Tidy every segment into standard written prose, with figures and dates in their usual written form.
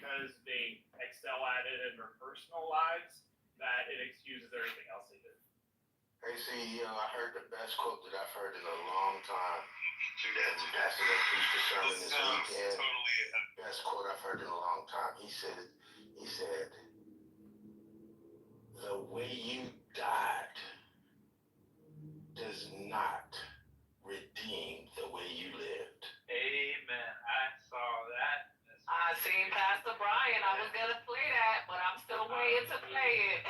because they excel at it in their personal lives that it excuses everything else they do. Hey, see, I heard the best quote that I've heard in a long time. And Pastor that preached the sermon this weekend. Best quote I've heard in a long time. He said, the way you died does not redeem the way you lived. Amen. I saw that. I seen Pastor Brian. I was gonna play that, but I'm still waiting to play it.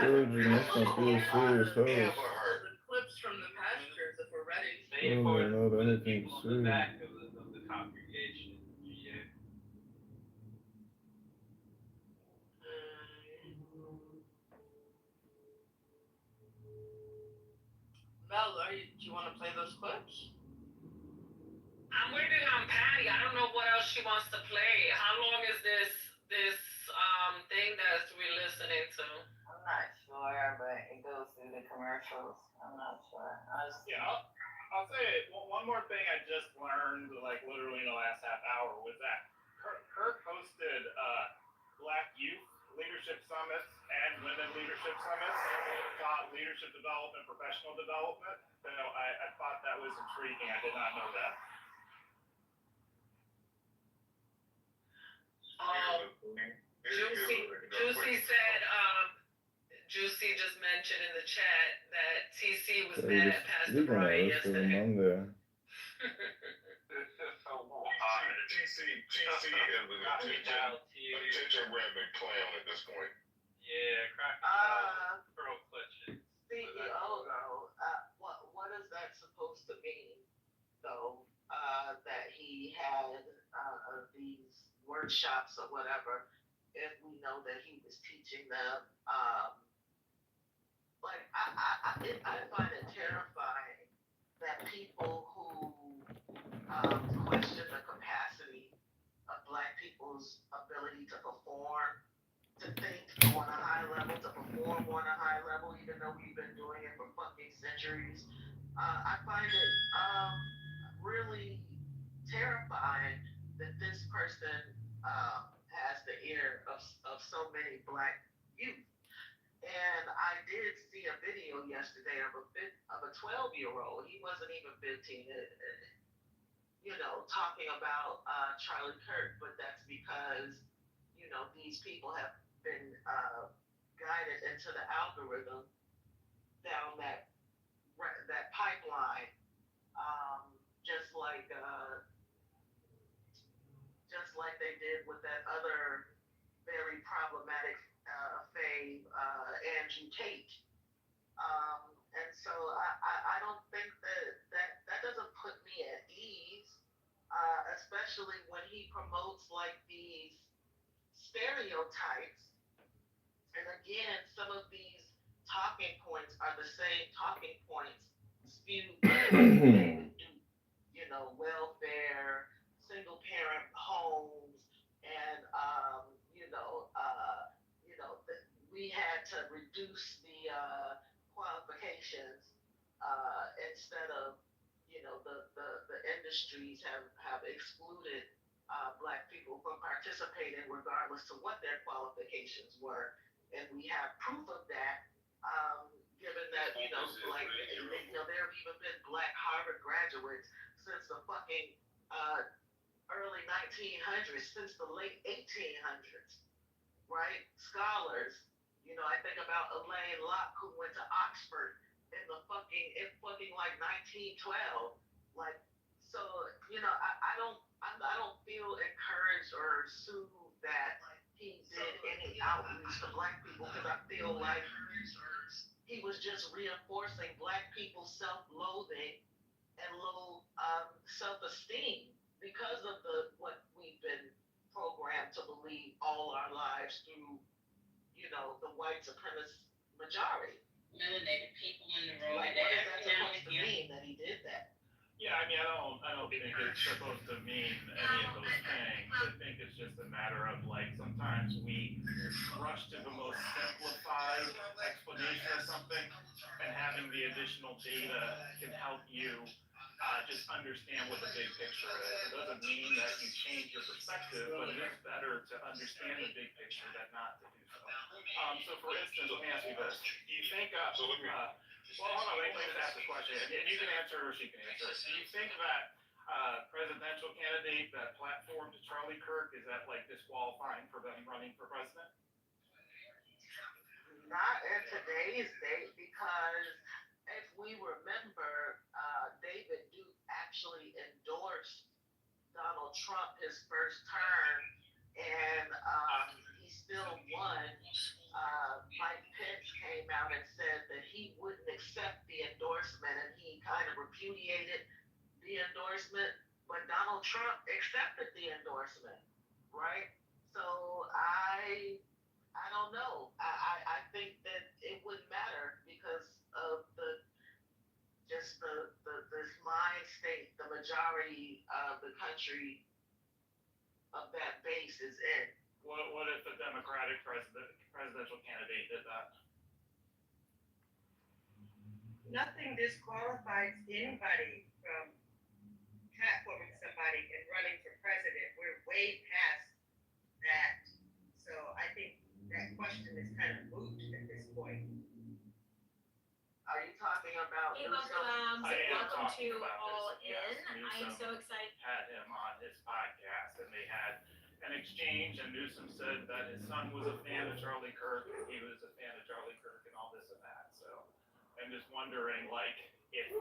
Children, that's some real serious hoes. The clips from the pastures, if we're ready. They Oh, put no, the anything people in the serious. back of the congregation. Yeah. Mel, do you want to play those clips? I'm waiting on Patty. I don't know what else she wants to play. How long is this thing that we're listening to? I'm not sure, but it goes through the commercials. I'm not sure. I'll say it. One more thing I just learned, like literally in the last half hour, was that Kirk hosted Black Youth Leadership Summits and Women Leadership Summits, taught leadership development, professional development. So I thought that was intriguing. I did not know that. Juicy just mentioned in the chat that TC was So mad at Pastor Brian yesterday. TC is an attention grabbing clown at this point. Yeah, cracking pearl clutching. CEO though, what is that supposed to mean though? That he had these workshops or whatever, if we know that he was teaching them. I find it terrifying that people who question the capacity of Black people's ability to perform, to think on a high level, to perform on a high level, even though we've been doing it for fucking centuries. I find it really terrifying that this person has the ear of so many Black youth. And I did see a video yesterday of a 12-year-old. He wasn't even 15. Talking about Charlie Kirk, but that's because these people have been guided into the algorithm down that pipeline, just like they did with that other very problematic fave, Andrew Tate. And so I don't think that doesn't put me at ease, especially when he promotes like these stereotypes. And again, some of these talking points are the same talking points spewed by David Duke, welfare, single parent homes, and we had to reduce the qualifications instead of the industries have excluded Black people from participating regardless to what their qualifications were, and we have proof of that. Given that there have even been Black Harvard graduates since the fucking early 1900s, since the late 1800s, right? Scholars. I think about Elaine Locke, who went to Oxford in fucking like 1912. Like, so I don't feel encouraged or soothed that he did any outreach to Black people, because I feel like he was just reinforcing Black people's self-loathing and low self-esteem because of what we've been programmed to believe all our lives through, the white supremacist majority. Melanated people in the room. Like, what is that supposed to mean that he did that? Yeah, I mean, I don't think it's supposed to mean any of those things. I think it's just a matter of like sometimes we rush to the most simplified explanation of something, and having the additional data can help you just understand what the big picture is. It doesn't mean that you change your perspective, but it is better to understand the big picture than not to do so. So for instance, let me ask you this. Do you think, well, hold on, let me just ask the question, and you can answer or she can answer. Do you think that presidential candidate that platformed Charlie Kirk, is that like disqualifying for them running for president? Not in today's date, because if we remember, David Duke actually endorsed Donald Trump his first term, and he still won. Mike Pence came out and said that he wouldn't accept the endorsement, and he kind of repudiated the endorsement, but Donald Trump accepted the endorsement, right? So I don't know. I think that it wouldn't matter because of this mind state the majority of the country of that base is in. What if the Democratic presidential candidate did that? Nothing disqualifies anybody from platforming somebody and running for president. We're way past that. So I think that question is kind of moot at this point. Are you talking about Hey, Newsom? welcome to All In. I am so excited. Had him on his podcast, and they had an exchange, and Newsom said that his son was a fan of Charlie Kirk, and he was a fan of Charlie Kirk, and all this and that. So I'm just wondering, like, if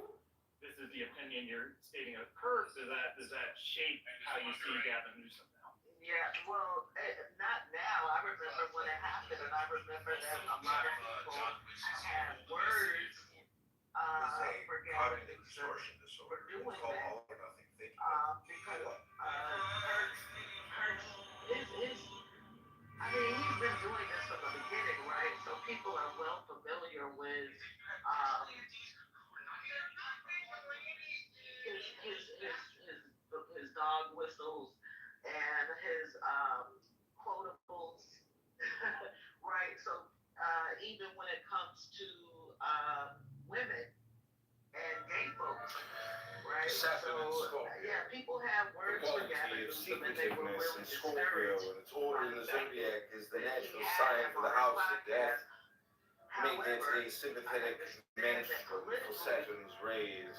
this is the opinion you're stating of Kirk, does that shape how you see Gavin Newsom now? Yeah, well, not now. I remember when it happened, and I remember that a lot of people had words for Gavin Newsom for doing that. Because he's been doing this from the beginning, right? So people are well familiar with his dog whistles and his quotables, right? So even when it comes to women and gay folks, right? So yeah, people have words for Gavin Newsom, and they were really discouraged. And its order in the zodiac is the natural sign for the house of death, making it a sympathetic menstrual for Saturn's rays.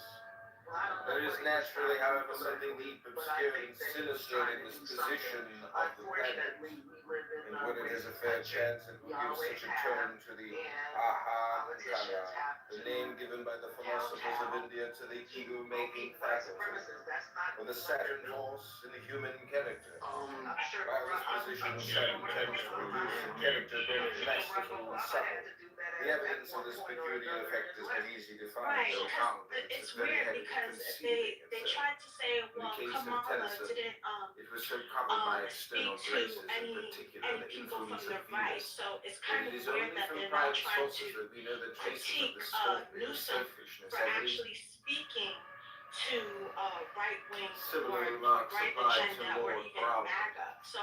There is naturally, however, something deep, obscure, and sinister in this position of the planet, and when it has a fair chance, it will give such a turn to the aha and kara, the name given by the philosophers of India to the ego-making faculty, or the Saturn horse in the human character. While this position of Saturn tends to produce a character both masterful and subtle, the evidence of this peculiar effect has been easy to find. Right, it's weird because they tried to say, well, Kamala didn't it was so covered by external speak graces, to in any particular the people from influence the of right. Venus. So it's But kind it of is weird only that from they're now private trying sources to that we know the traces of critique this scorpion Newsom selfishness. for actually speaking to right-wing Similar or remarks right apply to agenda or Lord even Browder. MAGA. So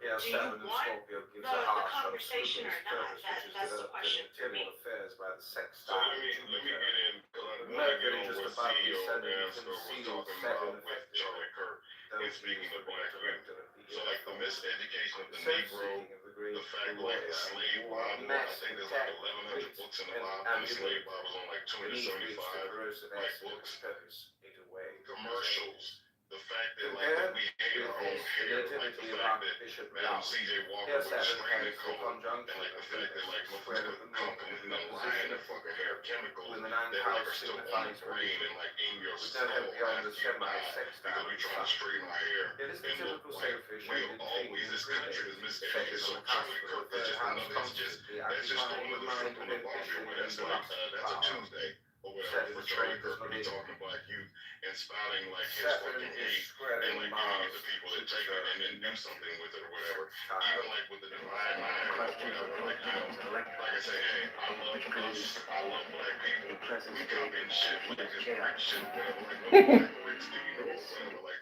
Yeah, do you Saturn and want Scorpio gives the a harsh, conversation or unscrupulous not? purpose, which is That's the developed question in for me. material affairs by the So sextile let me Jupiter. get in, because I want to Mercury get on just what above the CEO ascendant Ansel was conceals talking Saturn about with effective. Charlie Kirk Though and speaking he is of black the youth. director of the So like the miseducation of the Negro, self-seeking of the great the fact like lawyer, the slave war, Bible, I mass think there's like attack, 1,100 books in the and Bible, and the amulet, slave Bible's on like beneath which the 275 corrosive like acid books. feathers ate away. Commercials, the fact that like Compared that we hate our own with hair, the like the nativity of fact that Archbishop Madam Young. C.J. Walker Here was Saturn spraying has the coat, and conjunction like of the fact that like Venus, motherfuckers square put companies in line position, their fucking hair chemicals when the that ninth like house are still on the signifies brain and like in your we skull don't have beyond the after you die because semi-sextile we're trying to straighten our hair It is the and look typical like selfish we and always this country is miseducated. So on the Charlie cusp Kirk of is the just house another. That's just occupying another the fruit mind on of the bargain. Where that's ambition like and that's a power. Tuesday or whatever Saturn for is Charlie great Kirk as to be Malaysia. talking to black youth and spouting like his Saturn fucking is hate and squaring like giving it Mars, to people to take it and then do something with it or whatever. Even child. like with the divine mind or whatever, like you know, like I say, hey, I love us, I love black people. We come in shit like this brick shit, whatever, like no black bricks do you know or whatever. Like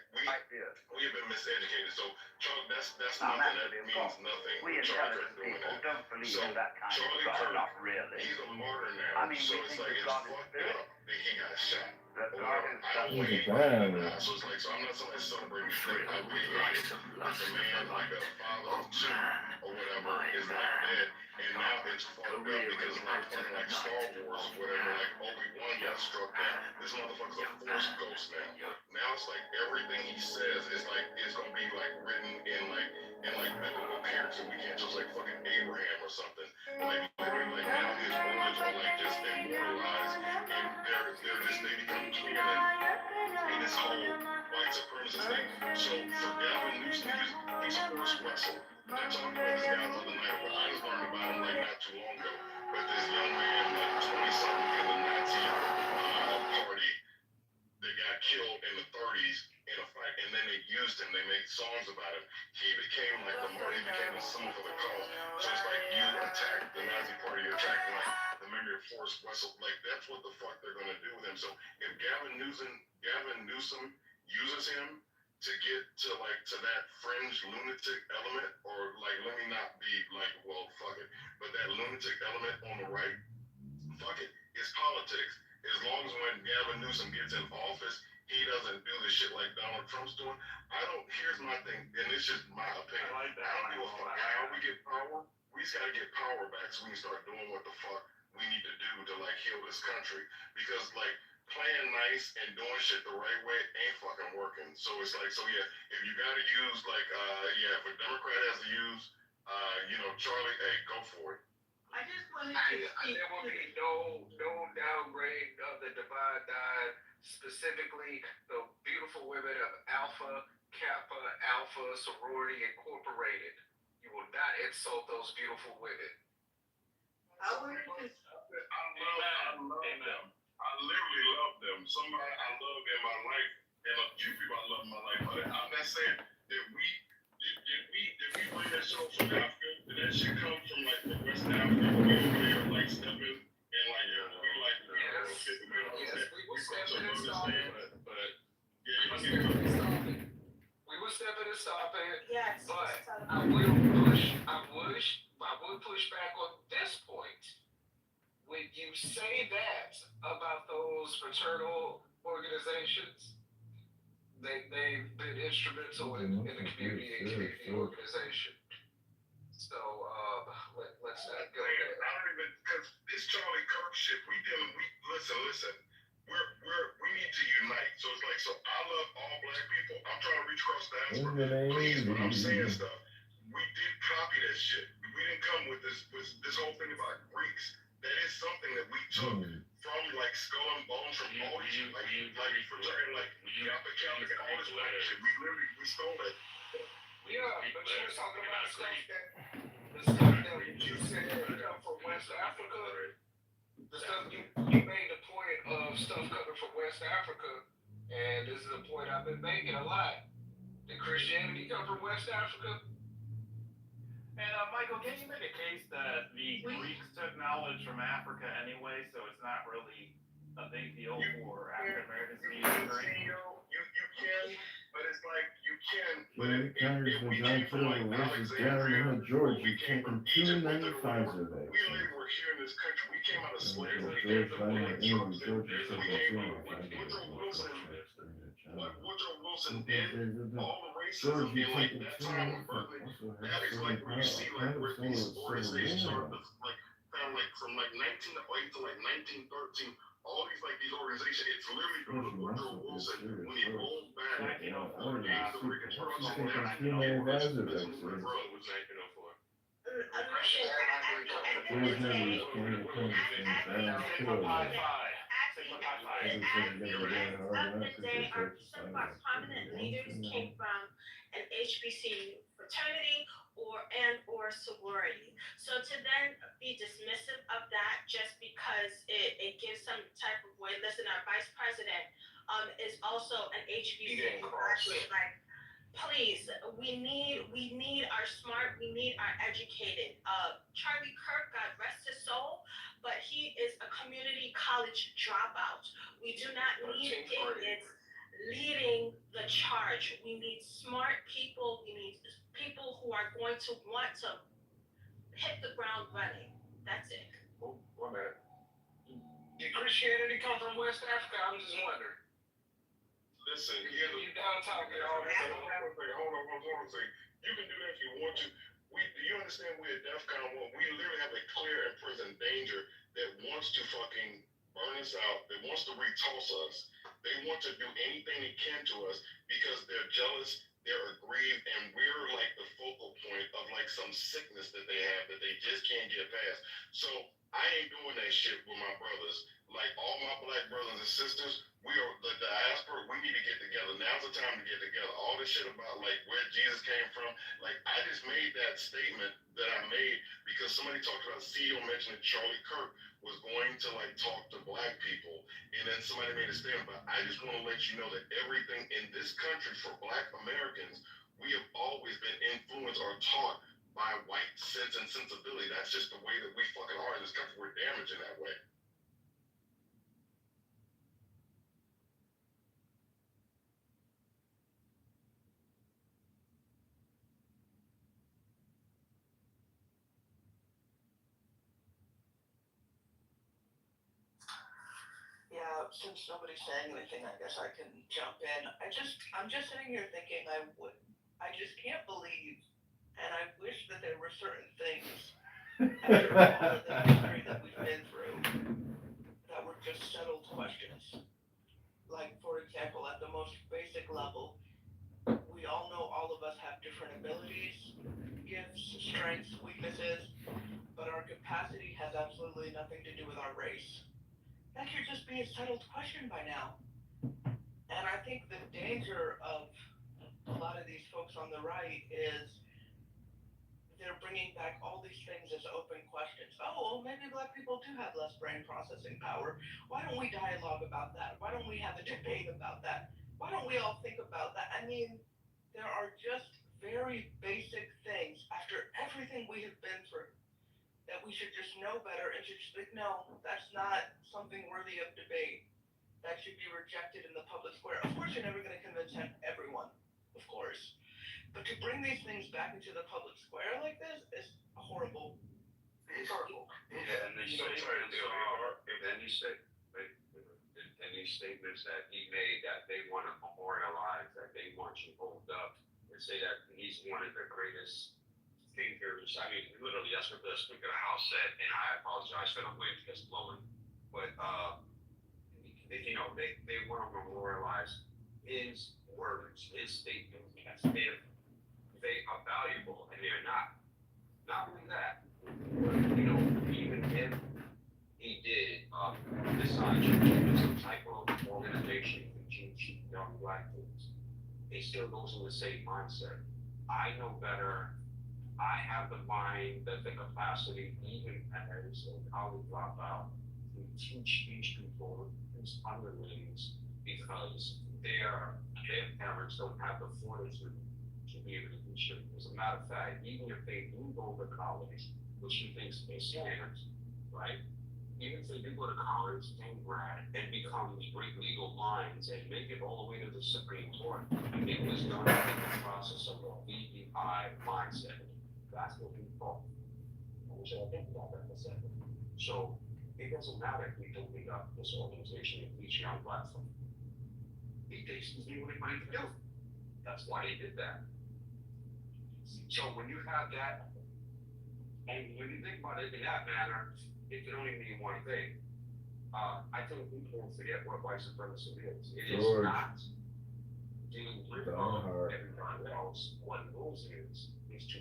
we have been miseducated. So Charlie, that's nothing that means nothing. We Charlie Kirk intelligent doing people that. don't believe So in that kind of Charlie God, Kirk, not really. he's a martyr now. I mean, so we it's think like that it's God is fucked spirit. up that he got shot. I He's a wave bad and one. so it's like, so I'm not somebody celebrating straight. I realize that the man, like a father of two or whatever, is like dead. And now it's fucked up because like fucking like Star Wars or whatever, like Obi-Wan got struck down. This motherfucker's a force ghost now. Now it's like everything he says is like it's gonna be like written in like biblical characters. We can't just like fucking Abraham or something. Like literally like now his words are like just immortalized and they're just they become clear in this whole white supremacist thing. So for Gavin Newsom, he's Forrest Russell. I talked about this guy the other night, but I just learned about him like not too long ago. But this young man, like 20 something in the Nazi party, they got killed in the 30s in a fight, and then they used him. They made songs about him. He became like the martyr. He became a symbol for the cause. So it's like you attack the Nazi party, you attack like the memory of Forrest Russell. Like that's what the fuck they're gonna do with him. So if Gavin Newsom uses him to get to that fringe lunatic element, or like let me not be like, well, fuck it, but that lunatic element on the right, fuck it, it's politics. As long as when Gavin Newsom gets in office, he doesn't do the shit like Donald Trump's doing. Here's my thing, and it's just my opinion. I don't give a fuck how we get power. We just gotta get power back so we can start doing what the fuck we need to do to like heal this country. Because like playing nice and doing shit the right way ain't fucking working. So it's like, so yeah, if you gotta use like, if a Democrat has to use, Charlie, hey, go for it. I just wanted to speak there will be no downgrade of the Divine Nine, specifically the beautiful women of Alpha, Kappa, Alpha, Sorority Incorporated. You will not insult those beautiful women. I wanted to I love them. I literally love them. Somebody I love in my life, and a few people I love in my life. But I'm not saying that did we bring that show from Africa? Did that shit come from like the West Africa? We over there like stepping and like we like We were stepping and stopping. But We were stepping and stopping. Yes. But I would push back on this point. When you say that about those fraternal organizations, they've been instrumental in the community and community organization. So let's not go there. I don't even, because this Charlie Kirk shit, listen. We need to unite. So it's like, so I love all black people. I'm trying to reach across the diaspora. Please, when I'm saying stuff, we did copy that shit. We didn't come with this whole thing about Greeks. That is something that we took from like Skull and Bones, from all these like fraternity, like Kappa Catholic and all this black shit. We stole it. Yeah, but you were talking about the stuff that you said come from West Africa. The stuff you made a point of stuff coming from West Africa, and this is a point I've been making a lot. Did Christianity come from West Africa? And Michael, can you make a case that the Greeks took knowledge from Africa anyway, so it's not really a big deal for African Americans to use it? You can, but it's like you can. Congressman John Kitover versus Darren Georgia taking 295 today. We literally were here in this country. We came out of slavery. George Biden interviewed Georgia Woodrow Wilson did all the racism George, you in like taking that time in Berkeley. That is like where you see like where these organizations are like found like from like 1908 to like 1913. All these like these organizations, it's literally from Woodrow Wilson when he rolled back, the Reconstruction. Some of our prominent leaders came from an HBCU fraternity or sorority. So to then be dismissive of that just because it gives some type of way. Listen, our vice president is also an HBCU graduate. Like, please, we need our smart, we need our educated. Charlie Kirk, God rest his soul, but he is a community college dropout. We do not need idiots leading the charge. We need smart people. We need people who are going to want to hit the ground running. That's it. Oh, 1 minute. Did Christianity come from West Africa? I'm just wondering. Listen, You down talking all that. hold on. Say, you can do that if you want to. Do you understand we're at DEFCON 1? We literally have a clear and present danger that wants to fucking burn us out, that wants to retoss us. They want to do anything they can to us because they're jealous, they're aggrieved, and we're like the focal point of like some sickness that they have that they just can't get past. So I ain't doing that shit with my brothers. Like all my black brothers and sisters, we are the diaspora. We need to get together. Now's the time to get together. All this shit about like where Jesus came from. Like I just made that statement that I made because somebody talked about CEO mentioned that Charlie Kirk was going to like talk to black people, and then somebody made a statement. But I just want to let you know that everything in this country for black Americans, we have always been influenced or taught by white sense and sensibility. That's just the way that we fucking are in this country. We're damaged in that way. Yeah, since nobody's saying anything, I guess I can jump in. I'm just sitting here thinking I just can't believe, and I wish that there were certain things after all of the history that we've been through that were just settled questions. Like, for example, at the most basic level, we all know all of us have different abilities, gifts, strengths, weaknesses, but our capacity has absolutely nothing to do with our race. That should just be a settled question by now. And I think the danger of a lot of these folks on the right is they're bringing back all these things as open questions. Oh, well, maybe black people do have less brain processing power. Why don't we dialogue about that? Why don't we have a debate about that? Why don't we all think about that? I mean, there are just very basic things after everything we have been through that we should just know better and should just think, no, that's not something worthy of debate. That should be rejected in the public square. Of course, you're never going to convince everyone, of course. But to bring these things back into the public square like this is horrible. It's horrible. Yeah, and they say, and these statements that he made that they want to memorialize, that they want you hold up, and say that he's one of the greatest thinkers. I mean, literally, that's what the Speaker of the House said, and I apologize for the wind just blowing. But, they want to memorialize his words, his statements, as if they are valuable, and they're not. Not only that, even if he did decide to do some type of organization to teach young black kids, he still goes in the same mindset. I know better. I have the mind, the capacity, even as a college dropout, to teach these people, these underlings, because their parents don't have the fortitude to be able to teach them. As a matter of fact, even if they do go to college, which he thinks they can't, right? Even if they do go to college and grad and become these great legal minds and make it all the way to the Supreme Court, it was done in the process of a VEI mindset. That's what we thought. I wish I think about that for a second. So it doesn't matter if we don't make up this organization and teach young blacks. He thinks he's doing what anybody can do. That's why he did that. So when you have that, and when you think about it in that manner, it can only mean one thing. I think people forget what white supremacy is. It is not dealing with everybody else. What rules is to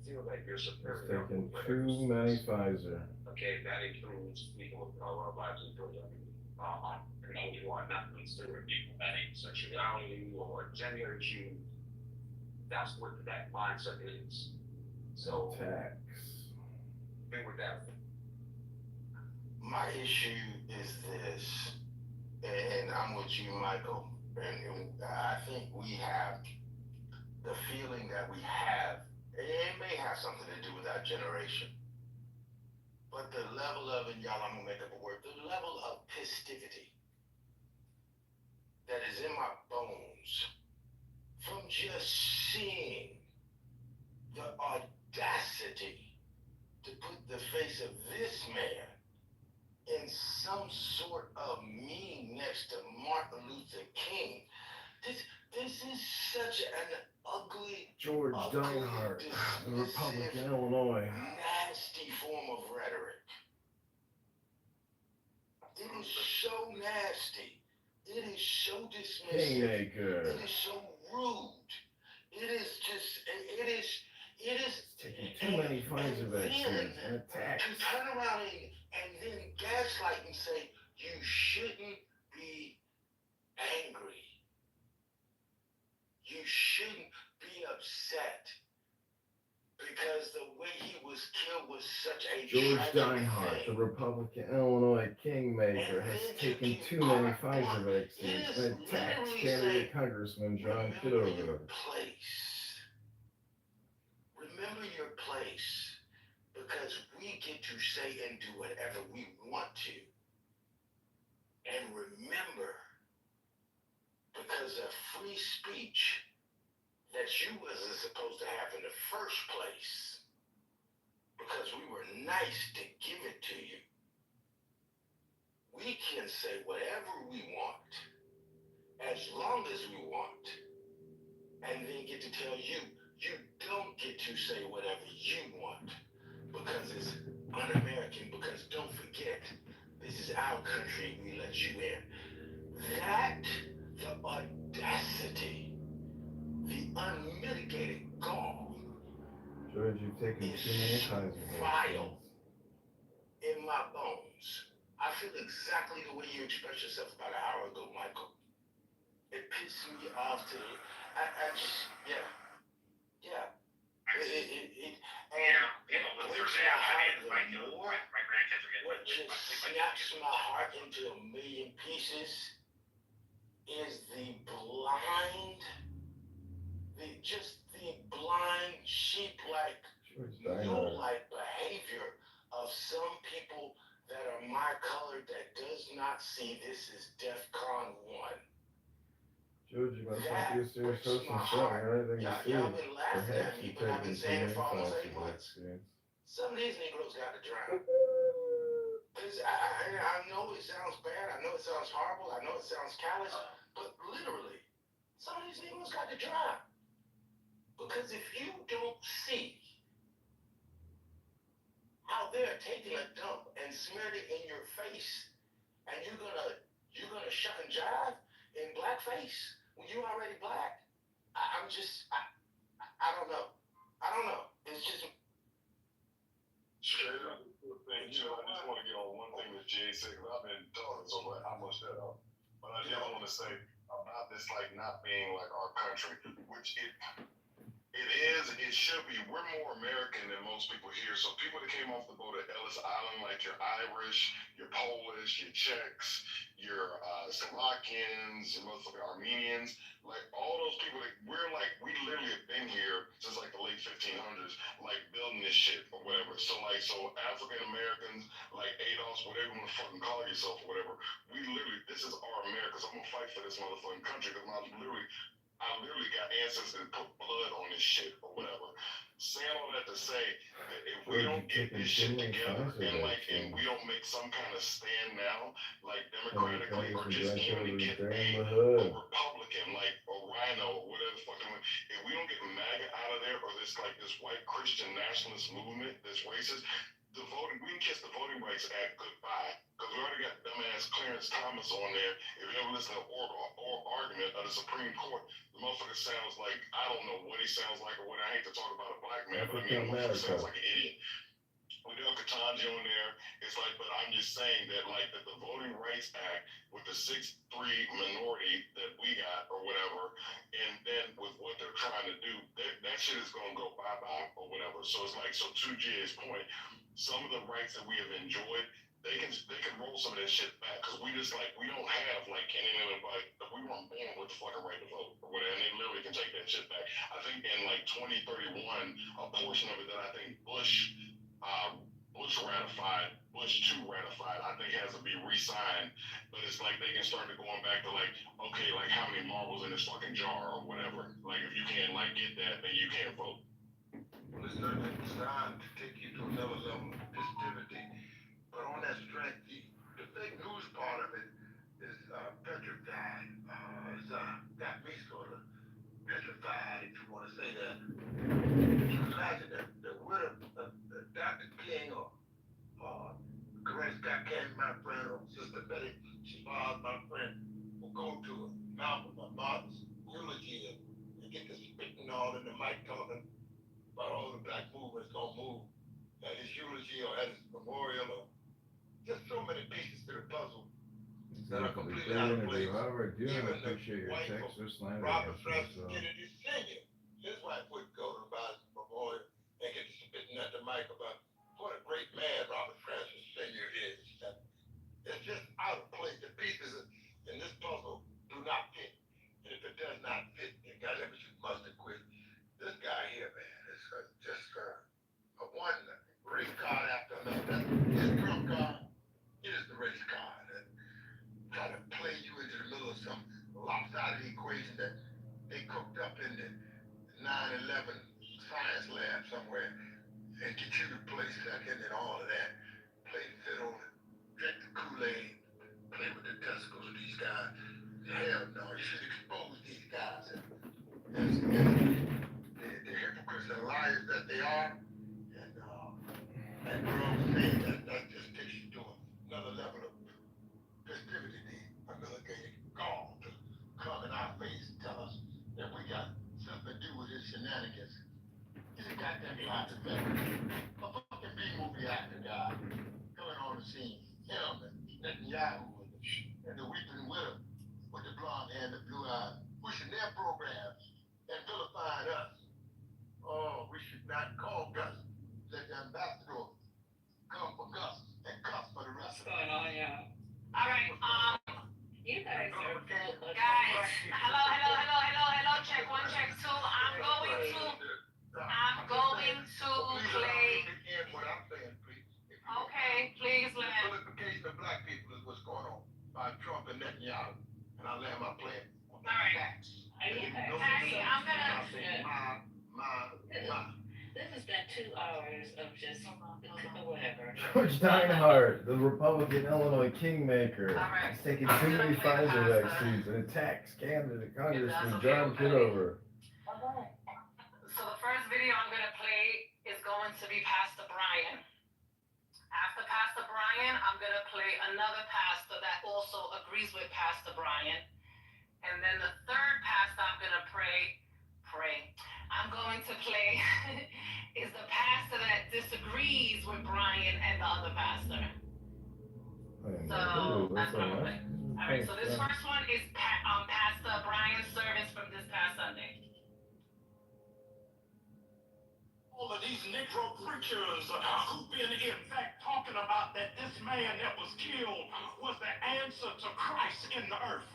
feel that you're superior. Taking too many Pfizer. Okay, that includes people of color, black people, who are not considered people having sexuality or gender issue. That's what that mindset is. So, tax. Be with that. My issue is this, and I'm with you, Michael, and I think we have the feeling that we have, it may have something to do with our generation, but the level of, and y'all, I'm gonna make up a word, the level of festivity that is in my bones from just seeing the audacity to put the face of this man in in some sort of meeting next to Martin Luther King. This is such an ugly, George Dinehart, the Republican, Illinois. nasty form of rhetoric. It is so nasty. It is so dismissive. Kingmaker. It is so rude. It is just, it is taking too many Pfizer vaccines and attacks. To turn around and then gaslight and say, you shouldn't be angry. You shouldn't be upset. Because the way he was killed was such a George tragic Dinehart, the thing. Republican, Illinois Kingmaker, has taken too many Pfizer vaccines and attacks candidate Congressman John Kitover. Remember your place, because we get to say and do whatever we want to. And remember, because of free speech that you wasn't supposed to have in the first place, because we were nice to give it to you, we can say whatever we want, as long as we want, and then get to tell you, you don't get to say whatever you want, because it's un-American, because don't forget, this is our country, we let you in. That, the audacity, the unmitigated gall, George, you've taken too many Pfizer vaccines. In my bones. I feel exactly the way you expressed yourself about an hour ago, Michael. It pissed me off to I just, yeah. What just snaps my heart into a million pieces is the blind sheep-like, mule-like behavior of some people that are my color that does not see this as DEFCON 1. George, you must not be a serious person starting or anything to see. Perhaps you've taken too many Pfizer vaccines. Some of these Negroes got to drown. Because I know it sounds bad, I know it sounds horrible, I know it sounds callous, but literally, some of these Negroes got to drown. Because if you don't see how they're taking a dump and smeared it in your face, and you're gonna shuck and jive in blackface when you're already black, I don't know. It's just straight up. I just want to get on one thing that Jay said, because I've been talking so much, how much that up. But I just want to say about this, like, not being like our country, which it is, it should be. We're more American than most people here. So people that came off the boat at Ellis Island, like your Irish, your Polish, your Czechs, your Slovakians, your motherfucking Armenians, like all those people that we literally have been here since like the late 1500s, like building this shit or whatever. So African Americans, like ADOS, whatever you want to fucking call yourself or whatever, this is our America. So I'm gonna fight for this motherfucking country because I literally got ancestors that put blood on this shit or whatever. Saying all that to say that if we don't get this shit together and we don't make some kind of stand now, like democratically or just even to get a Republican, like a Rhino or whatever the fuck, if we don't get MAGA out of there or this white Christian nationalist movement that's racist, we can kiss the Voting Rights Act goodbye. Because we already got dumbass Clarence Thomas on there. If you ever listen to oral argument of the Supreme Court, the motherfucker sounds like, I don't know what he sounds like or what. I hate to talk about a black man, but I mean, the motherfucker sounds like an idiot. We have Katanji on there. It's like, but I'm just saying that that the Voting Rights Act with the 6-3 minority that we got or whatever, and then with what they're trying to do, that shit is gonna go bye-bye or whatever. So it's like, so to Jay's point, some of the rights that we have enjoyed, they can roll some of that shit back because we don't have anybody, we weren't born with the fucking right to vote or whatever, and they literally can take that shit back. I think in 2031, a portion of it that I think Bush ratified, Bush 2 ratified, I think has to be re-signed, but it's like they can start to going back to okay, how many marbles in this fucking jar or whatever. If you can't get that, then you can't vote. Well, it's not designed to take you to another level of positivity. But on that strength, the at his memorial, or just so many pieces to the puzzle that are Exactly. completely Great out of interview. place. However, I do Even the appreciate your wife text of or slander Robert against me. Francis So Kennedy Sr., his wife would go to Bob's memorial and get to spitting at the mic about what a great man Robert Francis Sr. is. That it's just out of place. The pieces in this puzzle do not fit. And if it does not fit, then goddamn it, you must have quit. This guy here, man, is just a one race card after another. His trump card, it is the race card. And try to play you into the middle of some lopsided equation that they cooked up in the 9/11 science lab somewhere and get you to play second and all of that. Play fiddle, drink the Kool-Aid, play with the testicles of these guys. Hell no, you should expose these guys. As the hypocrites and liars that they are. And girl saying that just takes you to another level of festivity, the military gall to come in our face and tell us that we got something to do with his shenanigans. He's a goddamn private veteran. A fucking B-movie actor guy coming on the scene. Him and Netanyahu and the weeping widow with the blonde hair and the blue eyes, pushing their programs and vilifying us. Oh, we should not call Gus. Let the ambassador come for Gus and cuss for the rest of us. Going on, yeah. All right, You guys are good. guys, hello, check one, check two. I'm going to play. What I'm saying, please. Okay, please, The Lynn. vilification of black people is what's going on by Trump and Netanyahu. And I land my plane. All right. Facts. Patty, I'm gonna. This has been 2 hours of just whatever. George Dinehart, the Republican Illinois kingmaker, All right. is taking too many Pfizer vaccines and attacks candidate Congressman John Kitover. So the first video I'm gonna play is going to be Pastor Brian. After Pastor Brian, I'm gonna play another pastor that also agrees with Pastor Brian. And then the third pastor I'm gonna I'm going to play is the pastor that disagrees with Brian and the other pastor. So that's what I'm gonna play. All right, so this first one is Pastor Brian's service from this past Sunday. All of these Negro preachers who've been in fact talking about that this man that was killed was the answer to Christ in the earth.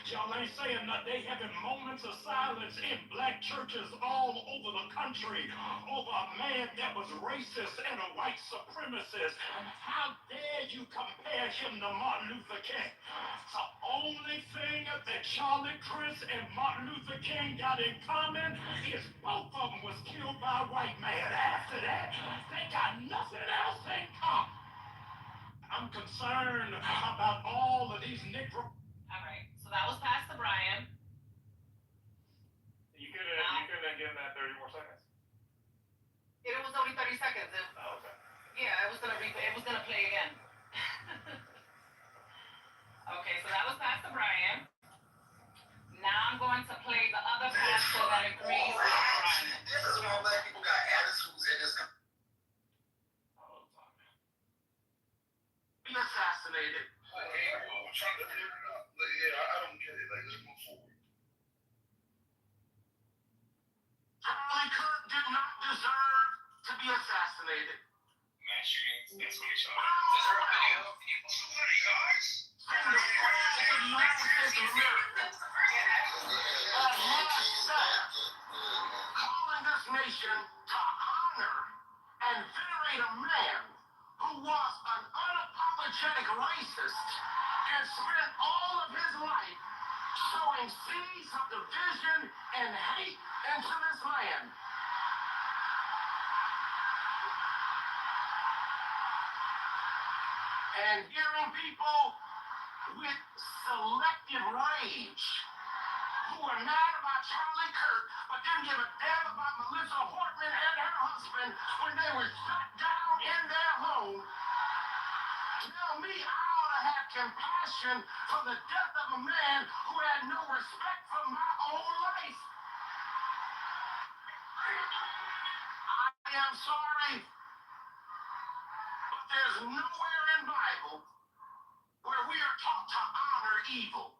Y'all ain't saying that they having moments of silence in black churches all over the country over a man that was racist and a white supremacist. How dare you compare him to Martin Luther King? The only thing that Charlie Crist and Martin Luther King got in common is both of them was killed by a white man. After that, they got nothing else in common. I'm concerned about all of these Negro. All right, so that was Pastor Brian. You could have given that 30 more seconds. It was only 30 seconds. Oh, okay. Yeah, it was gonna play again. Okay, so that was Pastor Brian. Now I'm going to play the other pastor that agrees with Brian. This is why black people got attitudes in this country. Be assassinated. I'm trying to figure it out. I don't get it. Like, let's move forward. Charlie Kirk did not deserve to be assassinated. Mass shootings, that's what he shot. Is there a video? Somebody, guys. Send the flag of the United States of America. As Mark said, calling this nation to honor and venerate a man who was an unapologetic racist and spent all of his life sowing seeds of division and hate into this land. And hearing people with selective rage who are mad about Charlie Kirk, but didn't give a damn about Melissa Hortman and her husband when they were shot down in their home. Tell me I ought to have compassion for the death of a man who had no respect for my own life. I am sorry. There's nowhere in Bible where we are taught to honor evil.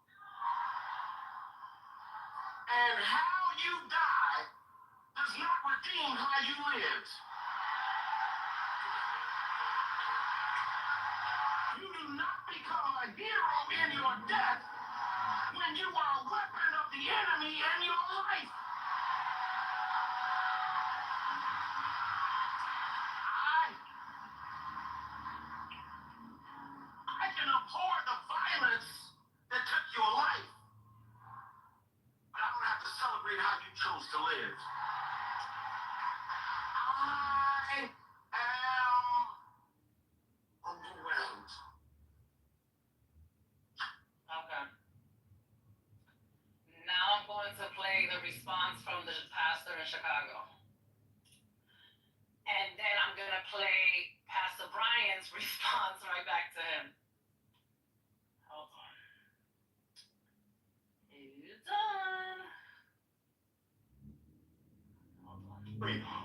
And how you die does not redeem how you lived. You do not become a hero in your death when you are a weapon of the enemy in your life. I can abhor the violence that took your life, but I don't have to celebrate how you chose to live. I am overwhelmed. Okay. Now I'm going to play the response from the pastor in Chicago. And then I'm going to play Pastor Brian's response right back to him. Hold on. You done? Hold on.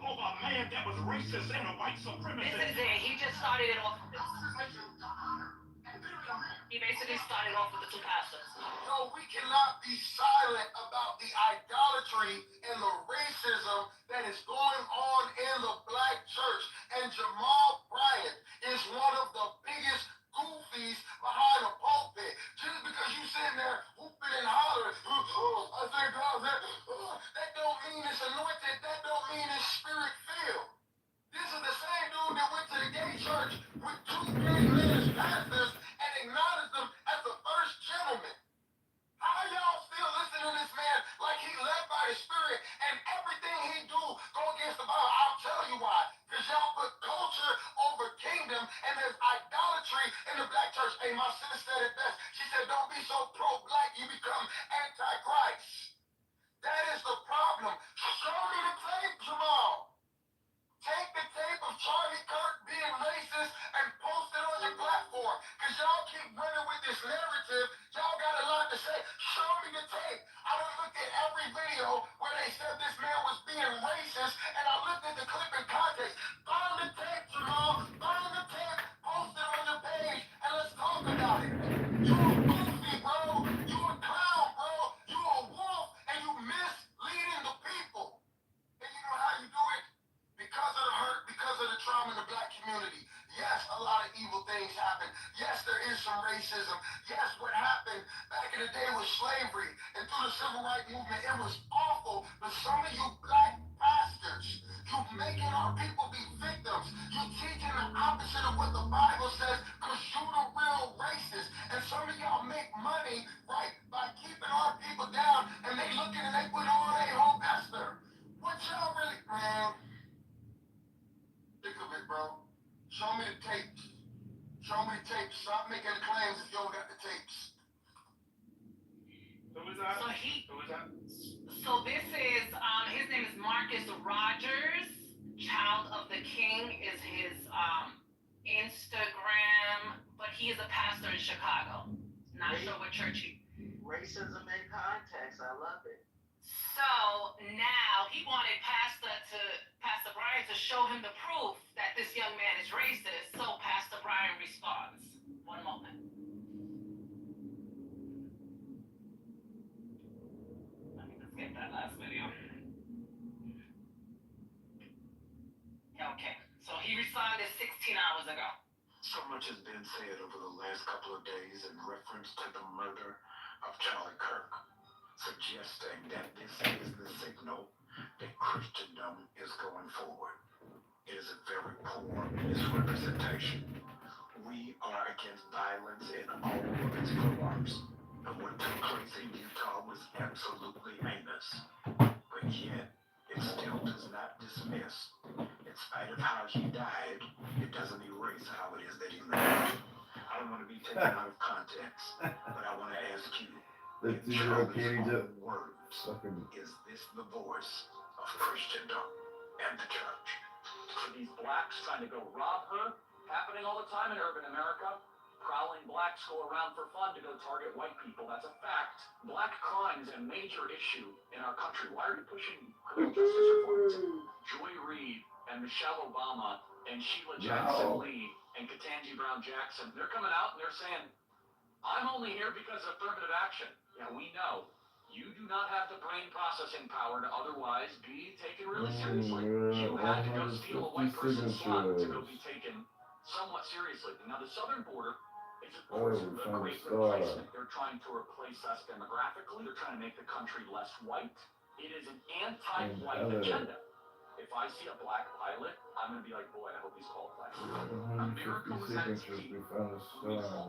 Over a man that was racist and a white supremacist. This is it. He just started it off with this. He basically started off with the two pastors. No, we cannot be silent about the idolatry and the racism that is going on in the black church. And Jamal Bryant is one of the biggest goofies behind a pulpit. Just because you sitting there whooping and hollering, I think God, that don't mean it's anointed. That don't mean it's spirit filled. This is the same dude that went to the gay church with two gay men as pastors and acknowledged them as the first gentleman. How are y'all still listening to this man like he led by the Spirit and everything he do go against the Bible? I'll tell you why. Because y'all put culture over kingdom and there's idolatry in the black church. Hey, my sister said it best. She said, don't be so pro-black you become anti-Christ. That is the problem. Show me the tape, Jamal. Take the tape of Charlie Kirk being racist and post it on your platform. Because y'all keep running with this narrative. Y'all got a lot to say. Show me the tape. I done looked at every video where they said this man was being racist, and I looked at the clip in context. Find the tape, Jamal. Find the tape. Post it on your page, and let's talk about it. You a goofy, bro. You a clown, bro. You a wolf, and you misleading the people. And you know how you do it? Because of the hurt, because of the trauma in the black community. Yes, a lot of evil things happen. Yes, there is some racism. Yes, what happened back in the day was slavery. And through the civil rights movement, it was awful. But some of you black pastors, you making our people be victims. You teaching the opposite of what the Bible says because you the real racist. And some of y'all make money, right, by keeping our people down. And they looking and they put on a whole pastor. What y'all really, man? Think of it, bro. Show me the tapes. Show me the tapes. Stop making the claims if you don't got the tapes. Who was that? So Who was that? So this is, his name is Marcus Rogers. Child of the King is his Instagram, but he is a pastor in Chicago. Not sure what church he. Racism in context. I love it. So now he wanted Pastor Brian to show him the proof that this young man is racist. So Pastor Brian responds. One moment. Let me just get that last video. Okay, so he responded 16 hours ago. So much has been said over the last couple of days in reference to the murder of Charlie Kirk, suggesting that this is the signal that Christendom is going forward. It is a very poor misrepresentation. We are against violence in all of its forms. And what took place in Utah was absolutely heinous. But yet, it still does not dismiss. In spite of how he died, it doesn't erase how it is that he lived. I don't want to be taken out of context, but I want to ask you, in Charlie's own words, is this the voice of Christendom and the church? For these blacks trying to go rob her, happening all the time in urban America. Prowling blacks go around for fun to go target white people. That's a fact. Black crime is a major issue in our country. Why are you pushing criminal justice reform? Joy Reid and Michelle Obama and Sheila Jackson Lee and Ketanji Brown Jackson, they're coming out and they're saying, I'm only here because of affirmative action. Yeah, we know. You do not have the brain processing power to otherwise be taken really seriously. You had to go steal a white person's slot to go be taken somewhat seriously. Now, the southern border is, of course, a great replacement. They're trying to replace us demographically. They're trying to make the country less white. It is an anti-white agenda. If I see a black pilot, I'm going to be like, boy, I hope he's qualified. America was at its peak. We halted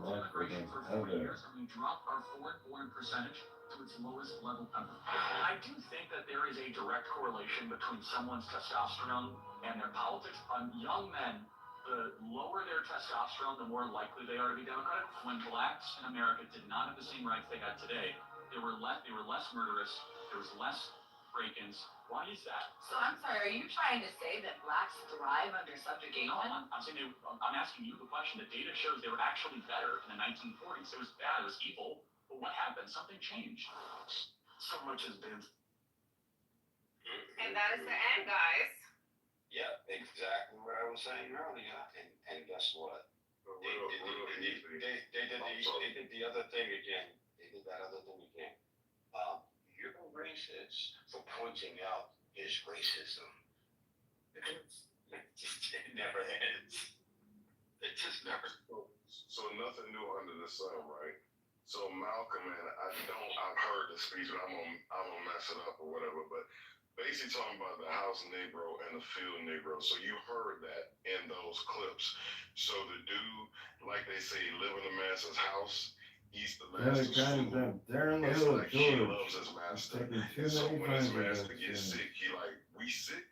immigration for 4 years, and we dropped our foreign-born percentage to its lowest level ever. I do think that there is a direct correlation between someone's testosterone and their politics. Young men, the lower their testosterone, the more likely they are to be Democratic. When blacks in America did not have the same rights they got today, they were less murderous, there was less break-ins. Why is that? So I'm sorry, are you trying to say that blacks thrive under subjugation? No, I'm saying I'm asking you the question. The data shows they were actually better in the 1940s. It was bad, it was evil. But what happened? Something changed. So much has been. And that is the end, guys. Yeah, exactly what I was saying earlier. And guess what? They did the other thing again. They did that other thing again. You're racist for pointing out his racism. It never ends. It just never. So nothing new under the sun, right? So Malcolm, and I've heard the speech, but I'm gonna mess it up or whatever. But basically talking about the house Negro and the field Negro. So you heard that in those clips. So the dude, like they say, live in the master's house. He's the master's fool. It's like he loves his master. And so when his master gets sick, he like, we sick?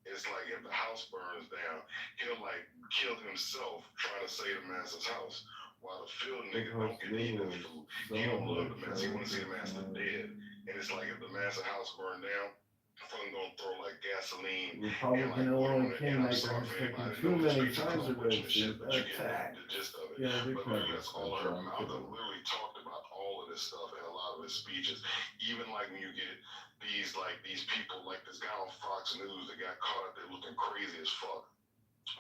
It's like if the house burns down, he'll like kill himself trying to save the master's house. While the field nigga don't get to eat his food. He don't love the master. He want to see the master dead. And it's like if the master house burned down, I'm gonna throw like gasoline Republican Illinois kingmaker has taken too many times of red suit. Attack. The gist of it. Yeah, but that's all I heard. Malcolm literally talked about all of this stuff in a lot of his speeches. Even like when you get these people like this guy on Fox News that got caught up there looking crazy as fuck.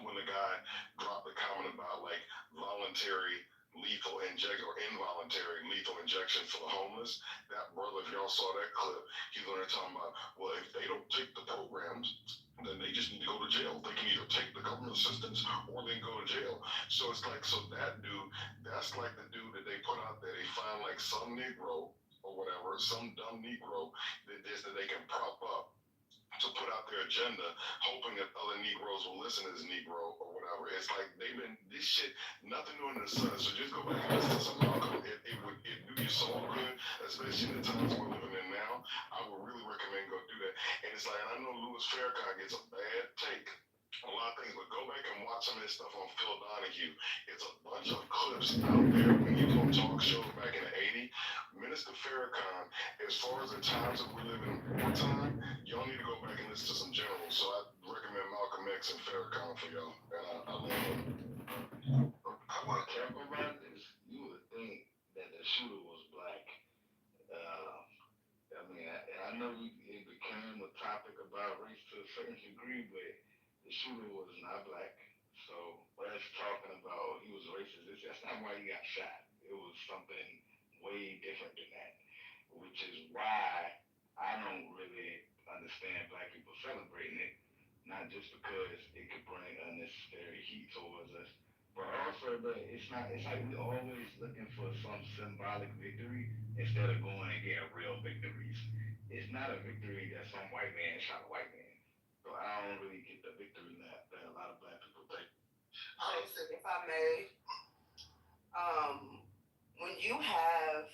When the guy dropped the comment about like voluntary lethal injection or involuntary lethal injection for the homeless, that brother, if y'all saw that clip, he's on there talking about, well, if they don't take the programs, then they just need to go to jail. They can either take the government assistance or they can go to jail. So it's like, so that dude, that's like the dude that they put out there. They find like some Negro or whatever, some dumb Negro that they can prop up to put out their agenda, hoping that other Negroes will listen to this Negro or whatever. It's like they've been, this shit, nothing new under the sun. So just go back and listen to some Malcolm. It do your soul good, especially in the times we're living in now. I would really recommend go do that. And it's like, I know Louis Farrakhan gets a bad take. A lot of things, but go back and watch some of this stuff on Phil Donahue. It's a bunch of clips out there when you go talk shows back in the 80s. Minister Farrakhan, as far as the times that we live in wartime, y'all need to go back and listen to some generals. So I recommend Malcolm X and Farrakhan for y'all. And I love them. I want to talk about this. You would think that the shooter was black. I know it became a topic about race to a certain degree, but the shooter was not black. So us talking about he was racist, that's not why he got shot. It was something way different than that, which is why I don't really understand black people celebrating it, not just because it could bring unnecessary heat towards us, but also that it's like we always looking for some symbolic victory instead of going and getting real victories. It's not a victory that some white man shot a white man. So I don't really get the victory that a lot of black people take. Listen, if I may, when you have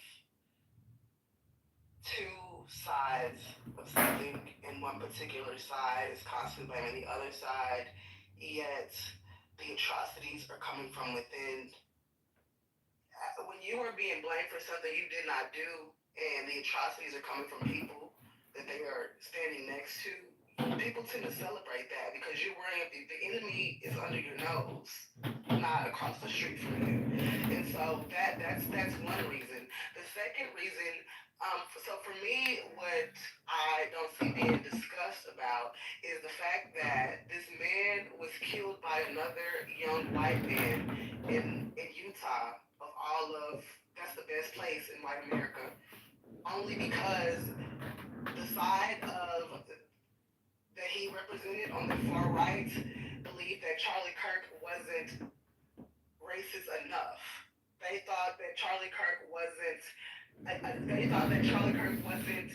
two sides of something and one particular side is constantly blaming the other side, yet the atrocities are coming from within. When you are being blamed for something you did not do and the atrocities are coming from people that they are standing next to, people tend to celebrate that because you're worrying if the enemy is under your nose, not across the street from you. And so that's one reason. The second reason, so for me, what I don't see being discussed about is the fact that this man man was killed by another young white man in Utah, of all of, that's the best place in white America, only because the side of that he represented on the far right believed that Charlie Kirk wasn't racist enough. They thought that Charlie Kirk wasn't. They thought that Charlie Kirk wasn't.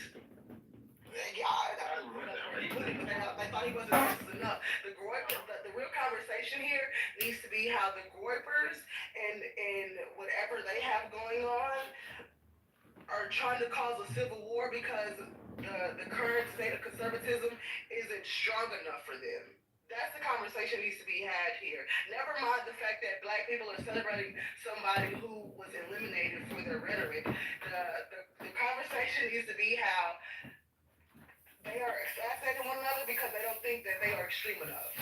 Yeah, I don't know where you put it, but they thought he wasn't racist enough. The real conversation here needs to be how the Groypers and whatever they have going on are trying to cause a civil war because the current state of conservatism isn't strong enough for them. That's the conversation needs to be had here. Never mind the fact that black people are celebrating somebody who was eliminated for their rhetoric. The conversation needs to be how they are assassinating one another because they don't think that they are extreme enough.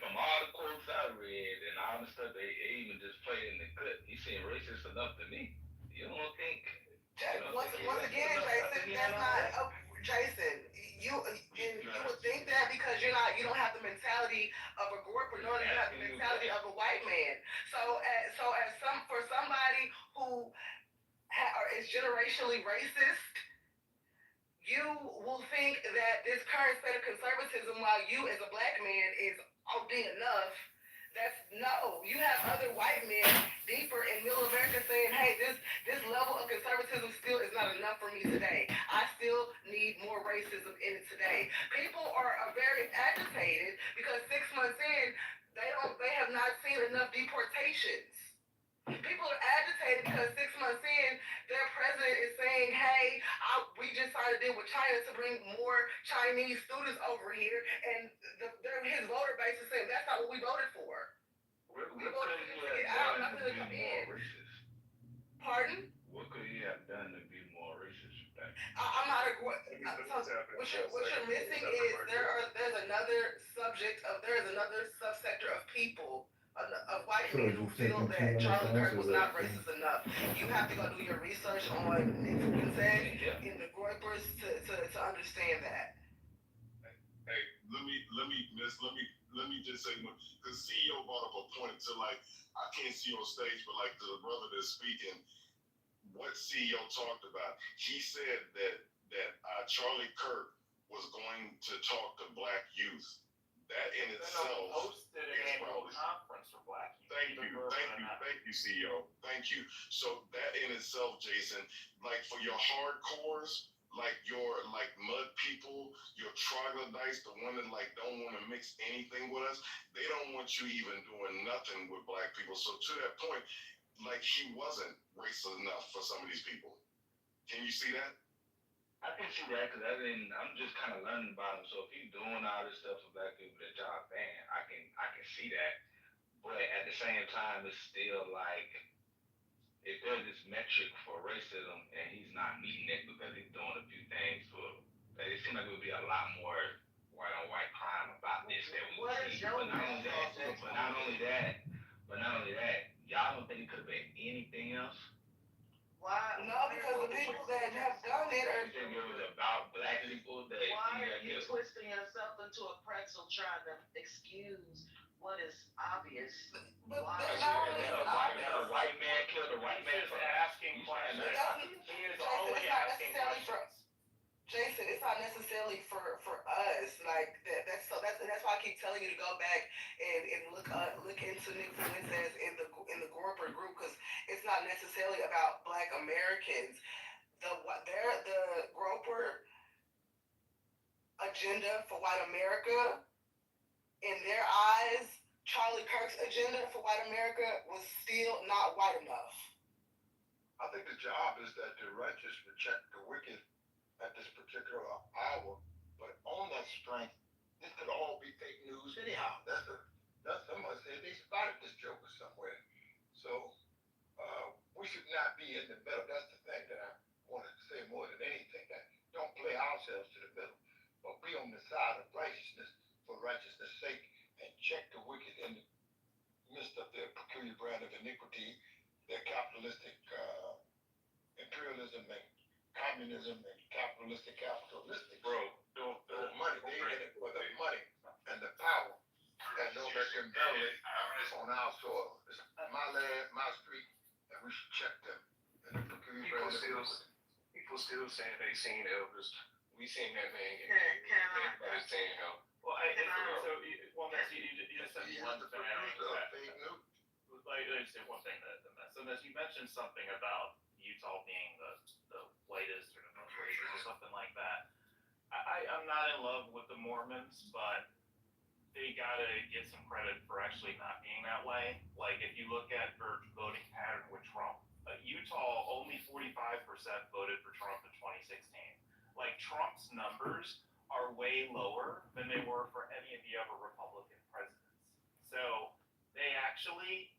From all the quotes I read and all the stuff they even just played in the clip, he seemed racist enough to me. You don't think? Once again, Jason, that's not Jason. You would think that because you don't have the mentality of a Groyper, nor do you have the mentality of a white man. For somebody who is generationally racist, you will think that this current state of conservatism, while you as a black man is OD enough, you have other white men deeper in middle America saying, hey, this level of conservatism still is not enough for me today. I still need more racism in it today. People are very agitated because 6 months in, they have not seen enough deportations. People are agitated because 6 months in, their president is saying, hey, we just signed a deal with China to bring more Chinese students over here, and his voter base is saying, that's not what we voted for. We voted for him to get out, not to come in. Pardon? What could he have done to be more racist? I'm not what you're missing is there's another subsector of people, of white men who feel that Charlie Kirk was not racist enough. You have to go do your research on Nick Fuentes and the Groypers to understand that. Hey, let me just say, the CEO brought up a point to, like, I can't see on stage, but like the brother that's speaking, what CEO talked about? He said that Charlie Kirk was going to talk to black youth. That in itself hosted an annual conference for black youth. Thank you, CEO. Thank you. So that in itself, Jason, like for your hardcores, like your mud people, your troglodytes, the one that like don't want to mix anything with us, they don't want you even doing nothing with black people. So to that point, like he wasn't racist enough for some of these people. Can you see that? I can see that because I'm just kind of learning about him. So if he's doing all this stuff for black people that y'all ban, I can see that. But at the same time, it's still like if there's this metric for racism and he's not meeting it because he's doing a few things for, it seems like it would be a lot more white on white crime about this that we see. But not only that, y'all don't think it could have been anything else? Why? No, because the people that have done it are. You think it was about black people that? Why are you twisting yourself into a pretzel trying to excuse what is obvious? But a white man killed a white man for asking questions. He is only asking questions. Jason, it's not necessarily for us. Like that's why I keep telling you to go back and look into Nick Fuentes in the Groyper group, because it's not necessarily about Black Americans. The Groyper agenda for white America, in their eyes, Charlie Kirk's agenda for white America was still not white enough. I think the job is that the righteous reject the wicked at this particular hour, but on that strength, this could all be fake news anyhow. That's someone said they spotted this joker somewhere. So we should not be in the middle. That's the thing that I wanted to say more than anything. That don't play ourselves to the middle, but be on the side of righteousness for righteousness' sake, and check the wicked in the midst of their peculiar brand of iniquity, their capitalistic imperialism and communism and capitalistic. Bro, The money, they in it for the money. It's on our soil. It's my land, my street, and we should check them. People still saying they seen Elvis. We seen that man get Can saying him. Well, you just said one thing. I just said one thing so that you mentioned something about Utah being the whitest or the most racist or something like that. I'm not in love with the Mormons, but they gotta get some credit for actually not being that way. Like if you look at their voting pattern with Trump, Utah only 45% voted for Trump in 2016. Like Trump's numbers are way lower than they were for any of the other Republican presidents. So they actually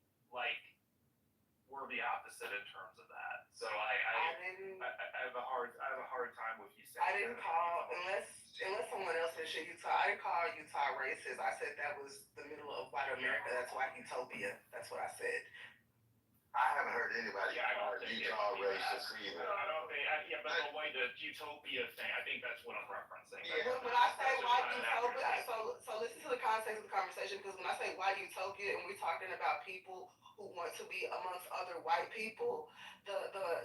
were the opposite in terms of that. So I have a hard time with you saying. I didn't call unless someone else mentioned Utah. I didn't call Utah racist. I said that was the middle of white America. That's why Utopia. That's what I said. I haven't heard anybody call Utah racist either. But the way the Utopia thing, I think that's what I'm referencing. Yeah. When I say white Utopia, so listen to the context of the conversation, because when I say white Utopia and we're talking about people who want to be amongst other white people,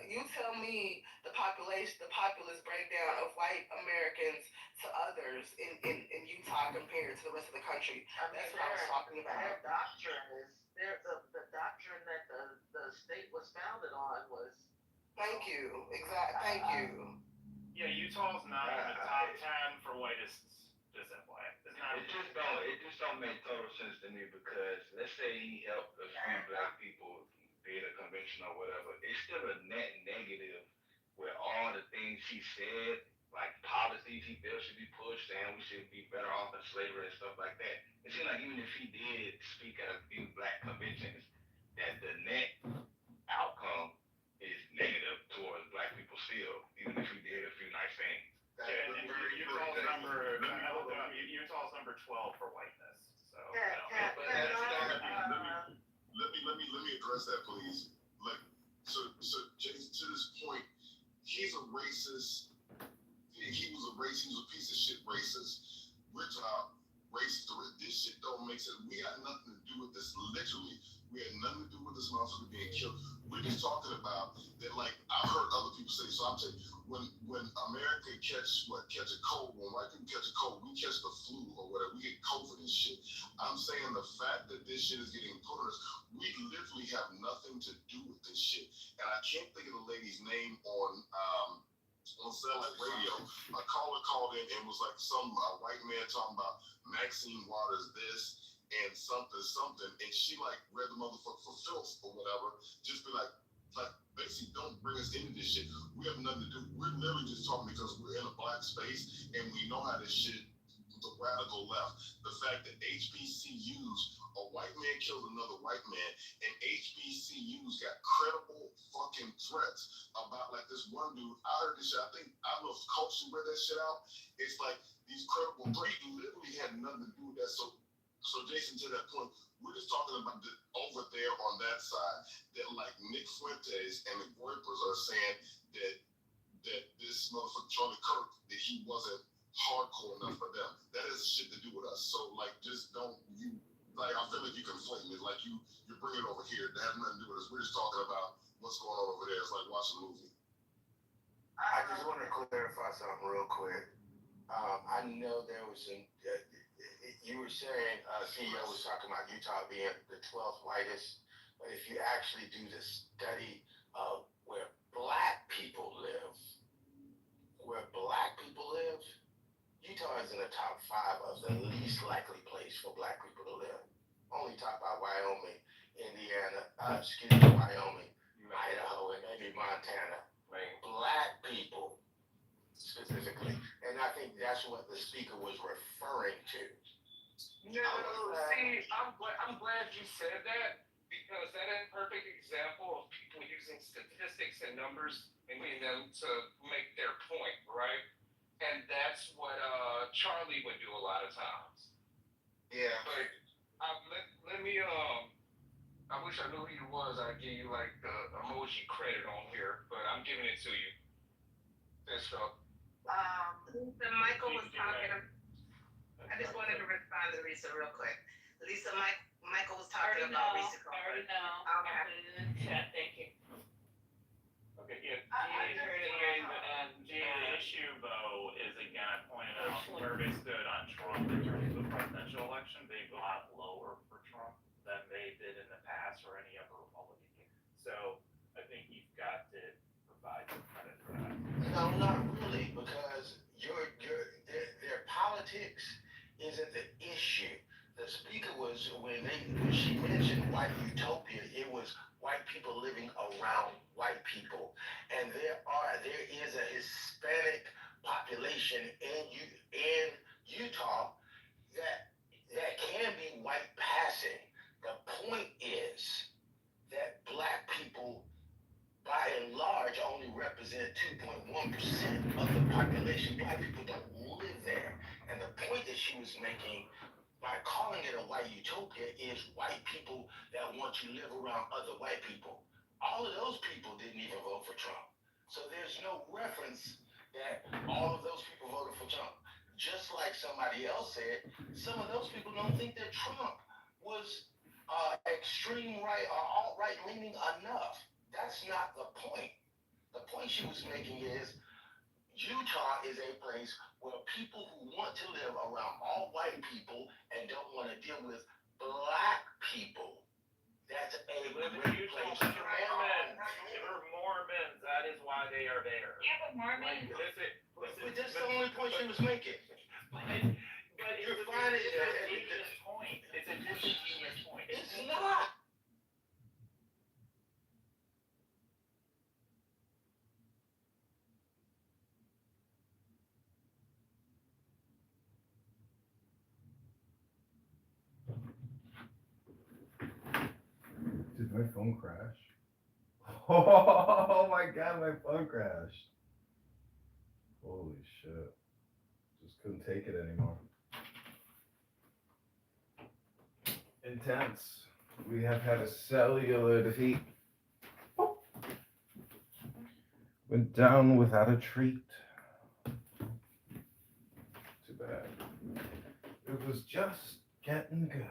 you tell me the populist breakdown of white Americans to others in Utah compared to the rest of the country. That's what I was talking about. Their doctrine is the doctrine that the state was founded on was. Thank you. Exactly. Thank you. Yeah, Utah's not in the top 10 for whitest. Just FYI. It just don't make total sense to me, because let's say he helped a few black people be at a convention or whatever. It's still a net negative where all the things he said, like policies he feels should be pushed and we should be better off in slavery and stuff like that. It seems like even if he did speak at a few black conventions, that the net outcome is negative towards black people still, even if he did a few nice things. Utah's number 12 for whiteness. So let me address that, please. So Jason, to this point, he's a racist. He was a piece of shit racist. We're talking racist. This shit don't make sense. We got nothing to do with this. Literally, we had nothing to do with this motherfucker being killed. We're just talking about that. Like I've heard other people say. So I'm saying, when America catch a cold, when white people catch a cold, we catch the flu or whatever. We get COVID and shit. I'm saying the fact that this shit is getting put on us, we literally have nothing to do with this shit. And I can't think of the lady's name on satellite radio. A caller called in and was like some white man talking about Maxine Waters this and something, and she read the motherfucker for filth or whatever. Just be like basically don't bring us into this shit. We have nothing to do. We're literally just talking because we're in a black space and we know how this shit, the radical left, the fact that HBCUs, a white man killed another white man, and HBCUs got credible fucking threats about this one dude. I heard this shit. I don't know if Coach read that shit out. It's like these credible threats literally had nothing to do with that. So Jason, to that point, we're just talking about over there on that side that Nick Fuentes and the Groypers are saying that this motherfucker Charlie Kirk, that he wasn't hardcore enough for them. That has shit to do with us. So just don't you I feel like you conflating it. You're bringing it over here. That has nothing to do with us. We're just talking about what's going on over there. It's like watching a movie. I just want to clarify something real quick. I know there was some. You were saying CEO was talking about Utah being the 12th whitest, but if you actually do the study of where black people live, Utah is in the top 5 of the least likely place for black people to live. Only top by Wyoming, Wyoming, Idaho, and maybe Montana. Right. Black people specifically, and I think that's what the speaker was referring to. No, see, I'm glad you said that, because that is a perfect example of people using statistics and numbers and getting them to make their point, right? And that's what Charlie would do a lot of times. Yeah. But let me I wish I knew who you was. I'd give you the emoji credit on here, but I'm giving it to you. This stuff. Michael was talking. I just wanted to respond to Lisa real quick. Lisa, Michael was I already talking about know, recent I already know. Okay. I put it in the chat, thank you. Okay, yeah, I GA, heard it and GA, the issue though is again, I pointed out where they stood on Trump in terms of the presidential election, they got lower for Trump than they did in the past or any other Republican candidate. So I think you've got to provide some credit for that. No, not really, because their politics isn't the issue. The speaker was when she mentioned white utopia, it was white people living around white people, and there is a Hispanic population in Utah that can be white passing. The point is that black people, by and large, only represent 2.1% of the population. Black people don't live there. And the point that she was making by calling it a white utopia is white people that want to live around other white people. All of those people didn't even vote for Trump. So there's no reference that all of those people voted for Trump. Just like somebody else said, some of those people don't think that Trump was extreme right or alt-right leaning enough. That's not the point. The point she was making is Utah is a place where people who want to live around all white people and don't want to deal with black people, that's a Live in great Utah, place. but they're Mormons. They're Mormons. That is why they are there. Yeah, but Mormon. But that's the only point she was making. But You're it's finding a disingenuous point. It's a disingenuous point. It's not. Did my phone crash? Oh my god, my phone crashed. Holy shit. Just couldn't take it anymore. Intense. We have had a cellular defeat. Went down without a treat. Too bad. It was just getting good.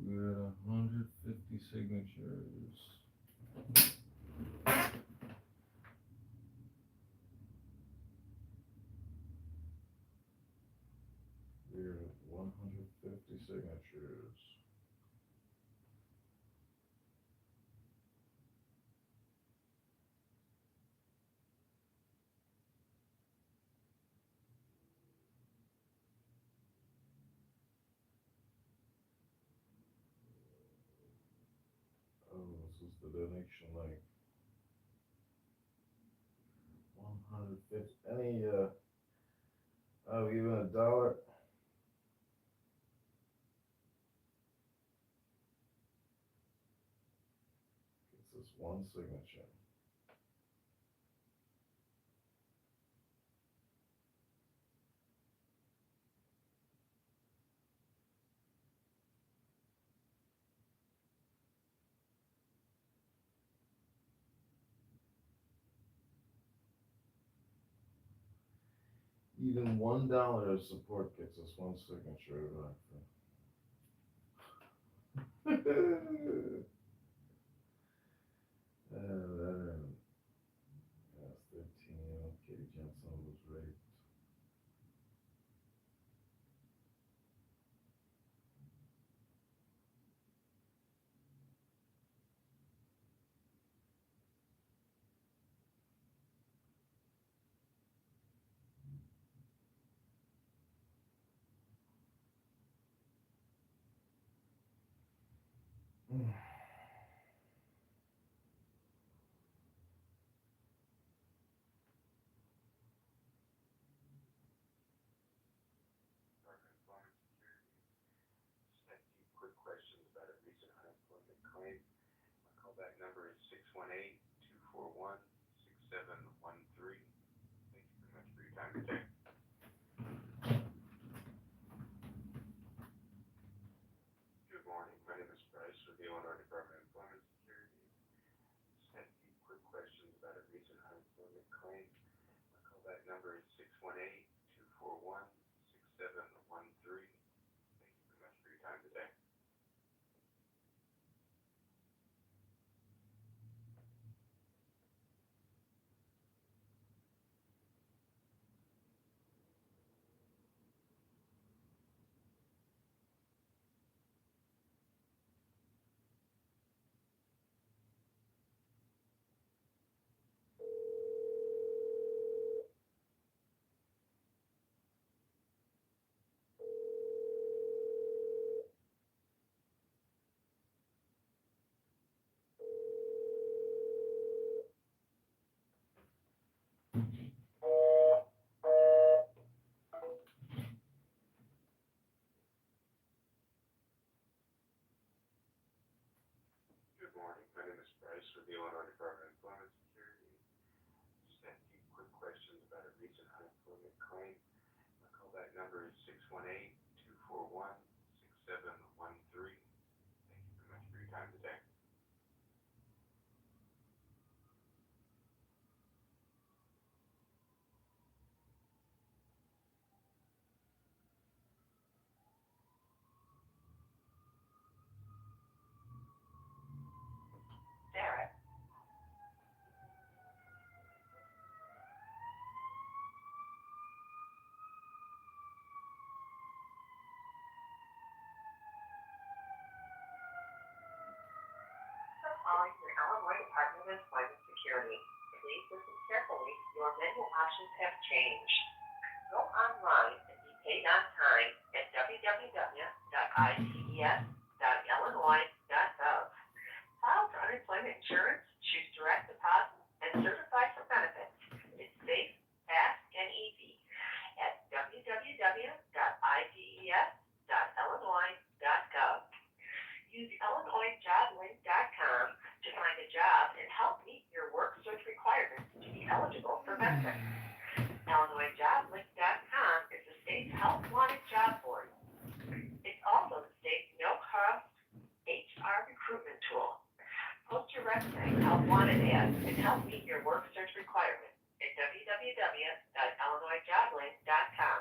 We're at 150 signatures. We're at 150 signatures. Oh, this is the donation link. 150. Any, oh, even $1? It's this one signature. Even $1 of support gets us one signature. That's 13. Katie Jensen was raped. Quick questions about a recent unemployment callback number is 618-241-6713. Thank you very much for your time today. Good morning. My name is Bryce with the Illinois Department of Employment Security. Just had a few quick questions about a recent unemployment claim. My callback number is 618-241-6713. Thank you very much for your time today. Good morning. My name is Bryce with the Illinois Department of Employment Security. Just had a few quick questions about a recent unemployment claim. My callback number is 618-241-6713. Thank you very much for your time today. Sarah. Calling the Illinois Department of Employment Security. Please listen carefully. Your menu options have changed. Go online and be paid on time at www.its.illinois.gov. File for unemployment insurance, choose direct deposit, and certify for benefits. It's safe, fast, and easy at www.its.illinois.gov. Use IllinoisJobLink.com to find a job and help meet your work search requirements to be eligible for benefits. IllinoisJobLink.com is the state's Help Wanted job board. It's also the state's no-cost HR recruitment tool. Post your resume, Help Wanted ads, and help meet your work search requirements at www.IllinoisJobLink.com.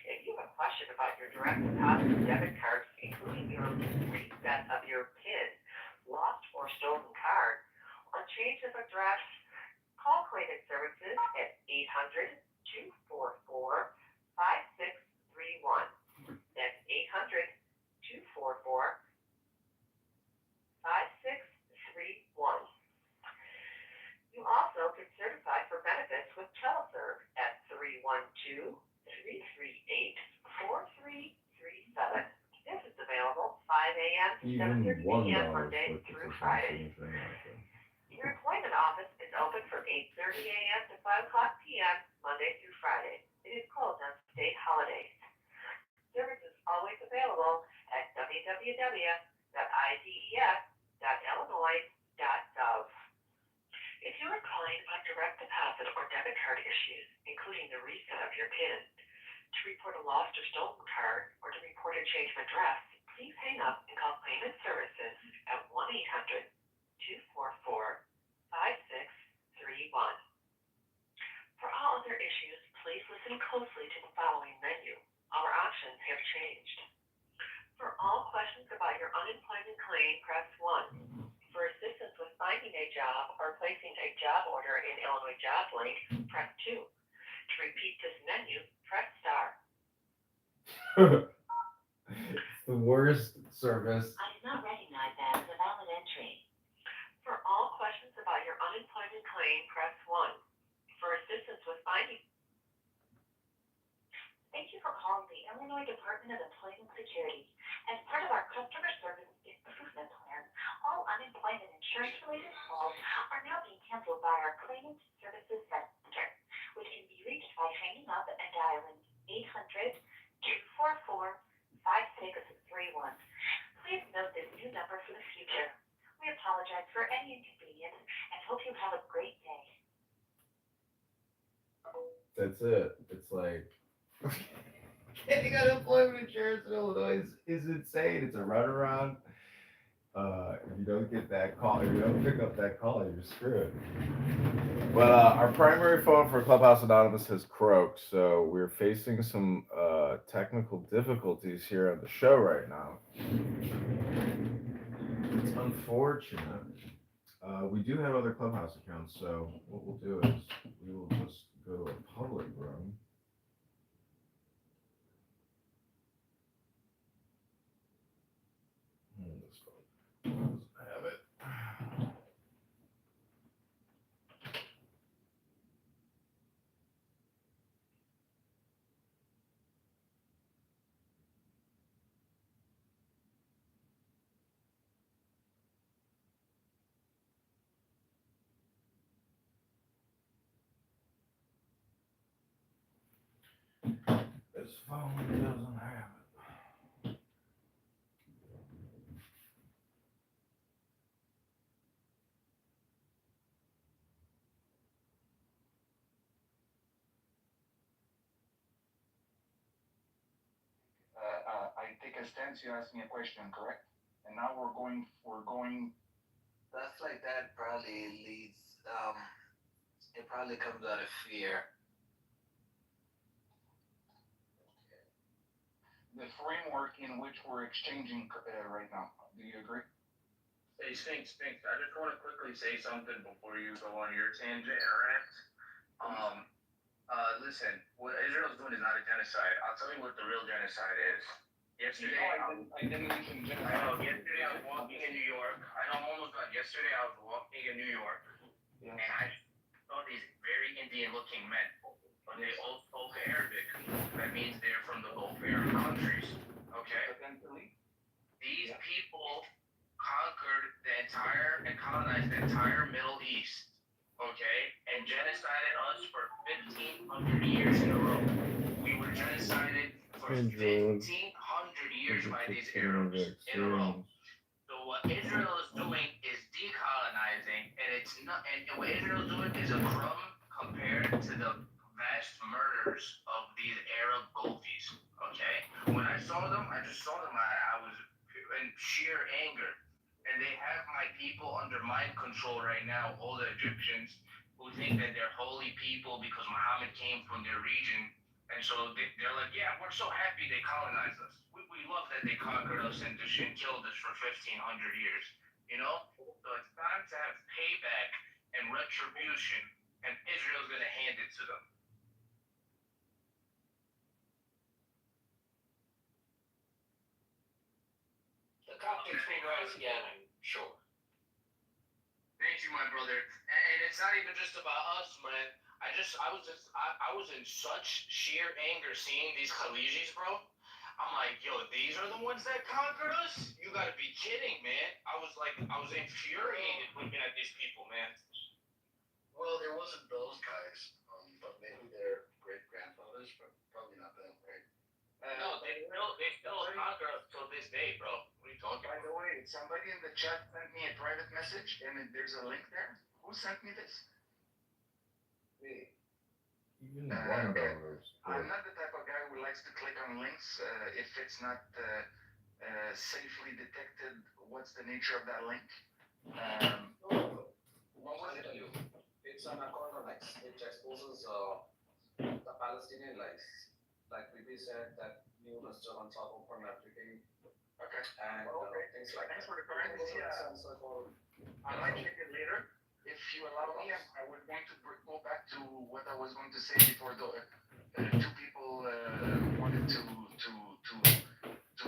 If you have a question about your direct deposit and debit cards, including your reset of your PIN, lost or stolen card, or change of address, call Claimant Services at 800-244-5631. That's 800-244-5631. You also can certify for benefits with Teleserve at 312-338-4337. This is available 5 a.m. to 7:30 p.m. Monday through Friday. Your employment office is open from 8:30 a.m. to 5 o'clock p.m. Monday through Friday. It is closed on state holidays. Service is always available at www.ides.illinois.gov. If you are calling about direct deposit or debit card issues, including the reset of your PIN, to report a lost or stolen card, or to report a change of address, please hang up and call Claimant Services at 1-800-244-5631. For all other issues, please listen closely to the following menu. Our options have changed. For all questions about your unemployment claim, press 1. For assistance with finding a job or placing a job order in Illinois Job Link, press 2. To repeat this menu, press star. It's the worst service. I did not recognize that as a valid entry. For all questions about your unemployment claim, press 1. For assistance with finding... Thank you for calling the Illinois Department of Employment Security. As part of our customer service improvement plan, all unemployment insurance-related calls are now being handled by our Claimant Services Center, which can be reached by hanging up and dialing 800-244-5631. Please note this new number for the future. We apologize apologize for any inconvenience and hope you have a great day. That's it. It's like getting unemployment insurance in Illinois is insane. It's a runaround. If you don't get that call, if you don't pick up that call, you're screwed. But our primary phone for Clubhouse Anonymous has croaked, so we're facing some technical difficulties here on the show right now. It's unfortunate. We do have other Clubhouse accounts, so what we'll do is we will just go to a public room. This phone doesn't have it. This phone doesn't have it. I take a stance, you asked me a question, correct? And now we're going. Stuff like that probably leads, it probably comes out of fear. The framework in which we're exchanging right now. Do you agree? Hey, Sphinx, I just want to quickly say something before you go on your tangent or rant. Listen, what Israel's doing is not a genocide. I'll tell you what the real genocide is. Yesterday, I didn't mention genocide. I know, yesterday I was walking in New York. I know I'm almost done. Yesterday I was walking in New York, and I saw these very Indian-looking men, but they all spoke Arabic. That means they're from the Gulf Arab countries, okay? These people conquered the entire and colonized the entire Middle East, okay? And genocided us for 1,500 years in a row. We were genocided for 1,500 years by these Arabs in a row. So what Israel is doing is decolonizing, and it's not. And what Israel is doing is a crumb compared to the vast murders of these Arab Gulfies. Okay, when I saw them, I just saw them. I was in sheer anger, and they have my people under mind control right now. All the Egyptians who think that they're holy people because Muhammad came from their region. And so they're like, yeah, we're so happy they colonized us. We love that they conquered us and killed us for 1,500 years, you know? So it's time to have payback and retribution, and Israel's going to hand it to them. The Coptics will rise again, I'm sure. Thank you, my brother. And it's not even just about us, man. I was in such sheer anger seeing these Khalijis, bro. I'm like, yo, these are the ones that conquered us? You gotta be kidding, man. I was infuriated looking at these people, man. Well, there wasn't those guys, but maybe their great grandfathers, but probably not them, right? No, they still conquer us till this day, bro. What are you talking By about? the way, somebody in the chat sent me a private message, and there's a link there. Who sent me this? Me. Even landowners. I'm not the type of guy who likes to click on links if it's not safely detected. What's the nature of that link? What was it? It's an account on X, which exposes the Palestinian lies. Like we said, that new restaurants are open everything. Okay. And things like Thanks that. for the correction. I might check it later. If you allow me, I was going to go back to what I was going to say before the two people wanted to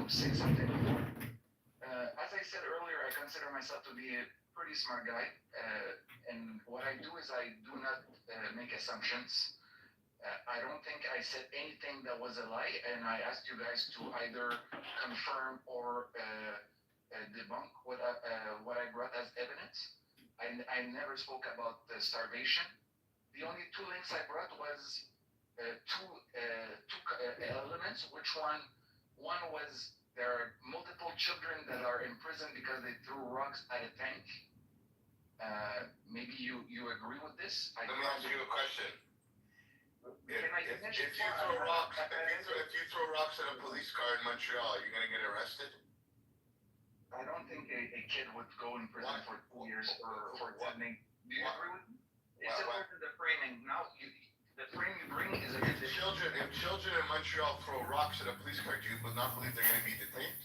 say something before. As I said earlier, I consider myself to be a pretty smart guy, and what I do is I do not make assumptions. I don't think I said anything that was a lie, and I asked you guys to either confirm or debunk what I brought as evidence. I never spoke about starvation. The only two links I brought was two elements. Which one was there are multiple children that are in prison because they threw rocks at a tank. maybe you agree with this. Let me ask you a question. Can I finish? If you throw rocks at a police car in Montreal, you're gonna get arrested? I don't think a kid would go in prison for 2 years for attending. Do you agree with me? It's important the framing. Now, the frame you bring is a If children in Montreal throw rocks at a police car, do you not believe they're gonna be detained?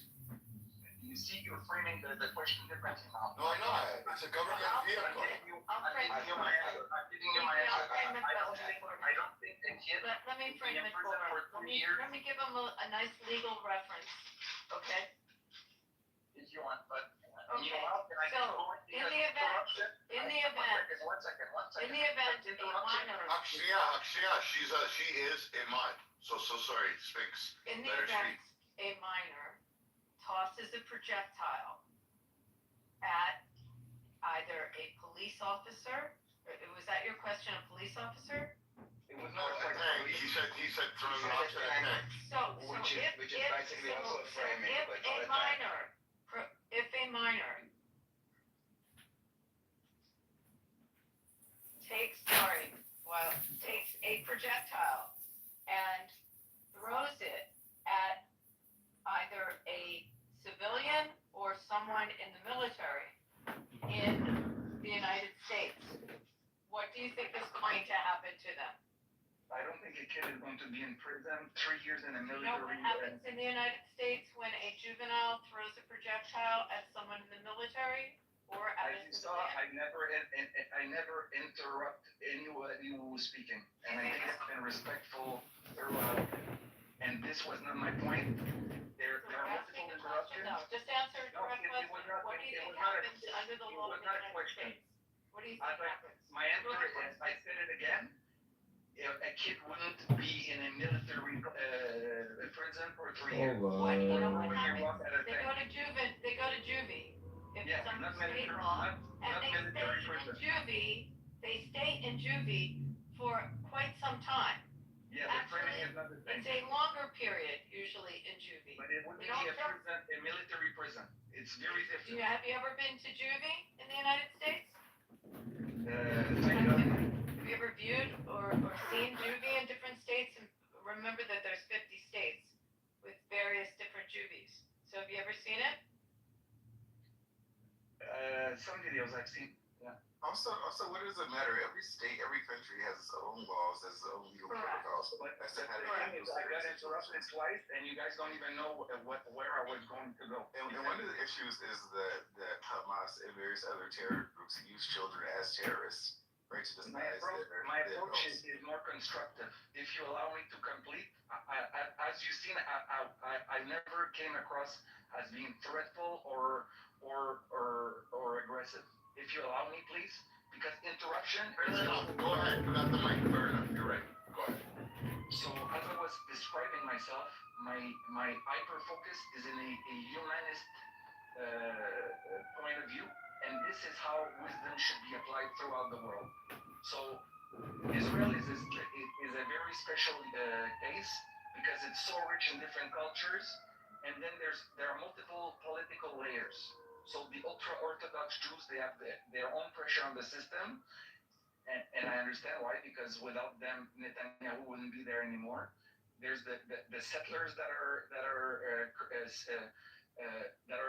You see, you're framing the question differently now. No, I'm not. It's a government vehicle. I'm giving you my answer. I don't think a kid Let me frame it prison for for 2 years. Let me give him a nice legal reference, okay? If you want, but Okay, you know how can I so, keep going? in the event, One second. in the event a minor, Akshia, she is a mod. So sorry, Sphinx. in the Let her event a minor tosses a projectile at either a police officer, was that your question, a police officer? It was No, not a tank. He said throwing rocks at a tank. Which is basically also framing, but not a minor, if a minor takes a projectile and throws it at either a civilian or someone in the military in the United States, what do you think is going to happen to them? I don't think a kid is going to be in prison 3 years in a You military. know what happens in the United States when a juvenile throws a projectile at someone in the military or at As a you saw, civilian? I never interrupt anybody who was speaking, and I think I've been respectful throughout. And this was not my point. There are multiple interruptions. No, just answer a No, direct it question. was not- What do you it think was not a- happens under the it law was of the not a United question. States? What do you think happens? My answer is, I said it again. A kid wouldn't be in a military prison for 3 years. What, you know what When you happens? walk at a They thing. go to juvie. If Yeah, it's under not state military, law, not and they military stay in prison. juvie, for quite some time. Yeah, the framing is not the It's same. a longer period usually in juvie. But it wouldn't We be don't a prison, a military prison. It's very different. Have you ever been to juvie in the United States? Thank God. Have you ever viewed or seen juvie in different states? And remember that there's 50 states with various different juvies. So have you ever seen it? Some videos I've seen. Yeah. Also, what does it matter? Every state, every country has its own laws, has its own legal Correct. protocols. But That's the how they thing handle is, I got certain interrupted situations. twice, and you guys don't even know where I was going to go. And one of the issues is that Hamas and various other terror groups use children as terrorists, right? To My approach is more constructive. If you allow me to complete, as you've seen, I never came across as being threatful or aggressive. If you allow me, please, because interruption. Go ahead, put out the mic. Fair enough. You're right. Go ahead. So as I was describing myself, my hyper focus is in a humanist point of view, and this is how wisdom should be applied throughout the world. So Israel is a very special case because it's so rich in different cultures, and then there are multiple political layers. So the ultra-Orthodox Jews, they have their own pressure on the system, and I understand why, because without them, Netanyahu wouldn't be there anymore. There's the settlers that are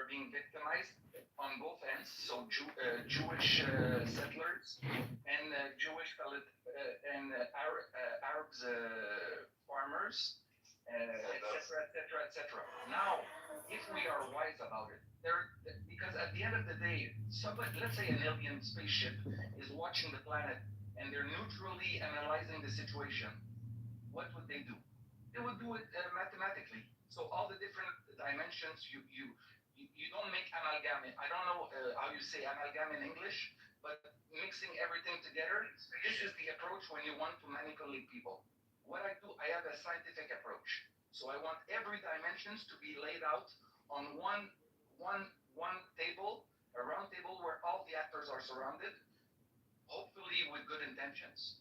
being victimized on both ends. So Jewish settlers and Jewish Arabs farmers, etc. Now, if we are wise about it, because at the end of the day, let's say an alien spaceship is watching the planet and they're neutrally analyzing the situation, what would they do? They would do it mathematically. So all the different dimensions, you don't make amalgam. I don't know how you say amalgam in English, but mixing everything together, this is the approach when you want to manipulate people. What I do, I have a scientific approach. So I want every dimensions to be laid out on one table, a round table where all the actors are surrounded, hopefully with good intentions.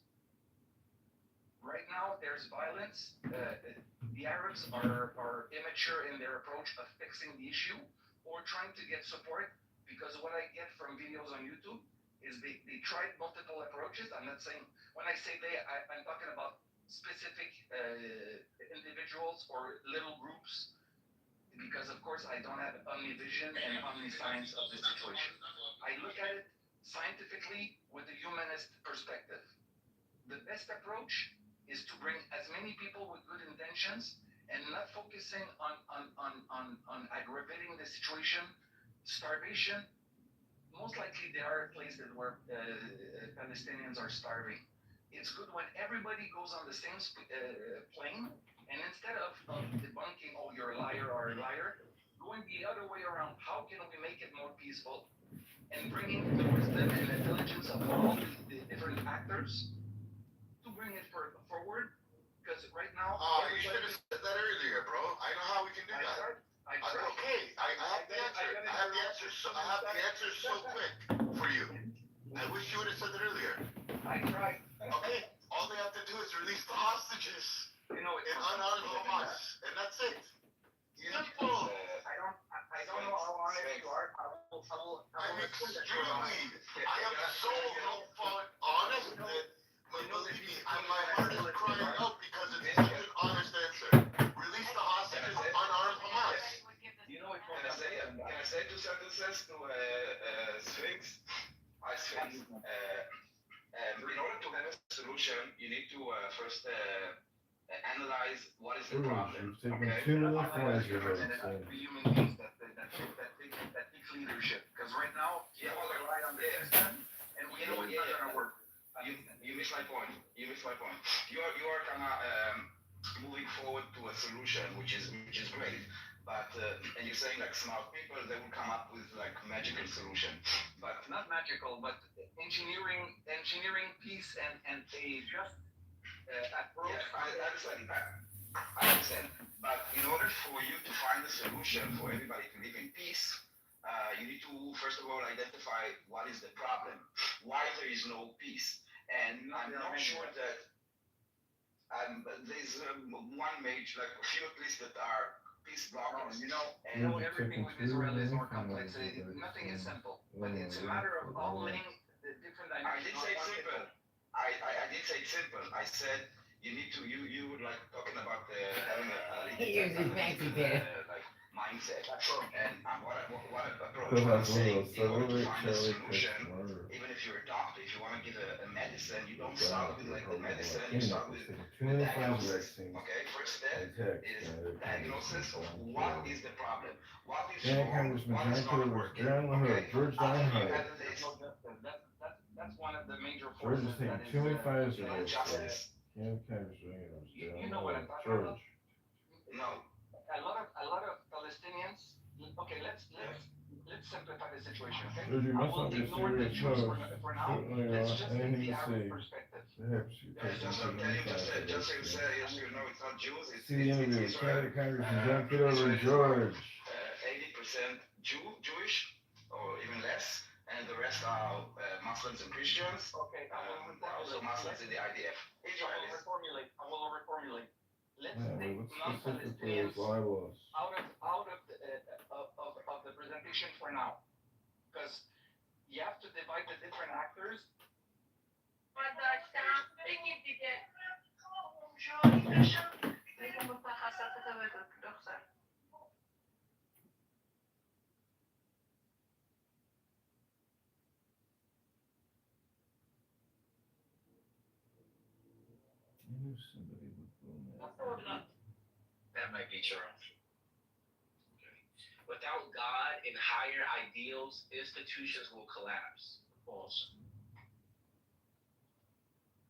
Right now, there's violence. The Arabs are immature in their approach of fixing the issue or trying to get support, because what I get from videos on YouTube is they tried multiple approaches. I'm not saying, when I say they, I'm talking about specific individuals or little groups, because of course I don't have omnivision and omniscience of the situation. I look at it scientifically with a humanist perspective. The best approach is to bring as many people with good intentions and not focusing on aggravating the situation. Starvation, most likely there are places where Palestinians are starving. It's good when everybody goes on the same plane, and instead of debunking, oh, you're a liar or a liar, going the other way around. How can we make it more peaceful? And bringing the wisdom and intelligence of all the different actors to bring it forward. Because right now, you should have said that earlier, bro. I know how we can do that. Okay, I have the answer. I have the answer. I have the answer so quick for you. I wish you would have said it earlier. I tried. Okay, all they have to do is release the hostages. You know, and unarm Hamas, and that's it. Simple. I don't know how honest you are. I'm extremely. I am so honest that, believe me, my heart is crying out because it's such an honest answer. Release the hostages, unarm Hamas. You know, Can I say 2 sentences to Sphinx? Hi, Sphinx. In order to have a solution, you need to first analyze what is the problem. You've taken too many flies with it. Human beings that take leadership. Because right now, we all rely on the system, and we know it's not going to work. You miss my point. You are kind of moving forward to a solution, which is great. But and you're saying like smart people, they will come up with like magical solution. But not magical, but engineering peace and a just approach. Yeah, I understand. But in order for you to find a solution for everybody to live in peace, you need to first of all identify what is the problem, why there is no peace. And I'm not sure that there's one major, like a few at least that are peace blockers. You know, everything with Israel is more complex. Nothing is simple, but it's a matter of all linking the different dimensions. I did say it's simple. I did say it's simple. I said you need to you were like talking about having like mindset and what approach. I'm saying in order to find a solution, even if you're a doctor, if you want to give a medicine, you don't start with like the medicine, you start with diagnosis. Okay, first step is diagnosis of what is the problem, what is wrong, what is not working. Okay, after you have this, that's one of the major George forces is taking that too many fires is with it. justice. You know what I'm talking about? No. A lot of Palestinians. Okay, let's simplify the situation. Okay, George, you I must will not be ignore the serious. Jews No, for now. Let's just take the Arab perspective. Just so you know, it's not Jews. It's See the interview. Israel. Congressman John Kitover and George. 80% Jewish, or even less, and the rest are Muslims and Christians. Okay, also Muslims in the IDF. I will reformulate. Let's take What non-Palestinians specifically is libelous? out of the presentation for now, because you have to divide the different actors. I knew somebody would boom that. That might be true. Without God and higher ideals, institutions will collapse. False.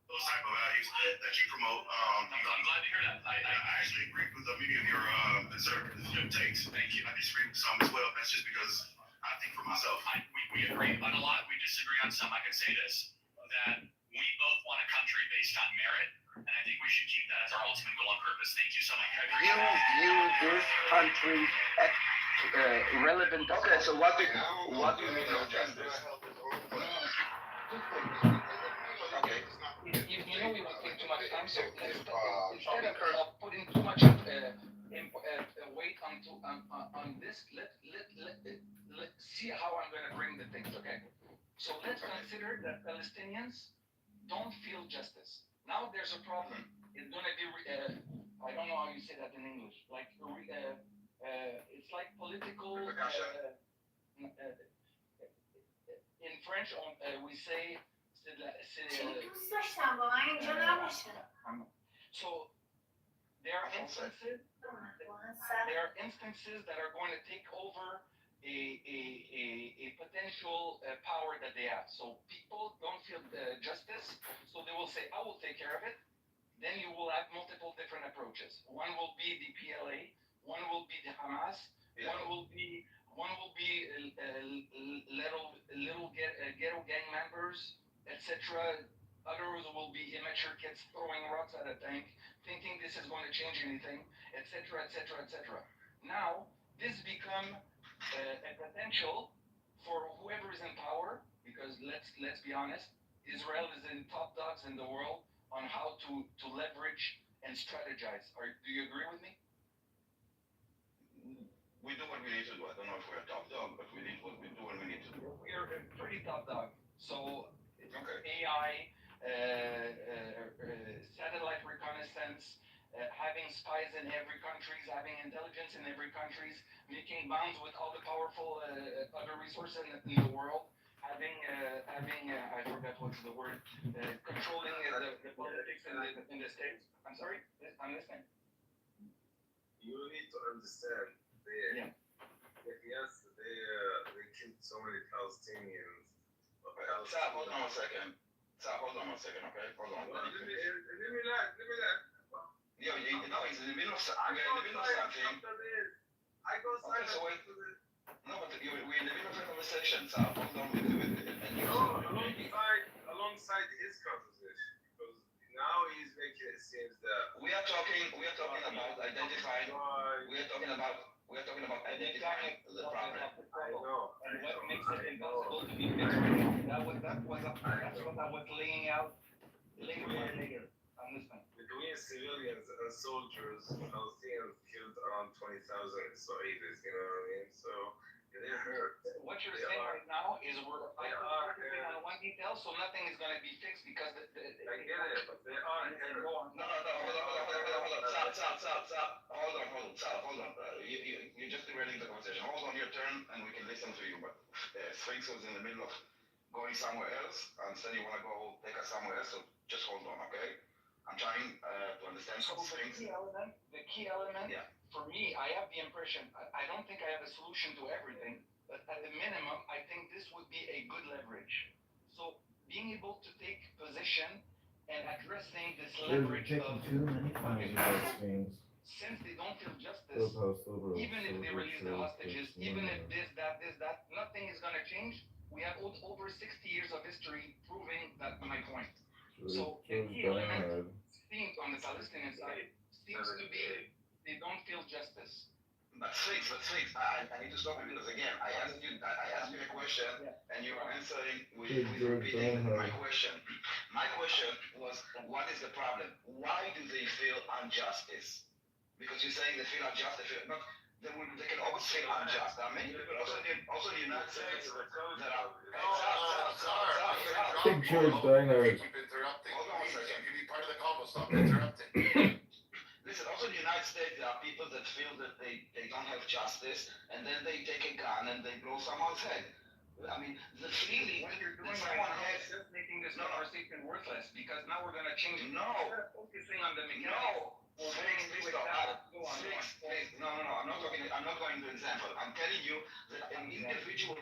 Those type of values that you promote. I'm glad to hear that. I actually agree with many of your conservative takes. Thank you. I disagree with some as well. That's just because I think for myself. We agree on a lot. We disagree on some. I can say this, that we both want a country based on merit, and I think we should keep that as our ultimate goal on purpose. Thank you so much. You this country relevant. Okay, so what do you mean no justice? Okay. You know we will take too much time, so instead of putting too much weight on this, let's see how I'm going to bring the things. Okay. So let's consider that Palestinians don't feel justice. Now there's a problem. It's going to be, I don't know how you say that in English, like, it's like political, in French, we say, so there are instances that are going to take over a potential power that they have. So people don't feel justice, so they will say, I will take care of it. Then you will have multiple different approaches. One will be the PLA, one will be the Hamas, one will be little ghetto gang members, etc. Others will be immature kids throwing rocks at a tank, thinking this is going to change anything, etc., etc., etc. Now this become a potential for whoever is in power, because let's be honest, Israel is in top dogs in the world on how to leverage and strategize. Do you agree with me? We do what we need to do. I don't know if we're a top dog, but we do what we need to do. We're a pretty top dog. So okay. AI, satellite reconnaissance, having spies in every country, having intelligence in every country, making bonds with all the powerful other resources in the world, having I forgot what's the word, controlling the politics in the States. I'm sorry, I'm listening. You need to understand that yes, they killed so many Palestinians. Hold on one second. Hold on one second, okay? Hold on. Let me let. Yo, you know, he's in the middle of something. I go okay, so wait. No, but we're in the middle of a conversation, so hold on with alongside his conversation, because now he's making it seem that we are talking about identifying. We are talking about identifying the problem. I know. And what makes it impossible to be fixed right now? That's what I was laying out later. I'm listening. Between civilians and soldiers, Palestinians killed around 20,000 Israelis, you know what I mean? So they're hurt. What you're saying right now is we're focusing on one detail, so nothing is going to be fixed because I get it, but they are hurt. No, hold on. Hold on. You're just derailing the conversation. Hold on your turn, and we can listen to you. But Sphinx was in the middle of going somewhere else, and said you want to go take us somewhere else. So just hold on, okay? I'm trying to understand Sphinx. The key element, for me, I have the impression, I don't think I have a solution to everything, but at the minimum, I think this would be a good leverage. So being able to take position and addressing this leverage of too many times with those things. Since they don't feel justice, even if they release the hostages, even if this, that, nothing is going to change. We have over 60 years of history proving that my point. So the key element seems on the Palestinian side seems to be they don't feel justice. But Sphinx, I need to stop you because again, I asked you a question and you're answering with repeating my question. My question was, what is the problem? Why do they feel injustice? Because you're saying they feel unjust, they can always feel unjust. There are many people also in the United States that are. Big George Diner. Keep interrupting. Hold on a second. You can be part of the call, but stop interrupting. Listen, also in the United States, there are people that feel that they don't have justice, and then they take a gun and they blow someone's head. I mean, the feeling what you're doing that right someone now has. is just making this conversation worthless because now we're going to change it. No. Instead of focusing on the mechanics. No. Please stop. No. I'm not going to example. I'm telling you that an individual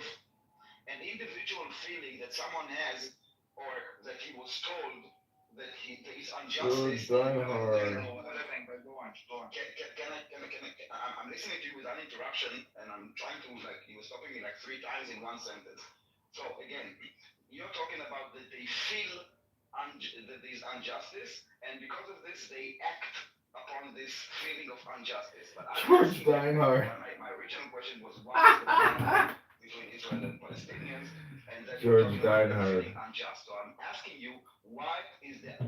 feeling that someone has, or that he was told that there is injustice. Go on. I'm listening to you without interruption, and I'm trying to he was stopping me 3 times in one sentence. So again, you're talking about that they feel that there is injustice, and because of this, they act upon this feeling of injustice. But George Diner. My original question was what is the problem between Israel and Palestinians, and that George you're talking about Diner. feeling unjust. So I'm asking you, why is there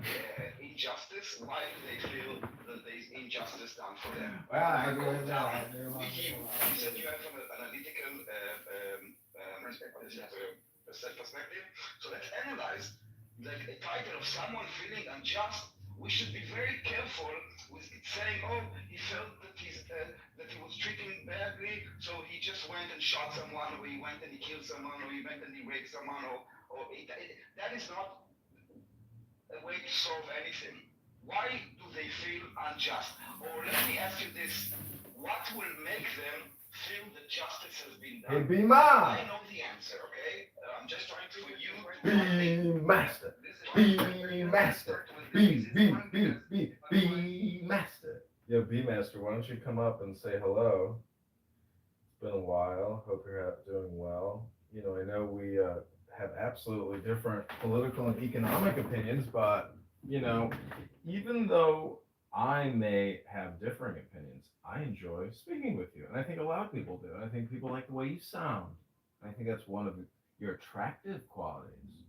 injustice? Why do they feel that there is injustice done for them? Well, I agree with that. You said you have some analytical perspective. So let's analyze like a title of someone feeling unjust. We should be very careful with it saying, oh, he felt that that he was treating badly, so he just went and shot someone, or he went and he killed someone, or he went and he raped someone, that is not a way to solve anything. Why do they feel unjust? Or let me ask you this: what will make them feel that justice has been done? Hey, Bima! I know the answer, okay? I'm just trying for you to Be master. Be master. Be master. Yo, Be master, why don't you come up and say hello? It's been a while. Hope you're doing well. You know, I know we have absolutely different political and economic opinions, but, you know, even though I may have differing opinions, I enjoy speaking with you. And I think a lot of people do. And I think people like the way you sound. And I think that's one of your attractive qualities.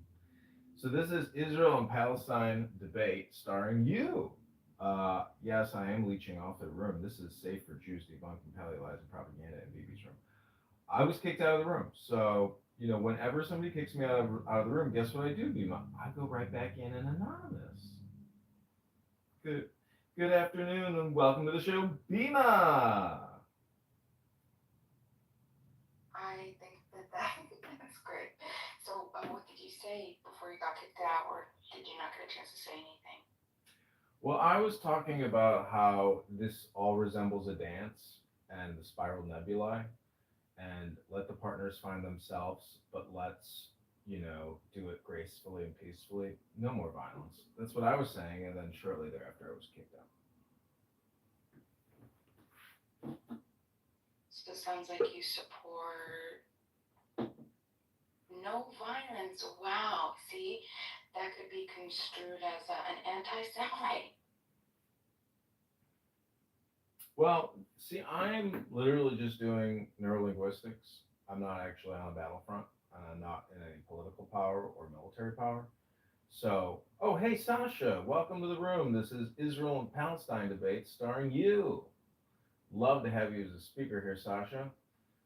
So this is Israel and Palestine debate starring you. Yes, I am leeching off the room. This is safe for Jews debunking paleo lies and propaganda in BB's room. I was kicked out of the room. So, you know, whenever somebody kicks me out of the room, guess what I do, Bima? I go right back in and anonymous. Good afternoon and welcome to the show, Bima. I think that's great. So, what did you say before you got kicked out, or did you not get a chance to say anything? Well, I was talking about how this all resembles a dance and the spiral nebulae, and let the partners find themselves, but let's, you know, do it gracefully and peacefully. No more violence. That's what I was saying, and then shortly thereafter, I was kicked out. So it sounds like you support no violence. Wow. See, that could be construed as an anti-Semite. Well, see, I'm literally just doing neurolinguistics. I'm not actually on a battlefront. I'm not in any political power or military power. So, oh, hey, Sasha, welcome to the room. This is Israel and Palestine debate starring you. Love to have you as a speaker here, Sasha.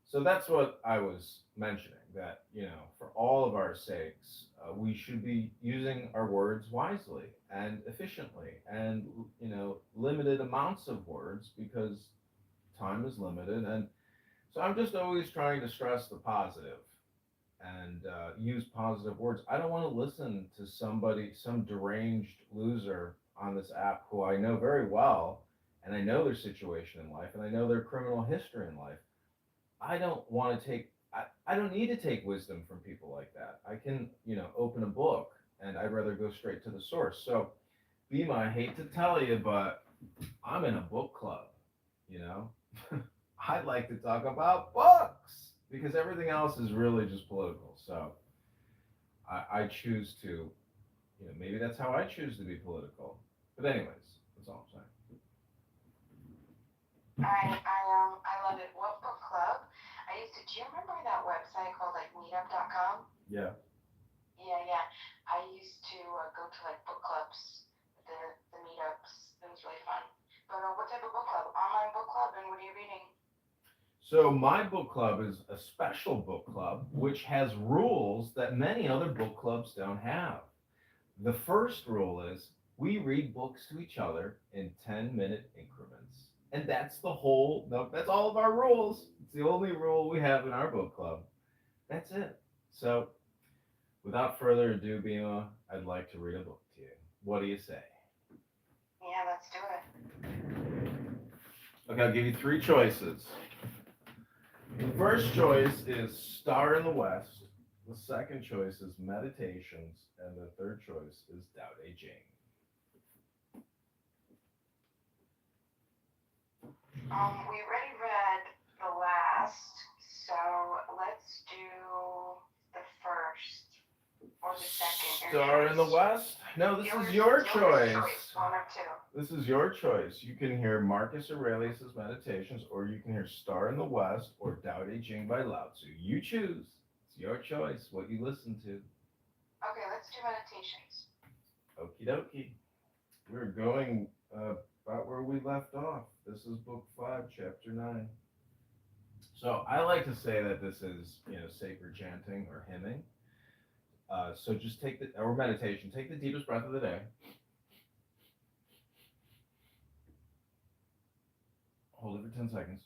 So that's what I was mentioning, that, you know, for all of our sakes, we should be using our words wisely and efficiently and, you know, limited amounts of words because time is limited. And so I'm just always trying to stress the positive and use positive words. I don't want to listen to somebody, some deranged loser on this app who I know very well, and I know their situation in life, and I know their criminal history in life. I don't want to take, I don't need to take wisdom from people like that. I can, you know, open a book, and I'd rather go straight to the source. So, Bima, I hate to tell you, but I'm in a book club, you know? I'd like to talk about books because everything else is really just political. So I choose to, you know, maybe that's how I choose to be political. But anyways, that's all I'm saying. I love it. What book club? Do you remember that website called like meetup.com? Yeah. Yeah. I used to go to like book clubs, the meetups. It was really fun. But what type of book club? Online book club, and what are you reading? So my book club is a special book club, which has rules that many other book clubs don't have. The first rule is we read books to each other in 10-minute increments. And that's that's all of our rules. It's the only rule we have in our book club. That's it. So without further ado, Bima, I'd like to read a book to you. What do you say? Yeah, let's do it. Okay, I'll give you three choices. The first choice is Star in the West. The second choice is Meditations. And the third choice is Tao Te Ching. We already read the last, so let's do the first or the second. Star in the West? No, this is your choice. One or two. This is your choice. You can hear Marcus Aurelius' Meditations, or you can hear Star in the West or Tao Te Ching by Lao Tzu. You choose. It's your choice what you listen to. Okay, let's do Meditations. Okie dokie. We're going about where we left off. This is book 5, chapter 9. So I like to say that this is, you know, sacred chanting or hymning. So just take or meditation, take the deepest breath of the day. Hold it for 10 seconds.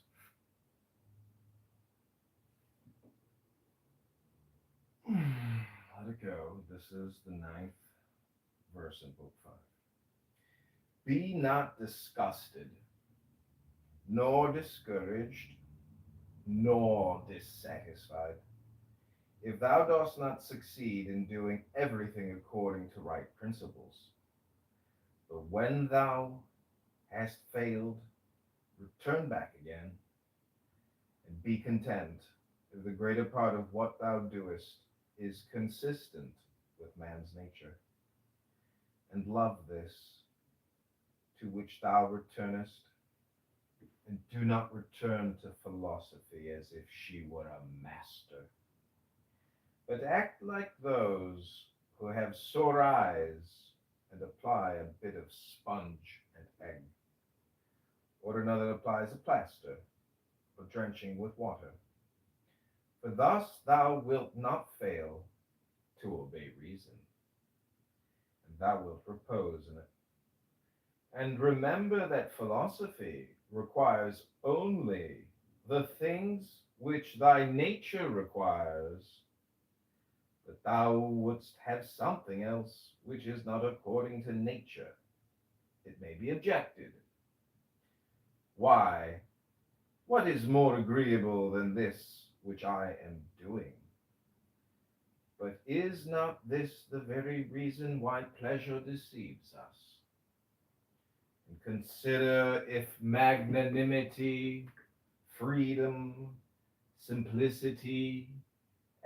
Let it go. This is the 9th verse in Book 5. Be not disgusted, nor discouraged, nor dissatisfied, if thou dost not succeed in doing everything according to right principles. But when thou hast failed, return back again, and be content if the greater part of what thou doest is consistent with man's nature, and love this to which thou returnest, and do not return to philosophy as if she were a master, but act like those who have sore eyes and apply a bit of sponge and egg, or another applies a plaster, or drenching with water. For thus thou wilt not fail to obey reason, and thou wilt repose in it. And remember that philosophy requires only the things which thy nature requires, but thou wouldst have something else which is not according to nature. It may be objected, why, what is more agreeable than this which I am doing? But is not this the very reason why pleasure deceives us? And consider if magnanimity, freedom, simplicity,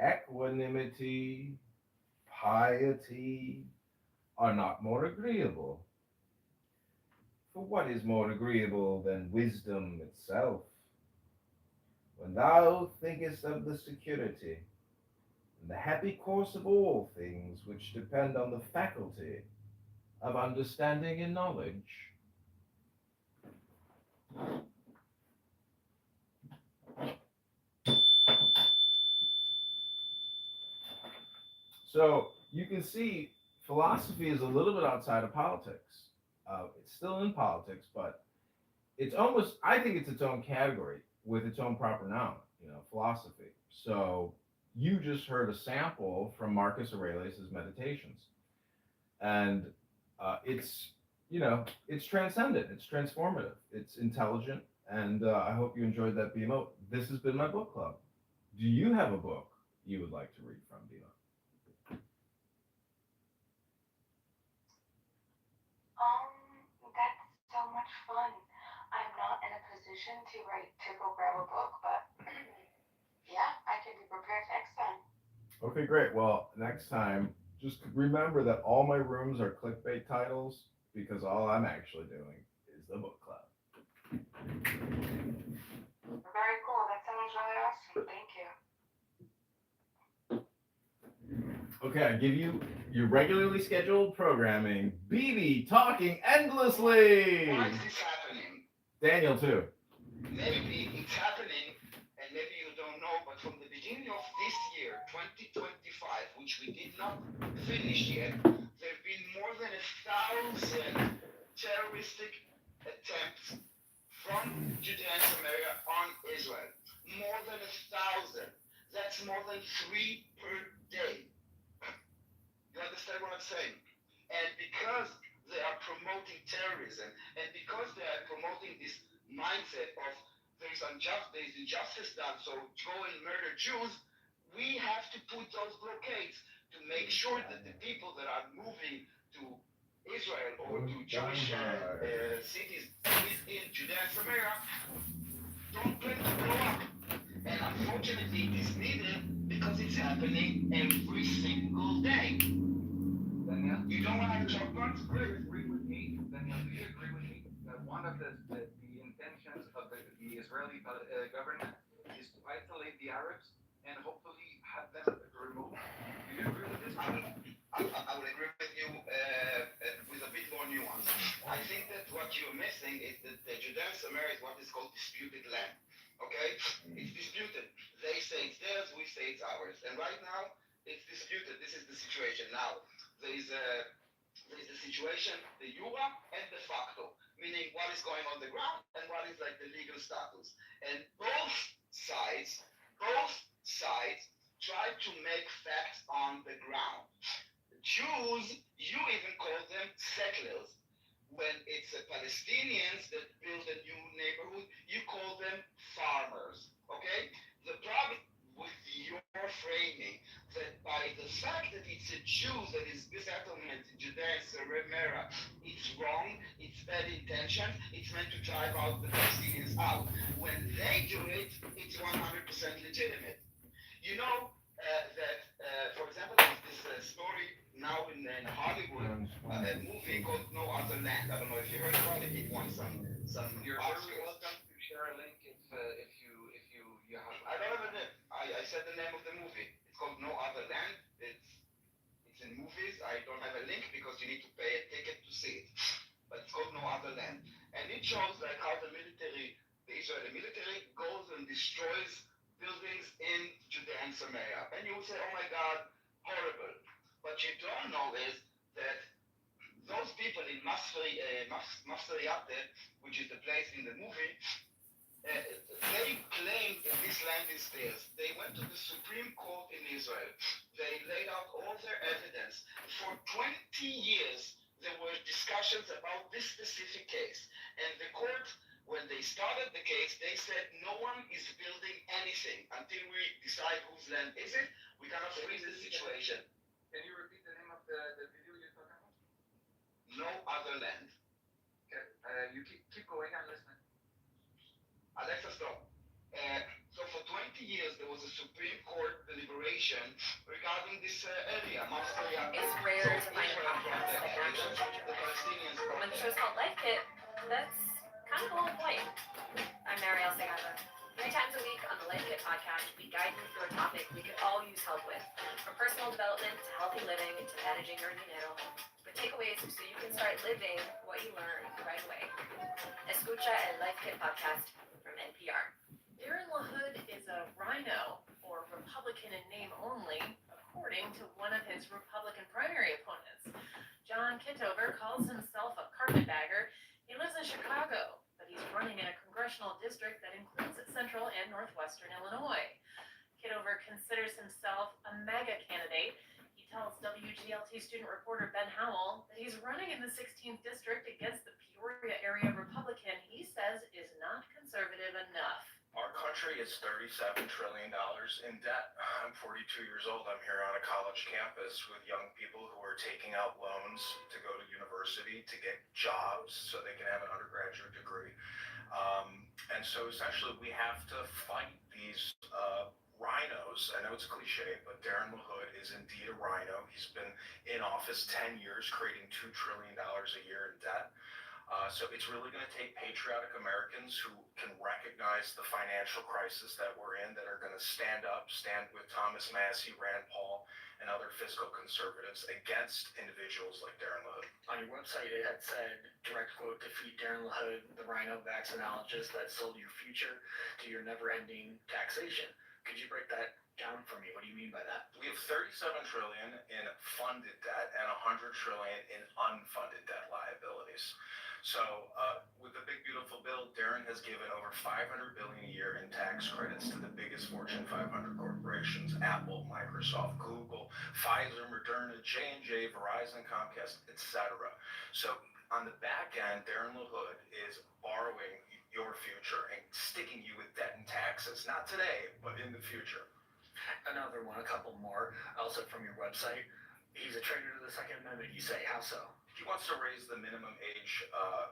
equanimity, piety are not more agreeable. For what is more agreeable than wisdom itself? When thou thinkest of the security and the happy course of all things which depend on the faculty of understanding and knowledge. So you can see philosophy is a little bit outside of politics. It's still in politics, but it's almost, I think it's its own category with its own proper noun, philosophy. So you just heard a sample from Marcus Aurelius's Meditations. And it's transcendent, it's transformative, it's intelligent, and I hope you enjoyed that, BMO. This has been my book club. Do you have a book you would like to read from, BMO? That's so much fun. I'm not in a position to go grab a book, but yeah, I can be prepared next time. Okay, great. Well, next time, just remember that all my rooms are clickbait titles because all I'm actually doing is the book club. Very cool. That sounds really awesome. Thank you. Okay, I give you your regularly scheduled programming. BB talking endlessly. Why is this happening? Daniel too. Maybe it's happening, and maybe you don't know, but from the beginning of this year, 2025, which we did not finish yet, there have been more than 1,000 terroristic attempts from Judea and Samaria on Israel. More than 1,000. That's more than 3 per day. You understand what I'm saying? And because they are promoting terrorism, and because they are promoting this mindset of there's injustice done, so go and murder Jews, we have to put those blockades to make sure that the people that are moving to Israel or to Jewish cities within Judea and Samaria don't plan to grow up. And unfortunately, it is needed because it's happening every single day. Daniel? You don't want to have chocolate? Do you agree with me, Daniel? Do you agree with me that one of the intentions of the Israeli government is to isolate the Arabs and hopefully have them removed? Do you agree with this? I would agree with you with a bit more nuance. I think that what you're missing is that the Judea and Samaria is what is called disputed land. Okay? It's disputed. They say it's theirs, we say it's ours. And right now, it's disputed. This is the situation now. There is the situation, the jura and de facto, meaning what is going on the ground and what is like the legal status. And both sides try to make facts on the ground. Jews, you even call them settlers. When it's the Palestinians that build a new neighborhood, you call them farmers. Okay? The problem with your framing that by the fact that it's a Jew that is this settlement in Judea and Samaria, it's wrong, it's bad intention, it's meant to drive out the Palestinians out. When they do it, it's 100% legitimate. You know for example, there's this story now in Hollywood, a movie called No Other Land. I don't know if you heard about it. It won some You're Oscars. very welcome to share a link if you have. I don't have a name. I said the name of the movie. It's called No Other Land. It's in movies. I don't have a link because you need to pay a ticket to see it. But it's called No Other Land, and it shows like how the Israeli military goes and destroys buildings in Judea and Samaria. And you would say, oh my God, horrible. What you don't know is that those people in Masriyate, which is the place in the movie, they claimed that this land is theirs. They went to the Supreme Court in Israel. They laid out all their evidence. For 20 years, there were discussions about this specific case. And the court, when they started the case, they said no one is building anything until we decide whose land is it. We cannot freeze the situation. Can you repeat the name of the video you're talking about? No Other Land. Okay, you keep going. I'm listening. Alexa, stop. So for 20 years, there was a Supreme Court deliberation regarding this area. It's rare to find a podcast that actually the Palestinians. When the show's called Life Kit, that's kind of the whole point. I'm Marielle Segata. 3 times a week on the Life Kit podcast, we guide you through a topic we could all use help with, from personal development to healthy living to managing your dinero, with takeaways so you can start living what you learn right away. Escucha el Life Kit podcast from NPR. Darren LaHood is a rhino, or Republican in name only, according to one of his Republican primary opponents. John Kitover calls himself a carpetbagger. He lives in Chicago, but he's running in a congressional district that includes central and northwestern Illinois. Kitover considers himself a MAGA candidate. He tells WGLT student reporter Ben Howell that he's running in the 16th district against the Peoria area Republican he says is not conservative enough. Our country is $37 trillion in debt. I'm 42 years old. I'm here on a college campus with young people who are taking out loans to go to university, to get jobs so they can have an undergraduate degree. And so essentially we have to fight these rhinos. I know it's a cliche, but Darren LaHood is indeed a rhino. He's been in office 10 years, creating $2 trillion a year in debt. So it's really going to take patriotic Americans who can recognize the financial crisis that we're in, that are going to stand with Thomas Massie, Rand Paul, and other fiscal conservatives against individuals like Darren LaHood. On your website, it had said, direct quote, defeat Darren LaHood, the rhino vaccinologist that sold your future to your never-ending taxation. Could you break that down for me? What do you mean by that? We have $37 trillion in funded debt and $100 trillion in unfunded debt liabilities. So with the big beautiful bill, Darren has given over $500 billion a year in tax credits to the biggest Fortune 500 corporations: Apple, Microsoft, Google, Pfizer, Moderna, J&J, Verizon, Comcast, etc. So on the back end, Darren LaHood is borrowing your future and sticking you with debt and taxes, not today, but in the future. Another one, a couple more, also from your website. He's a traitor to the Second Amendment, you say. How so? He wants to raise the minimum age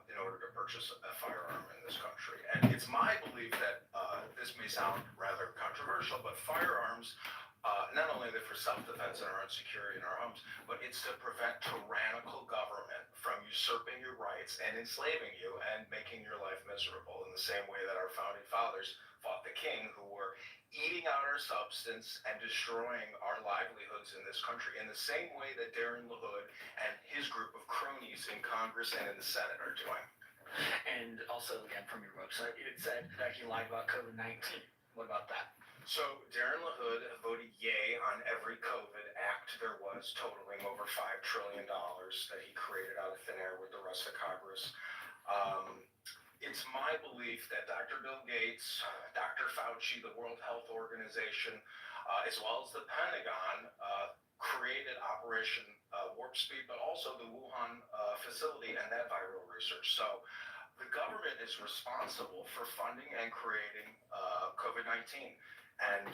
in order to purchase a firearm in this country. And it's my belief that this may sound rather controversial, but firearms, not only are they for self-defense and our own security in our homes, but it's to prevent tyrannical government from usurping your rights and enslaving you and making your life miserable, in the same way that our founding fathers fought the king, who were eating out our substance and destroying our livelihoods in this country, in the same way that Darren LaHood and his group of cronies in Congress and in the Senate are doing. And also, again, from your website, it said that he lied about COVID-19. What about that? So Darren LaHood voted yay on every COVID there was totaling over $5 trillion that he created out of thin air with the rest of Congress. It's my belief that Dr. Bill Gates, Dr. Fauci, the World Health Organization, as well as the Pentagon, created Operation Warp Speed, but also the Wuhan facility and that viral research. So the government is responsible for funding and creating COVID-19. And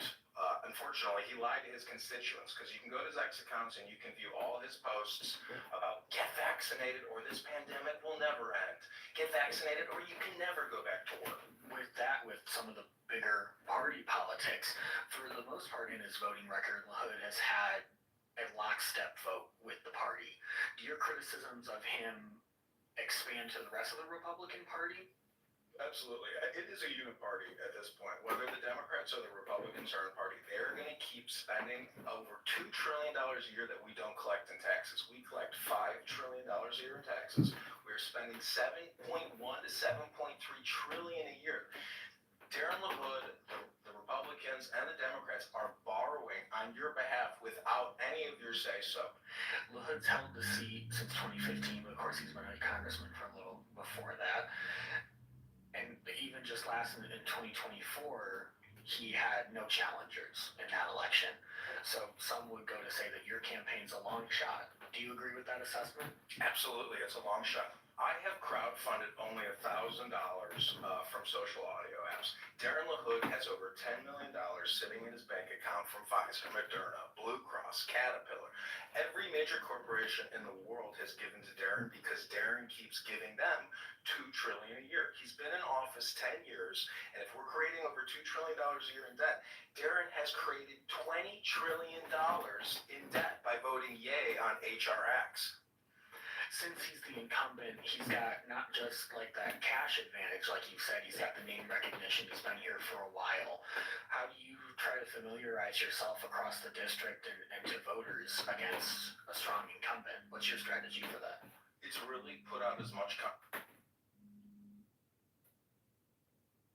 unfortunately, he lied to his constituents, because you can go to his X accounts and you can view all his posts about get vaccinated or this pandemic will never end. Get vaccinated or you can never go back to work. With that, with some of the bigger party politics, for the most part in his voting record, LaHood has had a lockstep vote with the party. Do your criticisms of him expand to the rest of the Republican Party? Absolutely. It is a uniparty at this point. Whether the Democrats or the Republicans are in party, they're going to keep spending over $2 trillion a year that we don't collect in taxes. We collect $5 trillion a year in taxes. We're spending 7.1 to 7.3 trillion a year. Darren LaHood, the Republicans and the Democrats are borrowing on your behalf without any of your say-so. LaHood's held the seat since 2015, but of course he's been a congressman for a little before that. And even just last in 2024, he had no challengers in that election. So some would go to say that your campaign's a long shot. Do you agree with that assessment? Absolutely, it's a long shot. I have crowdfunded only $1,000 from social audio apps. Darren LaHood has over $10 million sitting in his bank account from Pfizer, Moderna, Blue Cross, Caterpillar. Every major corporation in the world has given to Darren because Darren keeps giving them $2 trillion a year. He's been in office 10 years, and if we're creating over $2 trillion a year in debt, Darren has created $20 trillion in debt by voting yay on HRX. Since he's the incumbent, he's got not just like that cash advantage, like you said, he's got the name recognition, he's been here for a while. How do you try to familiarize yourself across the district and to voters against a strong incumbent? What's your strategy for that? It's really put out as much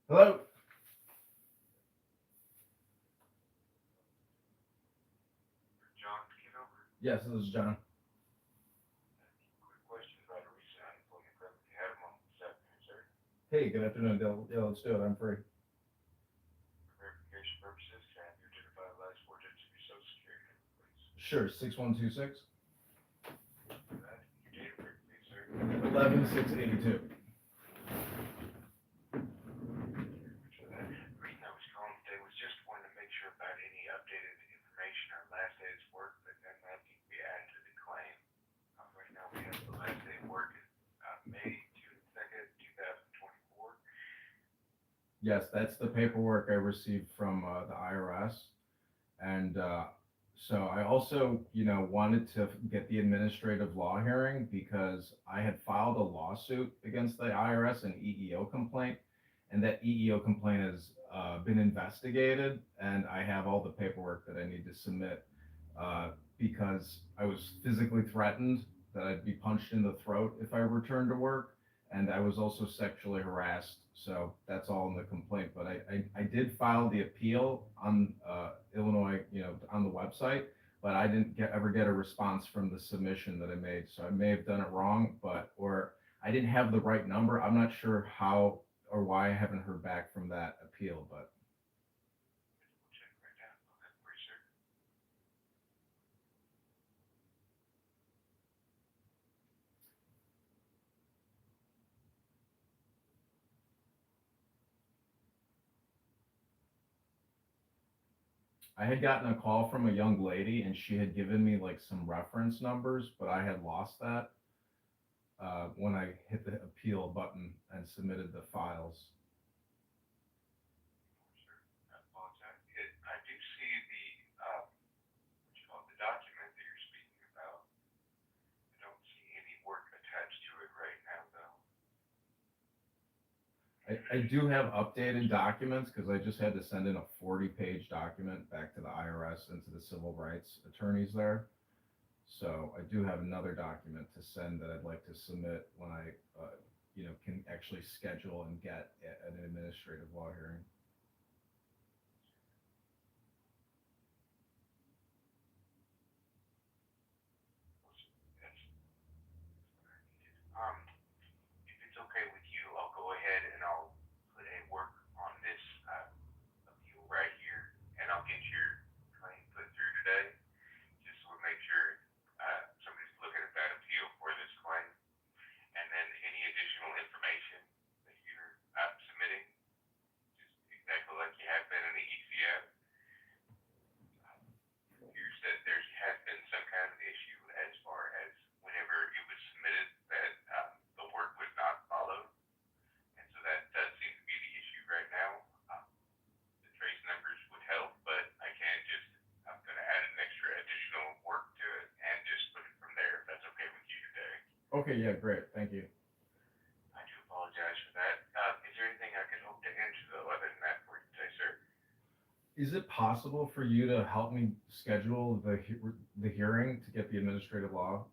Hello? John Kitover. Yes, this is John. Quick question about a recent unemployment program. You had them on this afternoon, sir. Hey, good afternoon, Dale. Yeah, let's do it. I'm free. For verification purposes, can I have you identify the last four digits of your social security number, please? Sure, 6126. For that, your date of birth, please, sir. 11682. The reason I was calling today was just wanted to make sure about any updated information or last day's work that might need to be added to the claim. Right now we have the last day of work is May 2nd, 2024. Yes, that's the paperwork I received from the IRS. And so I also, wanted to get the administrative law hearing because I had filed a lawsuit against the IRS, an EEO complaint, and that EEO complaint has been investigated, and I have all the paperwork that I need to submit because I was physically threatened that I'd be punched in the throat if I returned to work, and I was also sexually harassed. So that's all in the complaint. But I did file the appeal on Illinois, on the website, but I didn't ever get a response from the submission that I made. So I may have done it wrong, or I didn't have the right number. I'm not sure how or why I haven't heard back from that appeal, but. We'll check right now. Okay, for you, sir. I had gotten a call from a young lady and she had given me like some reference numbers, but I had lost that when I hit the appeal button and submitted the files. Sure. I apologize. I do see the document that you're speaking about. I don't see any work attached to it right now, though. I do have updated documents because I just had to send in a 40-page document back to the IRS and to the civil rights attorneys there. So I do have another document to send that I'd like to submit when I, can actually schedule and get an administrative law hearing. Okay, yeah, great, thank you. I do apologize for that. Is there anything I can hope to answer though other than that for you today, sir? Is it possible for you to help me schedule the hearing to get the administrative law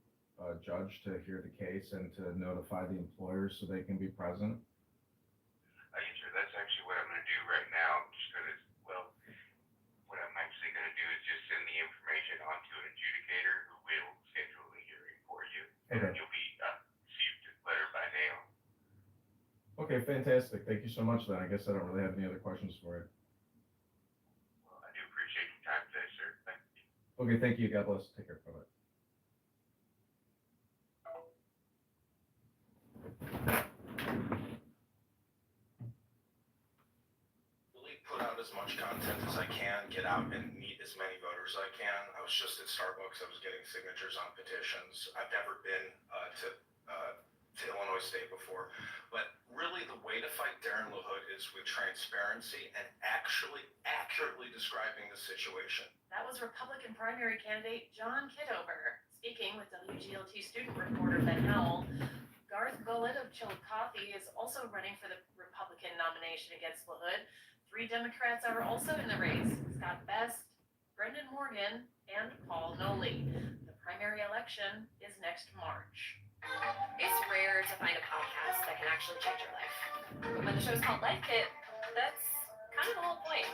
judge to hear the case and to notify the employers so they can be present? Yes, sir. That's actually what I'm going to do right now. Just because, well, what I'm actually going to do is just send the information onto an adjudicator who will schedule the hearing for you, and Okay. you'll be received a letter by mail. Okay, fantastic. Thank you so much then. I guess I don't really have any other questions for you. Well, I do appreciate your time today, sir. Thank you. Okay, thank you. God bless. Take care. Bye-bye. Really put out as much content as I can, get out and meet as many voters as I can. I was just at Starbucks. I was getting signatures on petitions. I've never been to Illinois State before, but really the way to fight Darren LaHood is with transparency and actually accurately describing the situation. That was Republican primary candidate John Kitover speaking with WGLT student reporter Ben Howell. Garth Gullett of Chillicothe is also running for the Republican nomination against LaHood. 3 Democrats are also in the race: Scott Best, Brendan Morgan, and Paul Noley. The primary election is next March. It's rare to find a podcast that can actually change your life. But when the show's called Life Kit, that's kind of the whole point.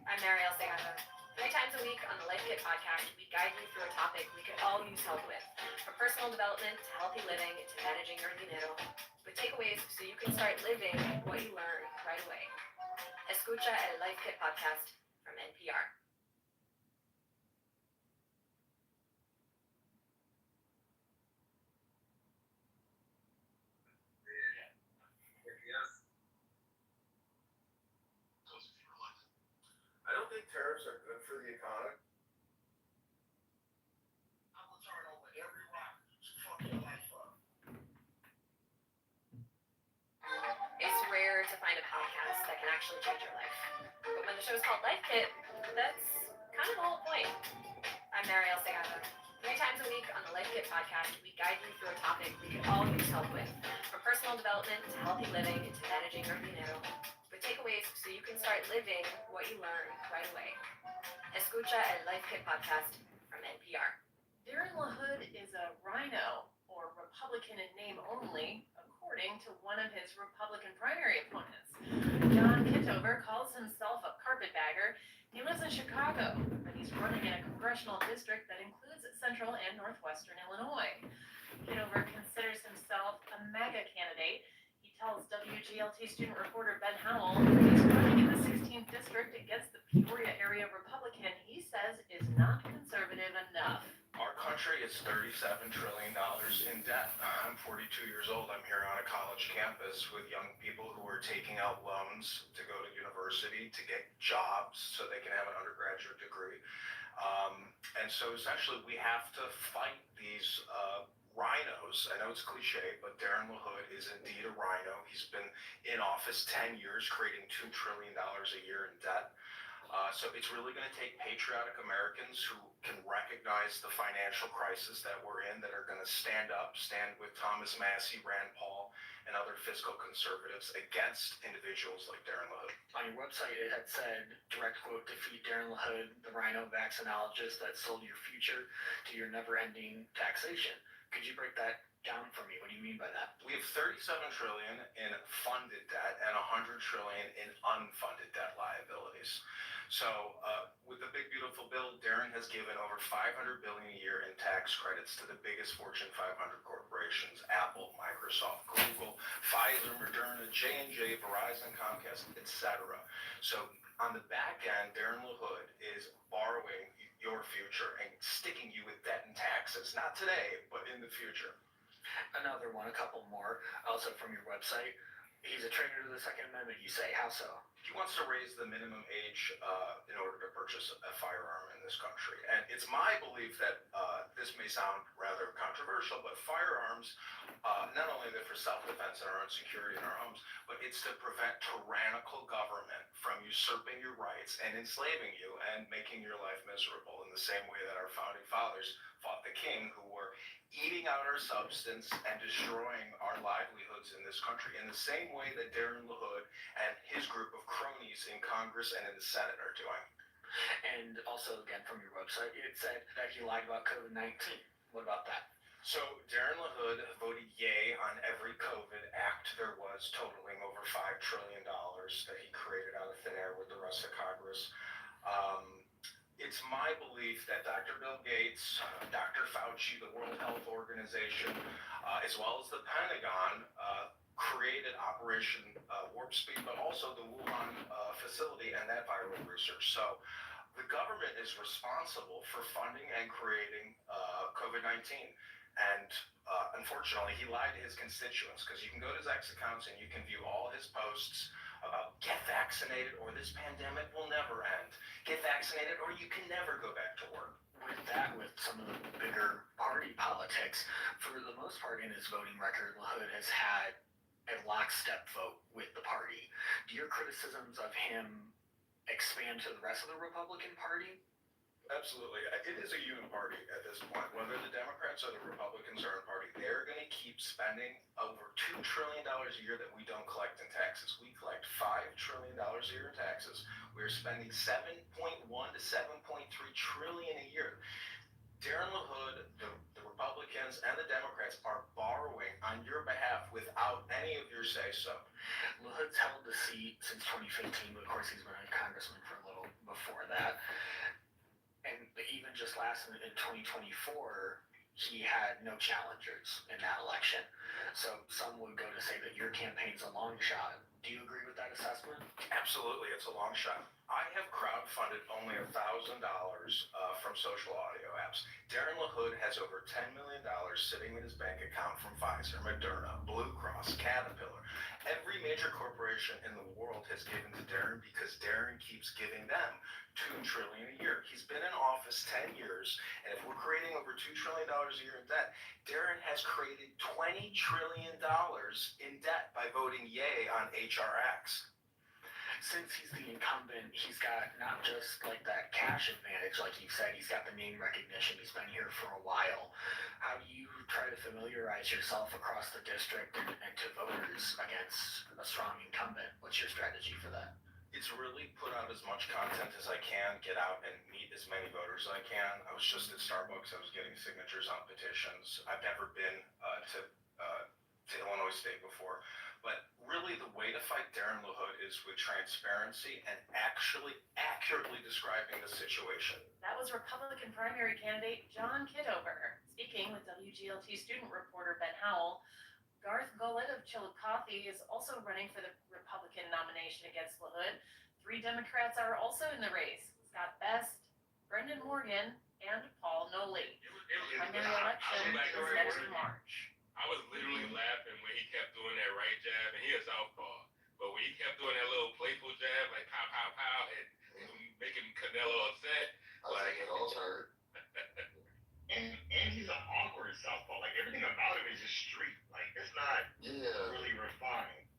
I'm Marielle Segato. 3 times a week on the Life Kit podcast, we guide you through a topic we could all use help with, from personal development to healthy living to managing your dinero, with takeaways so you can start living what you learn right away. Escucha el Life Kit podcast from NPR. I don't think tariffs are good for the economy. I will turn over every rock to fuck your life up. It's rare to find a podcast that can actually change your life. But when the show's called Life Kit, that's kind of the whole point. I'm Marielle Segato. 3 times a week on the Life Kit podcast, we guide you through a topic we could all use help with, from personal development to healthy living to managing your dinero, with takeaways so you can start living what you learn right away. Escucha el Life Kit podcast from NPR. Darren LaHood is a rhino, or Republican in name only, according to one of his Republican primary opponents. John Kitover calls himself a carpetbagger. He lives in Chicago, but he's running in a congressional district that includes central and northwestern Illinois. Kitover considers himself a MAGA candidate. He tells WGLT student reporter Ben Howell he's running in the 16th district against the Peoria area Republican he says is not conservative enough. Our country is $37 trillion in debt. I'm 42 years old. I'm here on a college campus with young people who are taking out loans to go to university, to get jobs so they can have an undergraduate degree. And so essentially we have to fight these rhinos. I know it's cliche, but Darren LaHood is indeed a rhino. He's been in office 10 years, creating $2 trillion a year in debt. So it's really going to take patriotic Americans who can recognize the financial crisis that we're in, that are going to stand with Thomas Massey, Rand Paul, and other fiscal conservatives against individuals like Darren LaHood. On your website, it had said, direct quote, defeat Darren LaHood, the rhino vaccinologist that sold your future to your never-ending taxation. Could you break that down for me? What do you mean by that? We have $37 trillion in funded debt and $100 trillion in unfunded debt liabilities. So with the big beautiful bill, Darren has given over $500 billion a year in tax credits to the biggest Fortune 500 corporations: Apple, Microsoft, Google, Pfizer, Moderna, J&J, Verizon, Comcast, etc. So on the back end, Darren LaHood is borrowing your future and sticking you with debt and taxes, not today, but in the future. Another one, a couple more, also from your website. He's a traitor to the Second Amendment, you say. How so? He wants to raise the minimum age in order to purchase a firearm in this country. And it's my belief that this may sound rather controversial, but firearms, not only are they for self-defense and our own security in our homes, but it's to prevent tyrannical government from usurping your rights and enslaving you and making your life miserable in the same way that our founding fathers fought the king, who were eating out our substance and destroying our livelihoods in this country in the same way that Darren LaHood and his group of cronies in Congress and in the Senate are doing. And also, again, from your website, it said that he lied about COVID-19. What about that? So Darren LaHood voted yay on every COVID act there was, totaling over $5 trillion that he created out of thin air with the rest of Congress. It's my belief that Dr. Bill Gates, Dr. Fauci, the World Health Organization, as well as the Pentagon, created Operation Warp Speed, but also the Wuhan facility and that viral research. So the government is responsible for funding and creating COVID-19. And unfortunately, he lied to his constituents, because you can go to his X accounts and you can view all his posts about get vaccinated or this pandemic will never end. Get vaccinated or you can never go back to work. With that, with some of the bigger party politics, for the most part in his voting record, LaHood has had a lockstep vote with the party. Do your criticisms of him expand to the rest of the Republican Party? Absolutely. It is a uniparty at this point. Whether the Democrats or the Republicans are in party, they're going to keep spending over $2 trillion a year that we don't collect in taxes. We collect $5 trillion a year in taxes. We're spending 7.1 to 7.3 trillion a year. Darren LaHood, the Republicans, and the Democrats are borrowing on your behalf without any of your say-so. LaHood's held the seat since 2015, but of course he's been a congressman for a little before that. And even just in 2024, he had no challengers in that election. So some would go to say that your campaign's a long shot. Do you agree with that assessment? Absolutely, it's a long shot. I have crowdfunded only $1,000 from social audio apps. Darren LaHood has over $10 million sitting in his bank account from Pfizer, Moderna, Blue Cross, Caterpillar. Every major corporation in the world has given to Darren because Darren keeps giving them $2 trillion a year. He's been in office 10 years, and if we're creating over $2 trillion a year in debt, Darren has created $20 trillion in debt by voting yay on HRX. Since he's the incumbent, he's got not just like that cash advantage, like you said, he's got the name recognition, he's been here for a while. How do you try to familiarize yourself across the district and to voters against a strong incumbent? What's your strategy for that? It's really put out as much content as I can, get out and meet as many voters as I can. I was just at Starbucks, I was getting signatures on petitions. I've never been to Illinois State before. But really the way to fight Darren LaHood is with transparency and actually accurately describing the situation. That was Republican primary candidate John Kitover speaking with WGLT student reporter Ben Howell. Garth Gullett of Chillicothe is also running for the Republican nomination against LaHood. 3 Democrats are also in the race: Scott Best, Brendan Morgan, and Paul Noley. The primary election is next March. I was literally laughing when he kept doing that right jab, and he a southpaw. But when he kept doing that little playful jab, like pow, pow, pow, and making Canelo upset, like it all hurt. and he's an awkward southpaw. Like everything about him is just street. Like it's not really refined.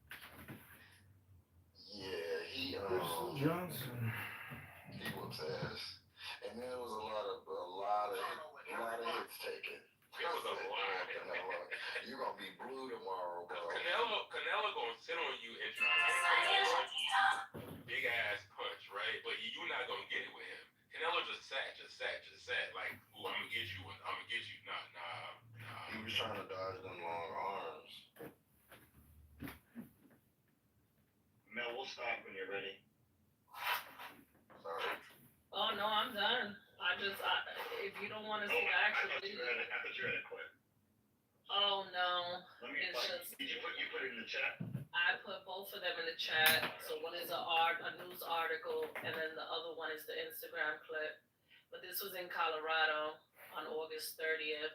Yeah, he Johnson. He whoops ass. And then there was a lot of hits taken. It was a lot. You're gonna be blue tomorrow, bro. Canelo gonna sit on you and try to big ass punch, right? But you're not gonna get it with him. Canelo just sat. Like, ooh, I'm gonna get you. Nah. He was trying to dodge them long arms. Mel, we'll stop when you're ready. Sorry. Oh, no, I'm done. If you don't want to see the actual video. I thought you had a clip. Oh, no. Did you put it in the chat? I put both of them in the chat. So one is a news article, and then the other one is the Instagram clip. But this was in Colorado on August 30th.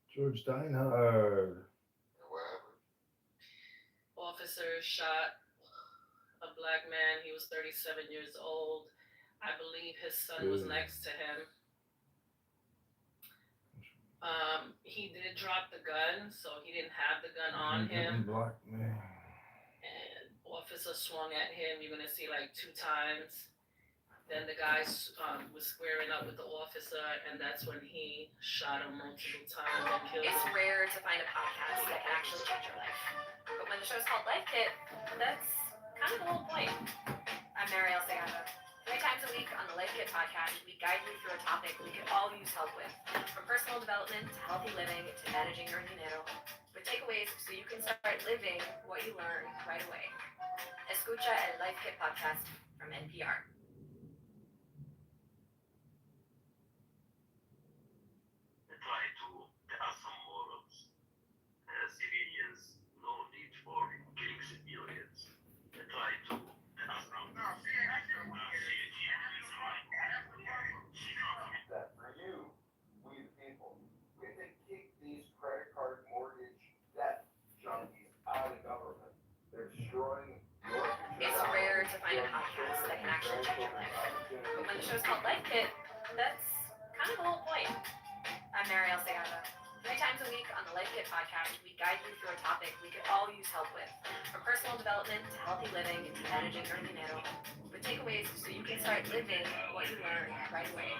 George Dinehard. What happened? Officers shot a black man. He was 37 years old. I believe his son was next to him. He did drop the gun, so he didn't have the gun on him. Black man. And officer swung at him. You're gonna see like 2 times. Then the guy was squaring up with the officer, and that's when he shot him multiple times and killed him. It's rare to find a podcast that can actually change your life. But when the show's called Life Kit, that's kind of the whole point. I'm Marielle Segato. 3 times a week on the Life Kit podcast, we guide you through a topic we could all use help with, from personal development to healthy living to managing your dinero, with takeaways so you can start living what you learn right away. Escucha el Life Kit podcast from NPR. Try to, there are some morals. Civilians, no need for killing civilians. Try to, there are some. That for you, we the people, we have to kick these credit card mortgage debt junkies out of government. They're destroying your future. It's rare to find a podcast that can actually change your life. But when the show's called Life Kit, that's kind of the whole point. I'm Marielle Segato. 3 times a week on the Life Kit podcast, we guide you through a topic we could all use help with, from personal development to healthy living to managing your dinero, with takeaways so you can start living what you learn right away.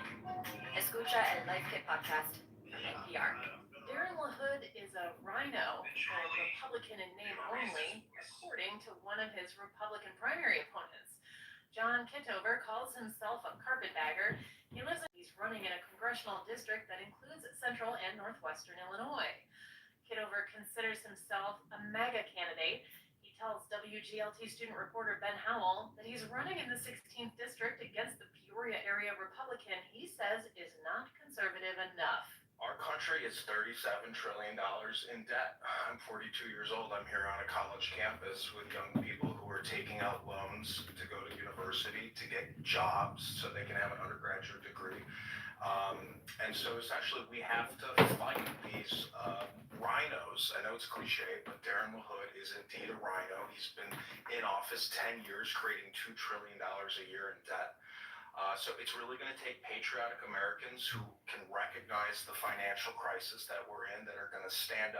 Escucha el Life Kit podcast from NPR. Darren LaHood is a rhino, or Republican in name only, according to one of his Republican primary opponents. John Kitover calls himself a carpetbagger. He's running in a congressional district that includes central and northwestern Illinois. Kitover considers himself a MAGA candidate. He tells WGLT student reporter Ben Howell that he's running in the 16th district against the Peoria area Republican he says is not conservative enough. Our country is $37 trillion in debt. I'm 42 years old. I'm here on a college campus with young people who are taking out loans to go to university, to get jobs so they can have an undergraduate degree. And so essentially we have to fight these rhinos. I know it's cliche, but Darren LaHood is indeed a rhino. He's been in office 10 years, creating $2 trillion a year in debt. So it's really going to take patriotic Americans who can recognize the financial crisis that we're in, that are going to stand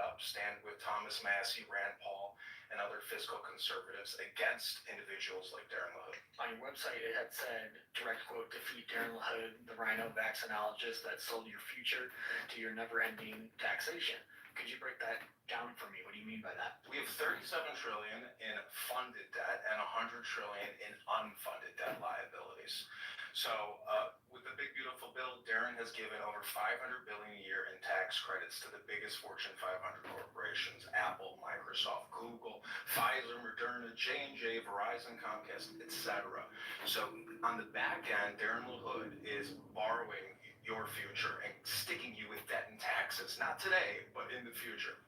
with Thomas Massey, Rand Paul, and other fiscal conservatives against individuals like Darren LaHood. On your website, it had said, direct quote, defeat Darren LaHood, the rhino vaccinologist that sold your future to your never-ending taxation. Could you break that down for me? What do you mean by that? We have $37 trillion in funded debt and $100 trillion in unfunded debt liabilities. So with the big beautiful bill, Darren has given over $500 billion a year in tax credits to the biggest Fortune 500 corporations: Apple, Microsoft, Google, Pfizer, Moderna, J&J, Verizon, Comcast, etc. So on the back end, Darren LaHood is borrowing your future and sticking you with debt and taxes, not today, but in the future.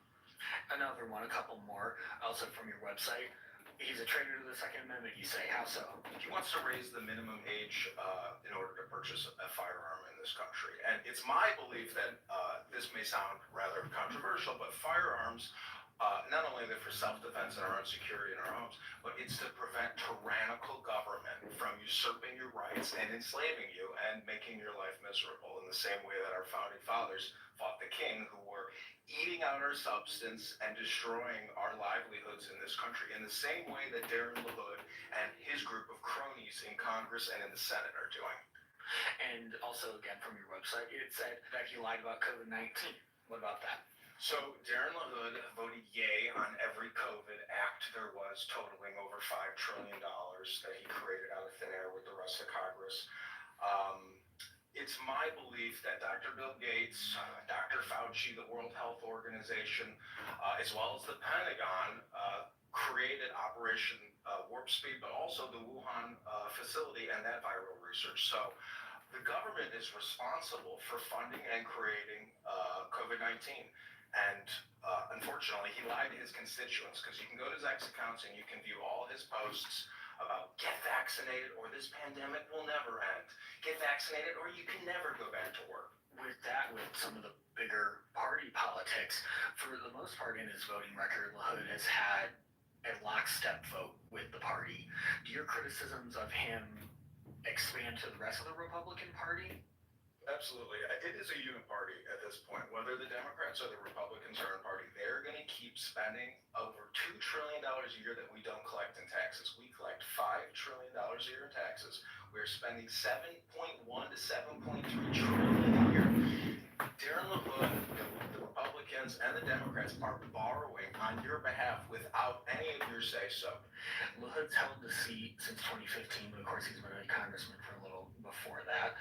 Another one, a couple more, also from your website. He's a traitor to the Second Amendment, you say. How so? He wants to raise the minimum age in order to purchase a firearm in this country. And it's my belief that this may sound rather controversial, but firearms, not only are they for self-defense and our own security in our homes, but it's to prevent tyrannical government from usurping your rights and enslaving you and making your life miserable, in the same way that our founding fathers fought the king, who were eating out our substance and destroying our livelihoods in this country, in the same way that Darren LaHood and his group of cronies in Congress and in the Senate are doing. And also, again, from your website, it said that he lied about COVID-19. What about that? So Darren LaHood voted yay on every COVID act there was, totaling over $5 trillion that he created out of thin air with the rest of Congress. It's my belief that Dr. Bill Gates, Dr. Fauci, the World Health Organization, as well as the Pentagon, created Operation Warp Speed, but also the Wuhan facility and that viral research. So the government is responsible for funding and creating COVID-19. And unfortunately, he lied to his constituents, because you can go to his X accounts and you can view all his posts about get vaccinated or this pandemic will never end. Get vaccinated or you can never go back to work. With that, with some of the bigger party politics, for the most part in his voting record, LaHood has had a lockstep vote with the party. Do your criticisms of him expand to the rest of the Republican Party? Absolutely. It is a uniparty at this point. Whether the Democrats or the Republicans are in party, they're going to keep spending over $2 trillion a year that we don't collect in taxes. We collect $5 trillion a year in taxes. We're spending 7.1 to 7.3 trillion a year. Darren LaHood, the Republicans and the Democrats are borrowing on your behalf without any of your say-so. LaHood's held the seat since 2015, but of course he's been a congressman for a little before that.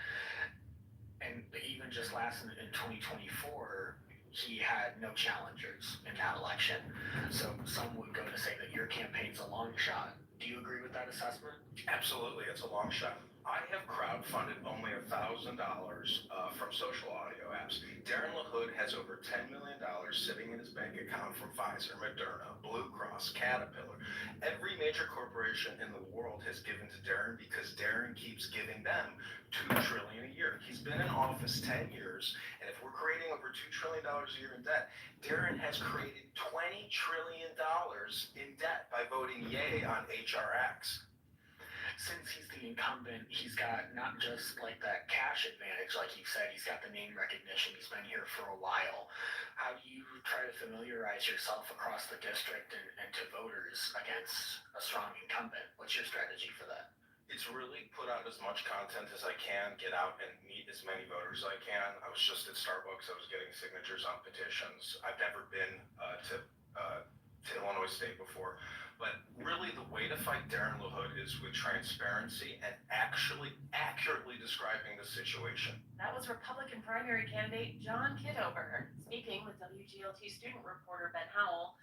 And even just last in 2024, he had no challengers in that election. So some would go to say that your campaign's a long shot. Do you agree with that assessment? Absolutely, it's a long shot. I have crowdfunded only $1,000 from social audio apps. Darren LaHood has over $10 million sitting in his bank account from Pfizer, Moderna, Blue Cross, Caterpillar. Every major corporation in the world has given to Darren because Darren keeps giving them $2 trillion a year. He's been in office 10 years, and if we're creating over $2 trillion a year in debt, Darren has created $20 trillion in debt by voting yay on HRX. Since he's the incumbent, he's got not just like that cash advantage, like you said, he's got the name recognition, he's been here for a while. How do you try to familiarize yourself across the district and to voters against a strong incumbent? What's your strategy for that? It's really put out as much content as I can, get out and meet as many voters as I can. I was just at Starbucks, I was getting signatures on petitions. I've never been to Illinois State before. But really the way to fight Darren LaHood is with transparency and actually accurately describing the situation. That was Republican primary candidate John Kitover speaking with WGLT student reporter Ben Howell.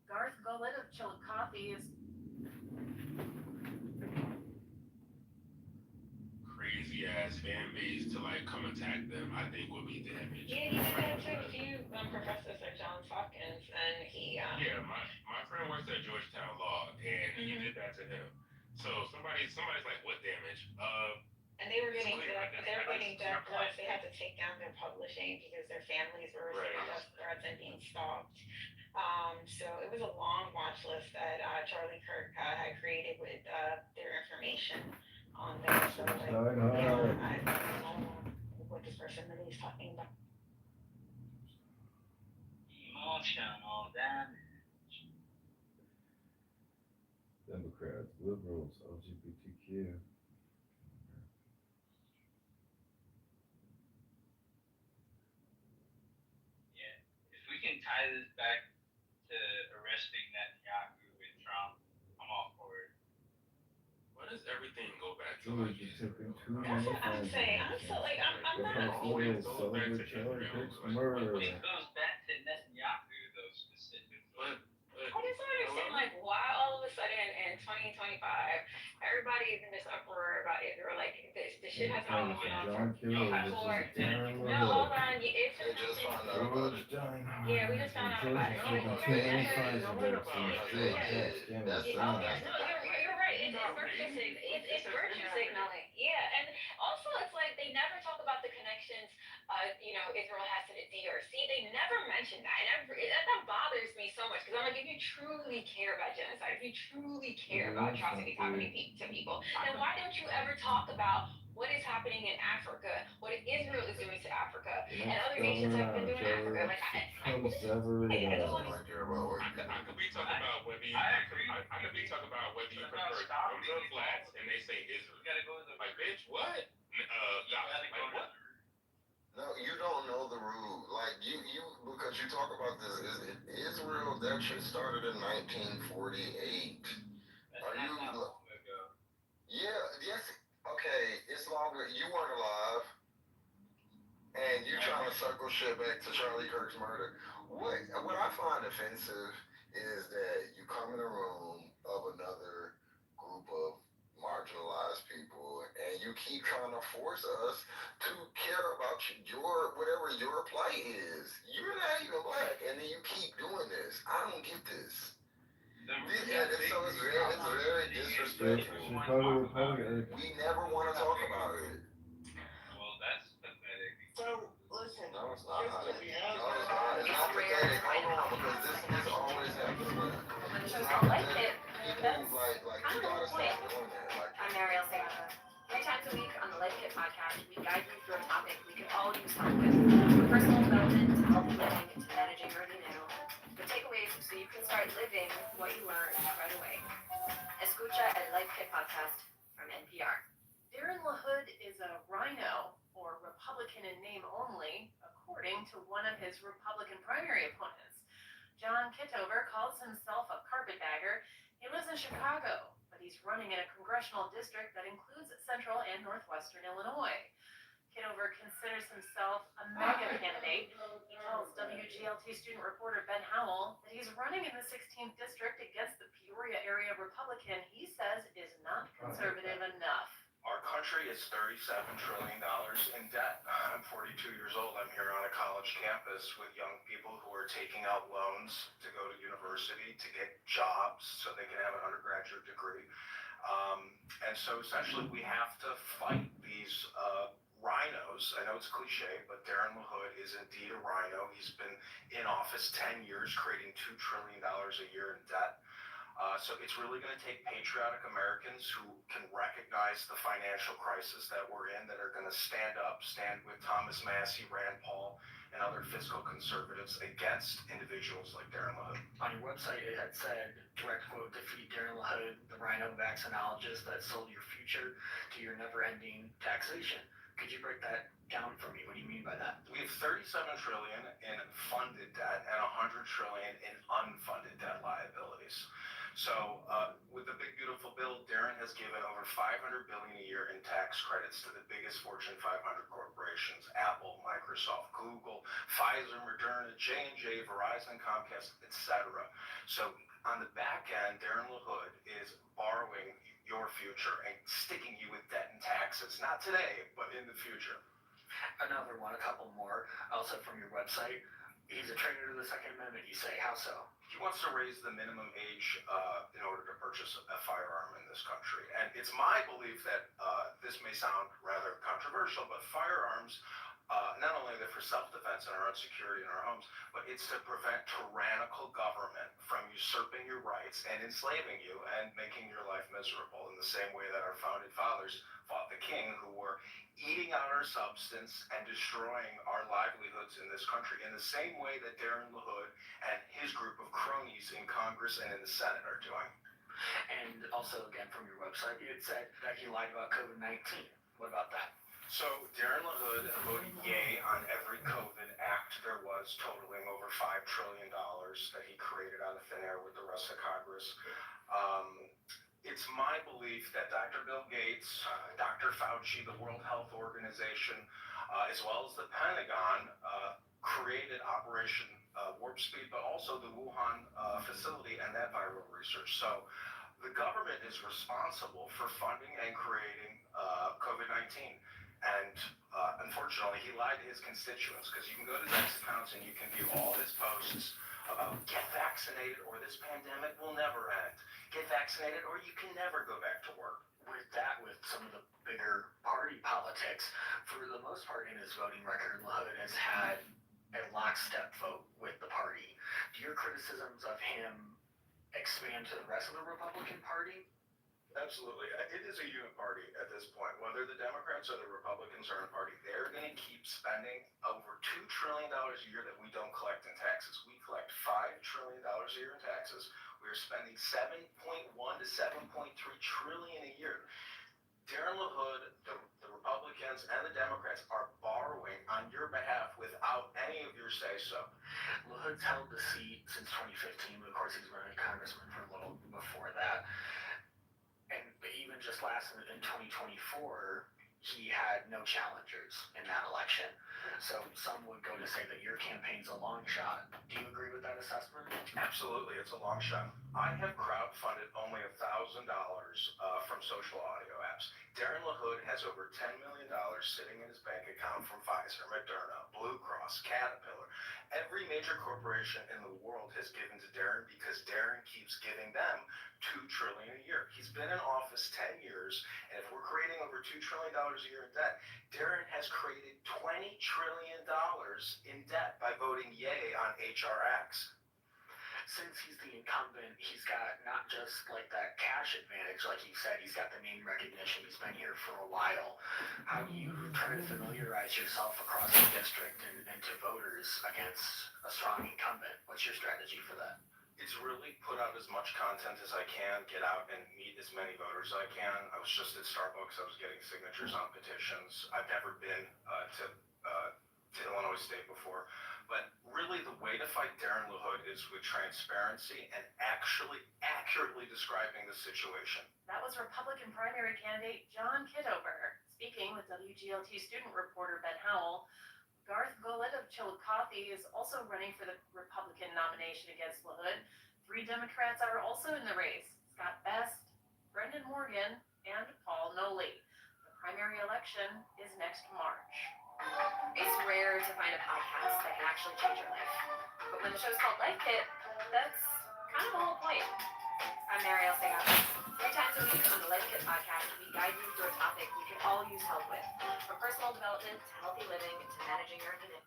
Garth Gullet of Chilled Coffee is crazy ass fan base to like come attack them, I think would be damaged. Yeah, he did that to a few professors like Johns Hopkins, and he. Yeah, my friend works at Georgetown Law, and he did that to him. So somebody's like, what damage? And they were getting death threats. They had to take down their publishing because their families were receiving death threats and being stalked. So it was a long watch list that Charlie Kirk had created with their information on there. So like, I don't know what this person really is talking about. Emotional damage. Democrats, liberals, LGBTQ. Yeah, if we can tie this back to arresting Netanyahu with Trump, I'm all for it. Why does everything go back to George is taking too many That's what I'm saying. I'm not. Always celebrate Charlie Kirk's murder. It goes back to Netanyahu, though, specifically. I just don't understand, like, why all of a sudden in 2025, everybody's in this uproar about Israel. Like, this shit has been going on for. No, hold on. It's just found out about it. Yeah, we just found out about it. You're right. It's virtue signaling. Yeah, and also it's like they never talk about the connections. Israel has to the DRC. They never mention that. That bothers me so much because I'm like, if you truly care about genocide, if you truly care about atrocities happening to people, then why don't you ever talk about what is happening in Africa, what Israel is doing to Africa, and other nations have been doing to Africa? Like, I could be talking about whether you. I could be talking about whether you prefer the flats and they say Israel. Like, bitch, what? No, you don't know the rule. Like you because you talk about this. Israel, that shit started in 1948. Are you? Yeah. Yes. Okay. It's longer. You weren't alive, and you trying to circle shit back to Charlie Kirk's murder. What I find offensive is that you come in a room of another group of marginalized people, and you keep trying to force us to care about whatever your plight is. You're not even black, and then you keep doing this. I don't get this. It's very disrespectful. We never want to talk about it. Well, that's pathetic. So, listen. No, it's not. It's not pathetic. Hold on, because this always happens. It's not pathetic. People like you gotta stop doing that. I'm Mariel Segata. 3 times a week on the Life Kit podcast, we guide you through a topic we could all use help with, from personal development to healthy living to managing your dinero. The takeaways so you can start living what you learned right away. Escucha el Life Kit podcast from NPR. Darren LaHood is a rhino, or Republican in name only, according to one of his Republican primary opponents. John Kitover calls himself a carpetbagger. He lives in Chicago, but he's running in a congressional district that includes central and northwestern Illinois. Kitover considers himself a mega candidate. He tells WGLT student reporter Ben Howell that he's running in the 16th district against the Peoria area Republican he says is not conservative enough. Our country is $37 trillion in debt. I'm 42 years old. I'm here on a college campus with young people who are taking out loans to go to university, to get jobs so they can have an undergraduate degree. And so essentially we have to fight these rhinos. I know it's cliche, but Darren LaHood is indeed a rhino. He's been in office 10 years, creating $2 trillion a year in debt. So it's really going to take patriotic Americans who can recognize the financial crisis that we're in, that are going to stand with Thomas Massey, Rand Paul, and other fiscal conservatives against individuals like Darren LaHood. On your website, it had said, direct quote, defeat Darren LaHood, the rhino vaccinologist that sold your future to your never-ending taxation. Could you break that down for me? What do you mean by that? We have $37 trillion in funded debt and $100 trillion in unfunded debt liabilities. So with the big beautiful bill, Darren has given over $500 billion a year in tax credits to the biggest Fortune 500 corporations: Apple, Microsoft, Google, Pfizer, Moderna, J&J, Verizon, Comcast, etc. So on the back end, Darren LaHood is borrowing your future and sticking you with debt and taxes, not today, but in the future. Another one, a couple more, also from your website. He's a traitor to the Second Amendment, you say. How so? He wants to raise the minimum age in order to purchase a firearm in this country. And it's my belief that this may sound rather controversial, but firearms, not only are they for self-defense and our own security in our homes, but it's to prevent tyrannical government from usurping your rights and enslaving you and making your life miserable, in the same way that our founding fathers fought the king, who were eating out our substance and destroying our livelihoods in this country, in the same way that Darren LaHood and his group of cronies in Congress and in the Senate are doing. And also, again, from your website, it said that he lied about COVID-19. What about that? So Darren LaHood voted yay on every COVID act there was, totaling over $5 trillion that he created out of thin air with the rest of Congress. It's my belief that Dr. Bill Gates, Dr. Fauci, the World Health Organization, as well as the Pentagon, created Operation Warp Speed, but also the Wuhan facility and that viral research. So the government is responsible for funding and creating COVID-19. And unfortunately, he lied to his constituents, because you can go to Dex accounts and you can view all his posts about get vaccinated or this pandemic will never end. Get vaccinated or you can never go back to work. With that, with some of the bigger party politics, for the most part in his voting record, LaHood has had a lockstep vote with the party. Do your criticisms of him expand to the rest of the Republican Party? Absolutely. It is a unit party at this point. Whether the Democrats or the Republicans are in a party, they're going to keep spending over $2 trillion a year that we don't collect in taxes. We collect $5 trillion a year in taxes. We're spending 7.1 to 7.3 trillion a year. Darren LaHood, the Republicans and the Democrats are borrowing on your behalf without any of your say-so. LaHood's held the seat since 2015, but of course he's been a congressman for a little before that. And even just last in 2024, he had no challengers in that election. So some would go to say that your campaign's a long shot. Do you agree with that assessment? Absolutely, it's a long shot. I have crowdfunded only $1,000 from social audio apps. Darren LaHood has over $10 million sitting in his bank account from Pfizer, Moderna, Blue Cross, Caterpillar. Every major corporation in the world has given to Darren because Darren keeps giving them $2 trillion a year. He's been in office 10 years, and if we're creating over $2 trillion a year in debt, Darren has created $20 trillion in debt by voting yay on HR acts. since he's the incumbent, he's got not just like that cash advantage, like you said, he's got the name recognition. He's been here for a while. How do you try to familiarize yourself across the district and to voters against a strong incumbent? What's your strategy for that? It's really put out as much content as I can, get out and meet as many voters as I can. I was just at Starbucks. I was getting signatures on petitions. I've never been to Illinois State before. But really the way to fight Darren LaHood is with transparency and actually accurately describing the situation. That was Republican primary candidate John Kitover speaking with WGLT student reporter Ben Howell. Garth Golett of Chillicothe is also running for the Republican nomination against LaHood. 3 Democrats are also in the race: Scott Best, Brendan Morgan, and Paul Noley. The primary election is next March. It's rare to find a podcast that can actually change your life. But when the show's called Life Kit, that's kind of the whole point. I'm Marielle Segato. 3 times a week on the Life Kit podcast, we guide you through a topic we could all use help with, from personal development to healthy living to managing your commitment.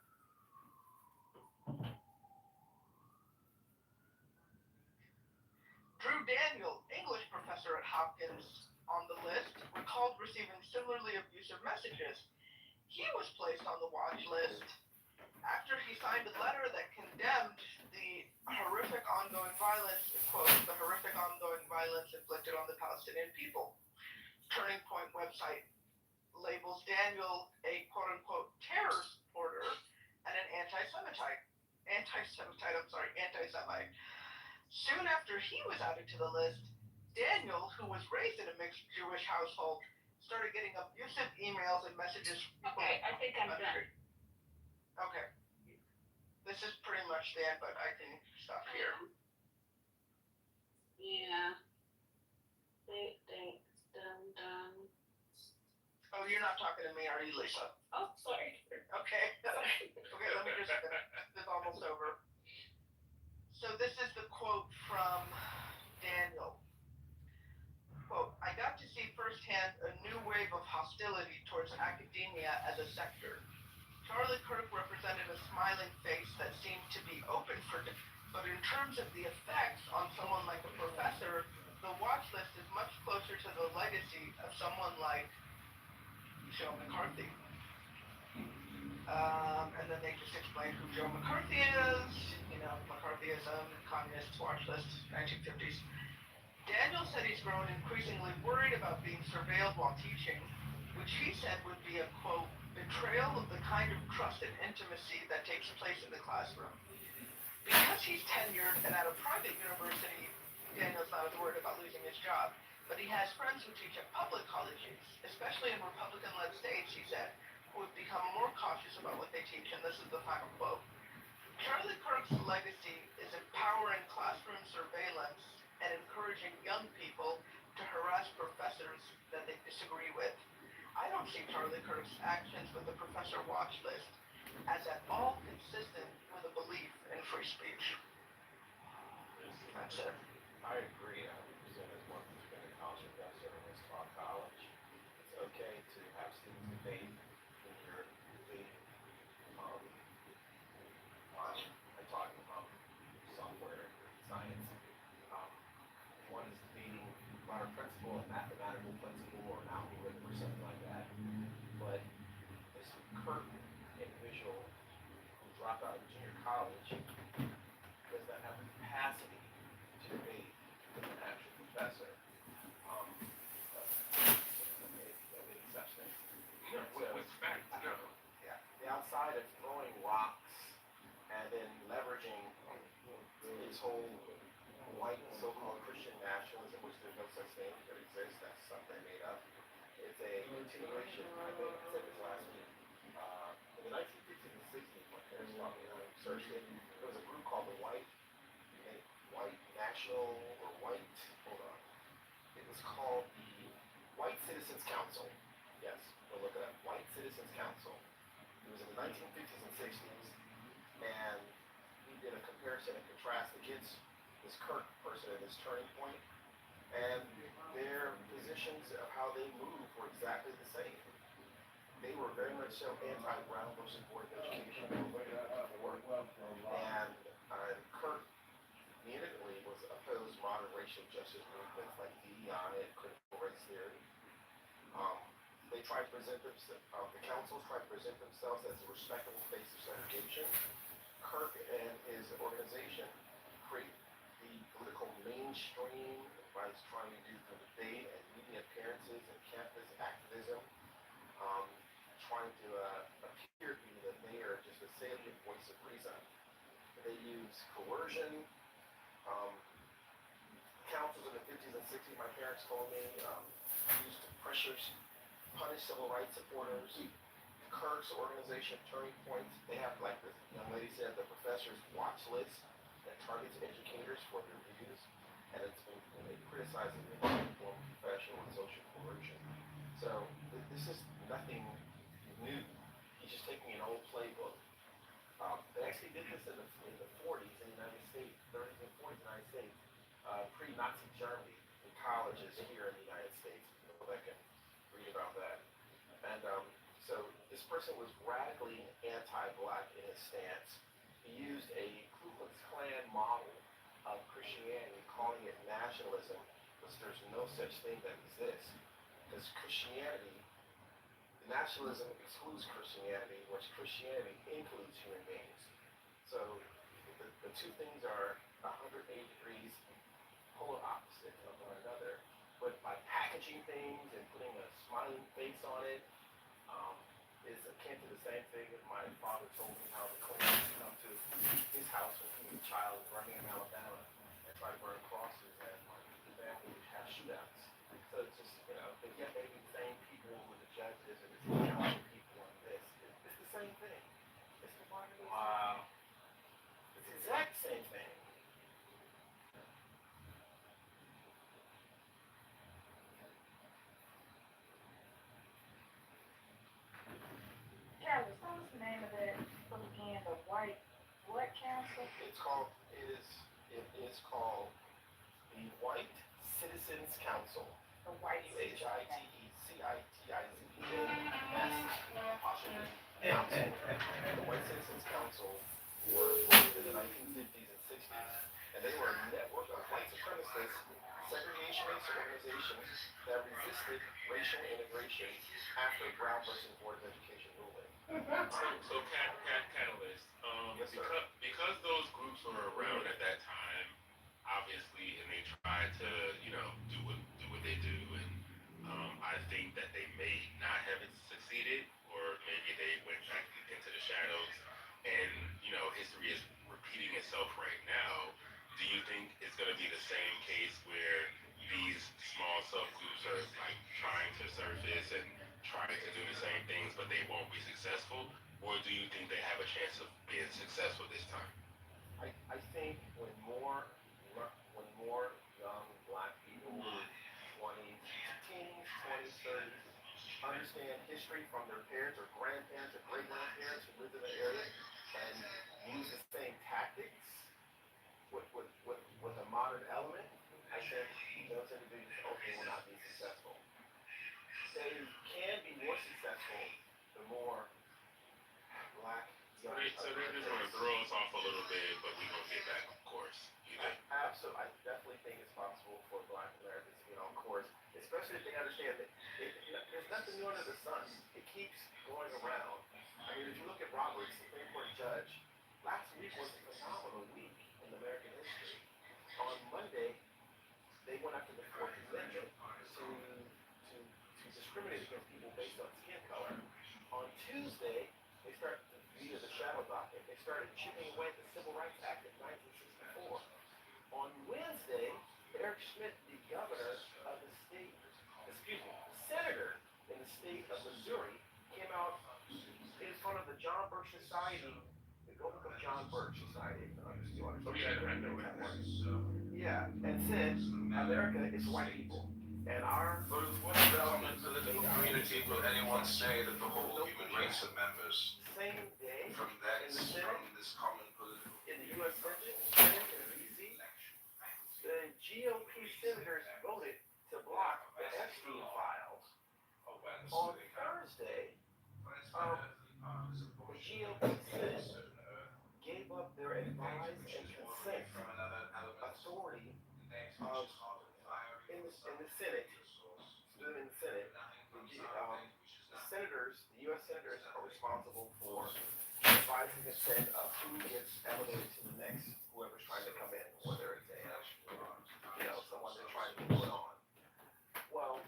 Drew Daniel, English professor at Hopkins, on the list, recalled receiving similarly abusive messages. He was placed on the watch list after he signed a letter that condemned the horrific ongoing violence, quote, the horrific ongoing violence inflicted on the Palestinian people. Turning Point website labels Daniel a quote-unquote terror supporter and an anti-Semite. Soon after he was added to the list, Daniel, who was raised in a mixed Jewish household, started getting abusive emails and messages from people. Okay, I think I'm done. Okay. This is pretty much the end, but I can stop here. Yeah. Thanks. Done. Oh, you're not talking to me, are you, Lisa? Oh, sorry. Okay. Okay, let me just finish. This is almost over. So this is the quote from Daniel. Quote, I got to see firsthand a new wave of hostility towards academia as a sector. Charlie Kirk represented a smiling face that seemed to be open for but in terms of the effects on someone like a professor, the watch list is much closer to the legacy of someone like Joe McCarthy. And then they just explain who Joe McCarthy is, McCarthyism, communist watch list, 1950s. Daniel said he's grown increasingly worried about being surveilled while teaching, which he said would be a, quote, betrayal of the kind of trust and intimacy that takes place in the classroom. Because he's tenured and at a private university, Daniel's not as worried about losing his job, but he has friends who teach at public colleges, especially in Republican-led states, he said, who have become more cautious about what they teach, and this is the final quote. Charlie Kirk's legacy is empowering classroom surveillance and encouraging young people to harass professors that they disagree with. I don't see Charlie Kirk's actions with the professor watch list as at all consistent with a belief in free speech. That's it. I agree. I represent as one who's been a college professor and has taught college. It's okay to have students debate when you're debating and talking about software science. One is debating about a principle, a mathematical principle, or an algorithm, or something like that. But this Kirk individual who dropped out of junior college does not have the capacity to debate with an actual professor. With exception. With fact, no. Yeah. The outside of throwing rocks and then leveraging his whole white so-called Christian nationalism, which there's no such thing that exists, that's something made up. It's a continuation, I think I said this last week. In the 1950s and 60s, when parents taught me how to research it, there was a group called the White National, or White, hold on. It was called the White Citizens Council. Yes, we'll look it up. White Citizens Council. It was in the 1950s and 60s, and we did a comparison and contrast against this Kirk person at this turning point, and their positions of how they moved were exactly the same. They were very much so anti-Brown versus Board of Education, and Kirk the councils try to present themselves as a respectable face of segregation. Kirk and his organization create the political mainstream by trying to do through debate and media appearances and campus activism, trying to appear to be that they are just a salient voice of reason. They use coercion. Councils in the 50s and 60s, my parents told me, used to punish civil rights supporters. Kirk's organization, Turning Points, they have, like this young lady said, the professor's watch list that targets educators for their views, and it's been criticizing the form of professional and social coercion. So this is nothing new. He's just taking an old playbook. They actually did this in the 40s in the United States, 30s and 40s in the United States, pre-Nazi Germany, in colleges here in the United States. Go back and read about that. And so this person was radically anti-black in his stance. He used a Ku Klux Klan model of Christianity, calling it nationalism, because there's no such thing that exists. Because Christianity, nationalism excludes Christianity, which Christianity includes human beings. So the two things are 180 degrees polar opposite of one another. But by packaging things and putting a smiling face on it, is akin to the same thing that my father told me how the Clintons come to his house when he was a child in Birmingham, Alabama, and try to burn crosses and the family would have shootouts. So it's just, but yet they be the same people with the judges and the council people and this. It's the same thing. It's the wow. It's the exact same thing. Travis, what was the name of that again? The White What Council? It is called the White Citizens Council. The White Council. The White Citizens Council were formed in the 1950s and 60s, and they were a network of white supremacist, segregationist organizations that resisted racial integration after Brown versus Board of Education ruling. So Catalyst, Yes, sir. because those groups were around at that time, obviously, and they tried to, do what they do, and I think that they may not have succeeded, or maybe they went back into the shadows, and history is repeating itself right now. Do you think it's going to be the same case where these small subgroups are like trying to surface and trying to do the same things, but they won't be successful? Or do you think they have a chance of being successful this time? I think when more young black people, 20s, teens, 20s, 30s, understand history from their parents or grandparents or great-grandparents who lived in the area and use the same tactics with a modern element, I think those individuals will not be successful. They can be more successful the more black young. So they're just going to throw us off a little bit, but we're going to get back on course. You think? Absolutely. I definitely think it's possible for black Americans to get on course, especially if they understand that there's nothing new under the sun. It keeps going around. I mean, if you look at Roberts, Supreme Court judge, last week was a phenomenal week in American history. On Monday, they went after the Fourth Amendment to discriminate against people based on skin color. On Tuesday, they started via the shadow docket. They started chipping away at the Civil Rights Act of 1964. On Wednesday, Eric Schmidt, the governor of the state, senator in the state of Missouri, came out in front of the John Birch Society, the Golden of John Birch Society. I know it. Yeah, and said America is white people, and our what development to the community will anyone say that the whole human race of members same day from this common political in the U.S. Senate in D.C. The GOP senators voted to block the Epstein files. On Thursday, the GOP Senate gave up their advise and consent authority in the Senate. The responsible for advising consent of who gets elevated to the next, whoever's trying to come in, whether it's someone they're trying to put on. Well,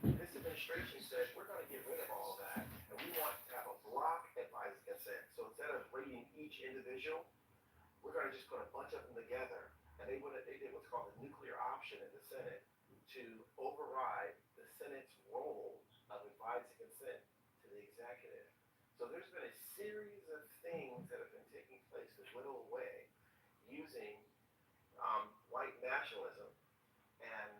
this administration says we're going to get rid of all of that, and we want to have a block advising consent. So instead of rating each individual, we're going to just put a bunch of them together. And they did what's called the nuclear option in the Senate to override the Senate's role of advising consent to the executive. So there's been a series of things that have been taking place to whittle away using white nationalism and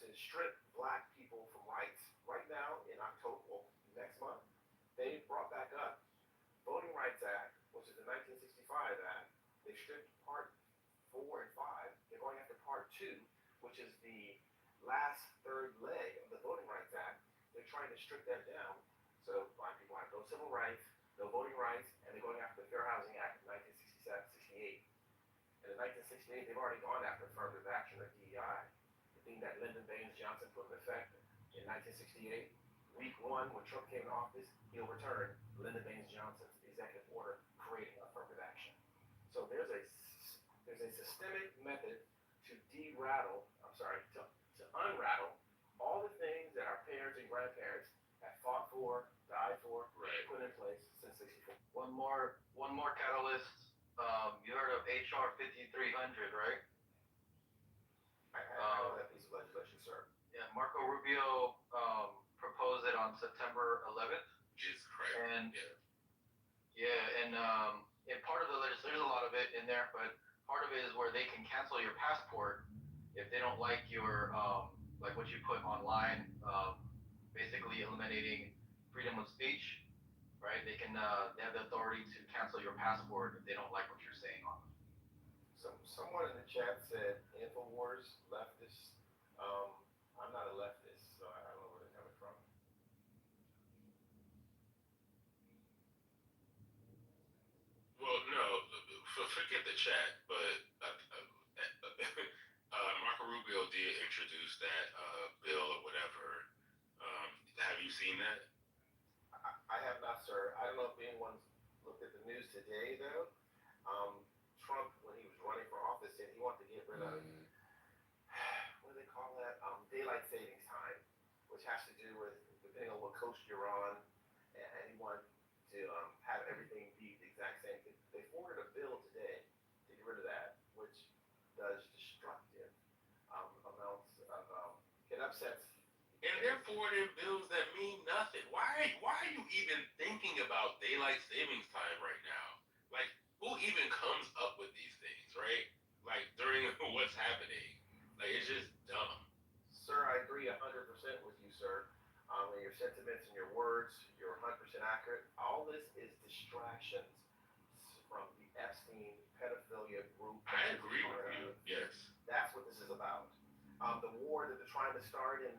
to strip black people from rights. Right now, in October, next month, they brought back up Voting Rights Act, which is the 1965 Act. They stripped Part 4 and 5. They're going after Part 2, which is the last third leg of the Voting Rights Act. They're trying to strip that down. So black people have no civil rights, no voting rights, and they're going after the Fair Housing Act of 1967-68. And in 1968, they've already gone after affirmative action or DEI. The thing that Lyndon Baines Johnson put in effect in 1968, week one, when Trump came in office, he overturned Lyndon Baines Johnson's executive order creating affirmative action. So there's a systemic method to unrattle all the things that our parents and grandparents have fought for, died for, put in place since '64. One more catalyst. You heard of HR 5300, right? I know that piece of legislation, sir. Yeah, Marco Rubio proposed it on September 11th. Jesus Christ. And part of the legislation, there's a lot of it in there, but part of it is where they can cancel your passport if they don't like your like what you put online, basically eliminating freedom of speech, right? They have the authority to cancel your passport if they don't like what you're saying on them. Someone in the chat said Infowars leftist. I'm not a leftist, so I don't know where they're coming from. Well, no, forget the chat, but Marco Rubio did introduce that bill or whatever. Have you seen that? I have not, sir. I don't know if anyone's looked at the news today, though. Trump, when he was running for office, said he wanted to get rid of, what do they call that? Daylight savings time, which has to do with depending on what coast you're on, and he wanted to have everything be the exact same. They forwarded a bill today to get rid of that, which does destructive amounts of, it upsets. And they're forwarding bills that mean nothing. Why are you even thinking about daylight savings time right now? Like, who even comes up with these things, right? Like, during what's happening. Like, it's just dumb. Sir, I agree 100% with you, sir. Your sentiments and your words, you're 100% accurate. All this is distractions from the Epstein pedophilia group. I agree with you, yes. That's what this is about. The war that they're trying to start in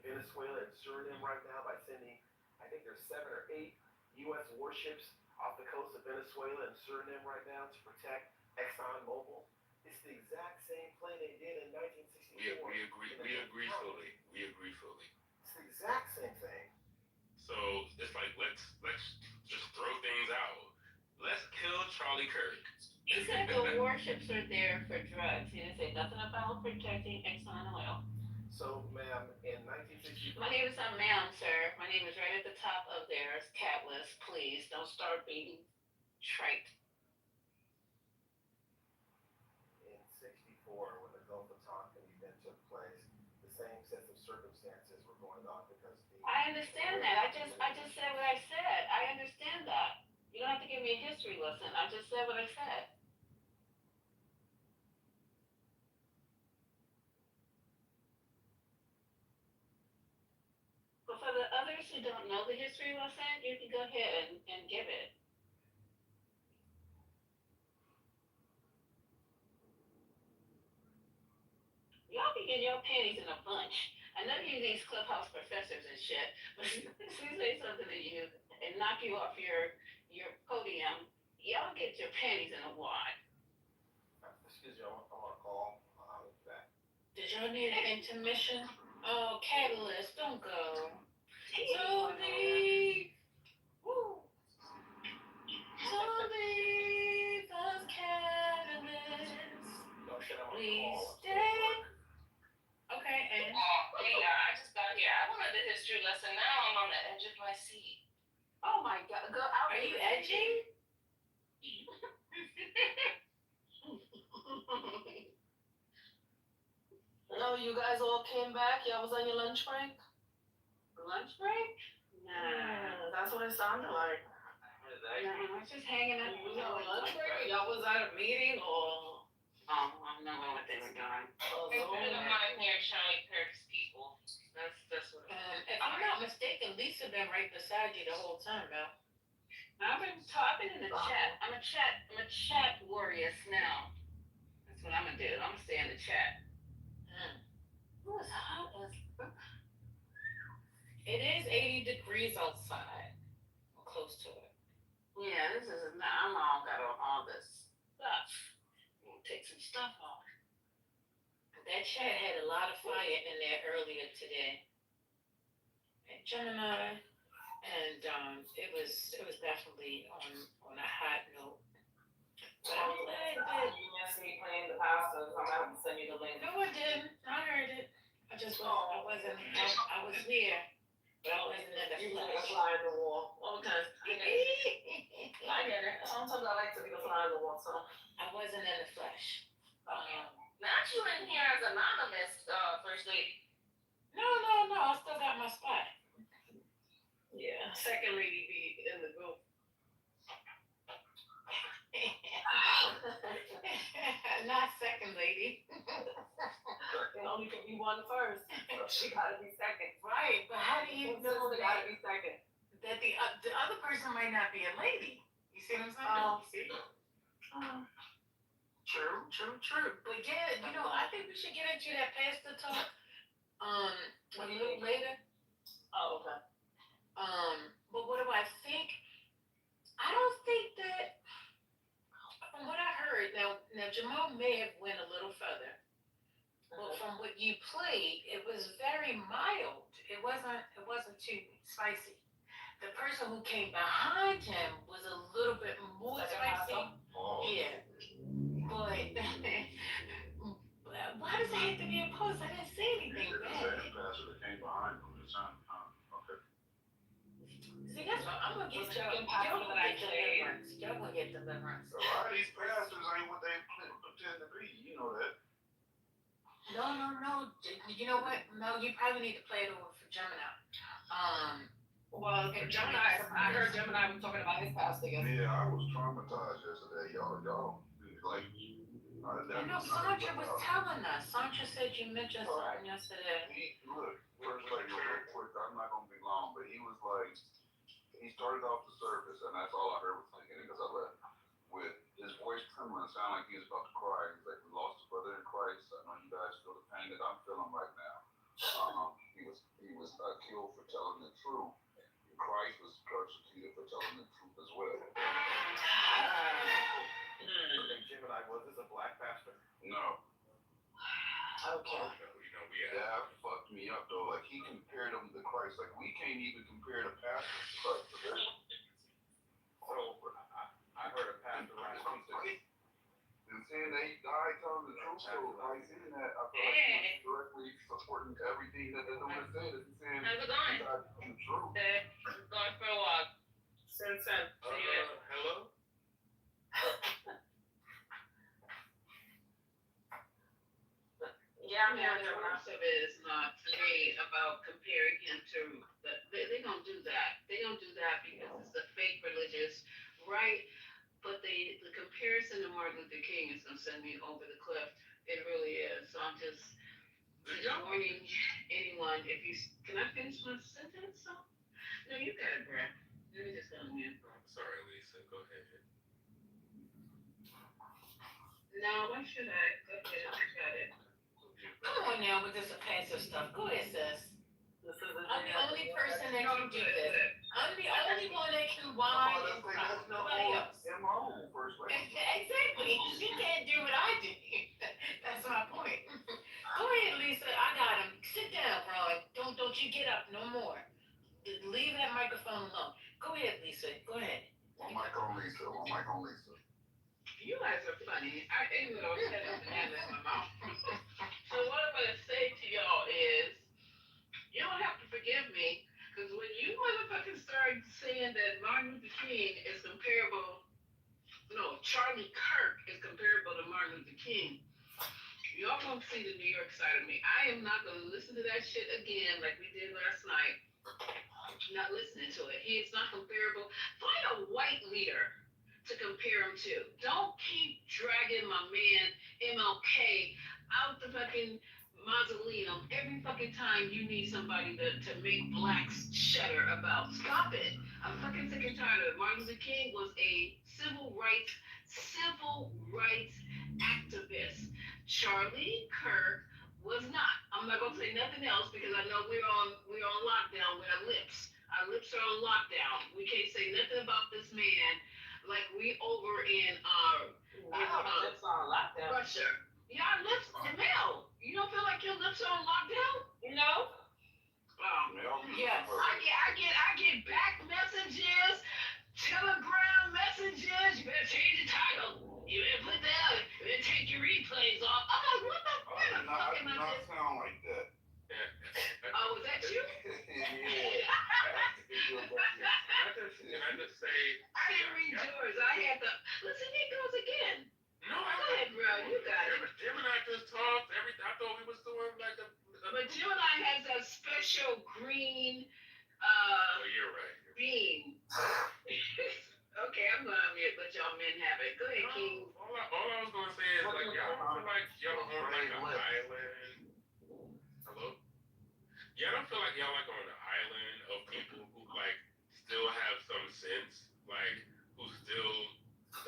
Venezuela and Suriname right now by sending, I think there's 7 or 8 U.S. warships off the coast of Venezuela and Suriname right now to protect ExxonMobil. It's the exact same play they did in 1964. We agree fully. It's the exact same thing. So it's like let's just throw things out. Let's kill Charlie Kirk. He said the warships are there for drugs. He didn't say nothing about protecting Exxon Oil. So, ma'am, in 1964... My name is not ma'am, sir. My name is right at the top of their cat list. Please don't start being trite. In 64, when the Gulf of Tonkin event took place, the same sets of circumstances were going on because the... I understand that. I just said what I said. I understand that. You don't have to give me a history lesson. I just said what I said. But for the others who don't know the history lesson, you can go ahead and give it. Y'all be getting your panties in a bunch. I know you these clubhouse professors and shit, but as soon as I say something to you and knock you off your podium, y'all get your panties in a wad. Excuse me, I want to call. I'll be back. Did y'all need an intermission? Oh, Catalyst, don't go. Tony! meeting? No, you guys all came back? Y'all was on your lunch break? Lunch break? Nah. That's what it sounded like. No, I was just hanging out. You was on lunch break? Y'all was at a meeting or? I don't know what they were doing. Oh, They Zoom? put them out here Charlie Kirk's people. That's what. If I'm not mistaken, Lisa been right beside you the whole time, Mel. I've been in the chat. I'm a chat warrior now. That's what I'm gonna do. I'm gonna stay in the chat. It was hot as. It is 80 degrees outside. Or close to it. Yeah, this is not. I'm all got all this stuff. I'm gonna take some stuff off. That chat had a lot of fire in there earlier today. And Gemini, and it was definitely on a hot note. But I'm glad that You missed me playing the pasta. I'm about to send you the link. no, I didn't. I heard it. I just wasn't. I was here, but I wasn't in the You were flesh. a fly in the wall. Okay. I get it. Sometimes I like to be the fly in the wall, so. I wasn't in the flesh. Not you in here as anonymous, first lady. No. I still got my spot. Yeah, second lady be in the group. Not second lady. It only can be one first. She gotta be second. Right, but how do you know Sister gotta be second. that the other person might not be a lady? You see what I'm saying? Oh. See? True. But yeah, I think we should get into that pastor talk a little later. Oh, okay. But what do I think? I don't think that, from what I heard, now Jamal may have went a little further, but from what you played, it was very mild. It wasn't too spicy. The person who came behind him was a little bit more spicy. Yeah. But why does it have to be a post? I didn't say anything bad. Pastor that came behind him. Okay. See, that's what I'm gonna get y'all. Second Y'all pastor gonna that I get deliverance. Y'all gonna get deliverance. A lot of these pastors ain't what they pretend to be. You know that. No. You know what? No, you probably need to play it over for Gemini. Well, Gemini, I heard Gemini was talking about his pastor yesterday. Yeah, I was traumatized yesterday. Y'all, like. Sandra was telling us. Sandra said you mentioned something yesterday. Look, first, like, real quick, I'm not gonna be long, but he was like, he started off the service, and that's all I heard was thinking because I left. With his voice trembling, sounded like he was about to cry. He's like, "We lost a brother in Christ. I know you guys feel the pain that I'm feeling right now." He was killed for telling the truth. Christ was persecuted for telling the truth as well. Gemini, was this a black pastor? No. Okay. That fucked me up though. Like he compared him to Christ. Like we can't even compare the pastor to Christ. So I heard a pastor last week and saying that he died telling the truth. So by saying that, I feel like he's directly supporting everything that they're doing to say. That he's saying How's it going? he died telling the truth. It's going for a walk. Since then. Hello? Yeah, I mean, the rest of it is not to me about comparing him to they don't do that. They don't do that because it's the fake religious, right? But the comparison to Martin Luther King is gonna send me over the cliff. It really is. So I'm just warning anyone. Can I finish my sentence? No, you got it, bro. Let me just go in. Sorry, Lisa. Go ahead. No, why should I? Go ahead. I got it. Come on now with this passive stuff. Go ahead, sis. I'm the only person that can do this. I'm the only one that can whine and cry. Nobody else. Exactly. She can't do what I do. That's my point. Go ahead, Lisa. I got him. Sit down, Ron. Don't you get up no more. Leave that microphone alone. Go ahead, Lisa. Go ahead. One mic on Lisa. You guys are funny. I ain't gonna shut up and in my mouth. So what I'm gonna say to y'all is, you don't have to forgive me Because when you motherfuckers start saying that Martin Luther King is comparable, no, Charlie Kirk is comparable to Martin Luther King, y'all gonna see the New York side of me. I am not gonna listen to that shit again like we did last night. Not listening to it. He is not comparable. Find a white leader to compare him to. Don't keep dragging my man MLK out the fucking mausoleum every fucking time you need somebody to make blacks shudder about. Stop it. I'm fucking sick and tired of it. Martin Luther King was a civil rights activist. Charlie Kirk was not. I'm not gonna say nothing else because I know we're on lockdown with our lips. Our lips are on lockdown. We can't say nothing about this man like we over in Lips on lockdown. Russia. Yeah, our lips, Mel. You don't feel like your lips are on lockdown? No. Yes. I get back messages, Telegram messages. You better change the title. You better put that. You better take your replays off. I'm like, what the fuck? I do not sound like that. Oh, was that you? Yeah. Can I just say? I didn't read yours. I had to listen. Here goes again. No, Go ahead, bro. You got it. Jim and I just talked. I thought we was doing like a. But Gemini has a special green Oh, you're right. beam. Okay, I'm gonna let y'all men have it. Go ahead, King. All I was gonna say is like y'all don't feel like y'all on like an island. Hello? Y'all don't feel like y'all like on an island of people who like still have some sense, like who still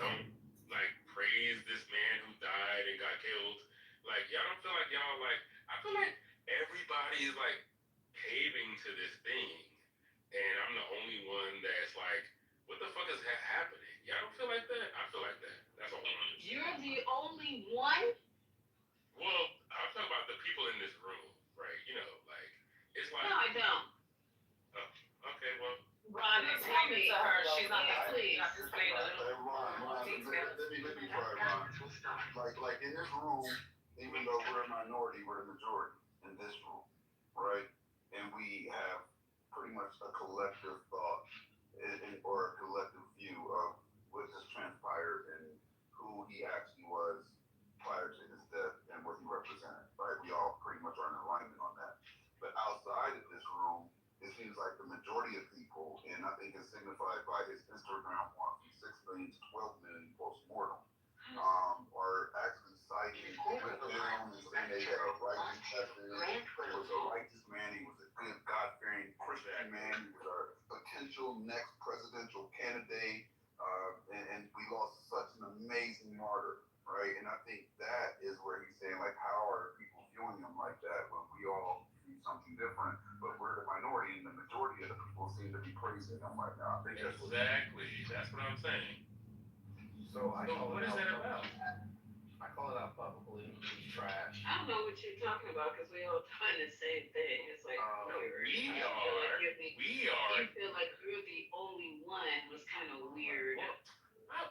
don't like praise this man who died and got killed. Like y'all don't feel like y'all like. I feel like everybody is like caving to this thing, and I'm the only one that's like, what the fuck is happening? Y'all don't feel like that? I feel like that. That's all I'm saying. You're the only one? Well, I'm talking about the people in this room, right? You know, like, it's like. No, I don't. Oh, okay, well. Ron, explain it to her. She's not please. not explain a little. Ron, let me try, Ron. Like in this room, even though we're a minority, we're a majority in this room, right? And we have pretty much a collective thought or a collective view of what just transpired and who he actually was prior to his death and what he represented, right? We all pretty much are in alignment on that. But outside of this room, it seems like the majority of people, and I think it's signified by his Instagram one from 6 million to 12 million post-mortem, are actually citing with him and saying they had a righteous message. He was a righteous man. He was a good, God-fearing Christian man. He was our potential next presidential candidate. And we lost such an amazing martyr, right? And I think that is where he's saying, like, how are people viewing him like that when we all see something different, but we're the minority and the majority of the people seem to be praising him right now. I think exactly. That's what I'm saying. So what is that about? I call it out publicly. He's trash. I don't know what you're talking about because we all doing the same thing. It's like weird. We You are. feel like you're the only one was kind of weird. I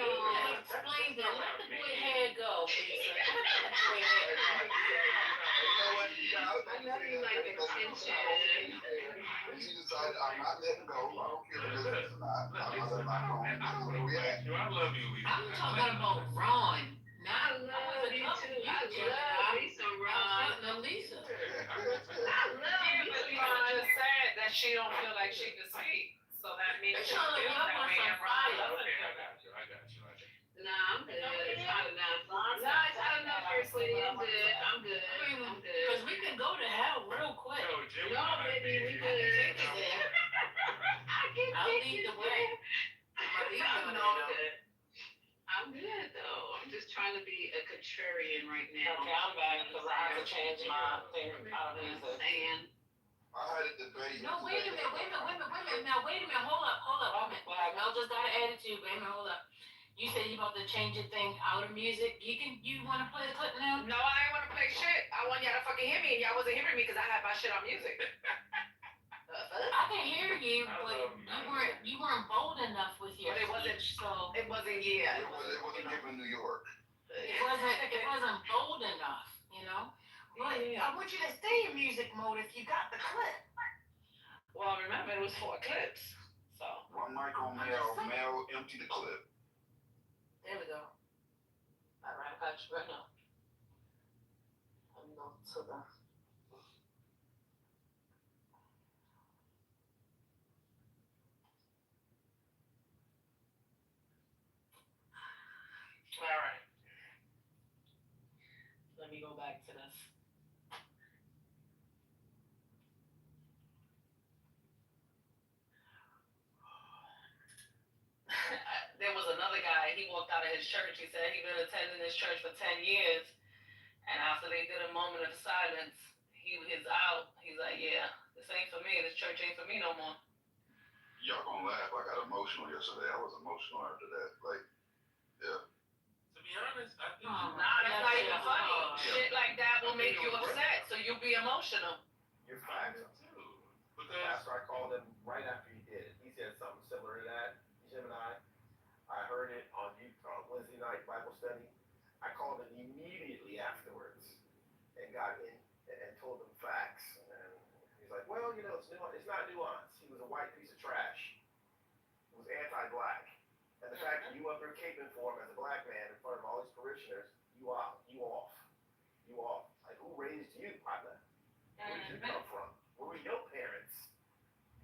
know. Explain that. Let the boy head go. Lisa. Let the boy head go. I know you like attention. She decided I'm not letting go. I don't care if it's or not. I'm not letting my phone. I don't react. I love you, Lisa. I'm talking about Ron. I love you too. I love Lisa, Ron. No, Lisa. I love Lisa, Lisa Ron. just said that she don't feel like she can speak. So that means she feels that way and Ron doesn't feel that. I got you. Nah, I'm good. It's hot enough. No, it's hot enough here, sweetie. I'm good. I'm good. Because we can go to hell real quick. No, baby, we good. I'll lead the way. I'm good though. I'm just trying to be a contrarian right now. Okay, I'm back because I have to change my thing out of music. Saying. I had a debate. No, wait a minute. Now, wait a minute. Hold up. Mel just got an attitude. Wait a minute, hold up. You said you about to change your thing out of music. You want to play the clip now? No, I ain't want to play shit. I want y'all to fucking hear me, and y'all wasn't hearing me because I had my shit on music. I can hear you, but you weren't bold enough with your. But it wasn't. So it wasn't. Yeah. It wasn't given New York. It wasn't bold enough, you know. But I want you to stay in music mode if you got the clip. Well, remember, it was 4 clips. So. One mic on Mel, empty the clip. There we go. All right, I got you right now. I'm not to the. All right. Let me go back to this. There was another guy, he walked out of his church. He said he'd been attending this church for 10 years. And after they did a moment of silence, he's out. He's like, yeah, this ain't for me. This church ain't for me no more. Y'all gonna laugh. I got emotional yesterday. I was emotional after that. Like, yeah. To be honest, I think. Nah, that's not even funny. Shit like that will make you upset, so you'll be emotional. You're facts. Pastor, I called him right after he did it. He said something similar to that. Jim and I heard it on Wednesday night Bible study. I called him immediately afterwards and got in and told him facts. And he's like, well, you know, it's not nuance. He was a white piece of trash. He was anti-black. And the fact that you up there caping for him as a black man in front of all his parishioners, you off. Like, who raised you, partner? Where did you come from? Where were your parents?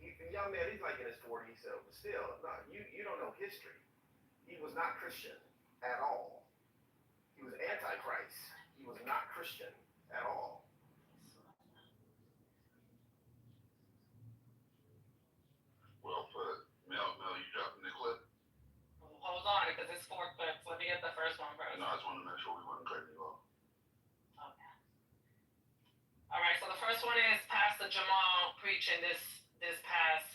The young man, he's like in his 40s, so still, no, you don't know history. He was not Christian at all. He was antichrist. He was not Christian at all. Well put. Mel, you dropping the clip? Hold on, because it's 4 clips. Let me get the first one first. No, I just wanted to make sure we wasn't cutting you off. Okay. All right, so the first one is Pastor Jamal preaching this past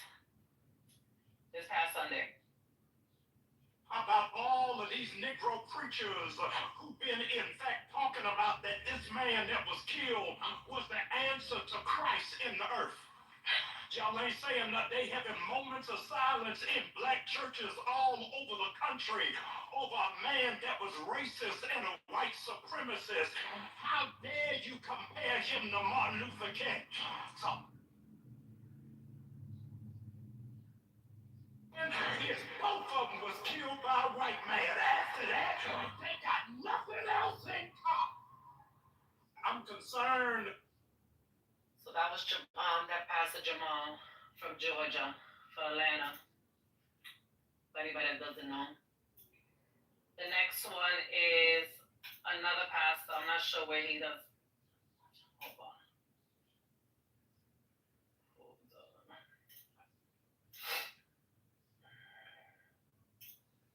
Sunday. About all of these Negro preachers who've been, in fact, talking about that this man that was killed was the answer to Christ in the earth. Y'all ain't saying that they having moments of silence in black churches all over the country over a man that was racist and a white supremacist. How dare you compare him to Martin Luther King? So, is both of them was killed by a white man. After that, they got nothing else in common. I'm concerned. So that was that Pastor Jamal from Georgia for Atlanta. For anybody that doesn't know. The next one is another pastor. I'm not sure where he does. Hold on.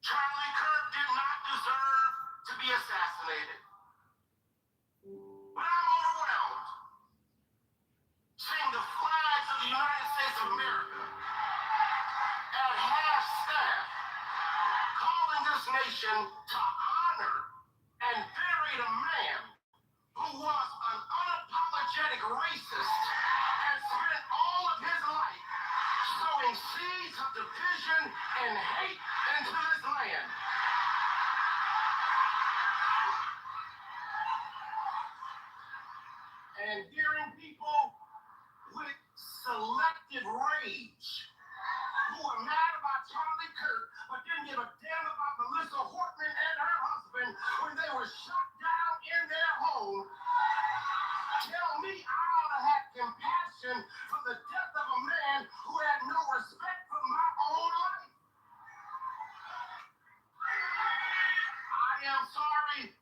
Charlie Kirk did not deserve to be assassinated. But I'm overwhelmed seeing the flags of the United States of America at half staff calling this nation to honor and venerate a man who was an unapologetic racist and spent all of his life sowing seeds of division and hate into this land. And hearing people with selective rage who are mad about Charlie Kirk but didn't give a damn about Melissa Hortman and her husband when they were shot down in their home tell me I ought to have compassion for the death of a man who had no respect for my own life. I am sorry,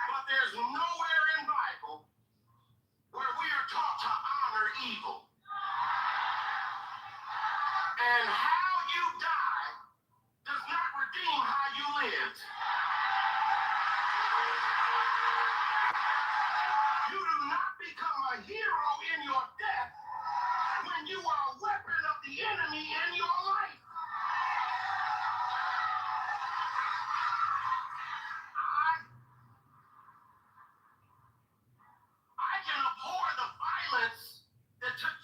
but there's nowhere in Bible where we are taught to honor evil. And how you die does not redeem how you lived. You do not become a hero in your death when you are a weapon of the enemy in your life. I can abhor the violence that took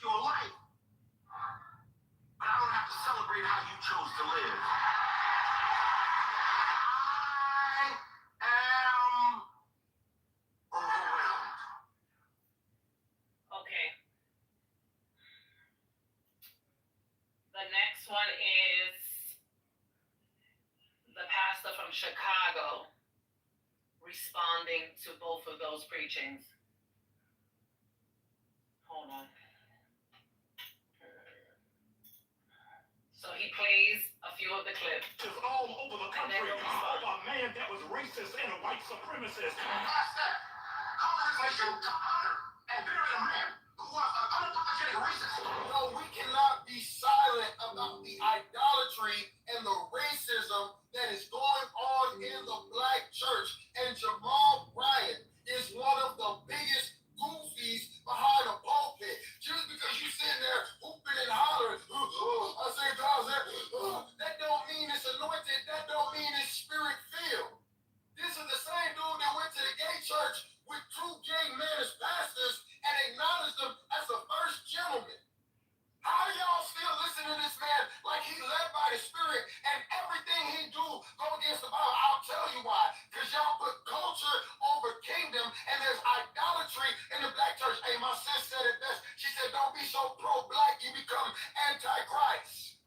from Chicago responding to both of those preachings. Hold on. So he plays a few of the clips. Just all over the country of a man that was racist and a white supremacist. Congressman to honor and bury a man who was an unapologetic racist. No, we cannot be silent about the idolatry and the racism that is going on in the black church. And Jamal Bryant is one of the biggest goofies behind a pulpit. Just because you sitting there hooping and hollering, I say God said, that don't mean it's anointed. That don't mean it's spirit filled. This is the same dude that went to the gay church with 2 gay men as pastors and acknowledged them as the first gentleman. How do y'all still listen to this man like he led by the Spirit and everything he do go against the Bible? I'll tell you why. Because y'all put culture over kingdom and there's idolatry in the black church. Hey, my sis said it best. She said, don't be so pro-black you become anti-Christ.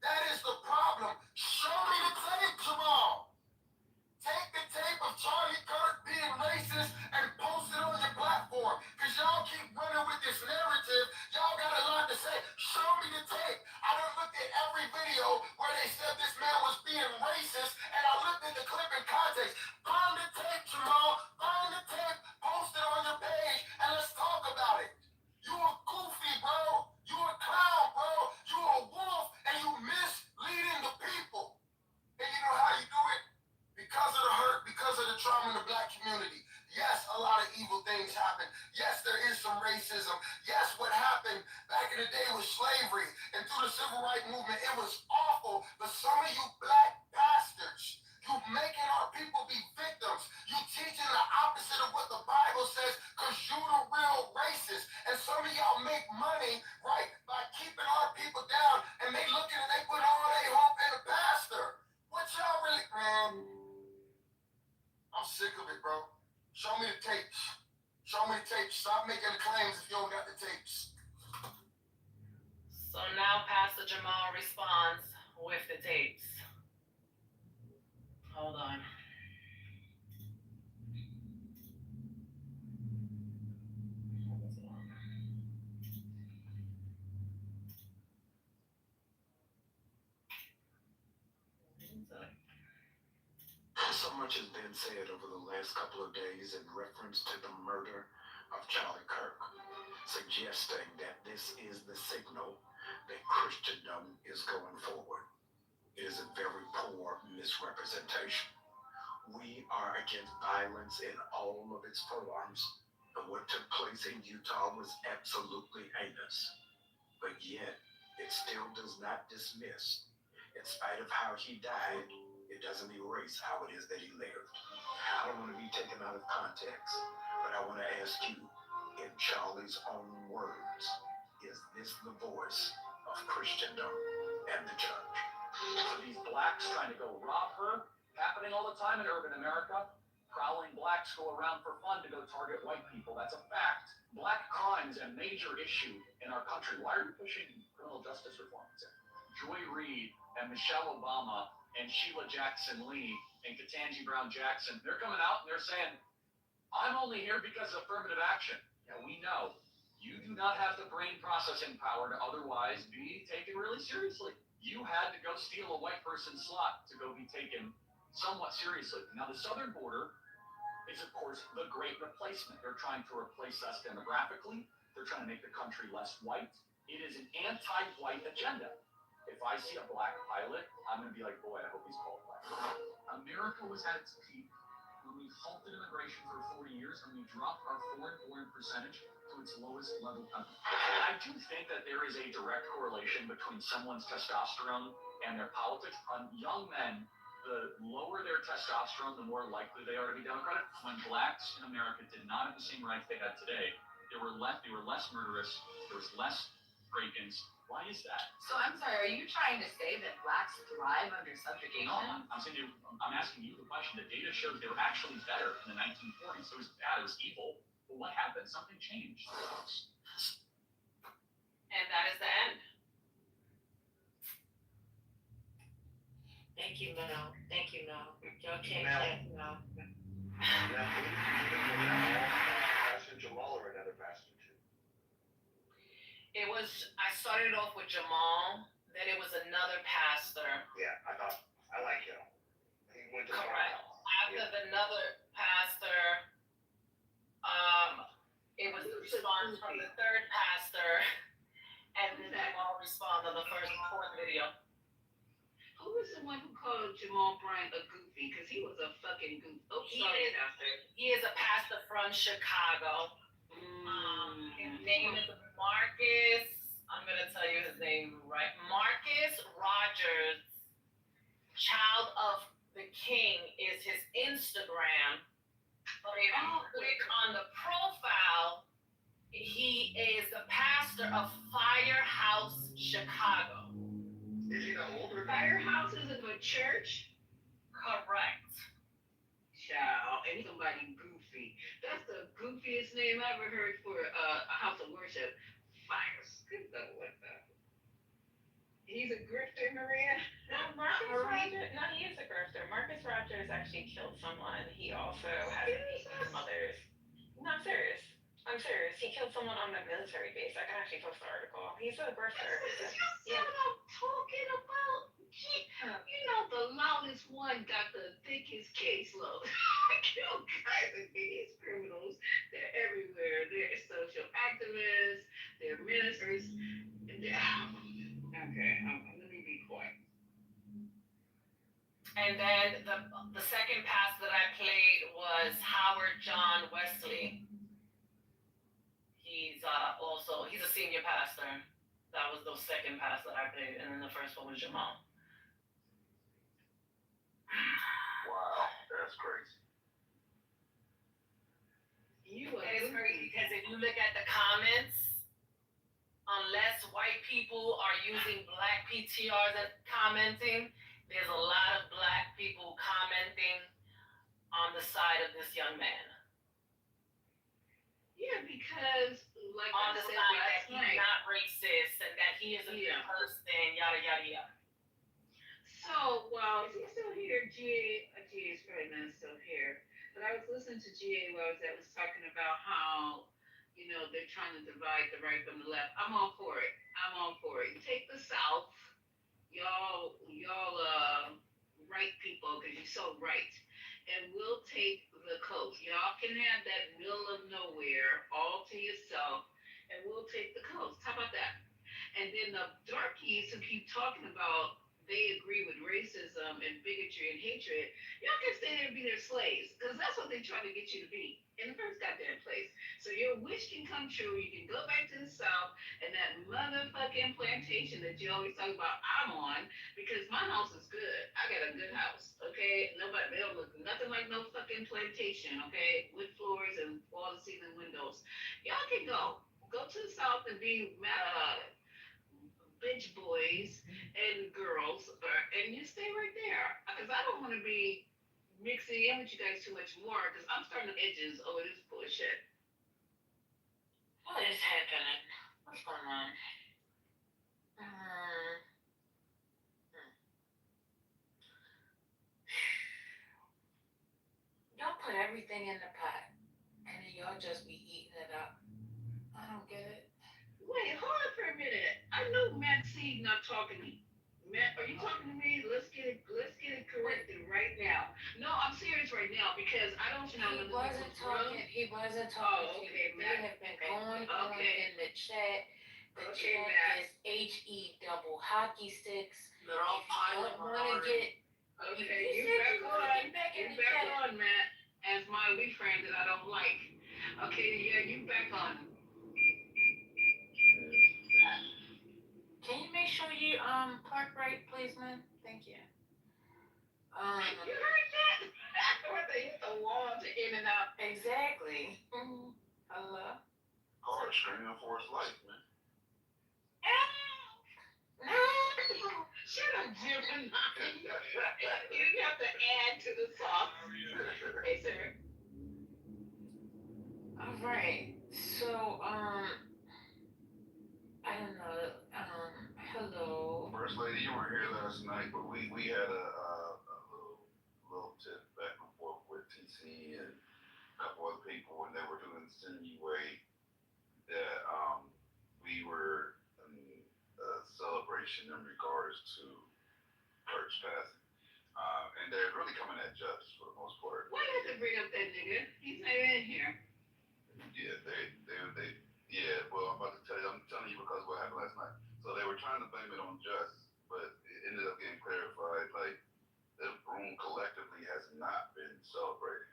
That is the problem. Show me the tape, Jamal. Take the tape of Charlie Kirk being racist and post it on your platform. Because y'all keep running with this narrative. Y'all got a lot to say. Show me the tape. I done looked at every video where they said this man was being racist, and I looked at the clip in context. Find the tape, Jamal. Find the tape. Post it on your page, and let's talk about it. You a goofy, bro. You a clown, bro. You a wolf, and you misleading the people. And you know how you do it? Because of the hurt, because of the trauma in the black community. Yes, a lot of evil things happen. Yes, there is some racism. Yes, what happened back in the day was slavery. And through the civil rights movement, it was awful. But some of you black pastors, you making our people be victims. You teaching the opposite of what the Bible says because you the real racist. And some of y'all make money, right, by keeping our people down. And they looking and they put all their hope in the pastor. What y'all really, man? I'm sick of it, bro. Show me the tapes. Show me the tapes. Stop making the claims if you don't got the tapes. So now Pastor Jamal responds with the tapes. Hold on. So much has been said over the last couple of days in reference to the murder of Charlie Kirk, suggesting that this is the signal that Christendom is going forward. It is a very poor misrepresentation. We are against violence in all of its forms, and what took place in Utah was absolutely heinous. But yet, it still does not dismiss. In spite of how he died, it doesn't erase how it is that he lived. I don't want to be taken out of context, but I want to ask you, in Charlie's own words, is this the voice of Christendom and the church? So these blacks trying to go rob her, happening all the time in urban America. Prowling blacks go around for fun to go target white people. That's a fact. Black crime is a major issue in our country. Why are we pushing criminal justice reforms? Joy Reid and Michelle Obama and Sheila Jackson Lee and Ketanji Brown Jackson, they're coming out and they're saying, I'm only here because of affirmative action. Yeah, we know. You do not have the brain processing power to otherwise be taken really seriously. You had to go steal a white person's slot to go be taken somewhat seriously. Now, the southern border is, of course, the great replacement. They're trying to replace us demographically. They're trying to make the country less white. It is an anti-white agenda. If I see a black pilot, I'm going to be like, boy, I hope he's qualified. America was at its peak when we halted immigration for 40 years and we dropped our foreign-born percentage to its lowest level ever. I do think that there is a direct correlation between someone's testosterone and their politics. On young men, the lower their testosterone, the more likely they are to be Democratic. When blacks in America did not have the same rights they had today, they were less murderous, there was less break-ins. Why is that? So I'm sorry, are you trying to say that blacks thrive under subjugation? No, I'm asking you the question. The data shows they were actually better in the 1940s. It was bad, it was evil. But what happened? Something changed. And that is the end. Thank you, Mel. Thank you, Mel. Y'all change Mel. that, Mel. Now, Pastor Jamal or another pastor too? I started off with Jamal, then it was another pastor. Yeah, I like him. He went to Correct. After Yeah. another pastor, it was the response from the third pastor, and then Jamal responded on the fourth video. Who was the one who called Jamal Bryant a goofy? Because he was a fucking goofy. Oh, sorry, Pastor. He is a pastor from Chicago. His name is Marcus. I'm gonna tell you his name right. Marcus Rogers. Child of the King is his Instagram. But if you click on the profile, he is the pastor of Firehouse Chicago. Is he the older? Firehouse is a church? Correct. Child, and somebody goofy. That's the goofiest name I ever heard for a house of worship. Fires. Good stuff like that. He's a grifter, Maria. Marcus Rogers, no, he is a grifter. Marcus Rogers actually killed someone. He also has some others. No, I'm serious. I'm serious. He killed someone on the military base. I can actually post the article. He's a grifter. You what I'm talking about? You know, the loudest one got the thickest caseload. Kill guys and these criminals. They're everywhere. They're social activists. They're ministers. Okay, let me be quiet. And then the second pass that I played was Howard John Wesley. He's a senior pastor. That was the second pass that I played, and then the first one was Jamal. Wow, that's crazy. It's crazy because if you look at the comments, unless white people are using black PTRs and commenting, there's a lot of black people commenting on the side of this young man. Yeah, because like on I the said side that last he's night, not racist and that he is a good person, yada yada yada. So, well, is he still here? GA is probably not still here. But I was listening to GA while I was talking about how, you know, they're trying to divide the right from the left. I'm all for it. I'm all for it. Take the South, y'all, right people, because you're so right. And we'll take the coast. Y'all can have that middle of nowhere all to yourself, and we'll take the coast. How about that? And then the darkies who keep talking about they agree with racism and bigotry and hatred, y'all can stay there and be their slaves, because that's what they're trying to get you to be in the first goddamn place. So your wish can come true. You can go back to the South and that motherfucking plantation that you always talk about, I'm on, because my house is good. I got a good house, okay? They don't look nothing like no fucking plantation, okay? Wood floors and wall-to-ceiling windows. Y'all can go. Go to the South and be bitch boys and girls, and you stay right there. Because I don't want to be mixing in with you guys too much more, because I'm starting to edges over this bullshit. What is happening? What's going on? Y'all put everything in the pot, and then y'all just be eating it up. I don't get it. Wait, hold on for a minute. I know Maxine not talking to me. Matt, are you talking to me? Let's get it corrected right now. No, I'm serious right now because I don't know. He wasn't talking. He wasn't talking. Oh, okay, We have been going on in the chat. The chat is HE double hockey sticks. They're all piling on. Okay, you back on, Matt. As my wee friend that I don't like. Okay, yeah, you back on. Can you make sure you park right, please, man? Thank you. You heard that? Where they hit the wall to in and out. Exactly. Hello. Car screaming for his life, man. Shut up, Jim. You have to add to the song. Hey, sir. All right. So, I don't know. Hello. First lady, you weren't here last night, but we had a insinuate that we were a celebration in regards to Kirk's passing. And they're really coming at Just for the most part. Why did they bring up that nigga? He's not in here. Yeah, they, yeah. Well, I'm about to tell you. I'm telling you because of what happened last night. So they were trying to blame it on Just, but it ended up getting clarified. Like the room collectively has not been celebrated.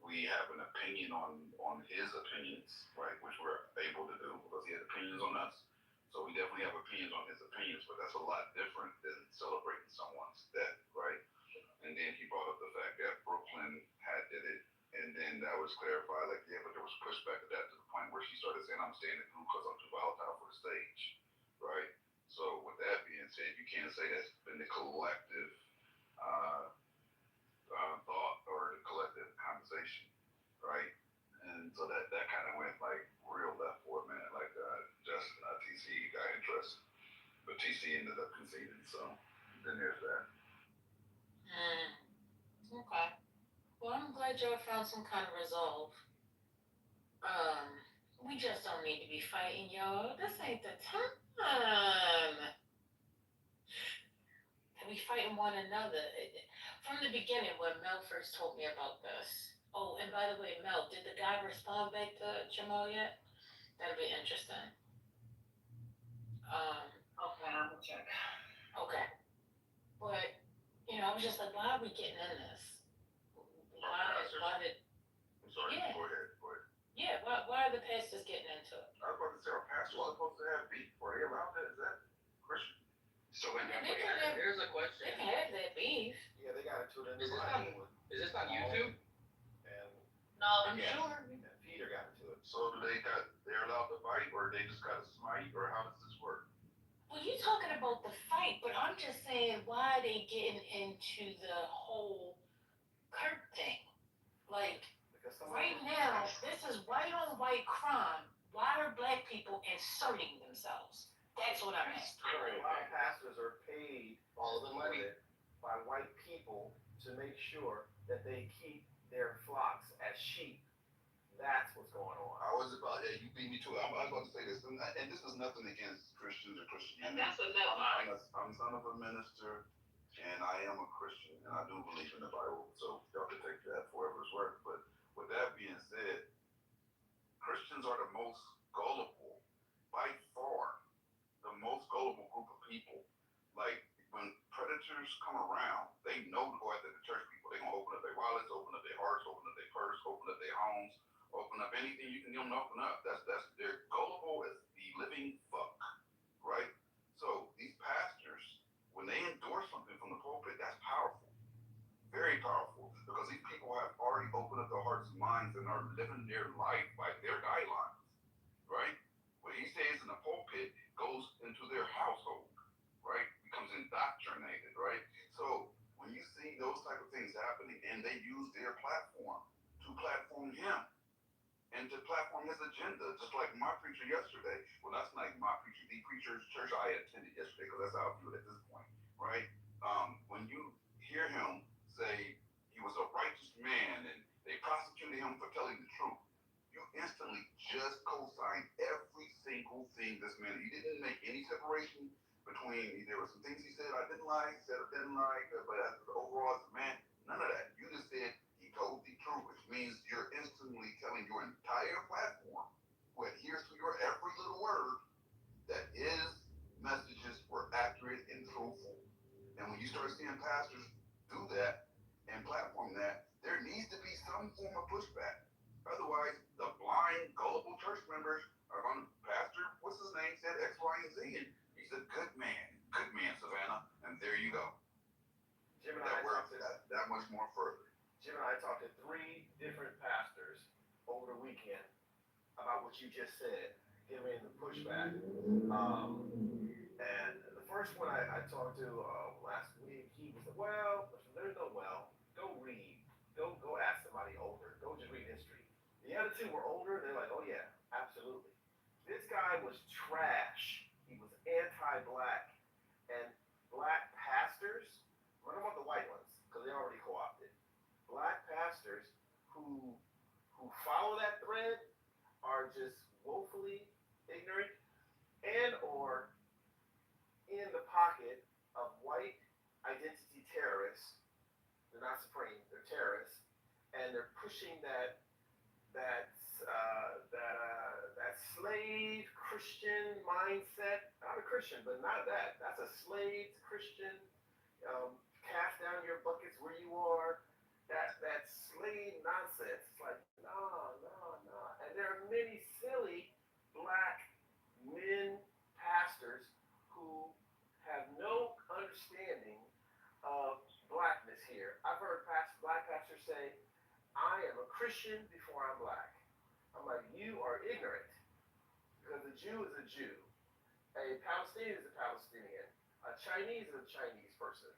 We have an opinion on his opinions, right, which we're able to do because he had opinions on us. So we definitely have opinions on his opinions, but that's a lot different than celebrating someone's death, right? And then he brought up the fact that Brooklyn had did it, and then that was clarified, like, yeah, but there was pushback at that to the point where she started saying, I'm staying in the group because I'm too volatile for the stage, right? So with that being said, you can't say that's been the collective thought or the collective conversation, right? And so that kind of went like real left for a minute, like Justin, TC got interested, but TC ended up conceding, so then there's that. Okay. Well, I'm glad y'all found some kind of resolve. We just don't need to be fighting, y'all. This ain't the time to be fighting one another. From the beginning, when Mel first told me about this. Oh, and by the way, Mel, did the guy respond back to Jamal yet? That'll be interesting. Okay, I'm gonna check. Okay. But, I was just like, why are we getting in this? Why did... I'm sorry, Yeah. Go ahead. Yeah, why are the pastors getting into it? I was about to say, are pastors supposed to have beef? Are they allowed that? Is that Christian? So Here's a question. They can have that beef. Yeah, they got into it in Is the this Bible. Is this on YouTube? And No, I'm sure. Peter got into it. So they're allowed to fight, or they just got to smite, or how does this work? Well, you're talking about the fight, but I'm just saying, why are they getting into the whole Kirk thing? Like, right now, this is white on white crime. Why are black people inserting themselves? That's what I'm asking. A lot of pastors are paid all the money by white people to make sure that they keep their flocks as sheep. That's what's going on. I was about, yeah, you beat me to it. I was about to say this, and this is nothing against Christians or Christianity. And that's another. I'm son of a minister, and I am a Christian, and I do believe in the Bible, so y'all can take that for whatever it's worth. But with that being said, Christians are the most gullible, by far, the most gullible group of people. Like, when predators come around, they know to go after the church people. They're going to open up their wallets, open up their hearts, open up their purse, open up their homes, open up anything you can get them to open up. They're gullible as the living fuck, right? So these pastors, when they endorse something from the pulpit, that's powerful, very powerful, because these people have already opened up their hearts and minds and are living their life by their guidelines, right? What he says in the pulpit goes into their household, right? Becomes indoctrinated, right? So when you see those type of things happening, and they use their platform to platform him and to platform his agenda, just like my preacher yesterday. Well, that's not my preacher, the preacher's church I attended yesterday, because that's how I view it at this point, right? When you hear him say he was a righteous man and they prosecuted him for telling the truth, you instantly just co-sign every single thing this man. He didn't make any separation between, there were some things he said I didn't like, said I didn't like, but overall as a man, none of that. You just said he told the truth, which means you're instantly telling your entire platform, who adheres to your every little word, that his messages were accurate and truthful. And when you start seeing pastors do that and platform that, there needs to be some form of pushback. Otherwise, the blind, gullible church members are going to, Pastor, what's his name, said X, Y, and Z, and he's a good man, Savannah, and there you go. Jim and That I works talked to that much more further. Jim and I talked to 3 different pastors over the weekend about what you just said, giving the pushback. And the first one I talked to last week, he was like, well, there's no well. Go read. Go ask somebody older. Go just read history. The other 2 were older. They're like, oh yeah, absolutely. This guy was trash. He was anti-black. And black pastors, I don't want the white ones, because they're already co-opted. Black pastors who follow that thread just woefully ignorant and or in the pocket of white identity terrorists. They're not supreme, they're terrorists, and they're pushing that slave Christian mindset. Not a Christian, but not that. That's a slave Christian. Cast down your buckets where you are. That slave nonsense. It's like nah. And there are many silly black men pastors who have no understanding of blackness here. I've heard black pastors say, I am a Christian before I'm black. I'm like, you are ignorant. Because a Jew is a Jew. A Palestinian is a Palestinian. A Chinese is a Chinese person.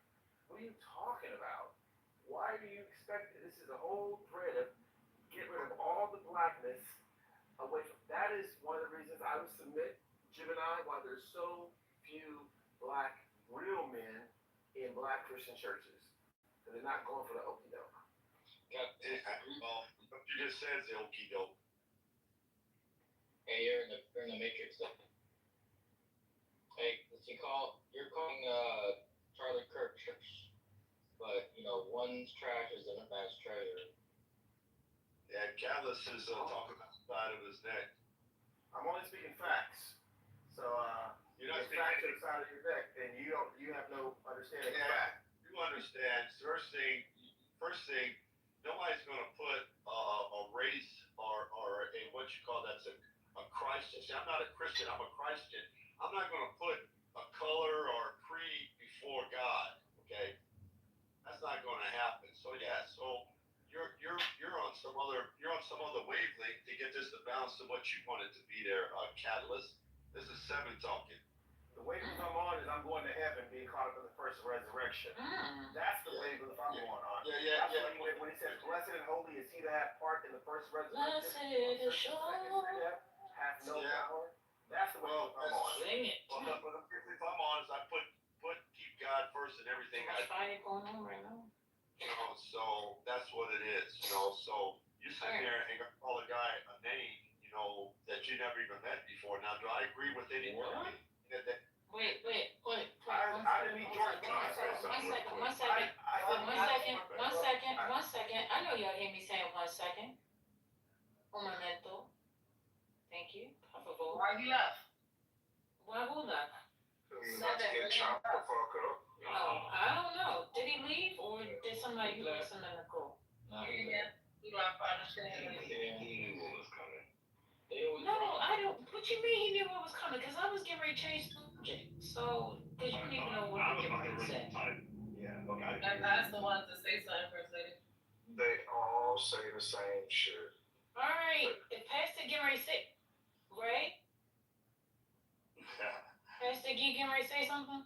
What are you talking about? Why do you expect this is a whole thread of get rid of all the blackness away from that is one of the reasons I would submit Gemini why there's so few black real men in black Christian churches. Because they're not going for the okie doke. What you just said is the okie doke. Hey, you're in the matrix. Hey, you're calling Charlie Kirk church, but one's trash is in a man's treasure. Yeah, Callus is talking about the side of his neck. I'm only speaking facts. So You're not speaking facts to the side of your neck, then you have no understanding of fact. You understand. First thing, nobody's going to put a race or a what you call that's a Christian. See, I'm not a Christian. I'm a Christian. I'm not going to put a color or a creed before God. Okay, that's not going to happen. So yeah, you're on some other wavelength to get this to balance to what you want it to be there, Catalyst. This is 7 talking. The wavelength I'm on is I'm going to heaven, being caught up in the first resurrection. That's the wavelength I'm going on. Yeah. When he says, "Blessed and holy is he that hath part in the first resurrection." Blessed assurance. Hath no power. That's the wavelength I'm on. Sing it. Well, if I'm honest, I keep God first in everything I do. Fire going on right now. So that's what it is. So you sit there and call a guy a name, that you never even met before. Now, do I agree with anything? Wait. I didn't mean George. One second. I know y'all hear me saying 1 second. Un momento. Thank you. Por favor. Why you left? Why who left? Get chopped the fuck up. Oh, I don't know. Did he leave or did somebody listen to Nicole? No, he left. I understand. He knew what was coming. No, I don't. What you mean he knew what was coming? Because I was getting ready to change the subject. So, because you didn't even know what we were going to say. Yeah, okay. And Pastor wanted to say something for a second. They all say the same shit. All right. If Pastor getting ready to say, right? Pastor, you getting ready to say something?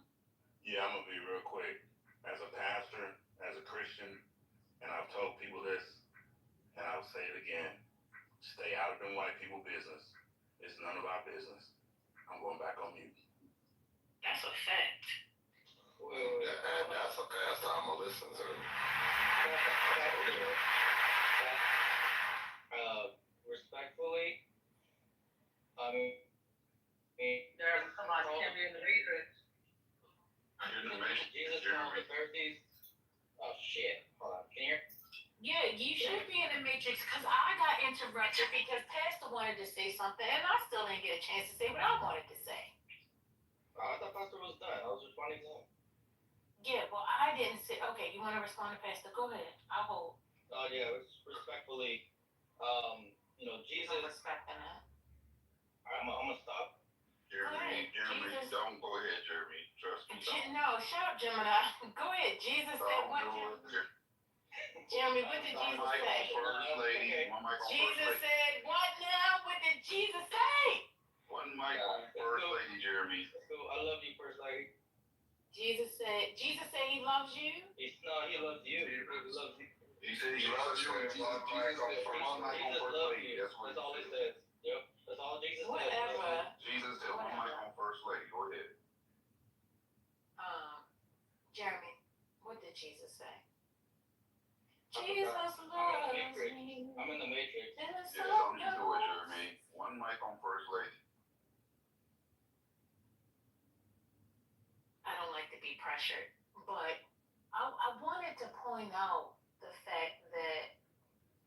Yeah, I'm gonna be real quick. As a pastor, as a Christian, and I've told people this, and I'll say it again. Stay out of them white people business. It's none of our business. I'm going back on mute. That's a fact. That's okay. That's how I'm gonna listen to it. Respectfully, There's somebody can't be in the matrix. Jesus told the Pharisees. Oh shit! Hold on. Can you hear? Yeah, you should be in the matrix because I got interrupted because Pastor wanted to say something and I still didn't get a chance to say what I wanted to say. I thought Pastor was done. I was responding to him. Yeah, well, I didn't say. Okay, you want to respond to Pastor? Go ahead. I'll hold. Oh yeah, respectfully, Jesus. I'm respecting that. I'm gonna stop. Jeremy, Jesus. don't go ahead, Jeremy. Trust me. No, shut up, Gemini. Go ahead. Jesus said what? Jeremy, what did Jesus say? First lady, one mic on Jesus first lady. said what now? What did Jesus say? One mic on first lady, Jeremy. I love you, First Lady. Jesus said he loves you? He loves you. He loves you. He said he loves you. Jesus loves you. That's what That's all it says. Yep. That's all Jesus says. Whatever. Jesus said one mic on first lady. Go ahead. Jeremy, what did Jesus say? Jesus loves me. I'm in the matrix. Yeah, don't you do it, Jeremy. One mic on First Lady. I don't like to be pressured, but I wanted to point out the fact that,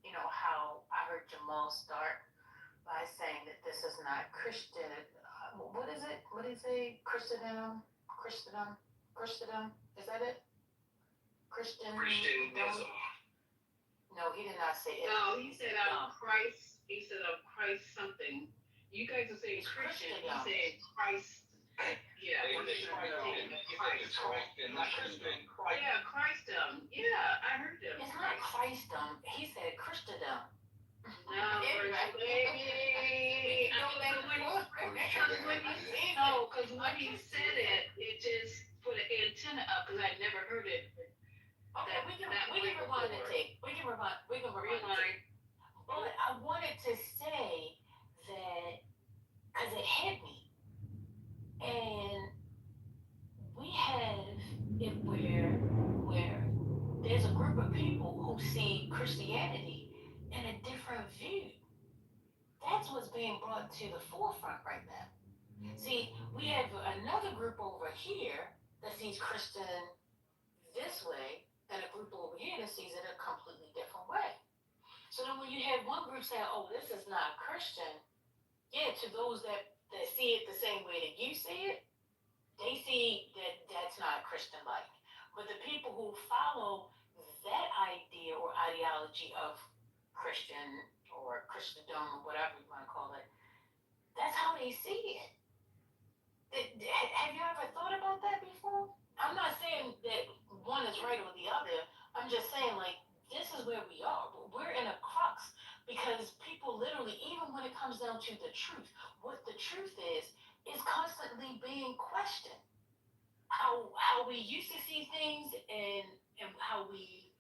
you know, how I heard Jamal start by saying that this is not Christian. What is it? What did he say? Christendom? Christendom? Christendom? Is that it? Christianism. No, he did not say it. No, he said Christ. He said Christ something. You guys are saying Christian. He said Christ. Yeah. It's Christ, not Christian. Yeah, Christdom. Yeah, I heard him. It's not Christdom. He said Christendom. No, baby. Because when he said it, it just put an antenna up because I'd never heard it. Okay, we can rewind the tape. We can rewind the tape. But I wanted to say that because it hit me, and we have it where there's a group of people who see Christianity in a different view. That's what's being brought to the forefront right now. See, we have another group over here that sees Christian this way, and a group over here that sees it a completely different way. So then when you have one group saying, oh, this is not Christian, yeah, to those that see it the same way that you see it, they see that that's not Christian-like. But the people who follow that idea or ideology of Christian or Christendom or whatever you want to call it, that's how they see it. Have you ever thought about that before? I'm not saying that one is right or the other. I'm just saying, like, this is where we are. We're in a crux because people literally, even when it comes down to the truth, what the truth is constantly being questioned. How we used to see things and how we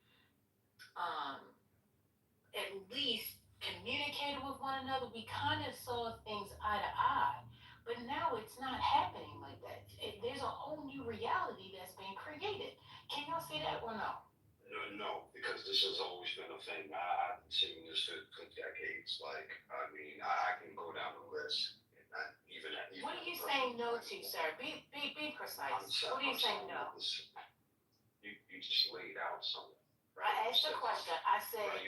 at least communicated with one another. We kind of saw things eye to eye. But now it's not happening like that. There's a whole new reality that's being created. Can y'all see that or no? No, because this has always been a thing. I've been seeing this for decades. Like, I mean, I can go down the list. Even what are you saying no to, sir? Be precise. What are you saying no? You just laid out something. Right? I asked a question. I said that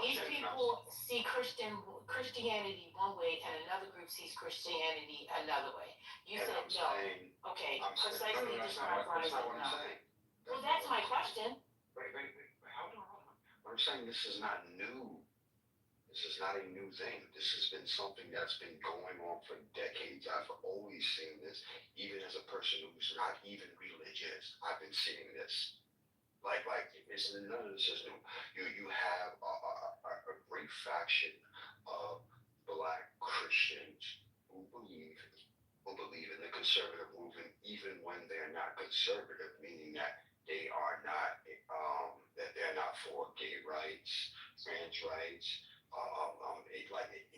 these people see Christianity one way and another group sees Christianity another way. You said no. Okay, precisely describe why I said no. Well, that's my question. Wait. Hold on. What I'm saying, this is not new. This is not a new thing. This has been something that's been going on for decades. I've always seen this, even as a person who's not even religious. I've been seeing this. Like, none of this is new. You have a great faction of Black Christians who believe in the conservative movement, even when they're not conservative, meaning that they are not that they're not for gay rights, trans rights.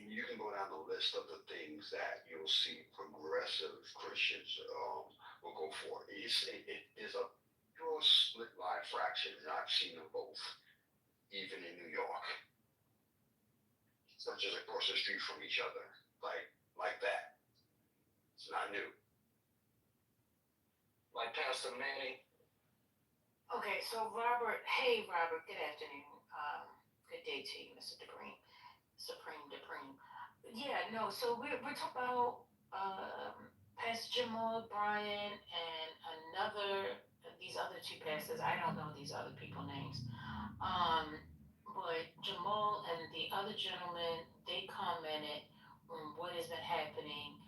And you can go down the list of the things that you'll see progressive Christians will go for. It is a pure split line fraction, and I've seen them both, even in New York, such as across the street from each other, like that. It's not new. Like Pastor Manny. Okay, so Robert, hey Robert, good afternoon. Good day to you, Mr. DeGreen. Supreme. Yeah, no, so we're talking about Pastor Jamal, Brian, and these other two pastors. I don't know these other people's names. But Jamal and the other gentleman, they commented on what has been happening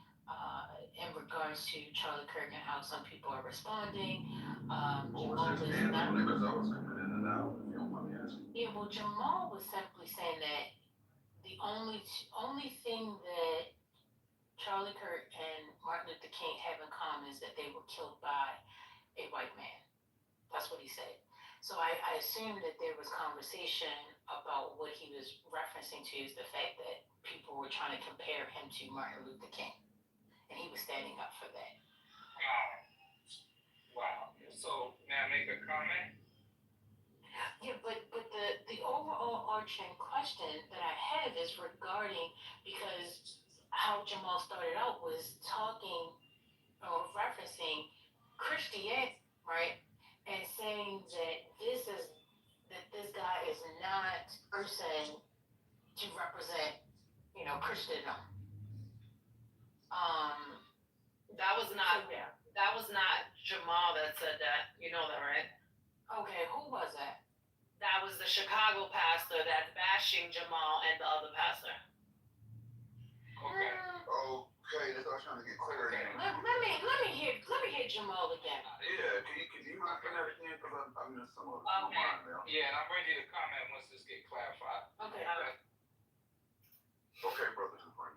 in regards to Charlie Kirk and how some people are responding. Jamal was not. Because I was coming in and out, if you don't mind me asking. Yeah, well, Jamal was simply saying that the only thing that Charlie Kirk and Martin Luther King have in common is that they were killed by a white man. That's what he said. So I assumed that there was conversation about what he was referencing to is the fact that people were trying to compare him to Martin Luther King. And he was standing up for that. Wow. So, may I make a comment? Yeah, but the overall arching question that I have is regarding, because how Jamal started out was talking or referencing Christianity, right? And saying that this guy is not person to represent, Christendom. That was not So, yeah. that was not Jamal that said that. You know that, right? Okay, who was that? That was the Chicago pastor that's bashing Jamal and the other pastor. Okay. Okay, that's what I was trying to get clarity. Okay. Let me hear Jamal again. Yeah, can you repeat that again? Because I missed some of it. Okay. Yeah, and I'm ready to comment once this get clarified. Okay. All right. Okay, brother Supreme.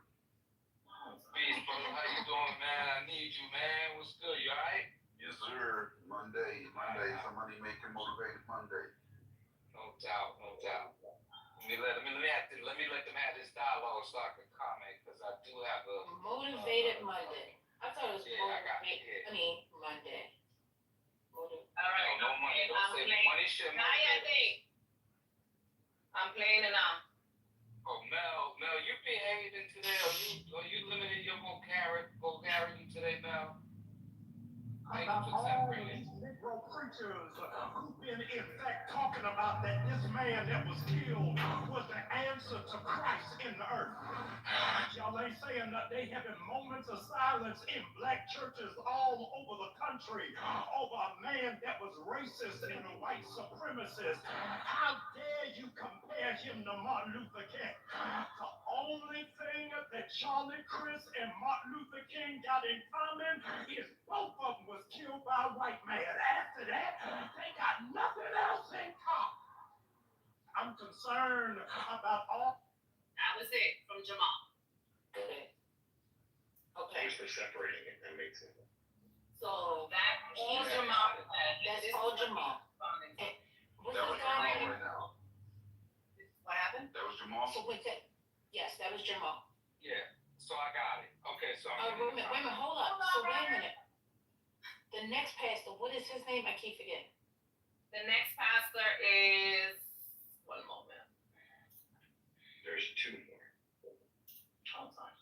Peace, brother. How you doing, man? I need you, man. What's good? You alright? Yes, sir. Monday. Somebody making motivated Monday. No doubt. Let me let them have this dialogue so I can comment because I do have a Motivated Monday. I thought it was Monday. All right. no money. Don't say money shit. I'm playing it now. Oh, Mel, you behaving today? Are you limiting your vocabulary today, Mel? About all these Negro preachers who've been in fact talking about that this man that was killed was the answer to Christ in the earth. Y'all ain't saying that. They having moments of silence in black churches all over the country over a man that was racist and a white supremacist. How dare you compare him to Martin Luther King? The only thing that Charlie Chris and Martin Luther King got in common is both of them was killed by a white man. After that, they got nothing else in common. I'm concerned about all. That was it from Jamal. Okay. Thanks for separating it. That makes sense. So That's all Jamal said. that's all Jamal. And what's That was this guy Jamal name? right now. What happened? That was Jamal. So with that, yes, that was Jamal. Yeah. So I got it. Okay. So Wait a minute, hold up. So wait a minute. The next pastor, what is his name? I keep forgetting. The next pastor is one moment. There's two more. Hold on.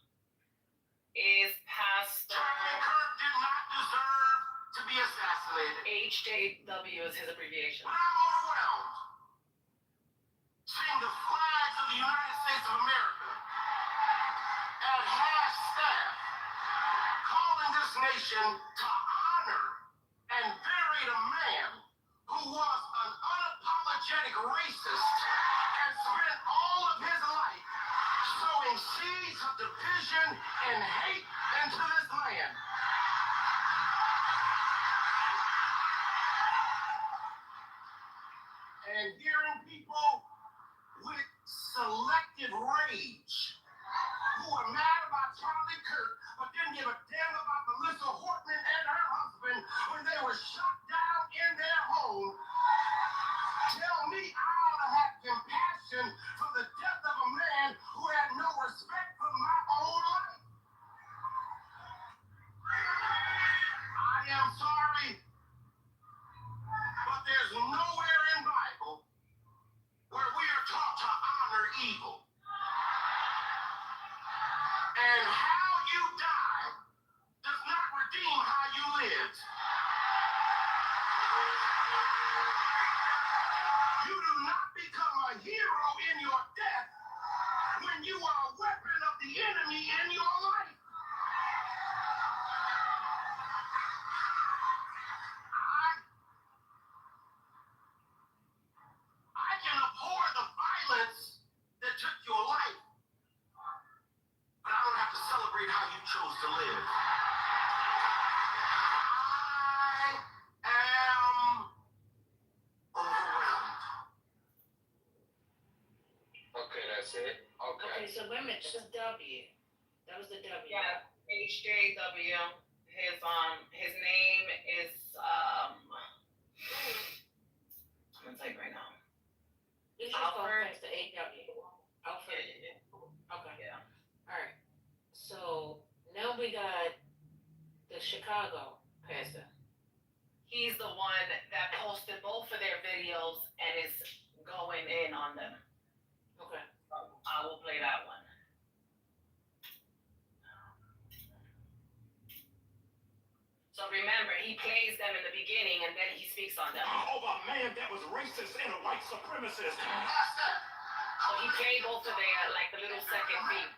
Is Pastor Charlie Kirk did not deserve to be assassinated. HJW is his abbreviation. But I'm overwhelmed seeing the flags of the United States of America at half staff calling this nation to honor and venerate a man who was an unapologetic racist and spent all of his life sowing seeds of division and hate into this land. And hearing people with selective rage who are mad about Charlie Kirk but didn't give a damn about Melissa Hortman and her husband when they were shot down in their home tell me I ought to have compassion for the death of a man who had no respect for my own life. I am sorry, but there's nowhere in Bible where we are taught to honor evil. And how you die does not redeem how you lived. You do not become a hero in your death when you are a weapon of the enemy in your life. I can abhor the violence that took your life, but I don't have to celebrate how you chose to live. I am overwhelmed. Okay, that's it. Okay, so wait a minute, this is W. That was the W. Yeah, HJW. His name is I'm gonna tell you right now. This is Alfred. past the AW. Alfred. Okay. Yeah. All right. So now we got the Chicago pastor. He's the one that posted both of their videos and is going in on them. Okay. I will play that one. them in the beginning, and then he speaks on them. Over a man that was racist and a white supremacist. So he played both of their, like, the little second beat.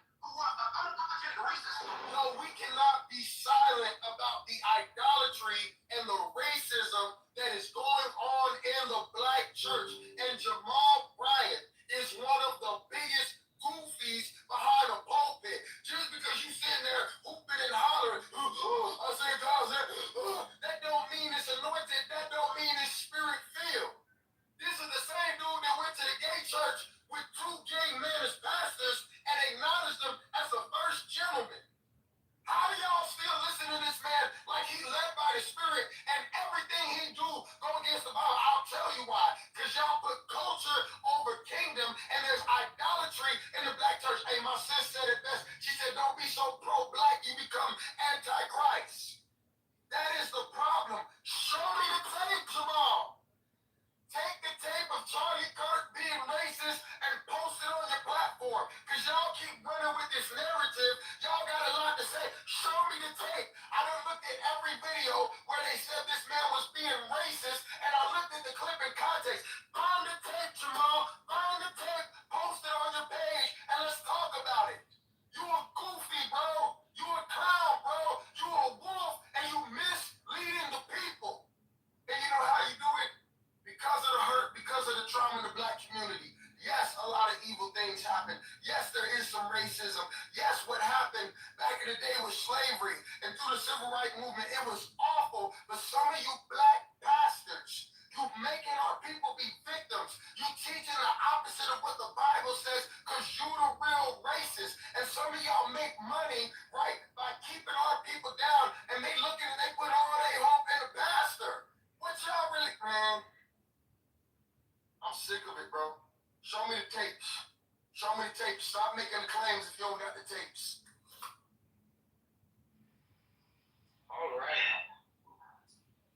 No, we cannot be silent about the idolatry and the racism that is going on in the black church. And Jamal Bryant is one of the biggest goofies behind the pulpit. Just because you sitting there hooping and hollering, I said, God said, that don't mean it's anointed. That don't mean it's spirit filled. This is the same dude that went to the gay church with 2 gay men as pastors and acknowledged them as the first gentleman. How do y'all still listen to this man like he led by the Spirit and everything he do go against the Bible? I'll tell you why. Because y'all put culture over kingdom and there's idolatry in the black church. Hey, my sis said it best. She said, don't be so pro-black you become anti-Christ. That is the problem. Show me the tape, Jamal. Take the tape of Charlie Kirk being racist and post it on your platform. Because y'all keep running with this narrative. Y'all got a lot to say. Show me the tape. I done looked at every video where they said this man was being racist, and I looked at the clip in context. Find the tape, Jamal. Find the tape. Post it on your page, and let's talk about it. You a goofy, bro. You a clown, bro. You a wolf, and you misleading the people. And you know how you do it? Because of the hurt, because of the trauma in the black community. Yes, a lot of evil things happen. Yes, there is some racism. Yes, what happened back in the day with slavery and through the civil rights movement, it was awful. But some of you black pastors, you making our people be victims. You teaching the opposite of what the Bible says because you the real racist. And some of y'all make money, right, by keeping our people down, and they looking and they put all their hope in the pastor. What y'all really, man? I'm sick of it, bro. Show me the tapes. Show me the tapes. Stop making the claims if you don't got the tapes. All right.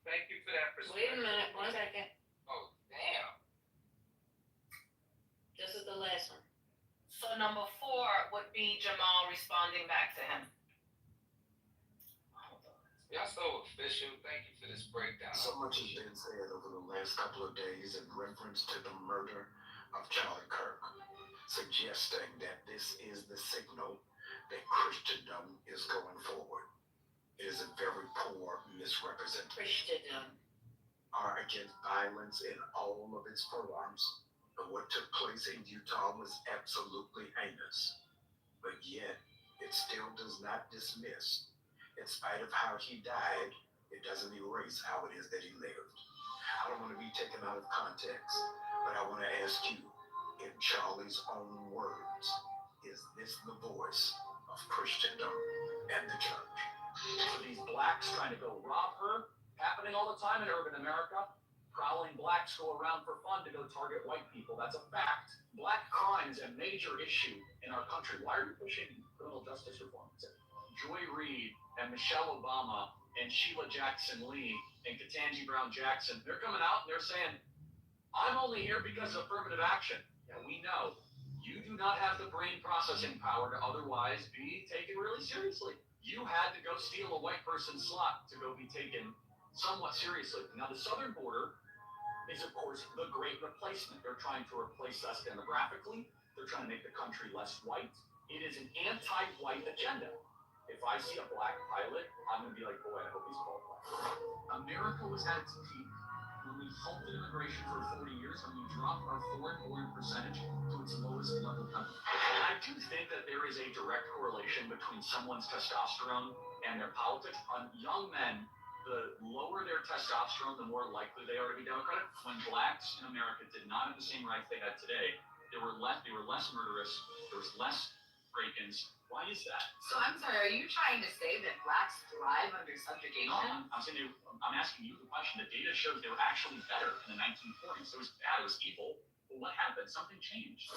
Thank you for that Wait a perspective. minute, 1 second. Oh, damn. This is the last one. So number 4 would be Jamal responding back to him. Y'all so official. Thank you for this breakdown. So much has been said over the last couple of days in reference to the murder of Charlie Kirk, suggesting that this is the signal that Christendom is going forward. It is a very poor misrepresentation. Christendom. Are against violence in all of its forms. But what took place in Utah was absolutely heinous. But yet, it still does not dismiss. In spite of how he died, it doesn't erase how it is that he lived. I don't want to be taken out of context, but I want to ask you, in Charlie's own words, is this the voice of Christendom and the church? So these blacks trying to go rob her, happening all the time in urban America. Prowling blacks go around for fun to go target white people. That's a fact. Black crime is a major issue in our country. Why are you pushing criminal justice reform? Joy Reid and Michelle Obama and Sheila Jackson Lee and Ketanji Brown Jackson, they're coming out and they're saying, I'm only here because of affirmative action. Yeah, we know. You do not have the brain processing power to otherwise be taken really seriously. You had to go steal a white person's slot to go be taken somewhat seriously. Now, the southern border is, of course, the great replacement. They're trying to replace us demographically. They're trying to make the country less white. It is an anti-white agenda. If I see a black pilot, I'm going to be like, boy, I hope he's qualified. America was at its peak when we halted immigration for 40 years and we dropped our foreign-born percentage to its lowest level ever. And I do think that there is a direct correlation between someone's testosterone and their politics. On young men, the lower their testosterone, the more likely they are to be Democratic. When blacks in America did not have the same rights they had today, they were less murderous, there was less break-ins. Why is that? So I'm sorry, are you trying to say that blacks thrive under subjugation? No, I'm asking you the question. The data shows they were actually better in the 1940s. It was bad, it was evil. But what happened? Something changed.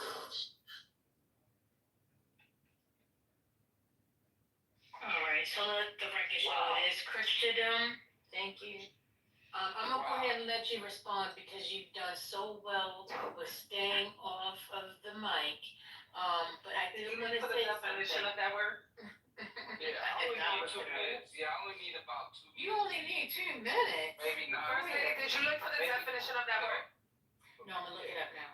All right, so the record show is Christendom. Thank you. I'm gonna go ahead and let you respond because you've done so well with staying off of the mic. But I do want to say definition of that word. Yeah, I only need 2 minutes. Yeah, I only need about 2 minutes. You only need 2 minutes. Maybe Did you look for the definition of that word? No, I'm gonna look it up now.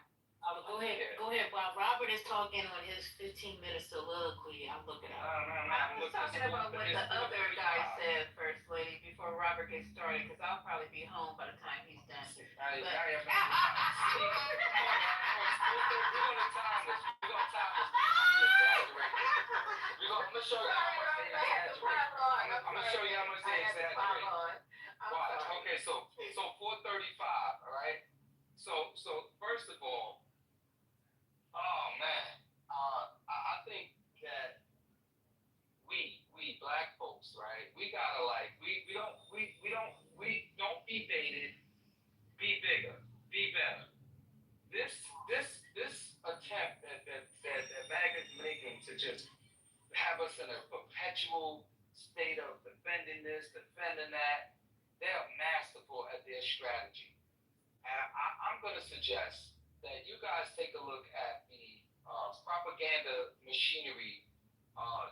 Go ahead. While Robert is talking on his 15-minute soliloquy, I'll look it up. I was talking about what the other guy said, First Lady, before Robert gets started, because I'll probably be home by the time he's done. We're gonna time this. We're gonna time this. I'm gonna show you how much they exaggerate. I'm gonna show you how much they exaggerate. Watch. Okay, so 435. All right. So first of all, oh man, I think that we black folks, right? We gotta like we don't be baited. Be bigger. Be better. This attempt that MAGA's making to just have us in a perpetual state of defending this, defending that, they're masterful at their strategy. And I'm going to suggest that you guys take a look at the propaganda machinery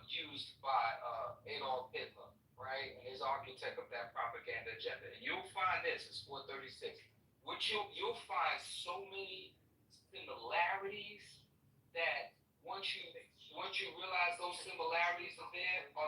used by Adolf Hitler, right? And his architect of that propaganda agenda. And you'll find this, it's 436. Which you'll find so many similarities that once you realize those similarities are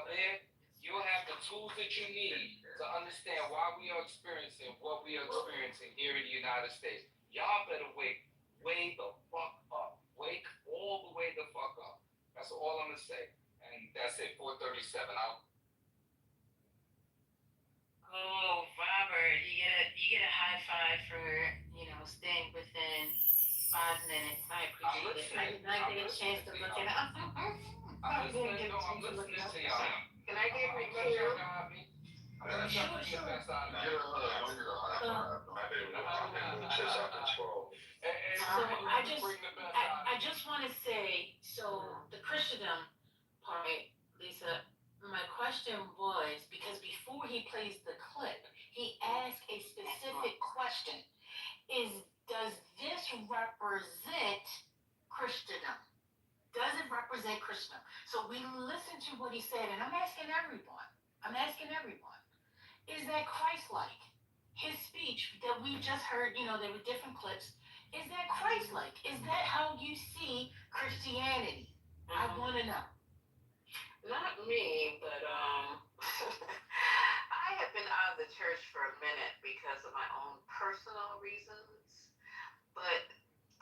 there, you'll have the tools that you need to understand why we are experiencing what we are experiencing here in the United States. Y'all better wake way the fuck up. Wake all the way the fuck up. That's all I'm gonna say. And that's it, 437 out. Oh, Robert, you get a high five for, staying within 5 minutes. I appreciate it. I did not get a chance to look it up. I'm listening to y'all. Can I get a cue? I just want to say, so the Christendom part, Lisa, my question was, because before he plays the clip, he asked a specific question. Does this represent Christendom? Does it represent Christendom? So we listen to what he said, and I'm asking everyone, is that Christ-like? His speech that we just heard, there were different clips. Is that Christ-like? Is that how you see Christianity? I want to know. Not me, but I have been out of the church for a minute because of my own personal reasons. But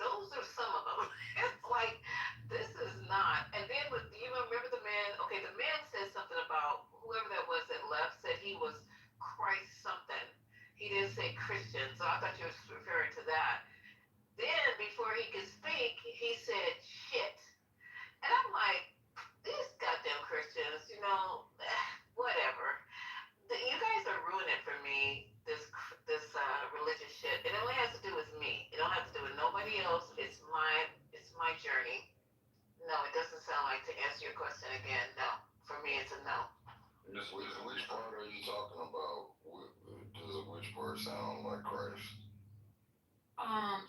those are some of them. It's like, this is not. And then, do you remember the man? Okay, the man said something about whoever that was that left, said he was Christ something. He didn't say Christian, so I thought you were referring to that. Then, before he could speak, he said shit. And I'm like, these goddamn Christians, whatever. You guys are ruining for me this religious shit. It only has to do with me. It don't have to do with nobody else. It's my journey. No, it doesn't sound like, to answer your question again, no. For me, it's a no. Which part are you talking about? Which part sound like Christ?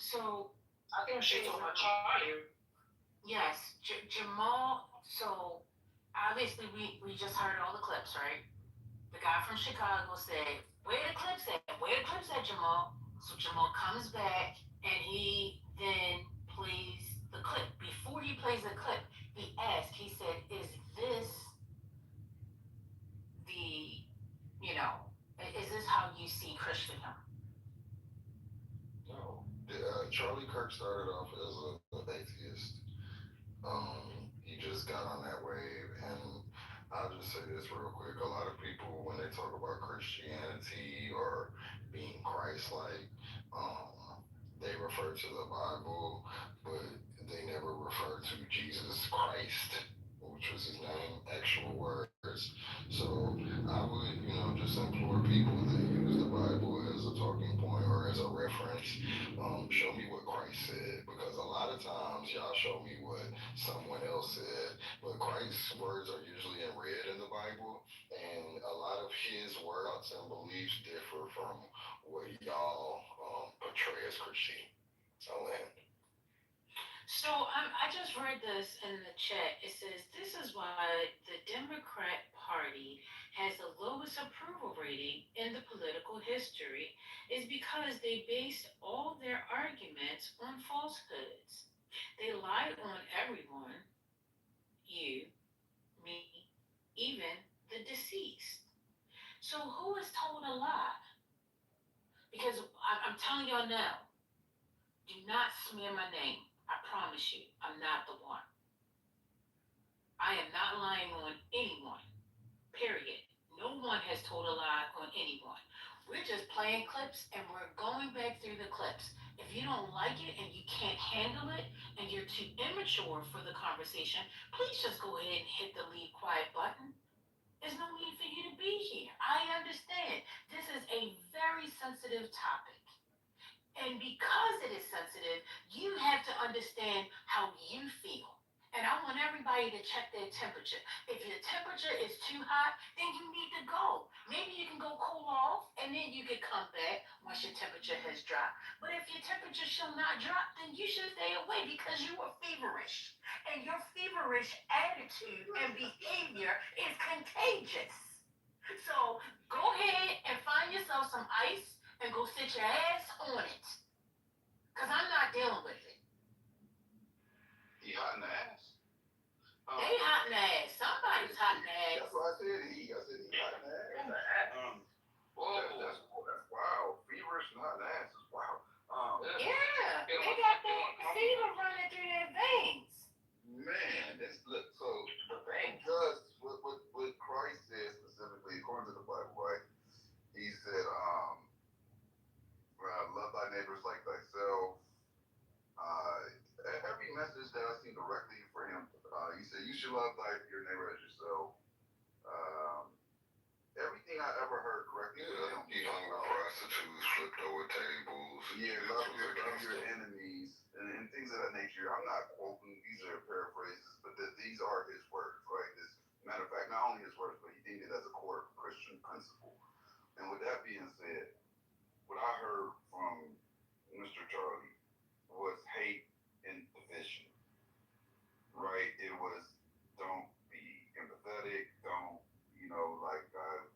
So I think she's talking about Charlie. yes, Jamal. So obviously we just heard all the clips, right? The guy from Chicago said, "Where the clips at? Where the clips at, Jamal?" So Jamal comes back and he then plays the clip. Before he plays the clip, he asked. He said, "Is this is this how you see Christendom?" No. Charlie Kirk started off as an atheist. He just got on that wave, and I'll just say this real quick. A lot of people, when they talk about Christianity or being Christ-like, they refer to the Bible, but they never refer to Jesus Christ, which was his name, actual words. So I would, just implore people that use the Bible as a talking point or as a reference, show me what Christ said, because a lot of times y'all show me what someone else said, but Christ's words are usually in red in the Bible, and a lot of his words and beliefs differ from what y'all portray as Christian. So, So I just read this in the chat. It says this is why the Democrat Party has the lowest approval rating in the political history, is because they based all their arguments on falsehoods. They lied on everyone, you, me, even the deceased. So who is told a lie? Because I'm telling y'all now, do not smear my name. I promise you, I'm not the one. I am not lying on anyone, period. No one has told a lie on anyone. We're just playing clips and we're going back through the clips. If you don't like it and you can't handle it and you're too immature for the conversation, please just go ahead and hit the leave quiet button. There's no need for you to be here. I understand. This is a very sensitive topic. And because it is sensitive, you have to understand how you feel. And I want everybody to check their temperature. If your temperature is too hot, then you need to go. Maybe you can go cool off and then you can come back once your temperature has dropped. But if your temperature shall not drop, then you should stay away because you are feverish. And your feverish attitude and behavior is contagious. So go ahead and find yourself some ice and go sit your ass on it. Because I'm not dealing with it. He hot in the ass. They hot in the ass. Somebody's hot in the ass. That's why I said he. I said he hot in the ass. That's wow. Feverish and hot in the ass is wow. Yeah, they got that fever running through their veins. Man, this look so the thing does what Christ said specifically according to the Bible, right? He said, love thy neighbors like thyself. Every message that I seen directly for him, he said, you should love your neighbor as yourself. Um, Everything I ever heard directly to him. He hung with prostitutes, flipped over tables. Yeah, love your enemies and things of that nature. I'm not quoting; these are paraphrases, but these are his words, right? This matter of fact, not only his words, but he deemed it as a core Christian principle. And with that being said, what I heard from Mr. Charlie was hate and division, right? It was don't be empathetic, don't,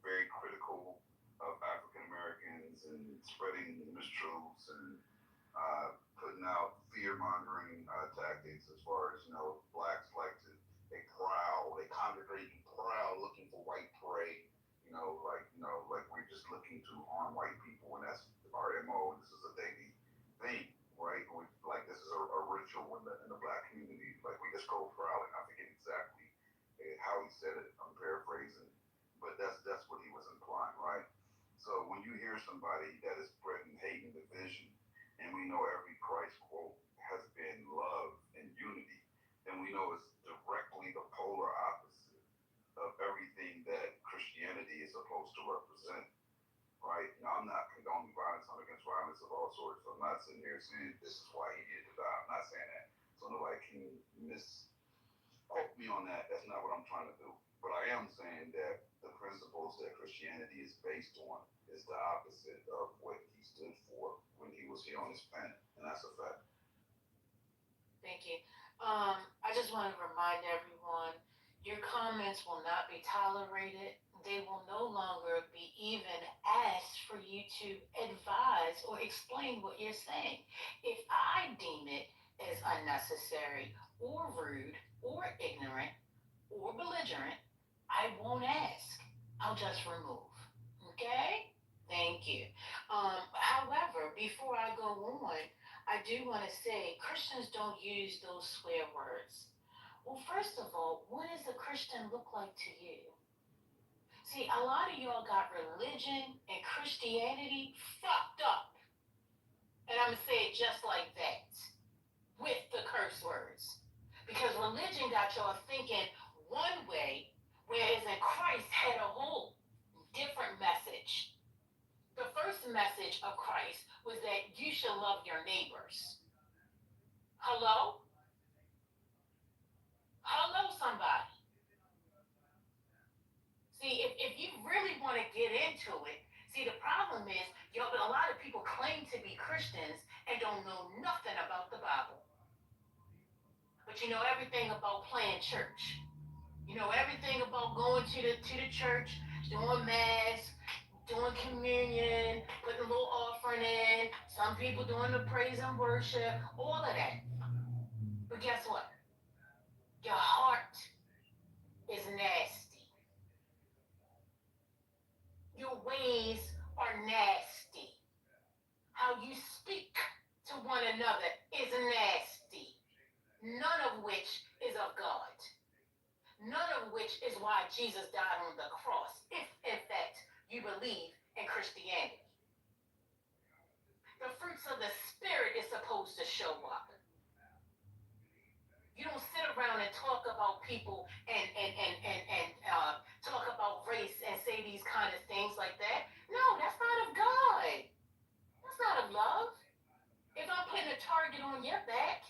very critical of African Americans and spreading mistruths and putting out fear mongering tactics as far as, blacks like to, they prowl, they congregate and prowl looking for white prey, like we're just looking to harm white people and that's our MO. This is a daily thing, right? Like this is a ritual in the black community. Like we just go prowling. I forget exactly how he said it. I'm paraphrasing, but that's what he was implying, right? So when you hear somebody that is spreading hate and division, and we know every Christ quote has been love and unity, then we know it's directly the polar opposite of everything that Christianity is supposed to represent, right? Now, I'm not condoning violence. I'm against violence of all sorts. So I'm not sitting here saying this is why he needed to die. I'm not saying that. So nobody can misquote me on that. That's not what I'm trying to do. But I am saying that the principles that Christianity is based on is the opposite of what he stood for when he was here on this planet. And that's a fact. Thank you. I just want to remind everyone, your comments will not be tolerated. They will no longer be even asked for you to advise or explain what you're saying. If I deem it as unnecessary or rude or ignorant or belligerent, I won't ask. I'll just remove. Okay? Thank you. However, before I go on, I do want to say Christians don't use those swear words. Well, first of all, what does a Christian look like to you? See, a lot of y'all got religion and Christianity fucked up. And I'm going to say it just like that, with the curse words. Because religion got y'all thinking one way, whereas in Christ had a whole different message. The first message of Christ was that you should love your neighbors. Hello? Hello, somebody. See, if you really want to get into it, see, the problem is, a lot of people claim to be Christians and don't know nothing about the Bible. but you know everything about playing church. You know everything about going to the church, doing mass, doing communion, putting a little offering in. Some people doing the praise and worship, all of that. But guess what? Your heart is nasty. Your ways are nasty. How you speak to one another is nasty. None of which is of God. None of which is why Jesus died on the cross, if in fact you believe in Christianity. The fruits of the Spirit is supposed to show up. You don't sit around and talk about people and talk about race and say these kind of things like that. No, that's not of God. That's not of love. If I'm putting a target on your back.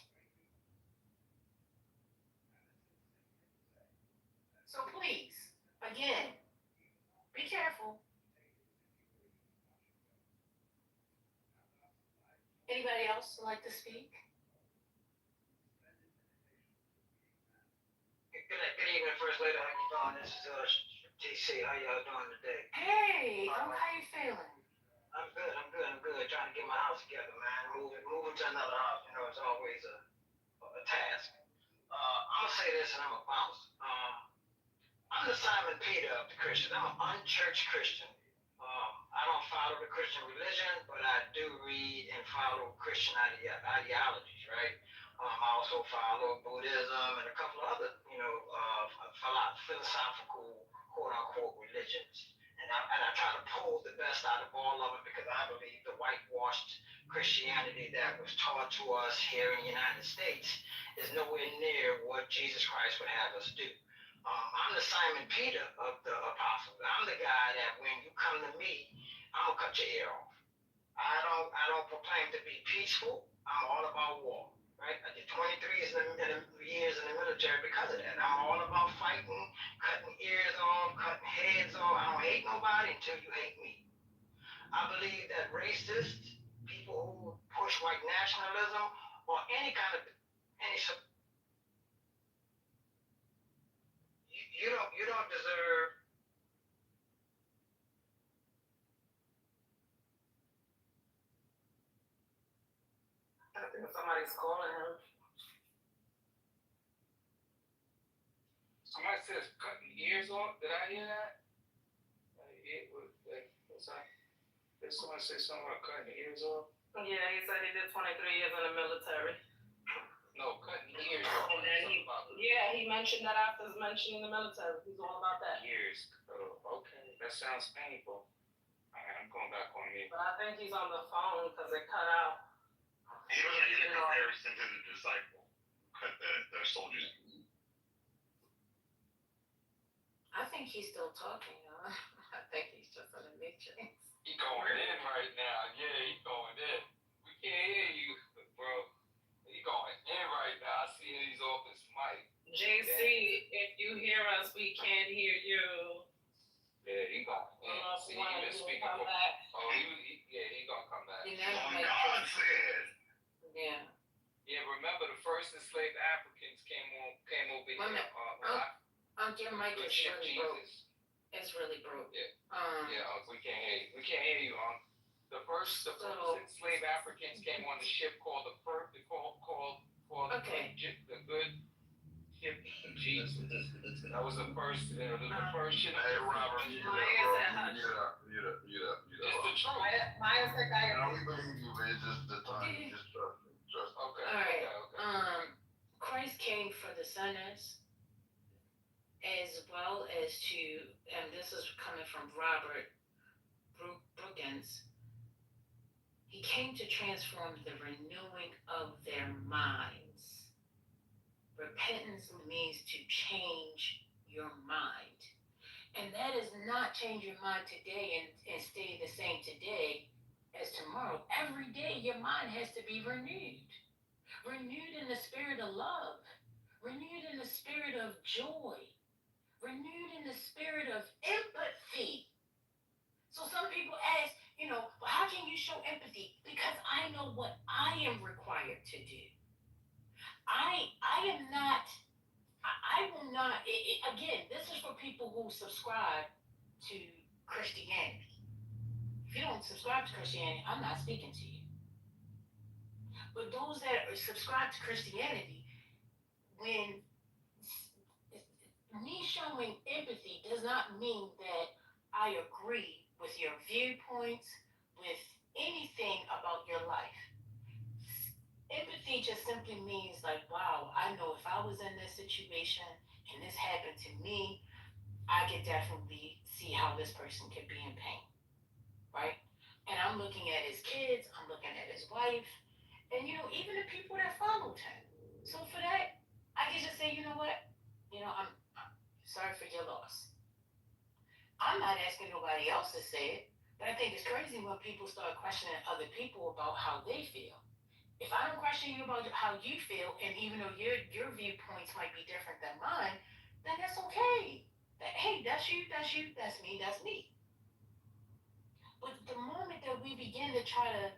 So please, again, be careful. Anybody else like to speak? Good evening, First Lady. How you doing? This is TC. How y'all doing today? Hey, how you feeling? I'm good. I'm good. Trying to get my house together, man. Moving to another house. You know, it's always a task. I'm gonna say this, and I'm gonna bounce. I'm the Simon Peter of the Christians. I'm an unchurched Christian. I don't follow the Christian religion, but I do read and follow Christian ideologies, right? I also follow Buddhism and a couple of other, philosophical, quote unquote, religions. And I try to pull the best out of all of them because I believe the whitewashed Christianity that was taught to us here in the United States is nowhere near what Jesus Christ would have us do. I'm the Simon Peter of the apostles. I'm the guy that when you come to me, I'm gonna cut your ear off. I don't proclaim to be peaceful. I'm all about war. Right? I did 23 years in the military because of that. I'm all about fighting, cutting ears off, cutting heads off. I don't hate nobody until you hate me. I believe that racists, people who push white nationalism, or any kind of you don't deserve. I think somebody's calling her. Somebody says cutting ears off. Did I hear that? What's that? Did someone say something about cutting ears off? Yeah, he said he did 23 years in the military. No, cutting ears off. And then he mentioned that after mentioning the military. He's all about that. Ears. Oh, okay. That sounds painful. All right, I'm going back on mute. But I think he's on the phone because it cut out. He was the very sent to the disciple. Cut the soldiers. I think he's still talking. I think he's just in the matrix. He going in right now. Yeah, he going in. We can't hear you, bro. He going in right now. I see he's off his mic. JC, if you hear us, we can't hear you. Yeah, he going in. See, he been speaking for. Oh, he gonna come back. God said. Yeah. Yeah, remember the first enslaved Africans came over here. Your mic is really broke. It's really broke. Yeah, we can't hear you. We can't hear you. The first enslaved Africans came on the ship called the good ship Jesus. That was the first. The first ship. Hey, Robert. It's the truth. Maya said, I only believe you, man. Just the time. Just trust me. Trust me. Okay. All right. Okay. Christ came for the sinners, as well as to, and this is coming from Robert Brookins, he came to transform the renewing of their minds. Repentance means to change your mind. And that is not change your mind today and stay the same today as tomorrow. Every day your mind has to be renewed. Renewed in the spirit of love. Renewed in the spirit of joy. Renewed in the spirit of empathy. So some people ask, well, how can you show empathy? Because I know what I am required to do. I am not I will not, again, this is for people who subscribe to Christianity. If you don't subscribe to Christianity, I'm not speaking to you. But those that subscribe to Christianity, when me showing empathy does not mean that I agree with your viewpoints, with anything about your life. Empathy just simply means like, wow, I know if I was in this situation and this happened to me, I could definitely see how this person could be in pain, right? And I'm looking at his kids, I'm looking at his wife, and even the people that followed him. So for that, I can just say, you know what? I'm sorry for your loss. I'm not asking nobody else to say it, but I think it's crazy when people start questioning other people about how they feel. If I don't question you about how you feel, and even though your viewpoints might be different than mine, then that's okay. Hey, that's you, that's me, that's me. But the moment that we begin to try to,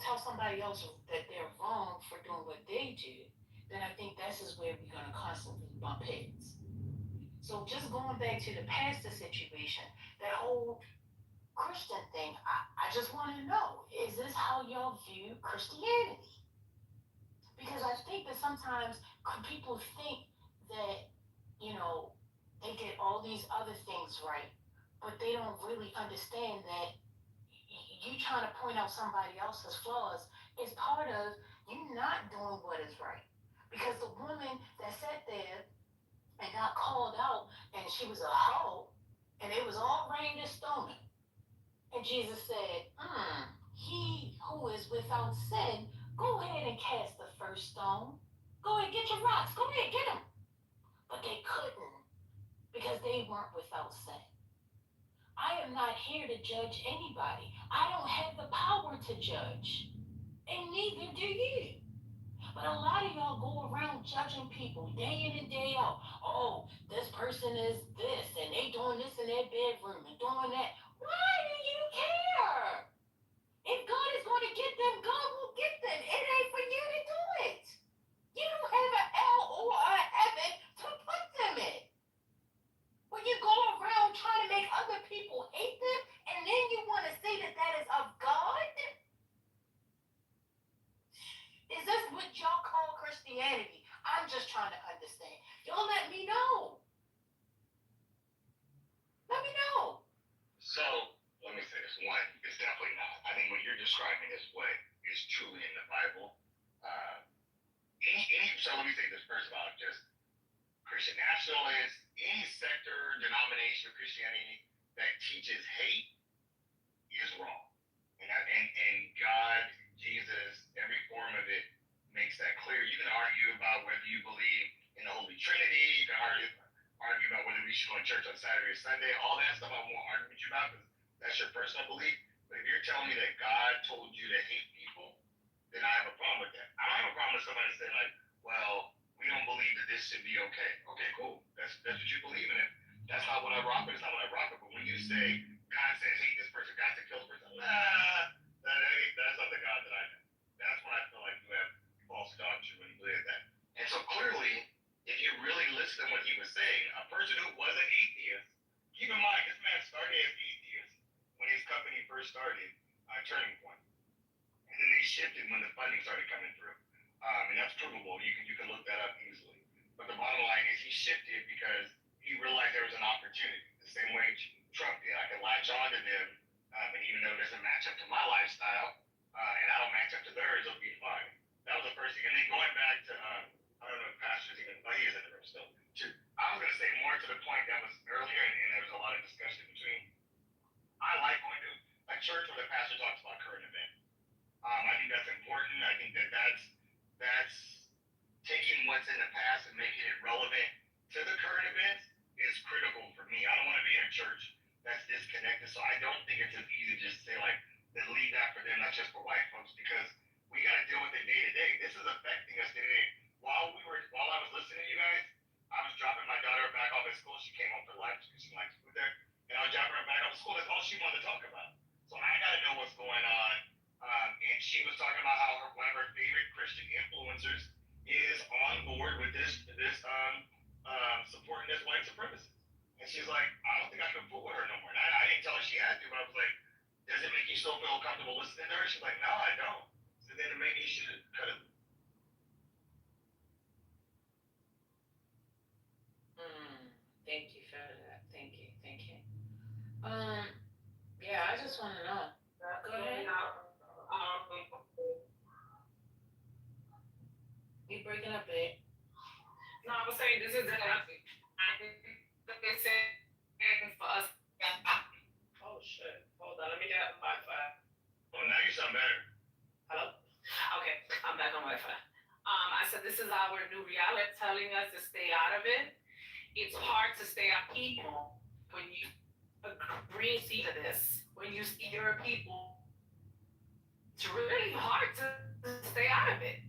tell somebody else that they're wrong for doing what they do, then I think this is where we're gonna constantly bump heads. So just going back to the pastor situation, that whole Christian thing, I just want to know, is this how y'all view Christianity? Because I think that sometimes people think that, they get all these other things right, but they don't really understand that you trying to point out somebody else's flaws is part of you not doing what is right. Because the woman that sat there and got called out and she was a hoe and it was all rain and stoning. And Jesus said, he who is without sin, go ahead and cast the first stone. Go ahead, get your rocks. Go ahead, get them. But they couldn't because they weren't without sin. I am not here to judge anybody. I don't have the power to judge. And neither do you. But a lot of y'all go around judging people day in and day out. Oh, this person is this, and they doing this in their bedroom and doing that. Why do you care? If God is going to get them, God will get them. It ain't for you to do it. You don't have an hell or a heaven to put them in. When you go around trying to make other people hate them, and then you want to say that that is of God? Is this what y'all call Christianity? I'm just trying to understand. Y'all let me know. Let me know. So, let me say this. One, it's definitely not. I think what you're describing is what is truly in the Bible. So let me say this first about just Christian nationalists, any sector, denomination of Christianity that teaches hate is wrong. And God, Jesus, every form of it makes that clear. You can argue about whether you believe in the Holy Trinity. You can argue about whether we should go to church on Saturday or Sunday. All that stuff I won't argue with you about because that's your personal belief. But if you're telling me that God told you to hate people, then I have a problem with that. I don't have a problem with somebody saying like, well, we don't believe that this should be okay. Okay, cool. That's what you believe in. That's not what I rock with. It's not what I rock with. But when you say God says hate this person, God says kill this person, that's not the God that I know. That's when I feel like you have false doctrine when you believe that. And so clearly, if you really listen to what he was saying, a person who was an atheist, keep in mind this man started as atheist when his company first started, Turning Point. And then they shifted when the funding started coming through. And that's provable. You can look that up easily. But the bottom line is he shifted because he realized there was an opportunity. The same way Trump did. I can latch on to them, and even though it doesn't match up to my lifestyle, and I don't match up to theirs, it'll be fine. That was the first thing. And then going back to, I don't know if Pastor's even, he is in the room still. I was going to say more to the point that was earlier, and there was a lot of discussion between. I like going to a church where the pastor talks about current events. I think that's important. I think that's taking what's in the past and making it relevant to the current events is critical for me. I don't want to be in a church that's disconnected, so I don't think it's as easy to just say like, then leave that for them, not just for white folks, because we got to deal with it day to day. This is affecting us day to day. While I was listening to you guys, I was dropping my daughter back off at school. She came home for lunch because she likes food there, and I was dropping her back off at school. That's all she wanted to talk about. So I got to know what's going on. And she was talking about how one of her favorite Christian influencers is on board with this supporting this white supremacist. And she's like, I don't think I can fool with her no more. And I didn't tell her she had to, but I was like, does it make you still feel comfortable listening to her? She's like, no, I don't. So then maybe you should cut it. Thank you for that. Thank you. Thank you. Yeah, I just want to know. Go ahead. You breaking up, babe? No, I was saying this is the they said for us. Oh shit! Hold on, let me get Wi-Fi. Well, now you sound better. Hello? Okay, I'm back on Wi-Fi. I said this is our new reality telling us to stay out of it. It's hard to stay out of people when you agree to this. When you see your people, it's really hard to stay out of it.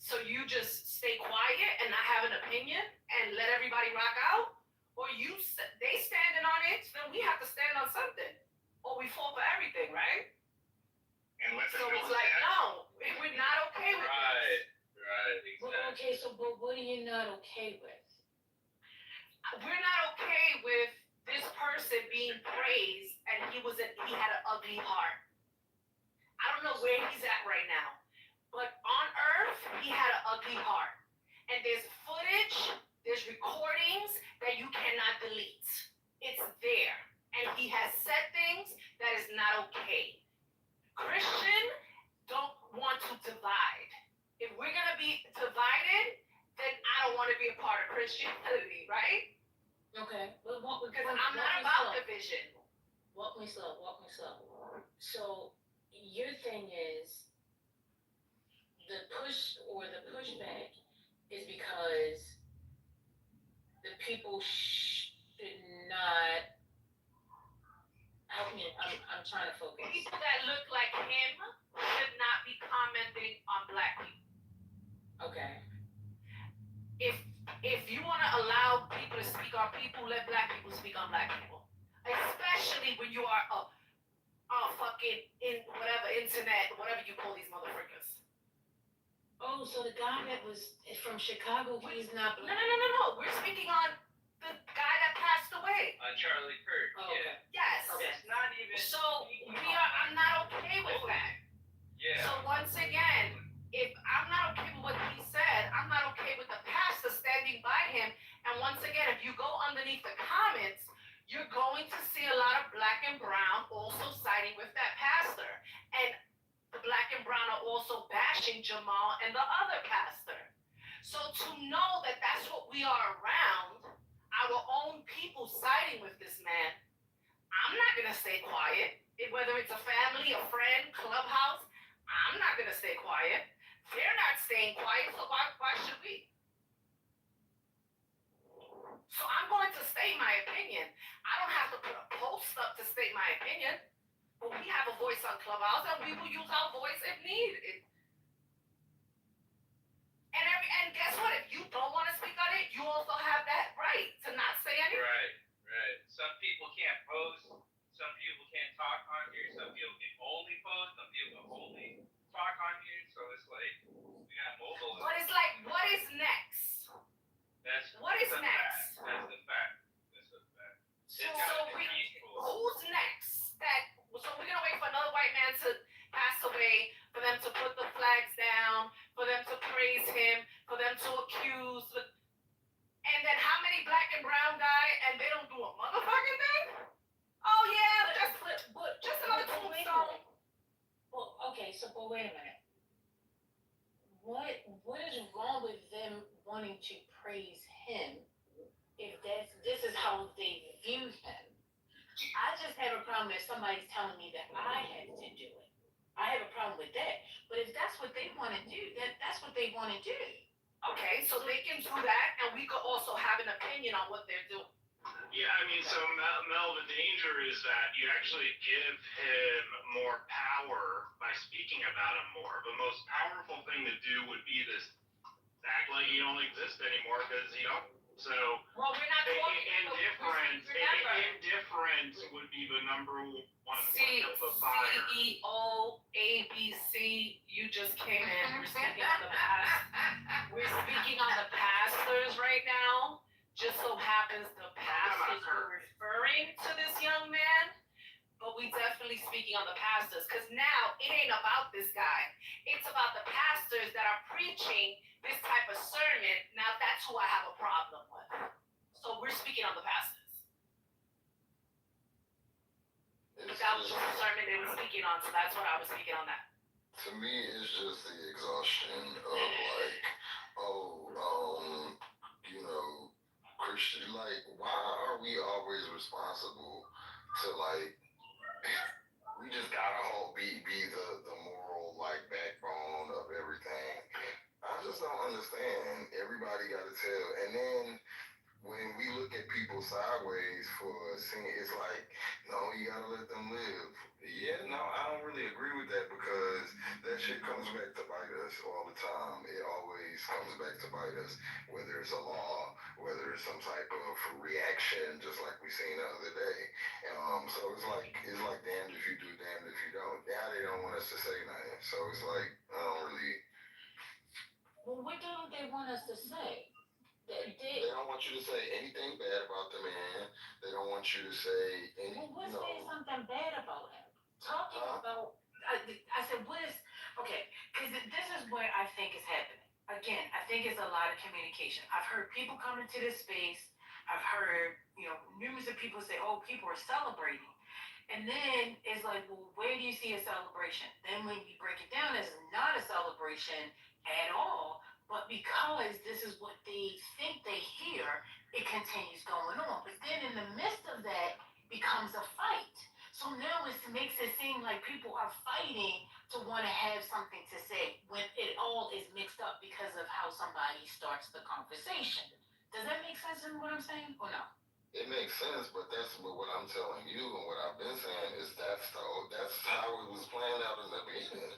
So you just stay quiet and not have an opinion and let everybody rock out, or they standing on it, then we have to stand on something, or we fall for everything, right? And let So it's like, no, we're not okay with Right, this. right, exactly. Well, okay, so but what are you not okay with? We're not okay with this person being praised and he had an ugly heart. I don't know where he's at right now. But on earth, he had an ugly heart. And there's footage, there's recordings that you cannot delete. It's there. And he has said things that is not okay. Christian don't want to divide. If we're going to be divided, then I don't want to be a part of Christianity, right? Okay, but because I'm not about division. Walk me slow. So your thing is the push or the pushback is because the people should not help me. I'm trying to focus. People that look like him should not be commenting on black people. Okay. If you want to allow people to speak on people, let black people speak on black people. Especially when you are a fucking internet, whatever you call these motherfuckers. Oh, so the guy that was from Chicago, he's not black. No. We're speaking on the guy that passed away. Charlie Kirk. Oh, okay. Yes. Okay. It's not even. So I'm not okay with that. Yeah. So once again, if I'm not okay with what he said, I'm not okay with the pastor standing by him. And once again, if you go underneath the comments, you're going to see a lot of black and brown also siding with that pastor. And the black and brown are also bashing Jamal and the other pastor. So to know that that's what we are around, our own people siding with this man, I'm not going to stay quiet. Whether it's a family, a friend, clubhouse, I'm not going to stay quiet. They're not staying quiet, so why should we? So I'm going to state my opinion. I don't have to put a post up to state my opinion, but we have a voice on Clubhouse and we will use our voice if needed. And guess what? If you don't want to speak on it, you also have that right to not say anything. Right. Some people can't post. Some people can't talk on here. Some people can only post. Some people can only talk on here. So it's like we got mobile. But it's like, what is next? What is next? That's the fact. Who's next? So we're gonna wait for another white man to pass away, for them to put the flags down, for them to praise him, for them to accuse. And then how many black and brown die and they don't do a motherfucking thing? Oh yeah, just another tombstone. Well, okay, but wait a minute. What is wrong with them wanting to praise him if this is how they view him? I just have a problem if somebody's telling me that I have to do it. I have a problem with that. But if that's what they want to do, that's what they want to do. Okay, so they can do that, and we could also have an opinion on what they're doing. Yeah, I mean, so Mel, the danger is that you actually give him more power by speaking about him more. The most powerful thing to do would be to act like you don't exist anymore because you don't. So well, we're not indifference would be the number one of the fire. CEO, ABC, you just came in. We're speaking on the past. We're speaking on the pastors right now. Just so happens the pastors were referring to this young man, but we definitely speaking on the pastors, because now it ain't about this guy. It's about the pastors that are preaching this type of sermon. Now that's who I have a problem with. So we're speaking on the pastors. But that was just a sermon they were speaking on, so that's what I was speaking on that. To me, it's just the exhaustion of like, you know, Christian. Like, why are we always responsible to like? We just gotta be the moral like backbone of everything. I just don't understand. Everybody got to tell, and then when we look at people sideways for seeing, it's like, no, you gotta let them live. Yeah, no, I don't really agree with that because that shit comes back to bite us all the time. It always comes back to bite us, whether it's a law, whether it's some type of reaction, just like we seen the other day. So it's like damned if you do, damned if you don't. Now they don't want us to say nothing, so it's like I don't really. Well, what don't they want us to say? They don't want you to say anything bad about the man. They don't want you to say any. Well, what's saying something bad about him? Talking about, I said, what is, okay, because this is what I think is happening. Again, I think it's a lot of communication. I've heard people come into this space. I've heard, numerous of people say, oh, people are celebrating. And then it's like, well, where do you see a celebration? Then when you break it down, it's not a celebration at all. But because this is what they think they hear, it continues going on. But then in the midst of that becomes a fight. So now it makes it seem like people are fighting to want to have something to say when it all is mixed up because of how somebody starts the conversation. Does that make sense in what I'm saying or no? It makes sense, but that's what I'm telling you and what I've been saying is that's how it was planned out in the beginning.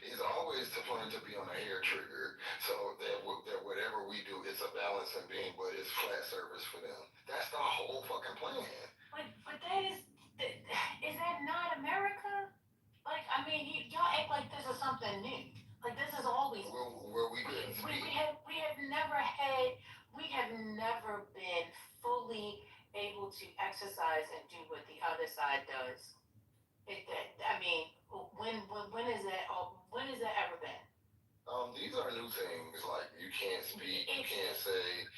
It's always to plan to be on a hair trigger, so that whatever we do, it's a balancing beam, but it's flat surface for them. That's the whole fucking plan. But is that not America? Like, I mean, y'all act like this is something new. Like this is always. Where we didn't speak. We have never been fully able to exercise and do what the other side does. When is that? When has that ever been? These are new things. Like you can't speak, you can't say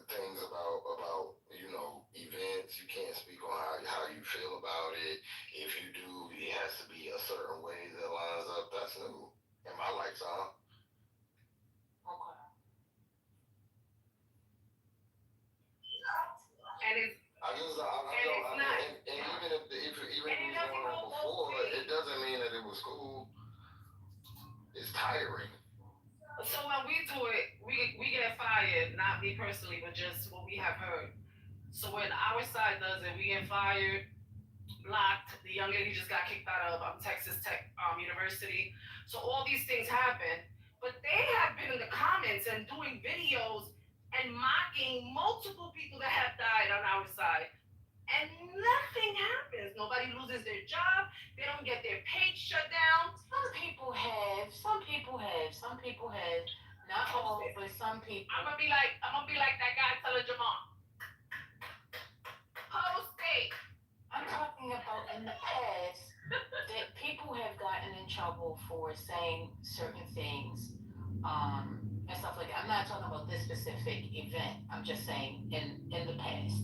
things about events. You can't speak on how you feel about it. If you do, it has to be a certain way that lines up. That's new. And my lights on. Okay. And it's not. And even if it was going on before, it doesn't mean that it was cool. It's tiring. So when we do it, we get fired. Not me personally, but just what we have heard. So when our side does it, we get fired, blocked. The young lady just got kicked out of Texas Tech University. So all these things happen, but they have been in the comments and doing videos and mocking multiple people that have died on our side. And nothing happens. Nobody loses their job. They don't get their page shut down. Some people have. Not all, but some people. I'm gonna be like that guy telling Jamal. Post it. I'm talking about in the past that people have gotten in trouble for saying certain things, and stuff like that. I'm not talking about this specific event. I'm just saying in the past.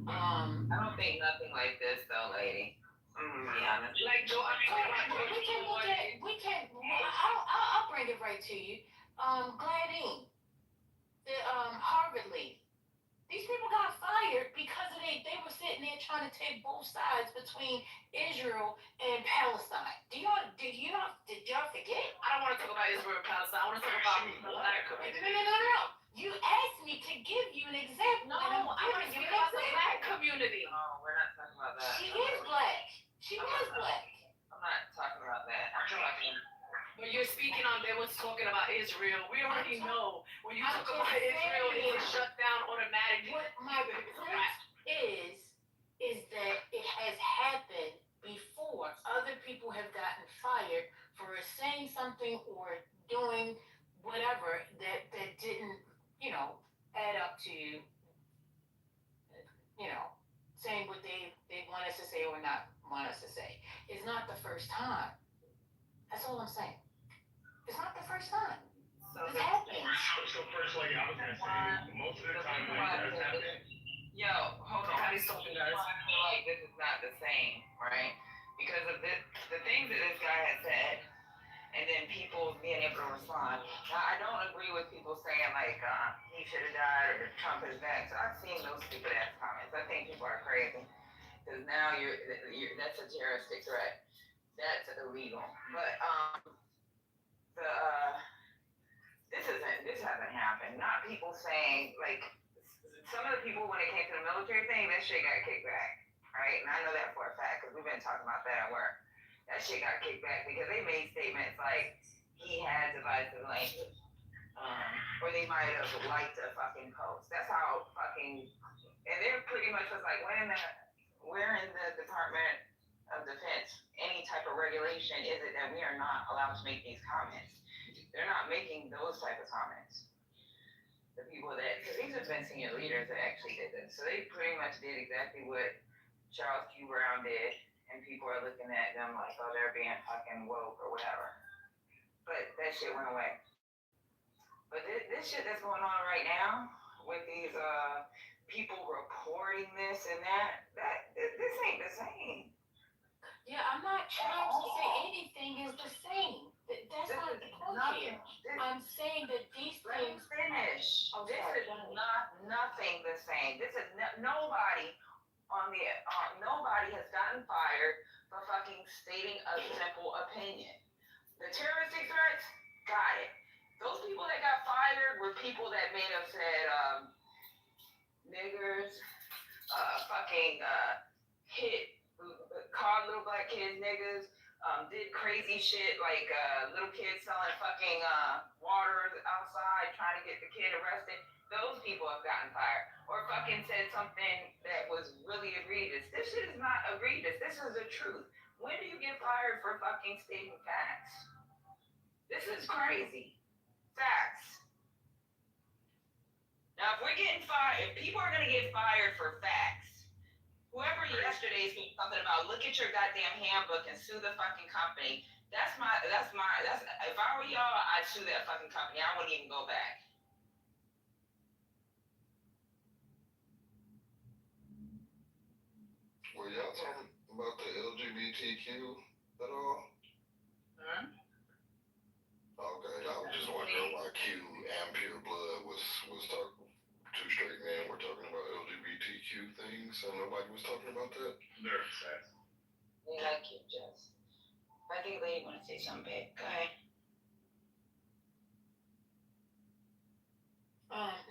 I don't think nothing like this though, lady. Yeah, like Joe. I'll bring it right to you. Gladine, the Harvard lady. These people got fired because they were sitting there trying to take both sides between Israel and Palestine. Did y'all forget? I don't want to talk about Israel and Palestine. I want to talk about the black community. No. You asked me to give you an example. No, I want to speak about the black community. No, we're not talking about that. She is black. She was black. I'm not talking about that. I'm talking. When you're speaking on, they was talking about Israel. We already know when you talk about Israel, it was shut down automatically. What my point is that it has happened before. Other people have gotten fired for saying something or doing whatever that didn't, add up to has to say. It's not the first time. That's all I'm saying. It's not the first time. So This happens. So first, like I was gonna say, most of the time when it does happen, yo, hold on. I feel like this is not the same, right? Because of this, the things that this guy has said, and then people being able to respond. Now, I don't agree with people saying like he should have died or Trump is next. I've seen those stupid ass comments. I think people are crazy because now you're that's a terroristic threat. That's illegal. But the this hasn't happened. Not people saying like some of the people when it came to the military thing, that shit got kicked back, right? And I know that for a fact because we've been talking about that at work. That shit got kicked back because they made statements like he had divisive language, or they might have liked a fucking post. That's how fucking, and they're pretty much was like, where in the Department of Defense, any type of regulation is it that we are not allowed to make these comments? They're not making those type of comments. The people that, because these have been senior leaders that actually did this. So they pretty much did exactly what Charles Q. Brown did, and people are looking at them like, oh, they're being fucking woke or whatever. But that shit went away. But this shit that's going on right now with these people reporting this and this ain't the same. Yeah, I'm not trying to say anything is the same. That's not the point here. I'm saying that these Let me things. finish. Oh, This sorry, is go ahead. nothing the same. This is nobody on the nobody has gotten fired for fucking stating a simple opinion. The terroristic threats, got it. Those people that got fired were people that may have said niggers, fucking hit, called little black kids niggas, did crazy shit like little kids selling fucking water outside trying to get the kid arrested. Those people have gotten fired. Or fucking said something that was really egregious. This shit is not egregious. This is the truth. When do you get fired for fucking stating facts? This is crazy. Facts. Now, if we're getting fired, if people are gonna get fired for facts, whoever yesterday said something about look at your goddamn handbook and sue the fucking company. That's if I were y'all, I'd sue that fucking company. I wouldn't even go back. Were y'all talking about the LGBTQ at all? Hmm? Okay, I was just wondering why Q and Pure Blood was talking. Two straight men were talking about LGBTQ things, and nobody was talking about that. they're obsessed. They like you, Jess. I think they want to say something big. Go ahead.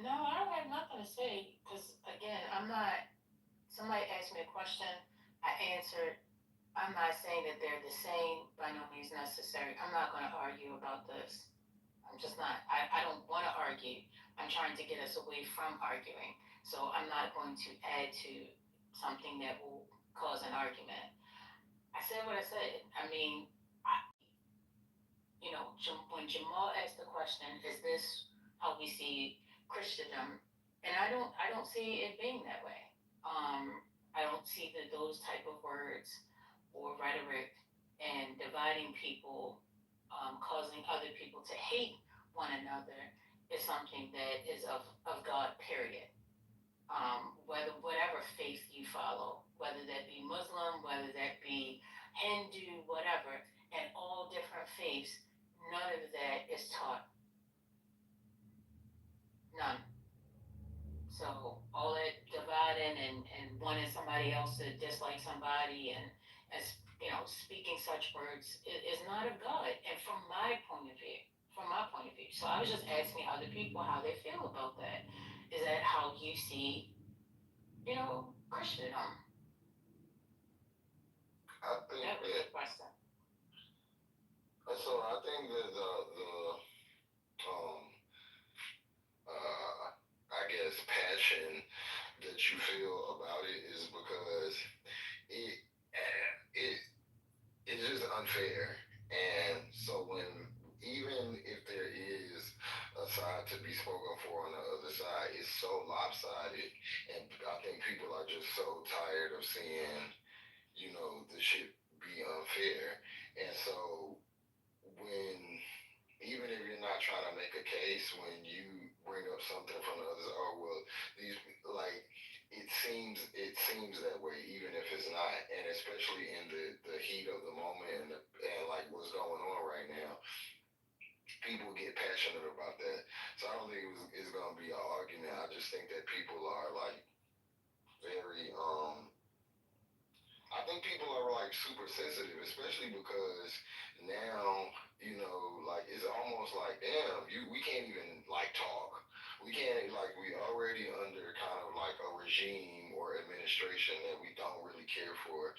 No, I don't have nothing to say because again, I'm not. Somebody asked me a question, I answered. I'm not saying that they're the same. By no means necessary. I'm not going to argue about this. I'm just not. I don't want to argue. I'm trying to get us away from arguing. So I'm not going to add to something that will cause an argument. I said what I said. I mean, when Jamal asked the question, is this how we see Christendom? And I don't see it being that way. I don't see that those type of words or rhetoric and dividing people, causing other people to hate one another is something that is of God, period. Whatever faith you follow, whether that be Muslim, whether that be Hindu, whatever, and all different faiths, none of that is taught. None. So all that dividing and wanting somebody else to dislike somebody and as speaking such words is not of God. And from my point of view, So I was just asking other people how they feel about that. Is that how you see, Christendom? I think That was that. the question. So I think that I guess passion that you feel about it is because it's just unfair, and so even if there is a side to be spoken for on the other side, it's so lopsided, and I think people are just so tired of seeing the shit be unfair. And so when even if you're not trying to make a case, when you bring up something from the others, oh well, these like it seems that way, even if it's not, and especially in the heat of the moment and like what's going on right now, people get passionate about that. So I don't think it's gonna be an argument. I just think that people are like very I think people are like super sensitive, especially because now, like it's almost like, damn, we can't even like talk. We can't like we already under kind of like a regime or administration that we don't really care for.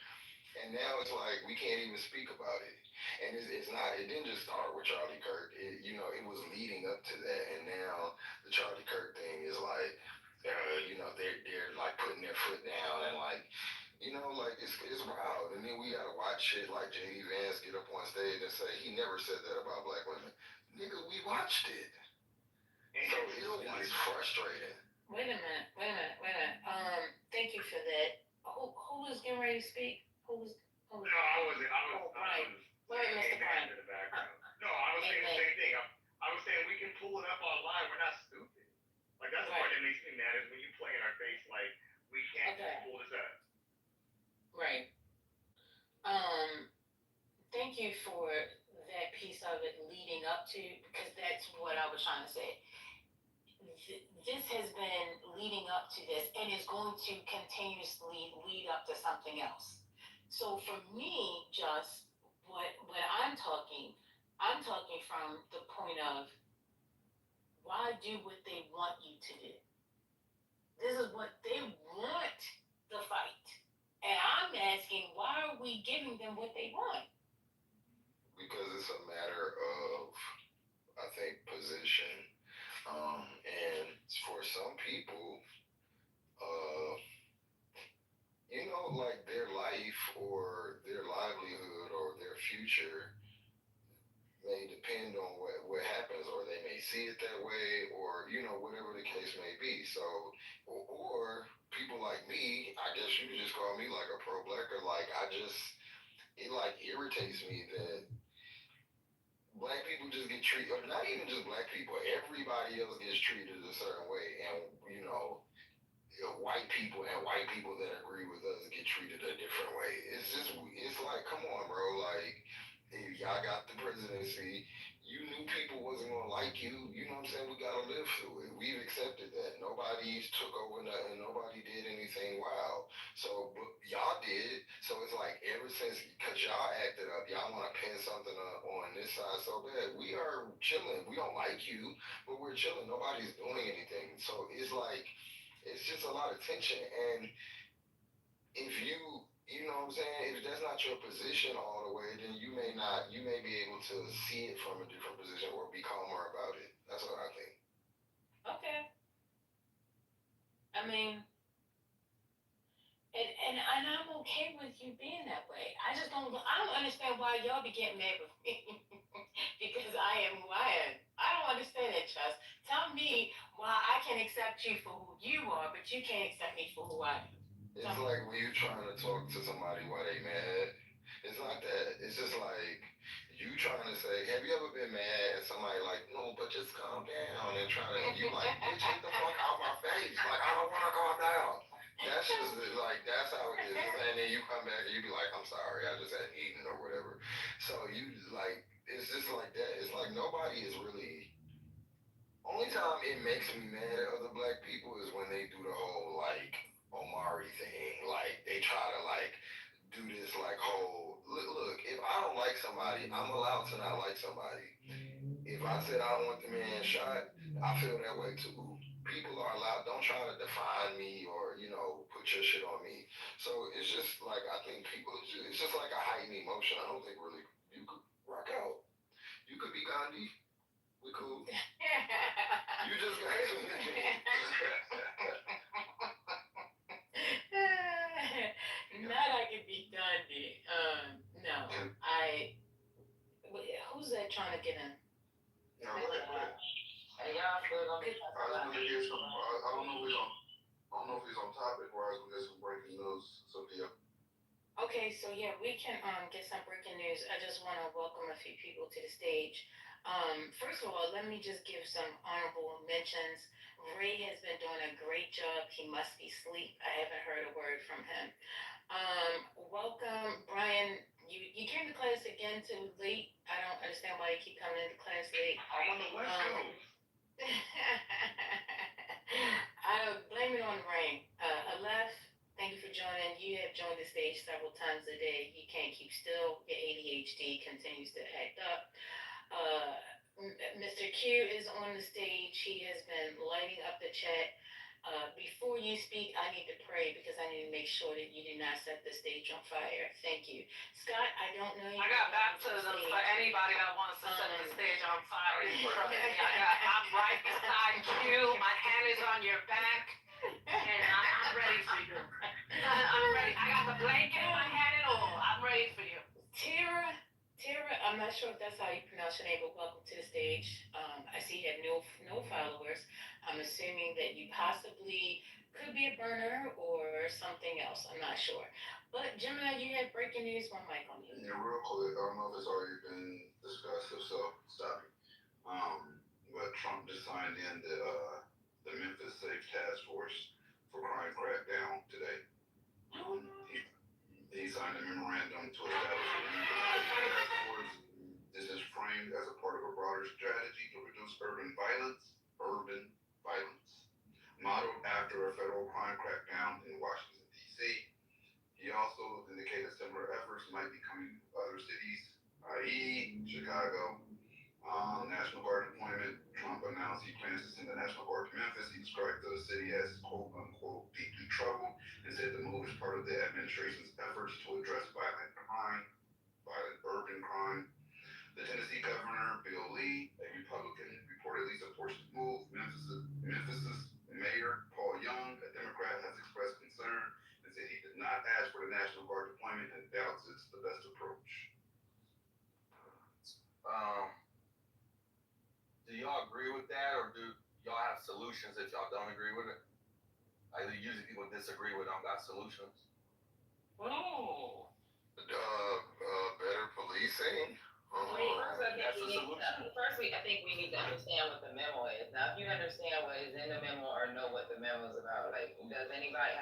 And now it's like we can't even speak about it. And it's not. It didn't just start with Charlie Kirk. It was leading up to that. And now the Charlie Kirk thing is like, they're like putting their foot down and like, like it's wild. And then we gotta watch shit like J.D. Vance get up on stage and say he never said that about black women. Nigga, we watched it. So it's frustrating. Wait a minute. Thank you for that. Who was getting ready to speak? Who was? No, Right. Go ahead, Mr. Brian. in the background. No, I was saying the same thing. I was saying we can pull it up online. We're not stupid. Like that's the part that makes me mad is when you play in our face like we can't just pull this up. Right. Thank you for that piece of it leading up to, because that's what I was trying to say. This has been leading up to this and is going to continuously lead up to something else. So for me, just what I'm talking from the point of why do what they want you to do. This is what they want, the fight. And I'm asking, why are we giving them what they want? Because it's a matter of, I think, position. And for some people, like their life or their livelihood or their future may depend on what happens, or they may see it that way, or whatever the case may be. So, or people like me, I guess you could just call me like a pro-blacker. Like it like irritates me that black people just get treated, or not even just black people, everybody else gets treated a certain way, and white people that agree with us get treated a different way. It's like, come on, bro. Like, if y'all got the presidency, you knew people wasn't gonna like you. You know what I'm saying? We gotta live through it. We've accepted that. Nobody took over nothing. Nobody did anything wild. So, but y'all did. So it's like ever since, cause y'all acted up, y'all want to pin something on this side so bad. We are chilling. We don't like you, but we're chilling. Nobody's doing anything. So it's like, it's just a lot of tension. And if you know what I'm saying, if that's not your position all the way, then you may be able to see it from a different position or be calmer about it. That's what I think. Okay. I mean, and I'm okay with you being that way. I don't understand why y'all be getting mad with me because I am who I am. I don't understand that, Trust. Tell me why I can accept you for who you are, but you can't accept me for who I am. It's like when you're trying to talk to somebody while they mad. It's not that. It's just like you trying to say, have you ever been mad at somebody like, no, but just calm down and and you like, bitch, get the fuck out my face. Like, I don't want to calm down. That's just like, that's how it is. And then you come back and you be like, I'm sorry, I just hadn't eaten or whatever. So you like, it's just like that. It's like nobody is really. Only time it makes me mad at other black people is when they do the whole like Omari thing. Like they try to like do this like whole look, if I don't like somebody, I'm allowed to not like somebody. If I said I don't want the man shot, I feel that way too. People are allowed, don't try to define me or, put your shit on me. So it's just like I think people it's just like a heightened emotion. I don't think really you could rock out. You could be Gandhi. We cool. You just got to. Not I can be Gandhi. No. Who's that trying to get in? No, go ahead. Hey, y'all good on this? I don't know if he's on topic, or I was gonna get some breaking news, Sophia. Okay, so yeah, we can get some breaking news. I just want to welcome a few people to the stage. First of all, let me just give some honorable mentions. Ray has been doing a great job. He must be asleep. I haven't heard a word from him. Welcome, Brian. You came to class again too late. I don't understand why you keep coming into class late. I'm on the West Coast. I blame it on the rain. Aleph, thank you for joining. You have joined the stage several times a day. You can't keep still. Your ADHD continues to act up. Mr. Q is on the stage. He has been lighting up the chat. Before you speak, I need to pray because I need to make sure that you do not set the stage on fire. Thank you. Scott, I don't know you. I got baptism for anybody that wants to set the stage on fire. I'm right beside you. My hand is on your back. And I'm ready for you. I'm ready. I got the blanket in my hand and all. I'm ready for you. Tara, I'm not sure if that's how you pronounce your name, but welcome to the stage. I see you have no followers. I'm assuming that you possibly could be a burner or something else. I'm not sure. But Gemini, you had breaking news. One mic on you. Yeah, real quick. I don't know if it's already been discussed. If so, stop it. But Trump just signed in the Memphis Safe Task Force for crime crackdown today. He signed a memorandum to establish a Memphis Safe Task Force. This is framed as a part of a broader strategy to reduce urban violence, modeled after a federal crime crackdown in Washington, D.C. He also indicated similar efforts might be coming from other cities, i.e., Chicago. National Guard deployment. Trump announced he plans to send the National Guard to Memphis. He described the city as quote unquote deeply troubled and said the move is part of the administration's efforts to address violent urban crime. The Tennessee governor, Bill Lee, a Republican, reportedly supports the move. Memphis's mayor, Paul Young, a Democrat, has expressed concern and said he did not ask for the National Guard deployment and doubts it's the best approach. Do y'all agree with that, or do y'all have solutions that y'all don't agree with it? Like, usually people disagree with don't got solutions. Oh. Better policing. First, I think we need to understand what the memo is. Now, if you understand what is in the memo or know what the memo is about, like, has anybody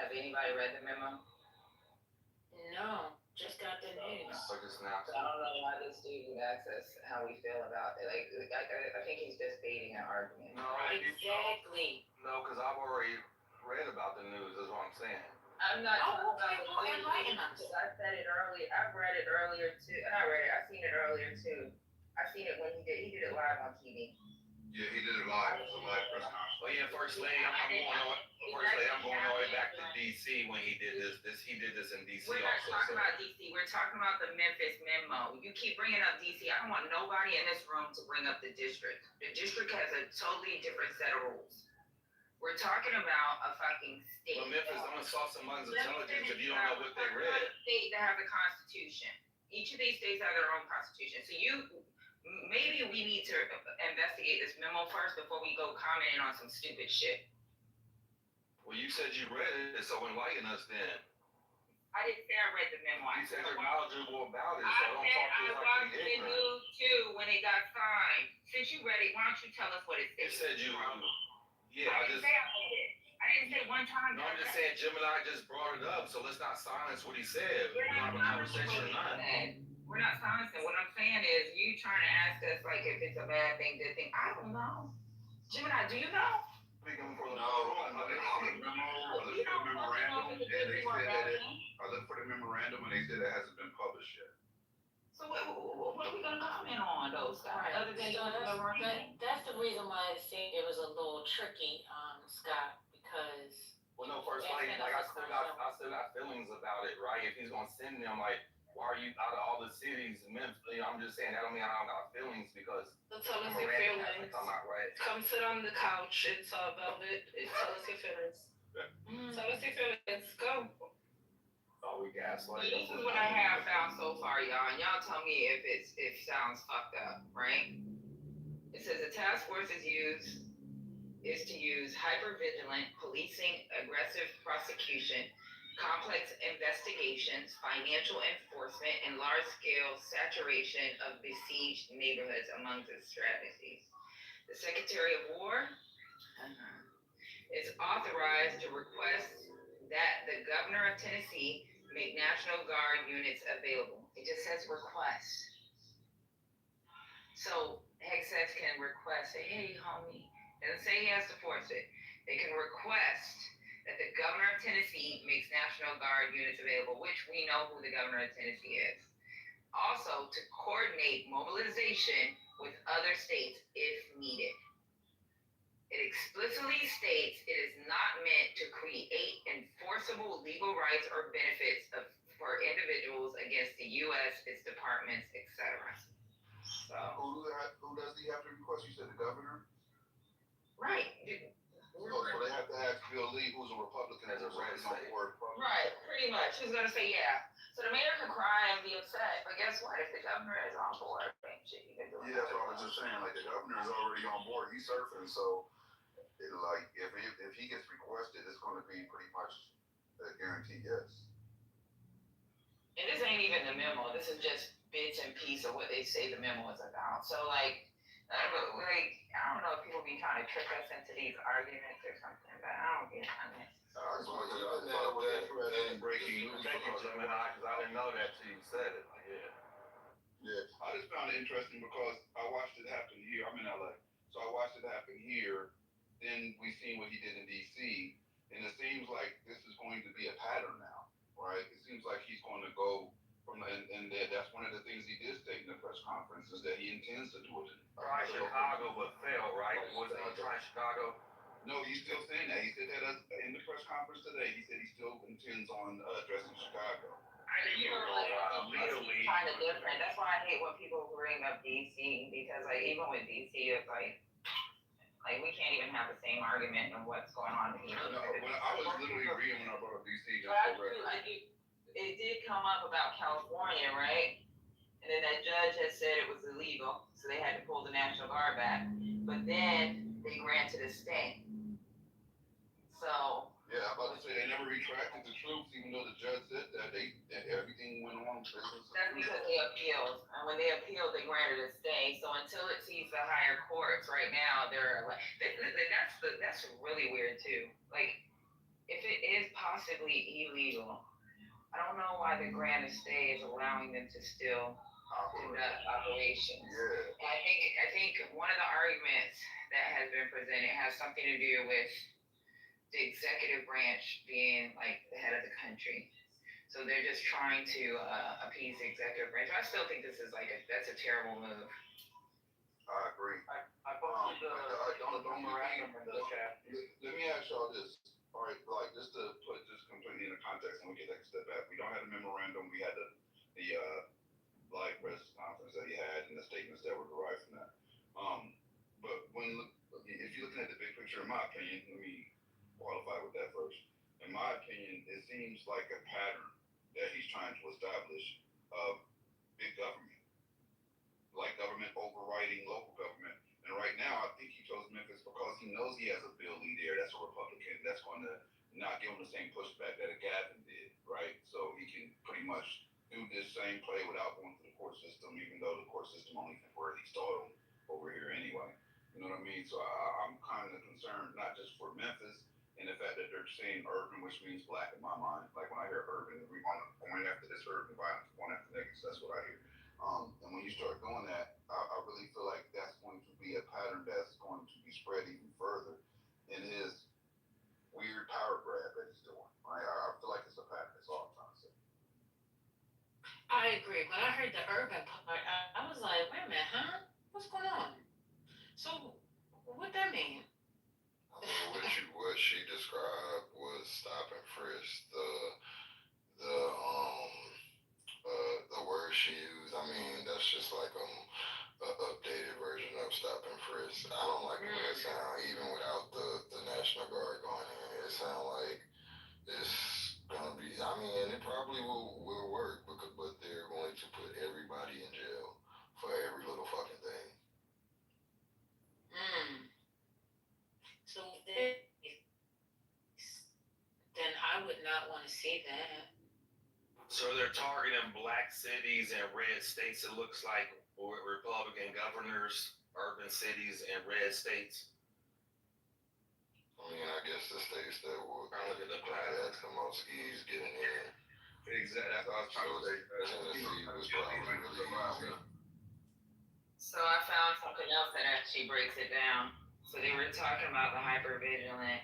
read the memo? No, just got the news. So just now. So I don't know why this dude access how we feel about it. Like, I think he's just baiting an argument. No, Exactly. No, because I've already read about the news. Is what I'm saying. I'm not talking okay, about well, enlighten us. I said it earlier. I've read it earlier too. Not read it. I've seen it earlier too. I've seen it when he did it live on TV. Yeah, he did it live. It was a live press conference. Oh yeah, First Lady, I'm going all the way back to DC when he did this. He did this in DC We're not also. talking about DC. We're talking about the Memphis memo. You keep bringing up DC. I don't want nobody in this room to bring up the district. The district has a totally different set of rules. We're talking about a fucking state. Well, Memphis, I'm gonna solve someone's intelligence if you don't know what they read. State that have a constitution. Each of these states have their own constitution. So maybe we need to investigate this memo first before we go commenting on some stupid shit. Well, you said you read it, so enlighten us then. I didn't say I read the memo. You said you're knowledgeable about it, so don't talk to us I like watched we the ignorant. news too when it got signed. Since you read it, why don't you tell us what it You said? said you. Yeah, I didn't say I read it. I didn't say one time. No, I'm just saying Gemini just brought it up, so let's not silence what he said. We're not having a conversation or not. We're not silencing. What I'm saying is you trying to ask us like if it's a bad thing, good thing. I don't know. Gemini, do you know? Speaking for the I looked for the memorandum and they said it hasn't been published yet. So what are we gonna comment on those guys? Right. Other than That's the reason why I think it was a little tricky, Scott, because. Well, no, First Lady, like I still got feelings about it, right? If he's gonna send them, like, why are you out of all the cities? Memphis, I'm just saying that don't mean I don't got feelings because. So tell us your feelings. I'm not right. Come sit on the couch. It's velvet. Tell us your feelings. Tell us your feelings. Go. Oh, we gaslight. This is what I have found so far, y'all. And y'all tell me if it sounds fucked up, right? It says the task force is to use hypervigilant policing, aggressive prosecution, complex investigations, financial enforcement, and large-scale saturation of besieged neighborhoods among its strategies. The Secretary of War is authorized to request that the governor of Tennessee make National Guard units available. It just says request. So Hexas can request, say, hey, homie, doesn't say he has to force it. They can request that the governor of Tennessee makes National Guard units available, which we know who the governor of Tennessee is. Also, to coordinate mobilization with other states if needed. It explicitly states it is not meant to create enforceable legal rights or benefits for individuals against the U.S., its departments, etc. So. Who does he have to request? You said the governor? Right. So they have to ask Bill Lee, who's a Republican, as a red state. Right, pretty much. Who's going to say yeah? So the mayor can cry and be upset, but guess what? If the governor is on board, shit, he can do it. Yeah, that's what I was just saying. Like, the governor is already on board. He's surfing, so like if he gets requested, it's going to be pretty much a guaranteed yes. And this ain't even the memo. This is just bits and pieces of what they say the memo is about. So like I don't know if people be trying to trick us into these arguments or something, but I don't get on this. I just wanted to know that breaking news. Thank you, Gemini, because I didn't know that till you said it. Yeah, I just found it interesting because I watched it happen here. I'm in LA, so I watched it happen here. Then we seen what he did in DC, and it seems like this is going to be a pattern now, right? It seems like he's going to go from, and that's one of the things he did state in the press conference is that he intends to do it. Try Chicago, but fail, right? Wasn't he trying Chicago? No, he's still saying that. He said that in the press conference today. He said he still intends on addressing Chicago. It's kind of different. That's why I hate when people bring up DC because like even with DC, it's like we can't even have the same argument of what's going on here. I was literally reading when I brought up DC. It did come up about California, right? And then that judge had said it was illegal, so they had to pull the National Guard back. But then they granted a stay. So. Yeah, I'm about to say they never retracted the troops, even though the judge said that everything went on. That's because they appealed, and when they appealed, they granted a stay. So until it sees the higher courts, right now they're like that's really weird too. Like, if it is possibly illegal, I don't know why the grant of stay is allowing them to still conduct operations. Yeah. And I think one of the arguments that has been presented has something to do with the executive branch being like the head of the country. So they're just trying to appease the executive branch. I still think this is that's a terrible move. I agree. I posted the memorandum in the chat. Let me ask y'all this. All right, like just to put this completely into context and we can take a step back. We don't have a memorandum. We had the live press conference that he had and the statements that were derived from that. But if you're looking at the big picture, in my opinion, let me qualify with that first. In my opinion, it seems like a pattern that he's trying to establish of big government, like government overriding local government. And right now, I think he chose Memphis because he knows he has a Bill Lee there that's a Republican that's going to not give him the same pushback that a Gavin did, right? So he can pretty much do this same play without going through the court system, even though the court system only temporarily stalled him over here anyway. You know what I mean? So I'm kind of concerned, not just for Memphis, and the fact that they're saying urban, which means black in my mind. Like when I hear urban, we're going after this urban violence, going after niggas, that's what I hear. And when you start doing that, I really feel like that's going to be a pattern that's going to be spread even further in his weird power grab that he's doing. Right? I feel like it's a pattern. That's all I'm trying to say. I agree. When I heard the urban part, I was like, wait a minute, huh? What's going on? So, what that mean? What she described was stop and frisk. The word she used, I mean, that's just like an updated version of stop and frisk. I don't like the way it sounds, even without the National Guard going in. It sounds like it's gonna be. I mean, and it probably will work, but they're going to put everybody in jail for every little fucking thing. So then I would not not want to see that. So they're targeting black cities and red states, it looks like, or Republican governors, urban cities and red states. I mean, I guess the states that will probably have the most ease getting in. Exactly. That's what I was trying to say. Tennessee was probably really easy. So I found something else that actually breaks it down. So they were talking about the hypervigilant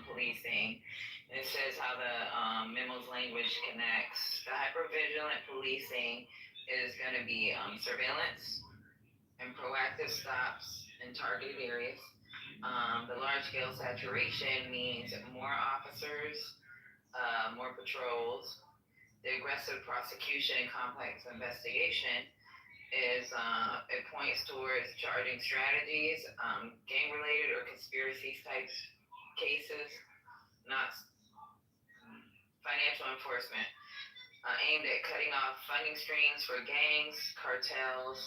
policing. And it says how the memo's language connects. The hypervigilant policing is going to be surveillance and proactive stops in targeted areas. The large-scale saturation means more officers, more patrols. The aggressive prosecution and complex investigation is it points towards charging strategies, gang-related or conspiracy type cases, not financial enforcement, aimed at cutting off funding streams for gangs, cartels,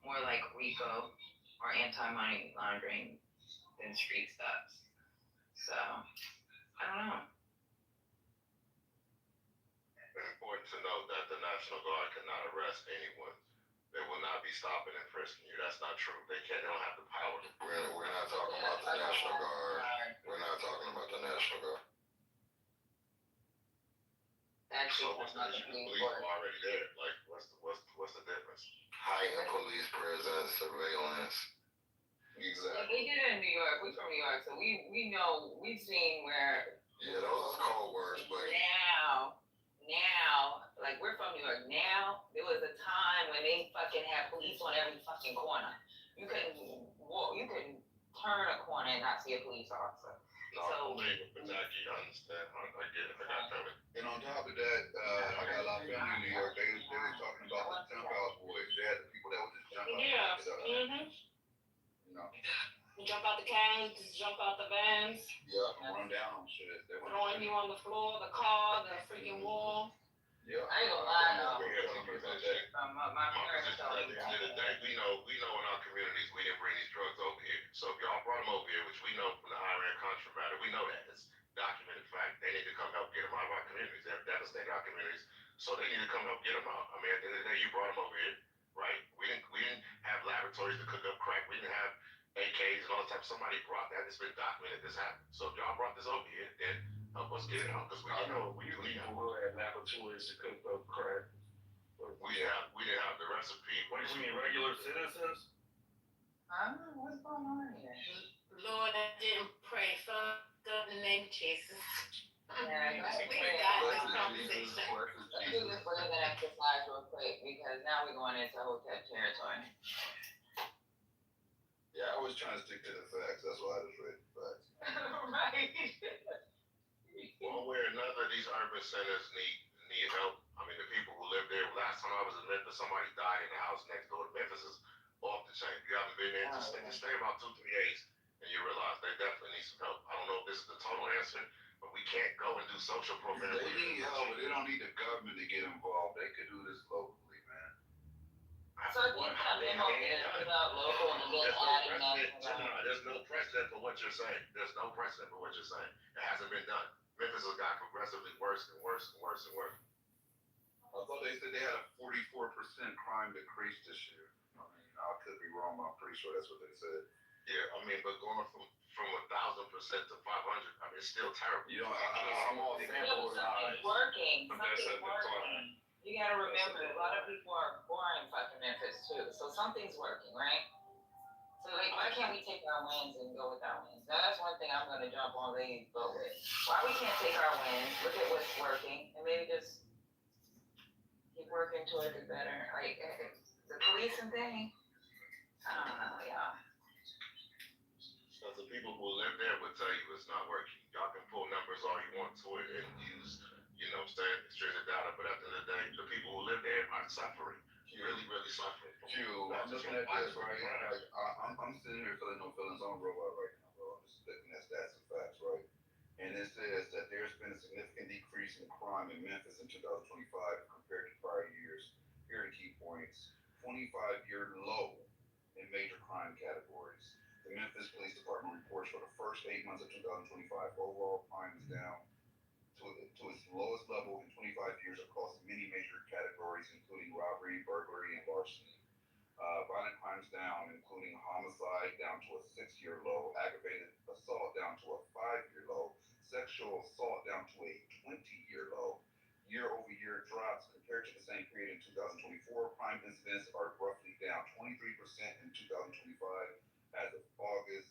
more like RICO or anti-money laundering than street stops. So, I don't know. It's important to note that the National Guard cannot arrest anyone. They will not be stopping and frisking you. That's not true. They don't have the power. We're not talking about the National Guard. We're not talking about the National Guard. Actually, So what's the issue? The police are already there. Like, what's the difference? Heightened police presence, surveillance. Exactly. They did it in New York. We're from New York, so we know, we've seen where. Yeah, those are cold words, but. Now, like we're from New York. Now, there was a time when they fucking had police on every fucking corner. You couldn't walk, you couldn't turn a corner and not see a police officer. No, So, I believe it, but I understand. I get it. I got that. And on top of that, I got a lot of family in New York. They were talking about the jump out boys. They had the people that would just jump out. Yeah. You know. Jump out the cans, jump out the vans. Yeah, run down on shit. They Throwing you on the floor, the car, the freaking wall. Yeah. I ain't gonna lie though. My position at the end of the day, we know in our communities we didn't bring these drugs over here. So if y'all brought them over here, which we know from the Iran Contra matter, we know that it's documented fact. They need to come help get them out of our communities. They're devastating our communities, so they need to come help get them out. I mean, at the end of the day, you brought them over here, right? We didn't have laboratories to cook up crack. We didn't have AKs and all that type. Somebody brought that. It's been documented. This happened. So if y'all brought this over here, then help us get it out because we know we do need help. People had laboratories to cook up crack. We didn't have the recipe. What do you mean, regular citizens? I don't know what's going on here. Lord, I didn't pray. Fuck up in the name of Jesus. Yeah, We got this conversation. Let's do this breathing exercise real quick because now we're going into hotel territory. Yeah, I was trying to stick to the facts. That's why I just read the facts. Right. One way or another, these urban centers need help. I mean, the people who live there. Last time I was in Memphis, somebody died in the house next door. Memphis is off the chain. You haven't been there, just stay about 2-3 days, and you realize they definitely need some help. I don't know if this is the total answer, but we can't go and do social programs. They need help, but they don't need the government to get involved. They could do this locally, man. So if you come in about local and then adding that. There's no precedent for what you're saying. There's no precedent for what you're saying. It hasn't been done. Memphis has got progressively worse and worse and worse and worse. I thought they said they had a 44% crime decrease this year. I mean, I could be wrong, but I'm pretty sure that's what they said. Yeah, I mean, but going from 1,000% to 500, I mean, it's still terrible. You know, I'm all sample size. Something's working. Something's working. You gotta remember, a lot of people are born in fucking Memphis too, so something's working, right? So like, why can't we take our wins and go with our wins? Now that's one thing I'm gonna jump on the boat with. Why we can't take our wins, look at what's working, and maybe just keep working towards it better. Like the policing thing, I don't know, y'all. So the people who live there would tell you it's not working. Y'all can pull numbers all you want to it and use, you know what I'm saying, extrinsic data, but at the end of the day, the people who live there are suffering. Really, really suffering. I'm looking at this, right? Like, I'm sitting here feeling no feelings on robot right now, bro. I'm just looking at stats and facts, right? And it says that there's been a significant decrease in crime in Memphis in 2025 compared to prior years. Here are the key points. 25-year low in major crime categories. The Memphis Police Department reports for the first 8 months of 2025, overall crime is down to its lowest level in 25 years across many major categories, including robbery, burglary, and larceny. Violent crimes down, including homicide down to a 6-year low, aggravated assault down to a 5-year low, sexual assault down to a 20-year low. Year-over-year drops compared to the same period in 2024. Crime incidents are roughly down 23% in 2025 as of August.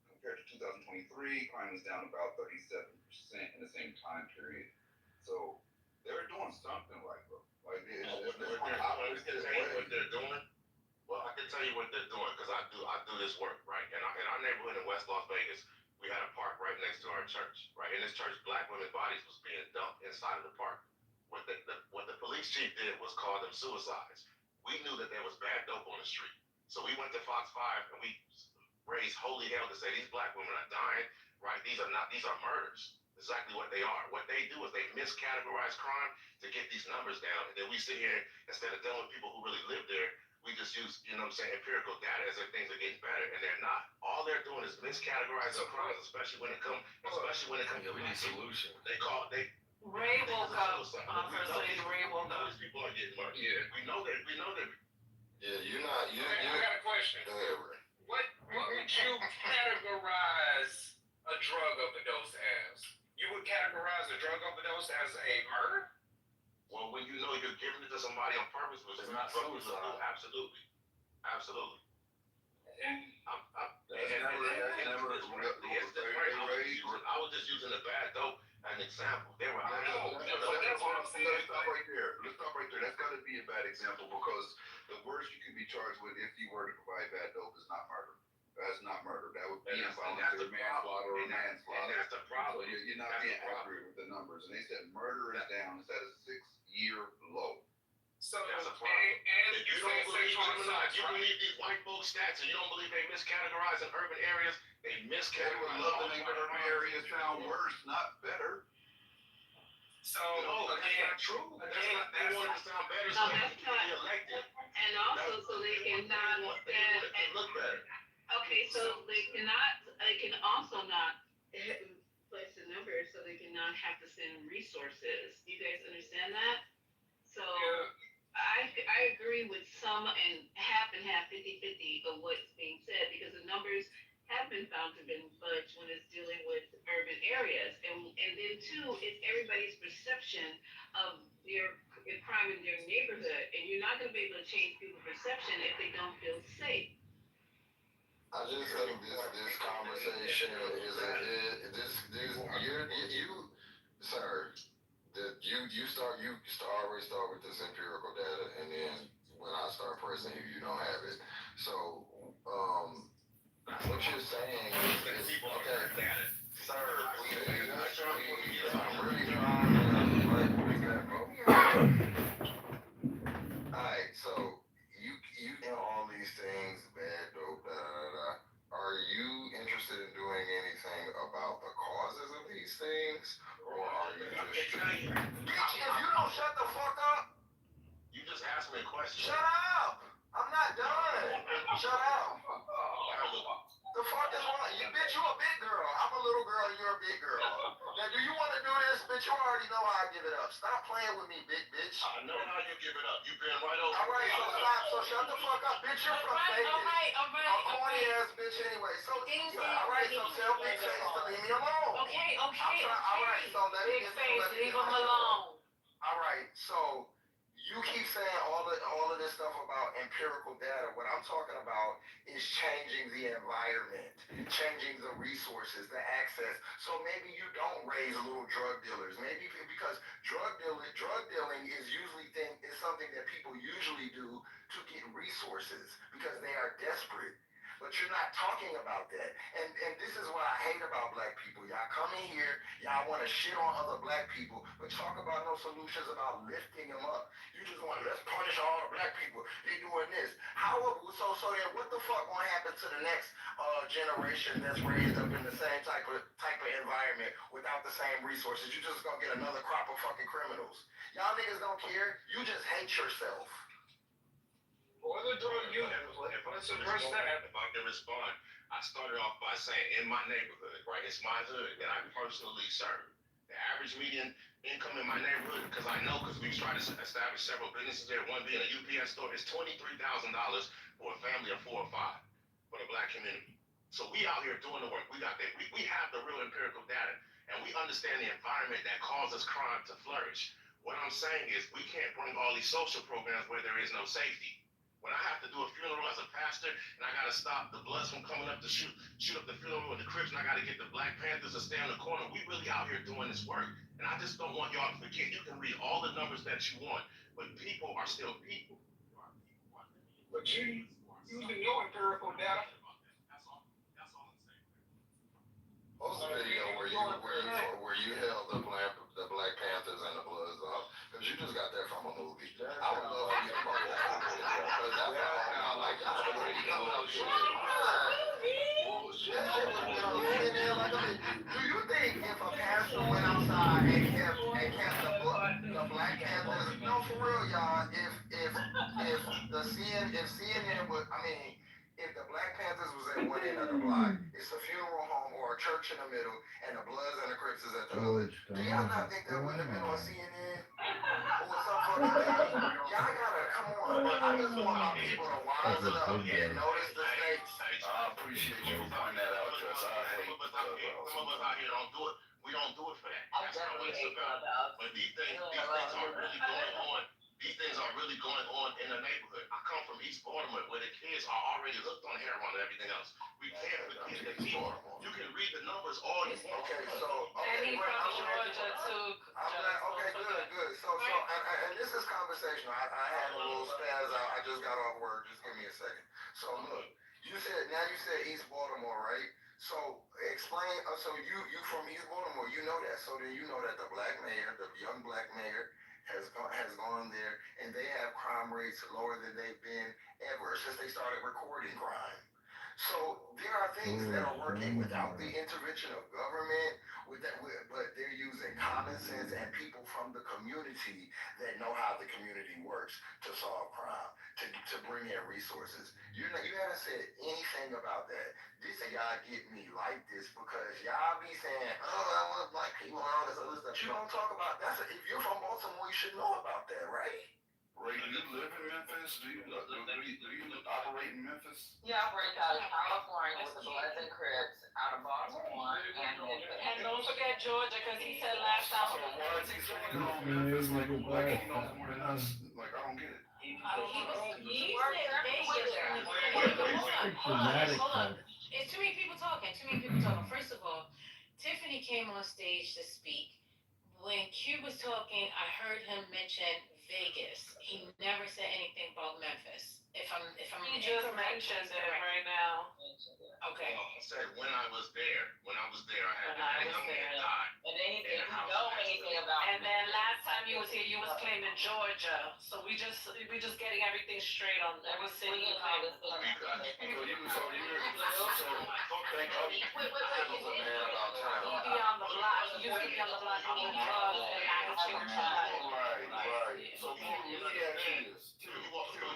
Compared to 2023, crime is down about 37% in the same time period. So they're doing something right, bro. Like what they're doing. Well, I can tell you what they're doing because I do this work, right? In our neighborhood in West Las Vegas, we had a park right next to our church, right? In this church, black women's bodies was being dumped inside of the park. What the police chief did was call them suicides. We knew that there was bad dope on the street, so we went to Fox 5 and we raised holy hell to say these black women are dying, right? These are murders. Exactly what they are. What they do is they miscategorize crime to get these numbers down, and then we sit here instead of dealing with people who really live there. We just use, empirical data as if things are getting better, and they're not. All they're doing is miscategorizing crimes, especially when it comes to we need solution. Ray woke up. First Lady Ray woke up. These people are getting murdered. Yeah, we know that. Yeah, you're not. I got a question. Go ahead, Ray. What would you categorize a drug overdose as? You would categorize a drug overdose as a murder? Well, when you know you're giving it to somebody on purpose, which is not suicide. Absolutely. I was just using a bad dope as an example. They were. Let's stop right there. That's got to be a bad example because the worst you could be charged with if you were to provide bad dope is not murder. That's not murder. That would be involuntary manslaughter or manslaughter. And that's the problem. So you're not being accurate with the numbers. And they said murder is down. It's at a 6-year low. So that's a problem. And if you don't believe you believe these white folks stats and you don't believe they miscategorize in urban areas, they miscategorize. They would love to make urban areas sound worse, not better. So no, that's not true. They want it to sound better so they can be elected. And also so they can not and look better. Okay, so they can also not place the numbers so they cannot have to send resources. You guys understand that? So I agree with some and half, 50-50 of what's being said because the numbers have been found to have been fudged when it's dealing with urban areas. And then two, it's everybody's perception of their crime in their neighborhood. And you're not going to be able to change people's perception if they don't feel safe. I just think this conversation is sir, that you always start with this empirical data, and then when I start pressing you, you don't have it. So, what you're saying is okay, sir. I'm really trying to Alright, so you know all these things, bad dope, Are you interested in doing anything about the causes of these things? Or are you just Bitch, if you don't shut the fuck up, you just asked me a question. Shut up! I'm not done. Shut up. The fuck is wrong? Bitch, you a big girl. I'm a little girl and you're a big girl. Now, do you want to do this? Bitch, you already know how I give it up. Stop playing with me, big bitch. I know how you give it up. You've been right over. All right, so stop. So shut the fuck up, bitch. You're from Vegas. All right. A corny ass bitch anyway. So, all right, so tell Big Face to leave me alone. Okay. All right, so let me Big Face, leave him alone. All right, so you keep saying all of this stuff about empirical data. What I'm talking about is changing the environment, changing the resources, the access. So maybe you don't raise little drug dealers. Maybe because drug dealing is something that people usually do to get resources because they are desperate. But you're not talking about that. And this is what I hate about black people. Y'all come in here, y'all want to shit on other black people, but talk about no solutions about lifting them up. You just want to, let's punish all the black people. They doing this. So then what the fuck gonna happen to the next generation that's raised up in the same type of environment without the same resources? You just gonna get another crop of fucking criminals. Y'all niggas don't care. You just hate yourself. If I can respond, I started off by saying in my neighborhood, right? It's my hood that I personally serve. The average median income in my neighborhood, because I know, because we've tried to establish several businesses there, one being a UPS store, is $23,000 for a family of 4 or 5 for the black community. So we out here doing the work. We got that. We have the real empirical data, and we understand the environment that causes crime to flourish. What I'm saying is we can't bring all these social programs where there is no safety. When I have to do a funeral as a pastor, and I got to stop the Bloods from coming up to shoot up the funeral with the Crips, and I got to get the Black Panthers to stay in the corner, we really out here doing this work. And I just don't want y'all to forget. You can read all the numbers that you want, but people are still people. But you using your empirical data. Post a video where you held the Black Panthers and the Bloods up, because you just got that from a movie. I would love for you to post that video, because that's all like that's the way you know shit. Bullshit. That shit would have been on CNN like a bitch. Do you think if a pastor went outside and kept the Black Panthers? No, for real, y'all. If CNN would, I mean. If the Black Panthers was at one end of the block, it's a funeral home or a church in the middle, and the Bloods and the Crips is at the other. Do y'all not think that wouldn't have been on CNN? Or some fucking thing? Y'all gotta, come on, but I just want my people to wise it up and notice the snakes. I appreciate you for pointing that out, Jess. I hate some of us out here don't do it. We don't do it for that. I definitely hate Clubhouse. But these things are really going on. These things are really going on in the neighborhood. I come from East Baltimore, where the kids are already hooked on heroin and everything else. We can't forget that people. You can read the numbers all these. Okay, so And he from Georgia too. Okay, good. So, and this is conversational. I had a little spaz out. I just got off work. Just give me a second. So look, you said East Baltimore, right? So explain. So you from East Baltimore, you know that. So then you know that the black mayor, the young black mayor, has gone there, and they have crime rates lower than they've been ever since they started recording crime. So there are things that are working without the intervention of government, but they're using common sense and people from the community that know how the community works to solve crime, to bring in resources. You haven't said anything about that. This y'all get me like this because y'all be saying, oh, I want black people and all this other stuff. You don't talk about that. If you're from Baltimore, you should know about that, right? Ray, do you live in Memphis? Do you operate in Memphis? Yeah, I break out of California with the Bloods and Crips out of Baltimore and Memphis. And don't forget Georgia, because he said last time. So why is he speaking on Memphis like he knows more than us? Like, I don't get it. He said Vegas. Hold on. It's too many people talking. First of all, Tiffany came on stage to speak. When Q was talking, I heard him mention Vegas. He never said anything about Memphis. If I'm He just mentioned it right now. Okay. I said when I was there, I had a young man die. And then he didn't know anything about And then last time you was here, you was claiming Georgia. So we just getting everything straight on every city you claim. You be on the block. You used to be on the block on the drugs and attitude. Right. So you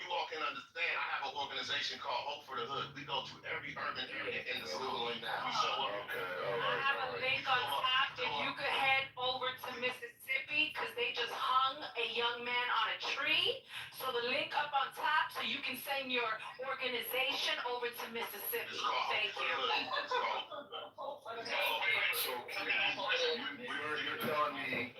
all can understand. I have an organization called Hope for the Hood. We go to every urban area in the school. We show up. I have a link on top. If you could head over to Mississippi, because they just hung a young man on a tree. So the link up on top, so you can send your organization over to Mississippi. Thank you. So you're telling me,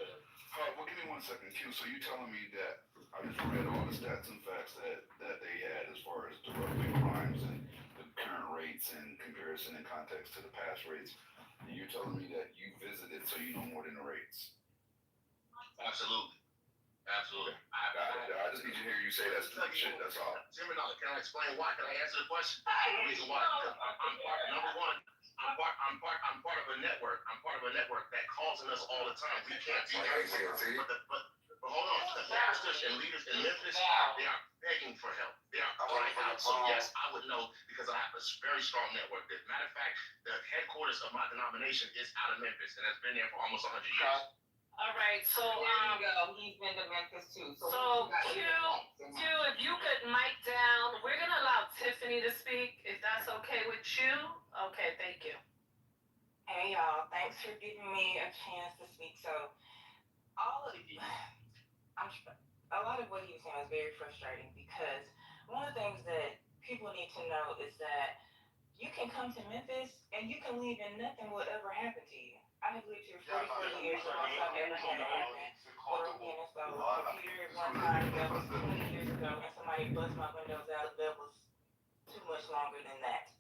well, give me 1 second, Q. So you're telling me that I just read all the stats and facts that they had as far as the drug crimes and the current rates in comparison and context to the past rates. And you're telling me that you visited, so you know more than the rates. Absolutely. I just need to hear you say that's the shit. That's all. Can I explain why? Can I answer the question? The reason why, because I'm part. Number one, I'm part of a network. I'm part of a network that calls on us all the time. We can't be there. But hold on, the pastors and leaders in Memphis, they are begging for help. They are crying out. So yes, I would know because I have a very strong network. As a matter of fact, the headquarters of my denomination is out of Memphis and has been there for almost 100 years. All right, so there you go. He's been to Memphis too. So Q, if you could mic down, we're gonna allow Tiffany to speak, if that's okay with you. Okay, thank you. Hey y'all, thanks for giving me a chance to speak. So all of a lot of what he was saying was very frustrating because one of the things that people need to know is that you can come to Memphis and you can leave and nothing will ever happen to you. I have lived here 44 years, the most I've ever had happen broken in and stole a computer one time that was 20 years ago and somebody bust my windows out that was too much longer than that.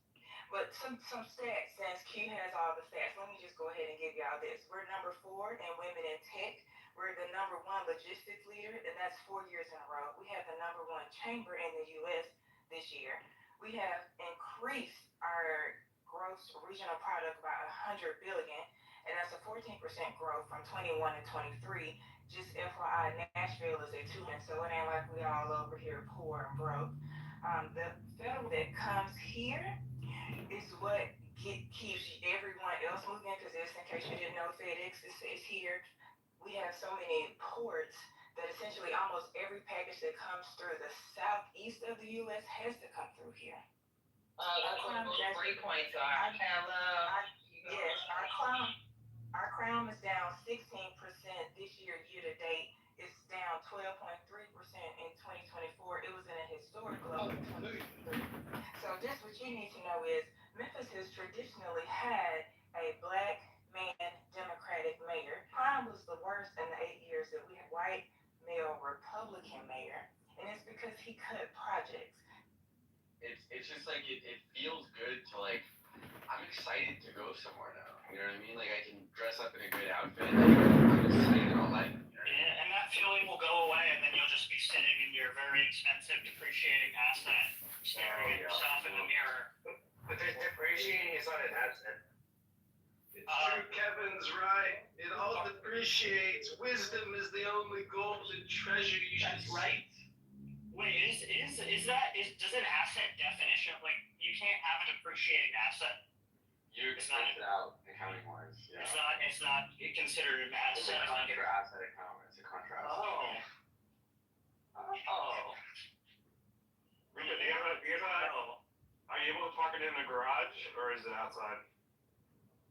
But some stats, since Q has all the stats, let me just go ahead and give y'all this. We're number 4 in women in tech. We're the number 1 logistics leader, and that's 4 years in a row. We have the number 1 chamber in the U.S. this year. We have increased our gross regional product by 100 billion, and that's a 14% growth from 21 to 23. Just FYI, Nashville is a 2, and so it ain't like we all over here poor and broke. The federal that comes here is what keeps everyone else moving, because in case you didn't know, FedEx is here. We have so many ports that essentially almost every package that comes through the southeast of the U.S. has to come through here. That's what those breakpoints are. Yes, our crime is down 16% this year to date. It's down 12.3% in 2024. It was in a historic low in 2023. So just what you need to know is Memphis has traditionally had a black man Democratic mayor. Crime was the worst in the 8 years that we had white male Republican mayor, and it's because he cut projects. It's just like it feels good to like I'm excited to go somewhere now. You know what I mean? Like I can dress up in a good outfit. I'm excited all night. Yeah, and that feeling will go away, and then you'll just be sitting in your very expensive depreciating asset, staring at yourself in the mirror. But depreciating is not an asset. It's true, Kevin's right. It all depreciates. Wisdom is the only golden treasure you should. That's right. Wait, does an asset definition, like, you can't have a depreciating asset? You expense it out accounting wise. Yeah. It's not considered an asset. It's a contra asset account. It's a contra asset. Rika, are you able to park it in the garage or is it outside?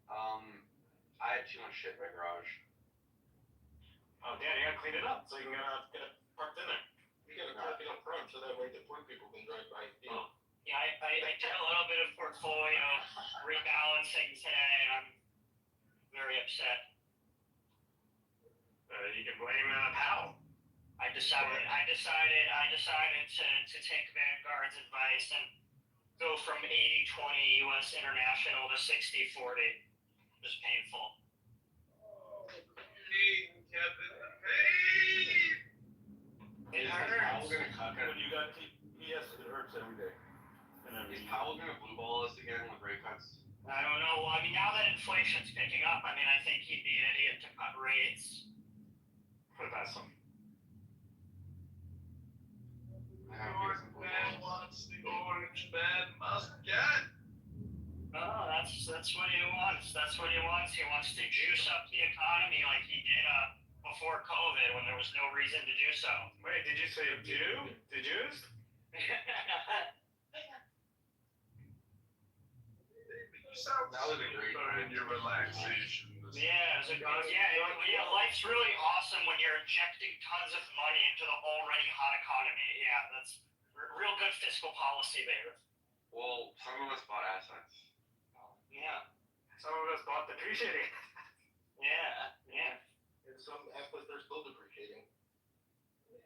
I have too much shit in my garage. Oh, Dan, you gotta clean it up so you can get it parked in there. You gotta park it up front so that way the poor people can drive by. Yeah, I did a little bit of portfolio rebalancing today, and I'm very upset. You can blame Powell. I decided to take Vanguard's advice and go from 80-20 U.S. international to 60-40. Just painful. Pain, Kevin, pain! It hurts. When you got TPS, it hurts every day. Is Powell gonna blue ball us again with rate cuts? I don't know. Well, I mean, now that inflation's picking up, I mean, I think he'd be an idiot to cut rates. But that's some. Orange man wants the orange man must get. Oh, that's what he wants. That's what he wants. He wants to juice up the economy like he did before COVID when there was no reason to do so. Wait, did you say Jew? The Jews? That was a great time in your relaxation. Yeah, life's really awesome when you're injecting tons of money into the already hot economy. Yeah, that's real good fiscal policy there. Well, some of us bought assets. Yeah. Some of us bought depreciating. Yeah. And some assets they're still depreciating.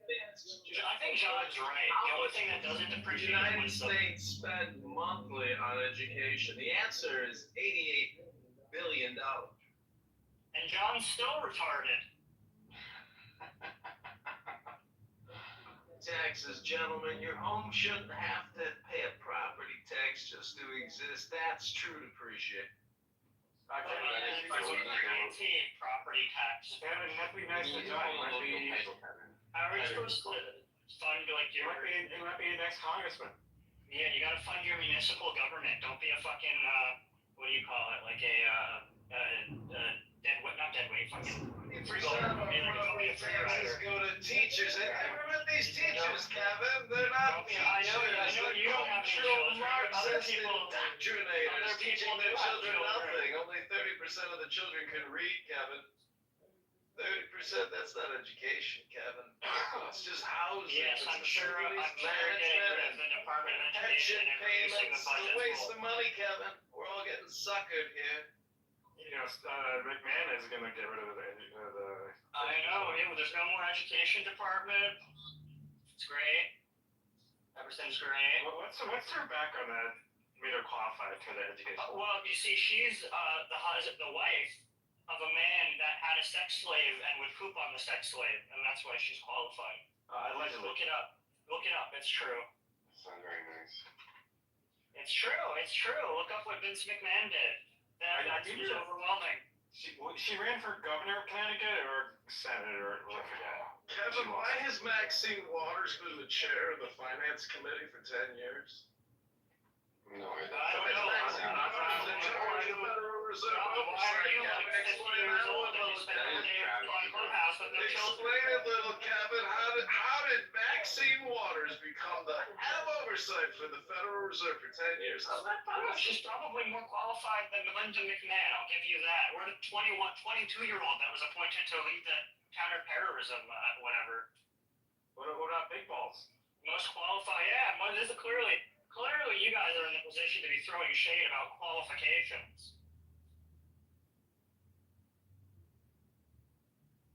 I think John's right. The only thing that doesn't depreciate the United States spend monthly on education. The answer is $88 billion. And John's still retarded. Taxes, gentlemen. Your home shouldn't have to pay a property tax just to exist. That's true depreciation. Property tax. Kevin, that'd be nice to John. How are you supposed to fund like your? He might be the next congressman. Yeah, you gotta fund your municipal government. Don't be a fucking what do you call it? Like fucking free rider. Don't be a free rider. Go to teachers. And remember these teachers, Kevin. They're not teachers. I know you don't have any children. Marxist indoctrinators teaching their children nothing. Only 30% of the children can read, Kevin. 30%, that's not education, Kevin. It's just housing. Yes, it's I'm sure getting management rid of the Department of pension Education and reducing the payments. It's a budget waste will. of money, Kevin. We're all getting suckered here. You know, McMahon is gonna get rid of the. I know. Yeah, well, there's no more education department. It's great. Everything's great. What's her background that made her qualified for the education? Well, you see, she's the wife of a man that had a sex slave and would poop on the sex slave, and that's why she's qualified. Allegedly. Look it up. Look it up. It's true. That's not very nice. It's true. It's true. Look up what Vince McMahon did. That was overwhelming. She ran for governor of Connecticut or senator, or I forget. Kevin, why has Maxine Waters been the chair of the finance committee for 10 years? No, I don't know. Maxine Waters in charge of the Federal Reserve. Why are you like 50 years old and you spend all day on Clubhouse with no children? Explain it, little Kevin. How did Maxine Waters become the head of oversight for the Federal Reserve for 10 years? How's that possible? She's probably more qualified than Melinda McMahon. I'll give you that. We're the 22-year-old that was appointed to lead the counterterrorism, whatever. What about big balls? Most qualified, yeah. This is clearly you guys are in the position to be throwing shade about qualifications.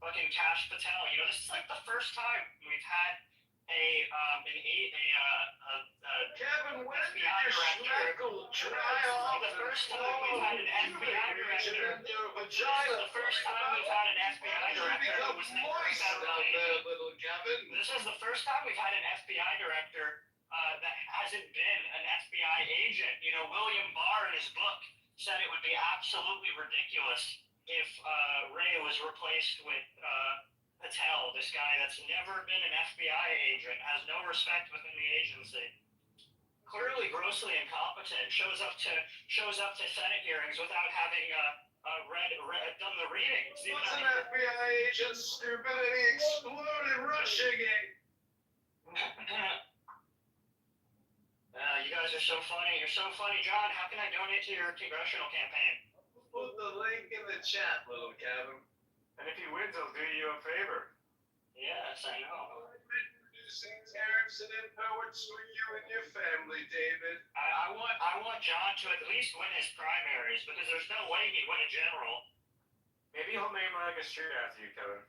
Fucking Cash Patel. You know, this is like the first time we've had Kevin, when did FBI your director. schmeckle dry off? The first time we've had an FBI director. This is the first time we've had an FBI director who was moist out there, little Kevin. This is the first time we've had an FBI director that hasn't been an FBI agent. You know, William Barr in his book said it would be absolutely ridiculous if Ray was replaced with Patel, this guy that's never been an FBI agent, has no respect within the agency. Clearly grossly incompetent, shows up to Senate hearings without having done the readings. What's an FBI agent? Stupidity exploded Russiagate. You guys are so funny. You're so funny. John, how can I donate to your congressional campaign? Put the link in the chat, little Kevin. And if he wins, he'll do you a favor. Yes, I know. Reducing tariffs and imports for you and your family, David. I want John to at least win his primaries because there's no way he'd win a general. Maybe he'll name like a street after you, Kevin.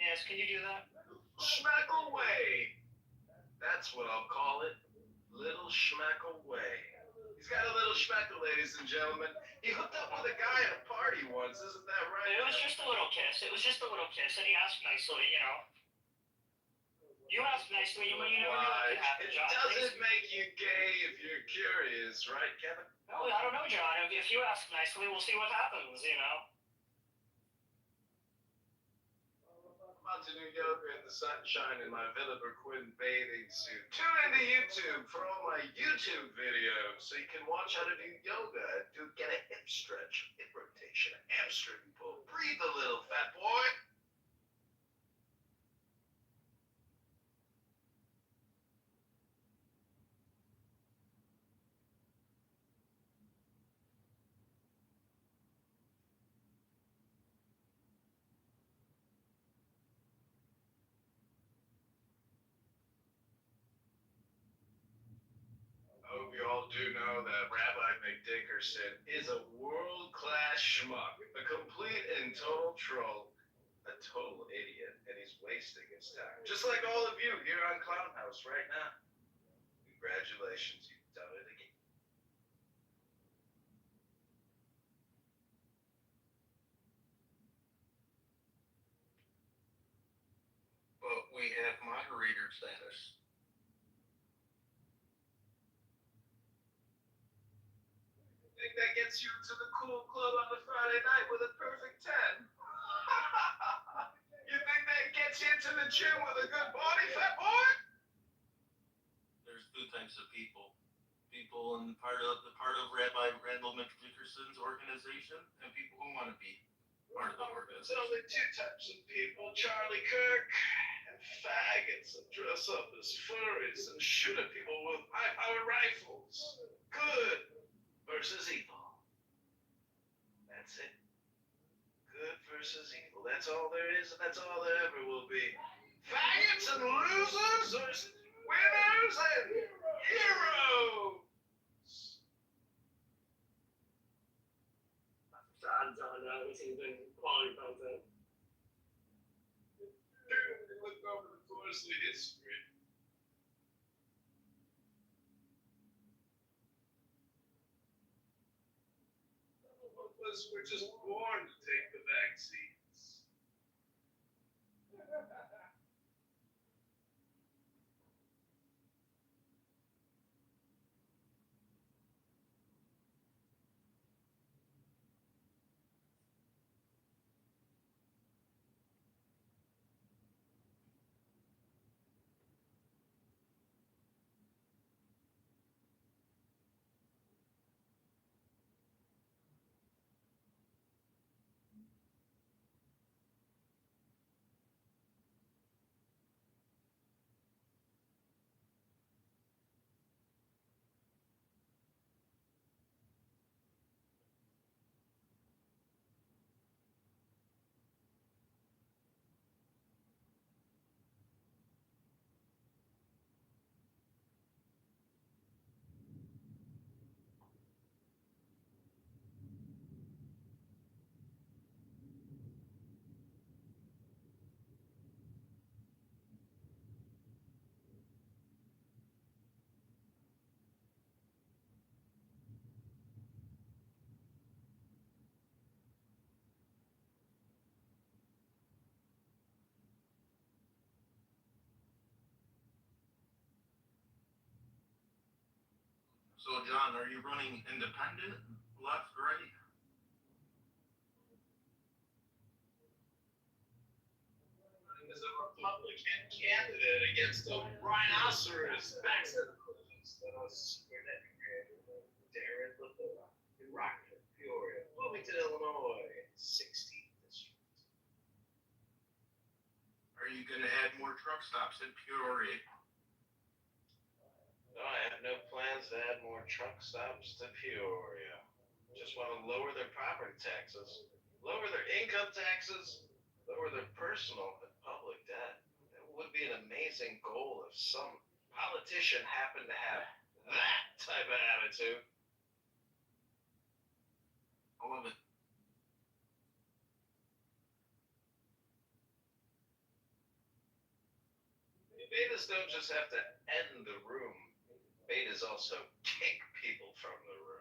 Yes, can you do that? Schmeckle Way. That's what I'll call it. Little Schmeckle Way. He's got a little schmeckle, ladies and gentlemen. He hooked up with a guy at a party once, isn't that right? It was just a little kiss. And he asked nicely, you know. You asked nicely, you know what happened, John. It doesn't make you gay if you're curious, right, Kevin? No, I don't know, John. If you ask nicely, we'll see what happens, you know. I'm out to New York in the sunshine in my Villa Burquin bathing suit. Tune into YouTube for all my YouTube videos so you can watch how to do yoga, get a hip stretch, hip rotation, a hamstring pull. Breathe a little, fat boy. I hope you all do know that Rabbi McDickerson is a world-class schmuck, a complete and total troll, a total idiot, and he's wasting his time. Just like all of you here on Clown House right now. Congratulations, you've done it again. But we have moderator status. Think that gets you to the cool club on a Friday night with a perfect 10? You think that gets you to the gym with a good body, fat boy? There's two types of people. People in part of Rabbi Randall McDickerson's organization and people who want to be part of the There's organization. only two types of people, Charlie Kirk and faggots that dress up as furries and shoot at people with high-powered rifles. Good versus evil. That's it. versus evil. That's all there is, and that's all there ever will be. Faggots and losers versus winners and heroes. Odds on season quality content. Look over the course of history. Some of us were just born to take the vaccines. So, John, are you running independent, left, right? As a Republican candidate against a rhinoceros maximalists that are super creative. Darren LaFleur in Rockford, Peoria, Bloomington, Illinois, 16th District. Are you going to add more truck stops in Peoria? No, I have no plans to add more truck stops to Peoria. Just want to lower their property taxes, lower their income taxes, lower their personal and public debt. That would be an amazing goal if some politician happened to have that type of attitude. I love it. Betas don't just have to end the room. Betas also kick people from the room.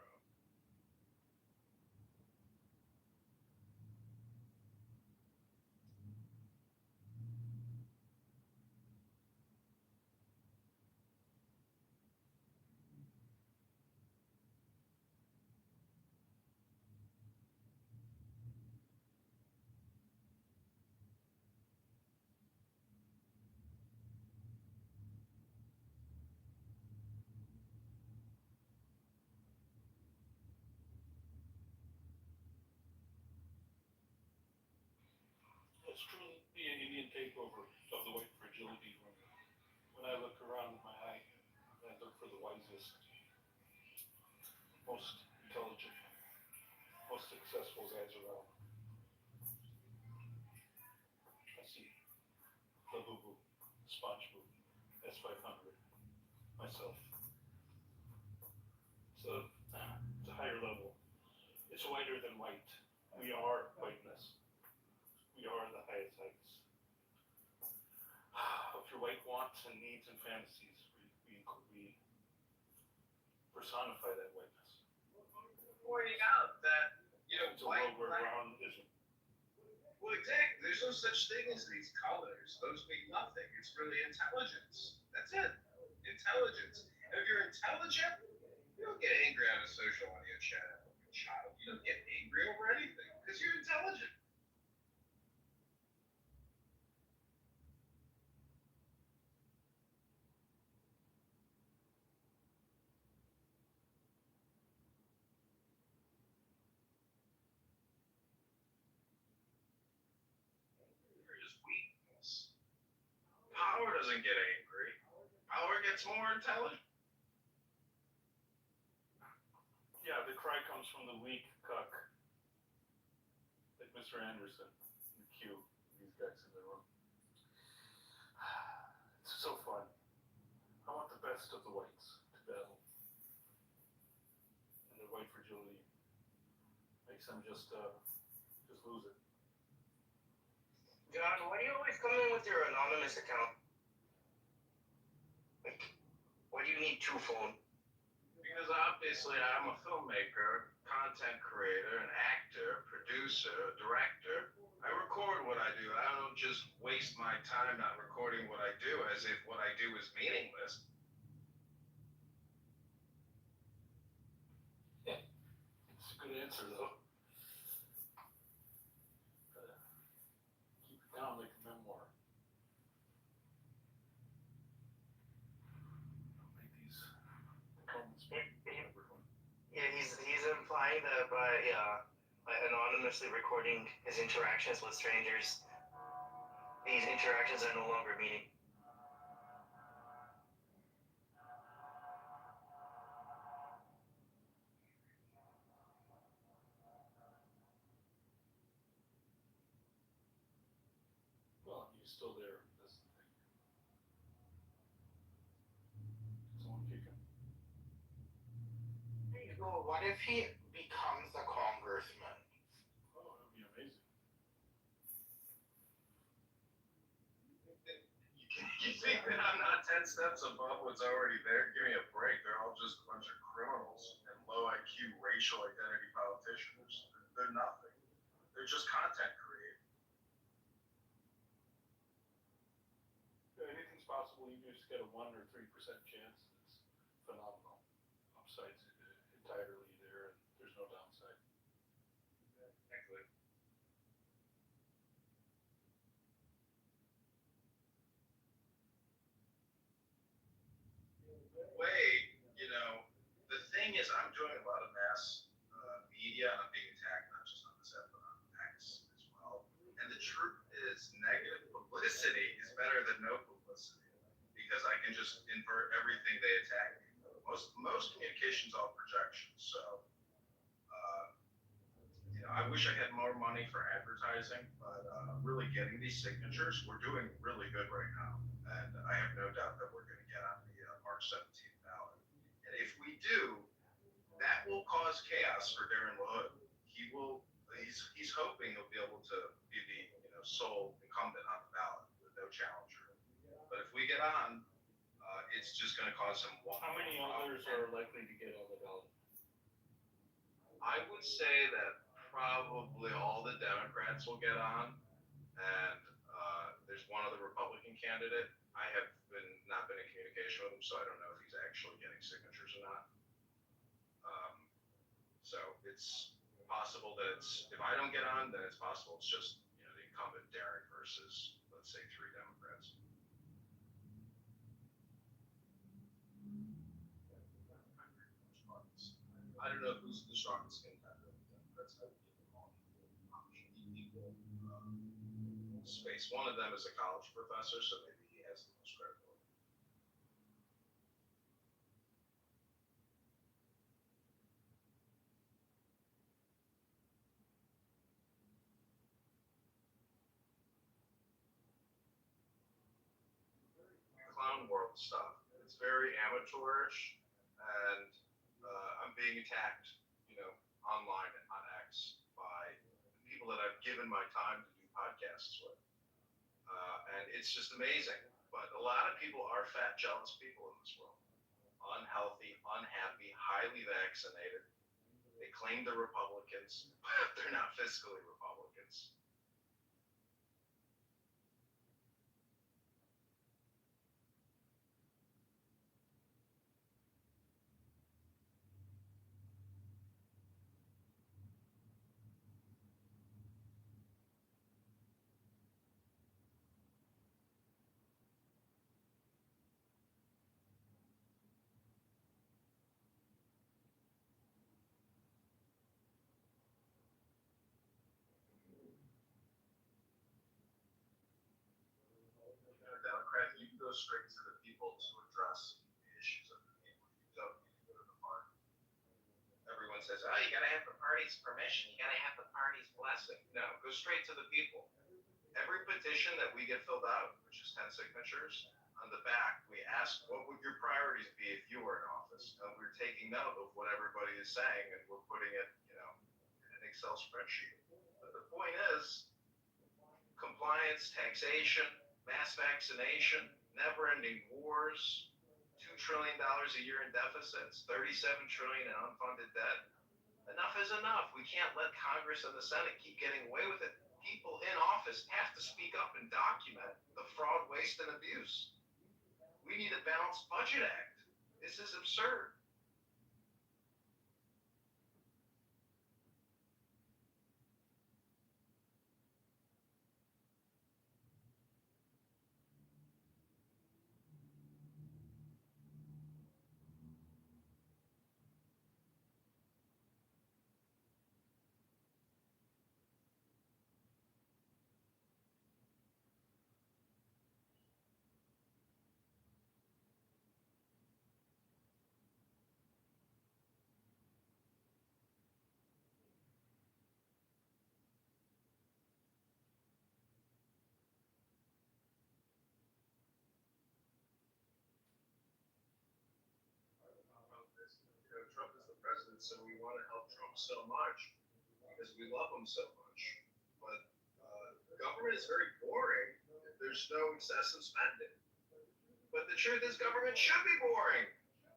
It's truly an Indian takeover of the white fragility. When I look around my eye, I look for the wisest, most intelligent, most successful guys around. I see the Boo-Boo, SpongeBob, S500, myself. So it's a higher level. It's whiter than white. We are whiteness. We are the highest heights. Of your white wants and needs and fantasies, we personify that whiteness. Pointing out that, it's a world where brown isn't. Well, exactly. There's no such thing as these colors. Those mean nothing. It's really intelligence. That's it. Intelligence. And if you're intelligent, you don't get angry on a social audio chat with a child. You don't get angry over anything because you're intelligent. Power doesn't get angry. Power gets more intelligent. Yeah, the cry comes from the weak cuck, like Mr. Anderson. Q, these guys in the room. It's so fun. I want the best of the whites to battle. And the white fragility makes them just lose it. John, why do you always come in with your anonymous account? Like, why do you need two phones? Because obviously I'm a filmmaker, content creator, an actor, producer, director. I record what I do. I don't just waste my time not recording what I do as if what I do is meaningless. It's a good answer, though. Keep it down like a memoir. Don't make these moments everyone. Yeah, he's implying that by anonymously recording his interactions with strangers, these interactions are no longer meaning. Well, he's still there. That's the thing. Someone kick him. Well, what if he becomes a congressman? Oh, that would be amazing. You think that I'm not 10 steps above what's already there? Give me a break. They're all just a bunch of criminals and low IQ racial identity politicians. They're nothing. They're just content creators. Yeah, anything's possible. You just get a 1 or 3% chance. It's phenomenal. Upside's entirely there, and there's no downside. Exactly. Wait, the thing is, I'm doing a lot of mass media, and I'm being attacked not just on this app, but on X as well. And the truth is, negative publicity is better than no publicity because I can just invert everything they attack me. Most communication's all projection. So, I wish I had more money for advertising, but really getting these signatures, we're doing really good right now, and I have no doubt that we're going to get on the March 17th ballot. And if we do, that will cause chaos for Darren LaHood. He's hoping he'll be able to be the sole incumbent on the ballot with no challenger. But if we get on, it's just going to cause him one. How many others are likely to get on the ballot? I would say that probably all the Democrats will get on, and there's one other Republican candidate. I have not been in communication with him, so I don't know if he's actually getting signatures or not. So it's possible that if I don't get on, then it's possible it's just the incumbent Darren versus, let's say, 3 Democrats. I don't know who's the strongest contender. That's how we give them all equal space. One of them is a college professor, so maybe he has the most credibility. Clown world stuff. It's very amateurish, and I'm being attacked, online on X by people that I've given my time to do podcasts with, and it's just amazing. But a lot of people are fat, jealous people in this world, unhealthy, unhappy, highly vaccinated. They claim they're Republicans, but they're not fiscally Republicans. Democrat, you can go straight to the people to address the issues of the people. You don't need to go to the party. Everyone says, oh, you gotta have the party's permission, you gotta have the party's blessing. No, go straight to the people. Every petition that we get filled out, which is 10 signatures, on the back, we ask, what would your priorities be if you were in office? And we're taking note of what everybody is saying, and we're putting it, in an Excel spreadsheet. But the point is, compliance, taxation, mass vaccination, never-ending wars, $2 trillion a year in deficits, $37 trillion in unfunded debt. Enough is enough. We can't let Congress and the Senate keep getting away with it. People in office have to speak up and document the fraud, waste, and abuse. We need a balanced budget act. This is absurd. Trump is the president, so we want to help Trump so much because we love him so much. But government is very boring if there's no excessive spending. But the truth is, government should be boring.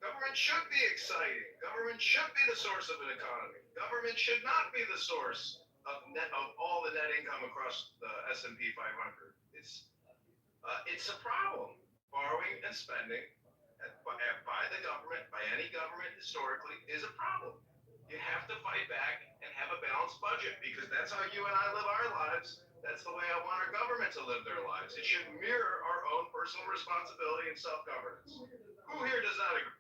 Government should be exciting. Government should be the source of an economy. Government should not be the source of all the net income across the S&P 500. It's a problem. Borrowing and spending by the government, by any government historically, is a problem. You have to fight back and have a balanced budget because that's how you and I live our lives. That's the way I want our government to live their lives. It should mirror our own personal responsibility and self-governance. Who here does not agree?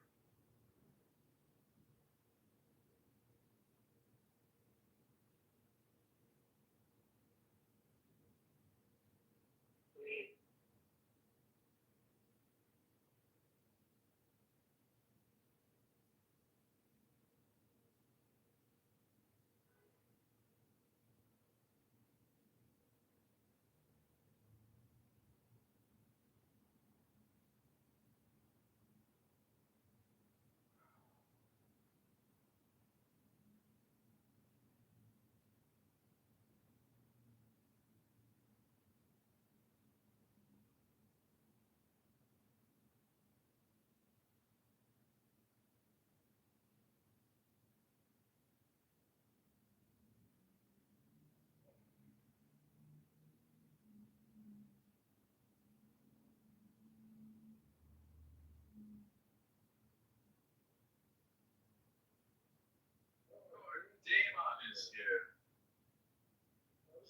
Damon is here.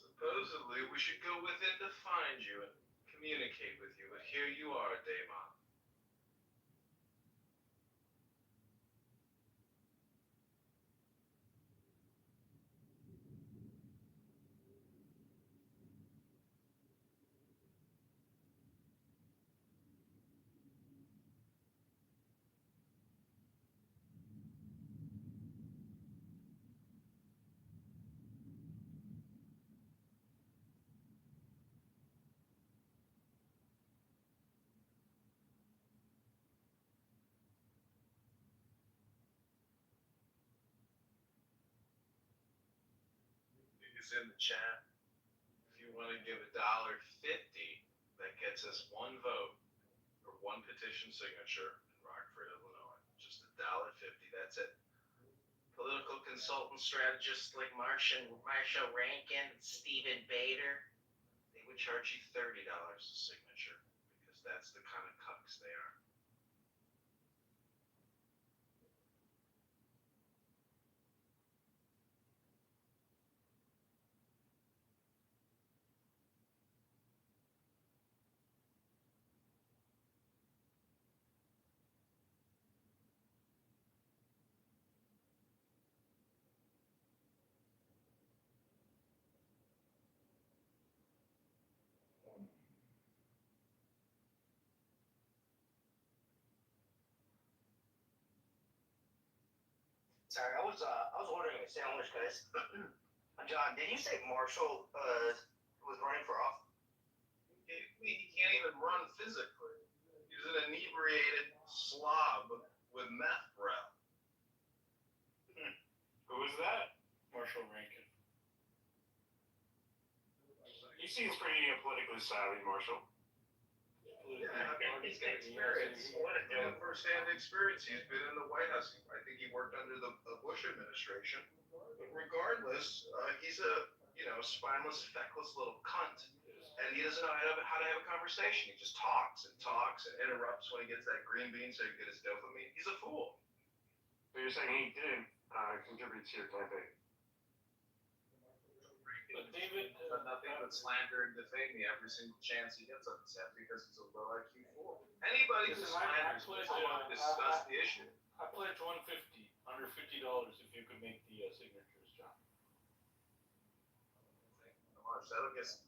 Supposedly, we should go within to find you and communicate with you, but here you are, Damon. Is in the chat. If you want to give $1.50, that gets us one vote or one petition signature in Rockford, Illinois. Just $1.50. That's it. Political consultant strategists like Marsha Rankin, Stephen Bader, they would charge you $30 a signature because that's the kind of cucks they are. Sorry, I was ordering a sandwich, guys. John, did you say Marshall was running for office? physically. He's an inebriated slob with meth breath. Who is that? Marshall Rankin. He seems pretty politically savvy, Marshall. Yeah, he's got experience. First-hand experience. He's been in the White House. I think he worked under the Bush administration. But regardless, he's a spineless, feckless little cunt, and he doesn't know how to have a conversation. He just talks and interrupts when he gets that green bean so he can get his dopamine. He's a fool. So you're saying he didn't contribute to your campaign? But David does nothing but slander and defame me every single chance he gets on this app because he's a low IQ fool. Anybody who slanders doesn't want to discuss the issue. I pledge $150, under $50 if you could make the signatures, John.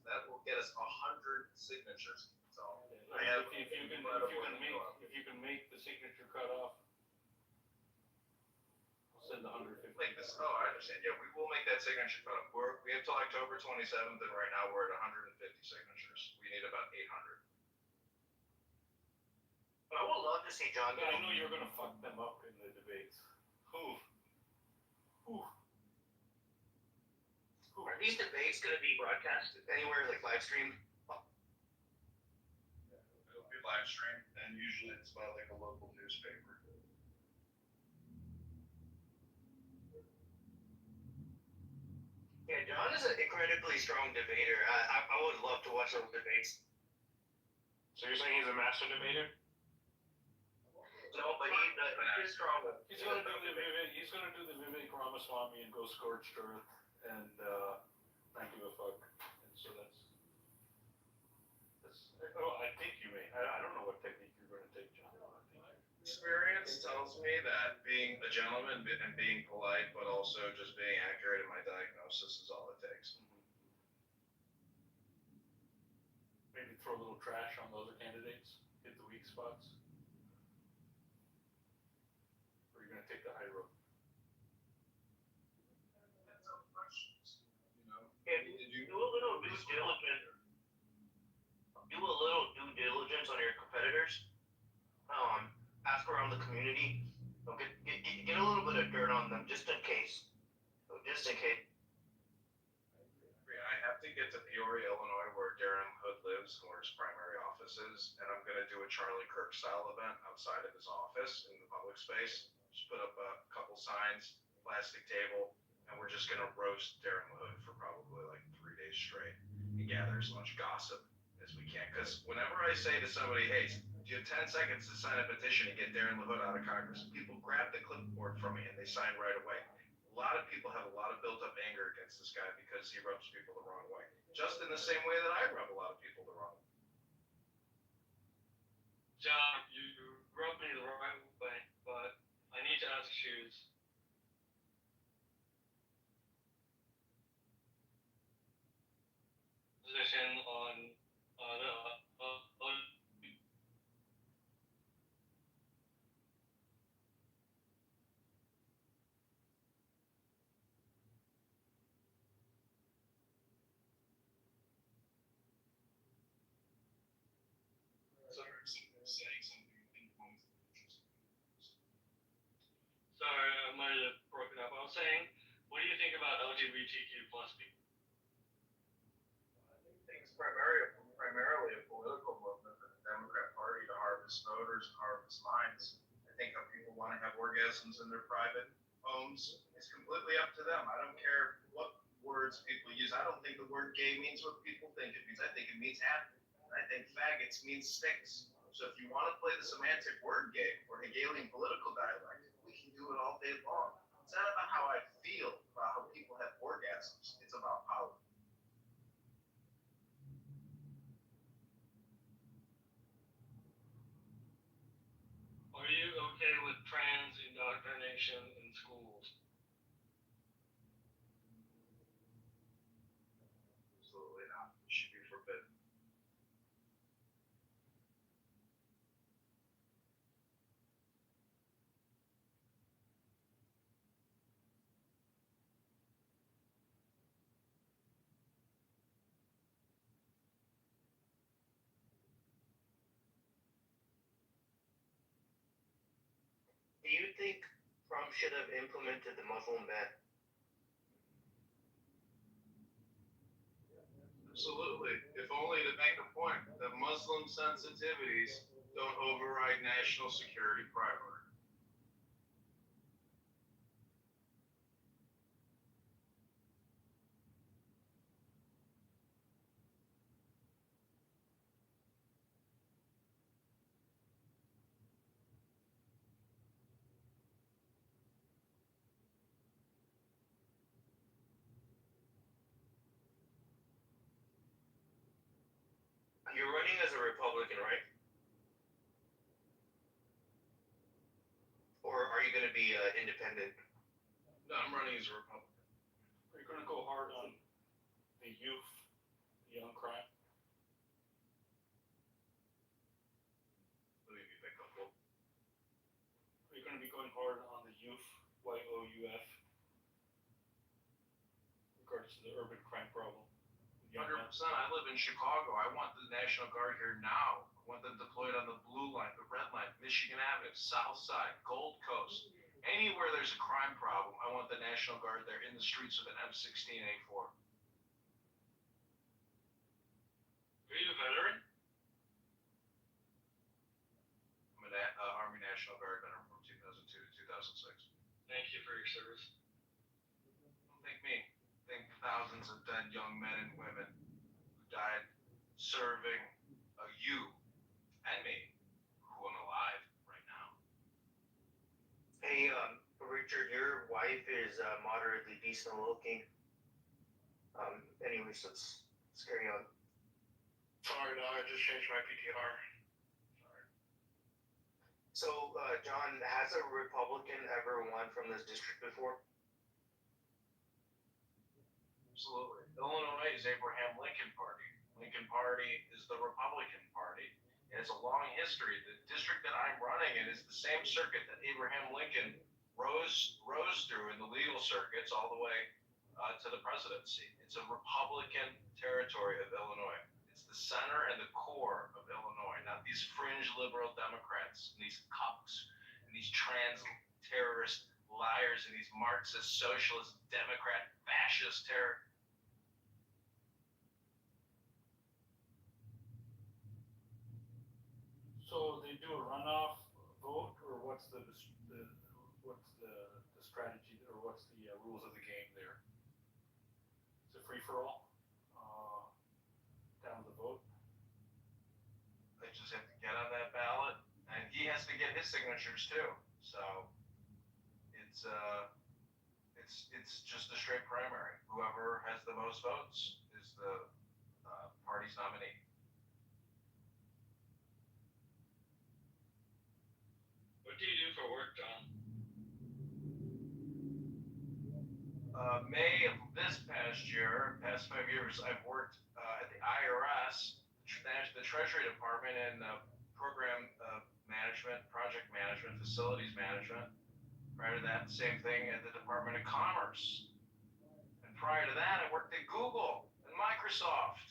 That will get us 100 signatures. So if you can make the signature cutoff, I'll send 150. I understand. Yeah, we will make that signature cutoff. We have till October 27th, and right now we're at 150 signatures. We need about 800. But I would love to see John. But I know you're gonna fuck them up in the debates. Who? Are these debates going to be broadcast anywhere, like live streamed? It'll be live streamed, and usually it's by like a local newspaper. Yeah, John is an incredibly strong debater. I would love to watch those debates. So you're saying he's a master debater? No, but he's strong. He's gonna do the Vivek Ramaswamy and go scorched earth and not give a fuck. And so that's. Oh, I think you may. I don't know what technique you're going to take, John. Experience tells me that being a gentleman and being polite, but also just being accurate in my diagnosis is all it takes. Maybe throw a little trash on the other candidates, hit the weak spots. Or you're going to take the high road. Do a little due diligence. Do a little due diligence on your competitors. Ask around the community. Get a little bit of dirt on them, just in case. Just in case. I have to get to Peoria, Illinois, where Darren Hood lives, where his primary office is, and I'm going to do a Charlie Kirk style event outside of his office in the public space. Just put up a couple signs, plastic table, and we're just going to roast Darren Hood for probably like 3 days straight and gather as much gossip as we can. Because whenever I say to somebody, hey, you have 10 seconds to sign a petition to get Darren LaHood out of Congress, people grab the clipboard from me and they sign right away. A lot of people have a lot of built up anger against this guy because he rubs people the wrong way. Just in the same way that I rub a lot of people the wrong way. John, you rub me the right way, but I need to ask you. Position on Sorry, I might have broken up. I was saying, what do you think about LGBTQ plus people? I think it's primarily a political movement for the Democrat Party to harvest voters and harvest minds. I think if people want to have orgasms in their private homes, it's completely up to them. I don't care what words people use. I don't think the word gay means what people think it means. I think it means happy. And I think faggots means sticks. So if you want to play the semantic word game or Hegelian political dialect, we can do it all day long. It's not about how I feel about how people have orgasms. It's about power. Are you okay with trans indoctrination in schools? Absolutely not. It should be forbidden. Do you think Trump should have implemented the Muslim ban? Absolutely. If only to make a point that Muslim sensitivities don't override national security priority. You're running as a Republican, right? Or are you going to be independent? No, I'm running as a Republican. Are you going to go hard on the youth, the young crime? Let me be back up. Are you going to be going hard on the youth, YOUF, in regards to the urban crime problem? 100%. I live in Chicago. I want the National Guard here now. I want them deployed on the blue line, the red line, Michigan Avenue, South Side, Gold Coast. Anywhere there's a crime problem, I want the National Guard there in the streets with an M16A4. Are you a veteran? I'm an Army National Guard veteran from 2002 to 2006. Thank you for your service. Don't thank me. Thank thousands of dead young men and women who died serving you and me, who am alive right now. Hey, Richard, your wife is moderately decent looking. Anyways, let's carry on. Sorry, dog. I just changed my PTR. Sorry. So, John, has a Republican ever won from this district before? Absolutely. Illinois is Abraham Lincoln Party. Lincoln Party is the Republican Party. It has a long history. The district that I'm running in is the same circuit that Abraham Lincoln rose through in the legal circuits all the way to the presidency. It's a Republican territory of Illinois. It's the center and the core of Illinois, not these fringe liberal Democrats and these cucks and these trans terrorist liars and these Marxist, socialist, Democrat, fascist terror. So they do a runoff vote, or what's the strategy, or what's the rules of the game there? Is it free for all? Down the vote. They just have to get on that ballot, and he has to get his signatures too. So it's just a straight primary. Whoever has the most votes is the party's nominee. What do you do for work, John? May of this past 5 years, I've worked at the IRS, the Treasury Department, in program management, project management, facilities management. Prior to that, same thing at the Department of Commerce. And prior to that, I worked at Google and Microsoft,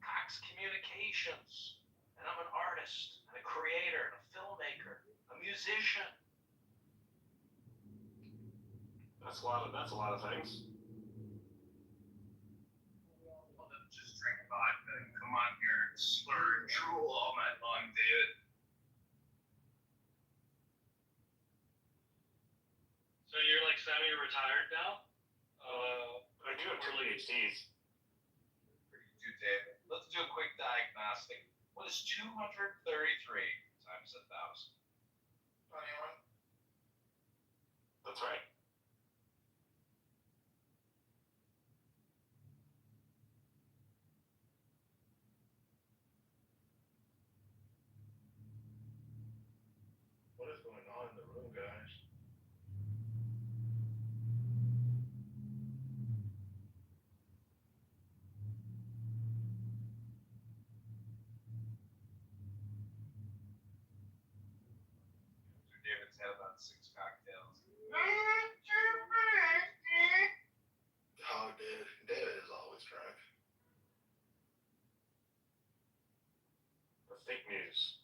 Cox Communications. And I'm an artist, and a creator, and a filmmaker, a musician. That's a lot of things. Well, then just drink vodka and come on here and slur and drool all night long, David. So you're like semi-retired now? I do have 2 PhDs. You, David. Let's do a quick diagnostic. What is 233 times 1,000? 21. That's right. What is going on in the room, guys? David's had about 6 cocktails. Oh, David is always drunk. The fake news.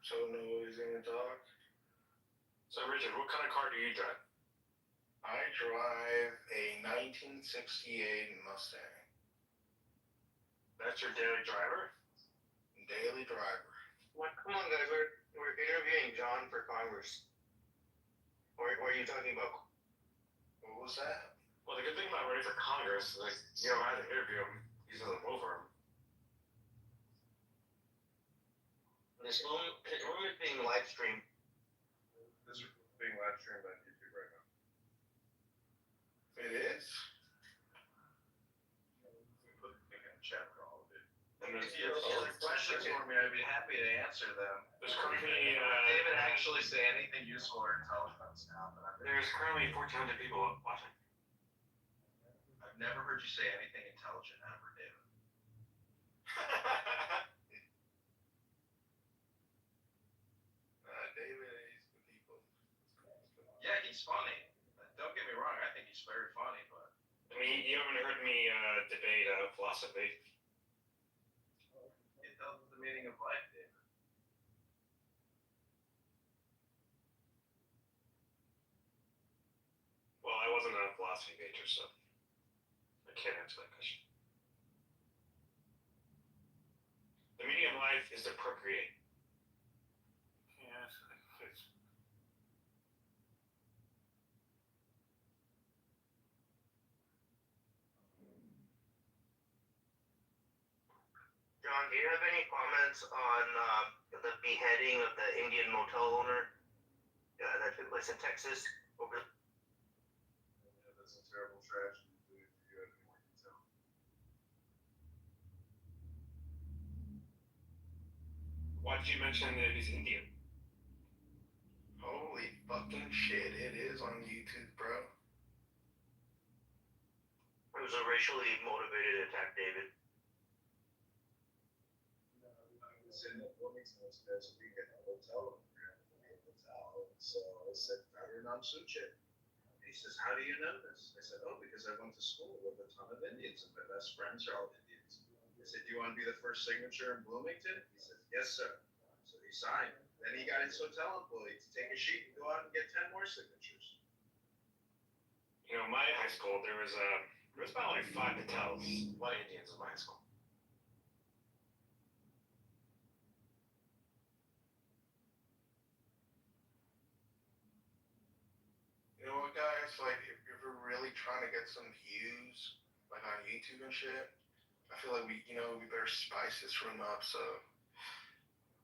So nobody's gonna talk. So Richard, what kind of car do you drive? I drive a 1968 Mustang. That's your daily driver? Daily driver. What? Come on, guys. We're interviewing John for Congress. What are you talking about? What was that? Well, the good thing about running for Congress is, like, you don't have to interview him. He doesn't vote for him. This room is being live streamed. This is being live streamed on YouTube right now. It is? Put the link in the chat for all of it. And If you have other questions for me, I'd be happy to answer them. There's currently, David actually say anything useful or intelligent now, but there's currently 1,400 people watching. I've never heard you say anything intelligent ever, David. David, he's the people. Yeah, he's funny. Don't get me wrong, I think he's very funny, but I mean, you haven't heard me debate philosophy. it tells us the meaning of life, David. Well, I wasn't a philosophy major, so I can't answer that question. The meaning of life is to procreate. Yes, it's John, do you have any comments on the beheading of the Indian motel owner that took place in Texas? Yeah, that's a terrible tragedy. Do you have any more detail? Why did you mention that he's Indian? Holy fucking shit, it is on YouTube, bro. It was a racially motivated attack, David. I was in Wilmington last week at the hotel, so I said, Ferdinand Suchet. He says, how do you know this? I said, oh, because I went to school with a ton of Indians, and my best friends are all Indians. I said, do you want to be the first signature in Bloomington? He says, yes, sir. So he signed. Then he got his hotel employee to take a sheet and go out and get 10 more signatures. You know, my high school, there was about like 5 Patels, a lot of Indians in my high school. You know what, guys? Like, if you're really trying to get some views, like on YouTube and shit, I feel like we better spice this room up. So,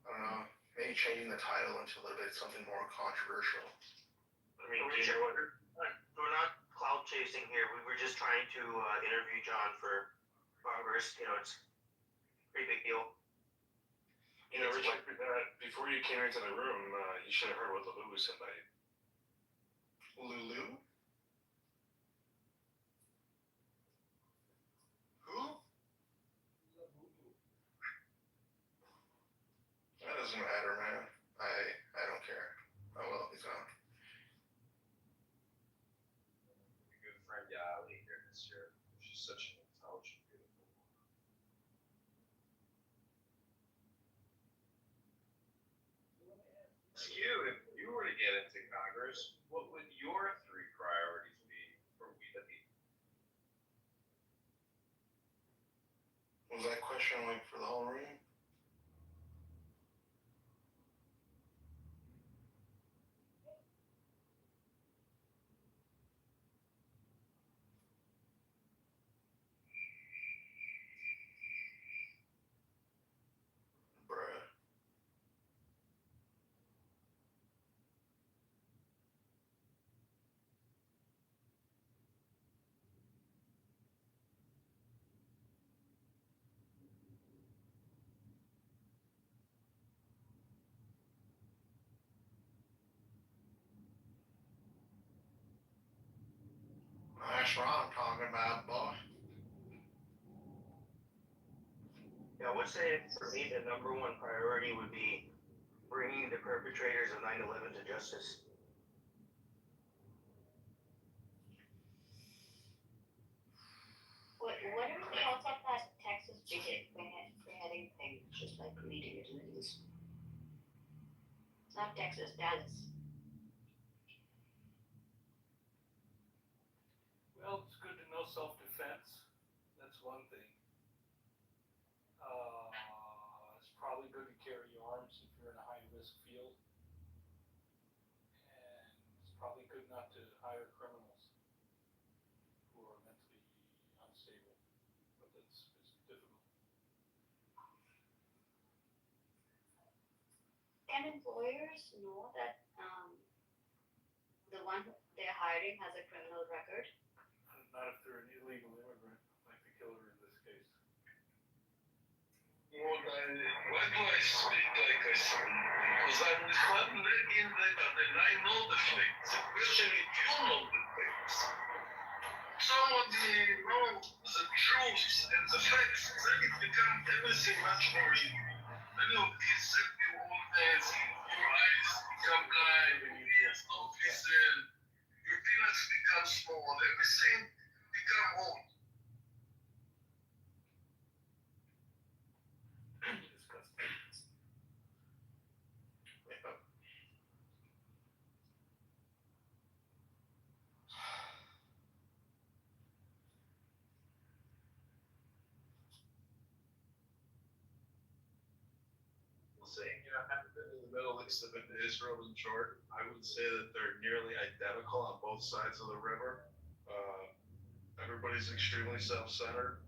I don't know, maybe changing the title into a little bit something more controversial. I mean, Richard, we're not cloud chasing here. We were just trying to interview John for Congress. You know, it's a pretty big deal. You know, Richard, before you came into the room, you should have heard what Lulu said about you. Lulu? Who? That doesn't matter, man. I don't care. Oh well, he's gone. My good friend Yali here this year. She's such an intelligent, beautiful woman. Ask you, if you were to get into Congress, what would your 3 priorities be for we the people? Was that question like for the whole room? Bruh. That's what I'm talking about, boy. Yeah, I would say for me, the number one priority would be bringing the perpetrators of 9/11 to justice. What are your thoughts on that Texas beheading thing? Just like reading it in the news. South Texas does. Well, it's good to know self-defense. That's one thing. It's probably good to carry arms if you're in a high-risk field. And it's probably good not to hire criminals who are mentally unstable. But it's difficult. Can employers know that the one they're hiring has a criminal record? Not if they're an illegal immigrant, like the killer in this case. Well, why do I speak like I speak? Because I'm in that and I know the facts. The question is, you know the facts. Somebody knows the truth and the facts, then it becomes everything much more easy. Then you accept your own things, your eyes become blind, your ears don't listen, your peanuts become small, everything become old. Saying, I haven't been to the Middle East, I've been to Israel and Jordan. I would say that they're nearly identical on both sides of the river. Everybody's extremely self-centered.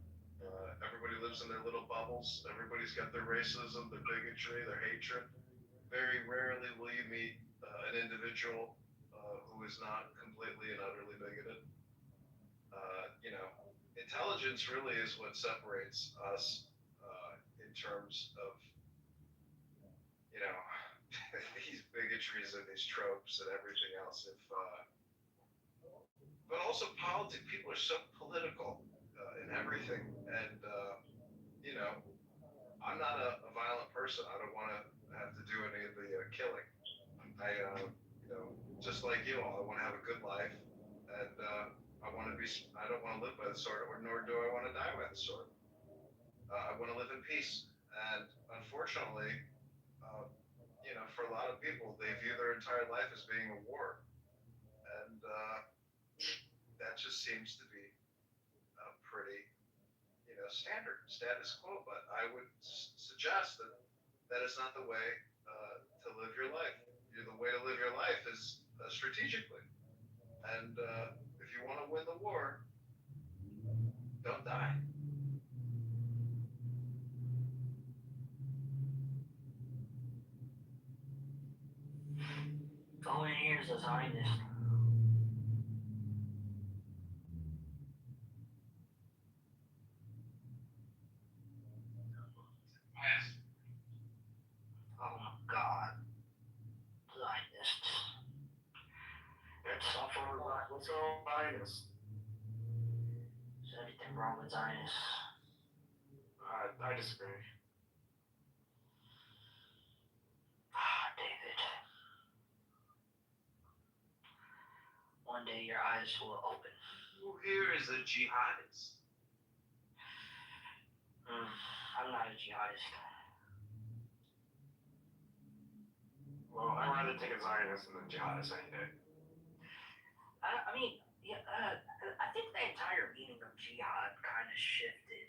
Everybody lives in their little bubbles. Everybody's got their racism, their bigotry, their hatred. Very rarely will you meet an individual who is not completely and utterly bigoted. Intelligence really is what separates us in terms of these bigotries and these tropes and everything else. But also politics. People are so political in everything, and I'm not a violent person. I don't want to have to do any of the killing. Just like you all, I want to have a good life, and I don't want to live by the sword, nor do I want to die by the sword. I want to live in peace, and unfortunately, for a lot of people, they view their entire life as being a war, and that just seems to be pretty, standard status quo. But I would suggest that is not the way to live your life. The way to live your life is strategically, and if you want to win the war, don't die. Going here is a Zionist. Oh my God. Zionists. It's all for what's wrong with Zionists? Is everything wrong with Zionists? I disagree. David. One day your eyes will open. Who here is a jihadist? I'm not a jihadist. Well, I'd rather take a Zionist than a jihadist any day. I think the entire meaning of jihad kind of shifted.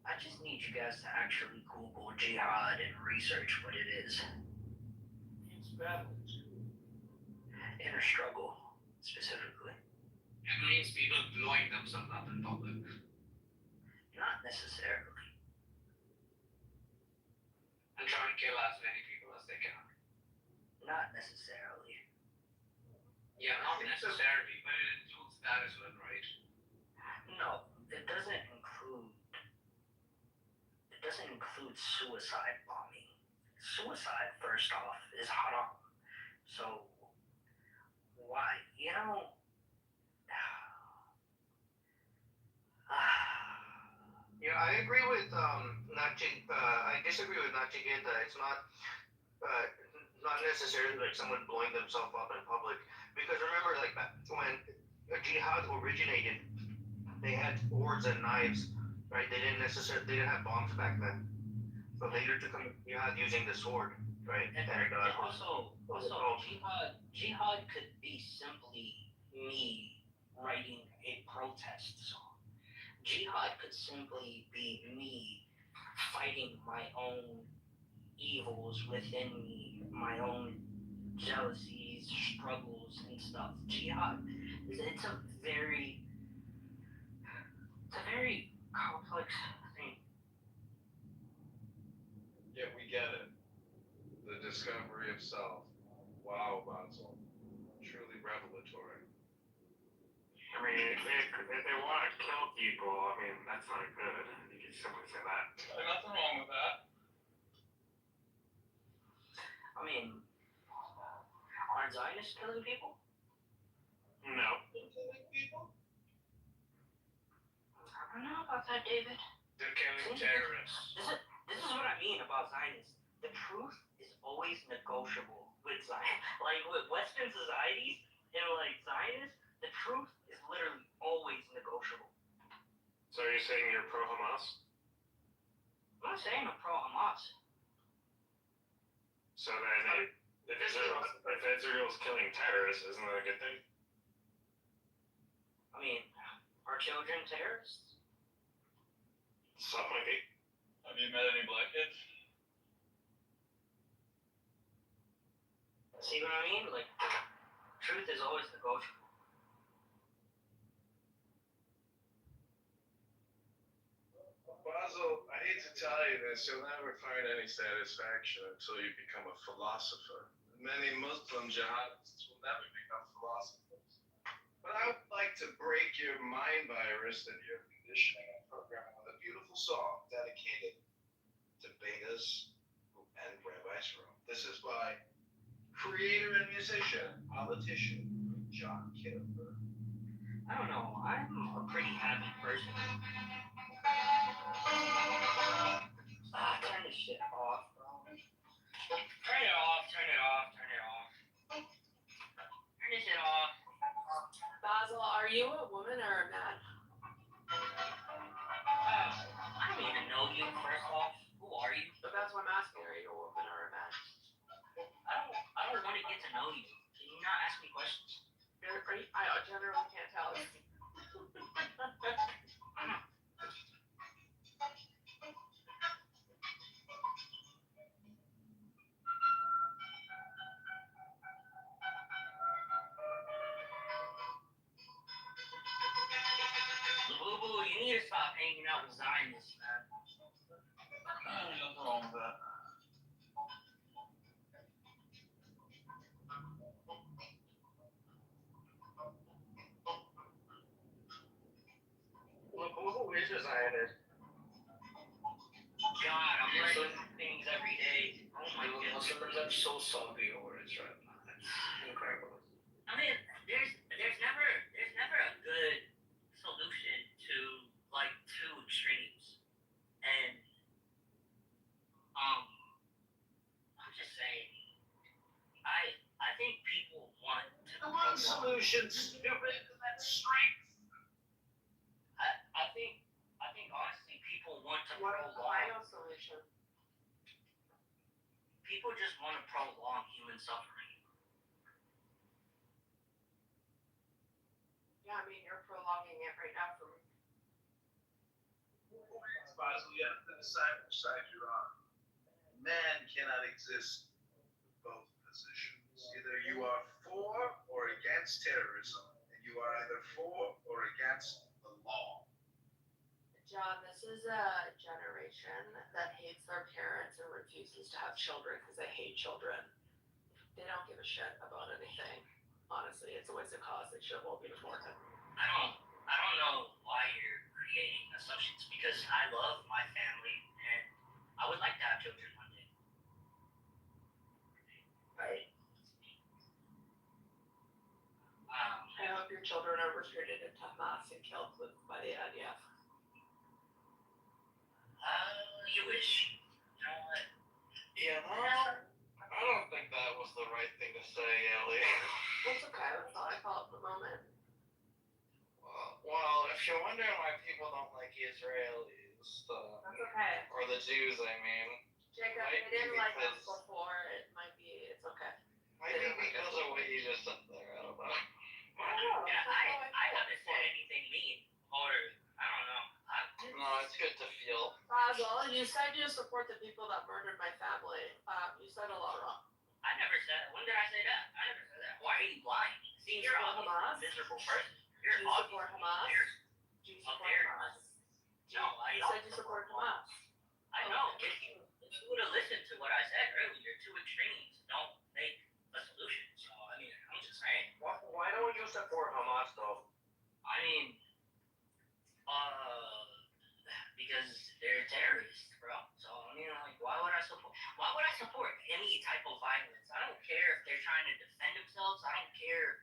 I just need you guys to actually Google jihad and research what it is. It's battle. Inner struggle, specifically. It means people blowing themselves up in public. Not necessarily. And trying to kill as many people as they can. Not necessarily. Yeah, not necessarily, but it includes that as well, right? No, it doesn't include suicide bombing. Suicide, first off, is haram. So, why? I agree with I disagree with Nachigeta. It's not necessarily like someone blowing themselves up in public. Because remember, like when jihad originated, they had swords and knives right? They didn't have bombs back then, so they used to come jihad using the sword, right? And also jihad could be simply me writing a protest song. Jihad could simply be me fighting my own evils within me, my own jealousies, struggles, and stuff. Jihad it's a very complex thing. Yeah, we get it. The discovery of self. Wow, Basil. Truly revelatory. I mean, if they want to kill people, I mean, that's not good. You can simply say that. There's nothing wrong with that. I mean, aren't Zionists killing people? No. I don't know about that, David. They're killing terrorists. This is what I mean about Zionists. The truth is always negotiable with Zion. Like with Western societies and like Zionists, the truth is literally always negotiable. So you're saying you're pro-Hamas? I'm not saying I'm pro-Hamas. So then, if Israel's killing terrorists, isn't that a good thing? I mean, are children terrorists? Some might be. Have you met any black kids? See what I mean? Like, truth is always negotiable. Basil, I hate to tell you this, you'll never find any satisfaction until you become a philosopher. Many Muslim jihadists will never become philosophers. But I would like to break your mind virus and your conditioning and programming with a beautiful song dedicated to betas who end Rabbi's Room. This is by creator and musician, politician, John Kitover. I don't know. I'm a pretty happy person. Turn this shit off, bro. Turn it off. Turn this shit off. Basil, are you a woman or a man? I don't even know you, first off. Who are you? But that's what I'm asking. Are you a woman or a man? I don't want to get to know you. Can you not ask me questions? I generally can't tell. Boo-boo, you need to stop hanging out with Zionists, man. Nothing wrong with that. Who is a Zionist? God, I'm learning things every day. Oh my goodness. I'm so salty over it right now. It's incredible. I mean, there's never a good solution to like two extremes. And I'm just saying, I think people want to The one solution, stupid, that's strength. I think honestly people want to What is the prolong. final solution? People just want to prolong human suffering. Yeah, I mean, you're prolonging it right now for me. Basil, you have to decide which side you're on. Man cannot exist with both positions. Either you are for or against terrorism, and you are either for or against the law. John, this is a generation that hates their parents and refuses to have children because they hate children. They don't give a shit about anything. Honestly, it's a waste of cause. They should have all been aborted. I don't know why you're creating assumptions because I love my family and I would like to have children one day. Right. I hope your children are recruited into Hamas and killed by the IDF. You wish. You know what? Yeah, I don't think that was the right thing to say, Ellie. That's okay. That's all I felt at the moment. Well, if you're wondering why people don't like Israelis, That's okay. or the Jews, I mean, Jacob, Might they didn't be like us because- before. It's okay. maybe because of what you just said there, I don't know. Yeah, I haven't said anything mean, or I don't know. No, it's good to feel. Basil, you said you support the people that murdered my family. You said a lot wrong. I never said. When did I say that? I never said that. Why are you lying? Seems you're Hamas? obviously a miserable person. You're Do you support Hamas? Do you support Hamas? No, I You don't. said you support Hamas. I know. If you would have listened to what I said earlier, two extremes don't make a solution. So I mean, I'm just saying. Why don't you support Hamas though? I mean, because they're terrorists, bro. So I mean, like, why would I support any type of violence? I don't care if they're trying to defend themselves. I don't care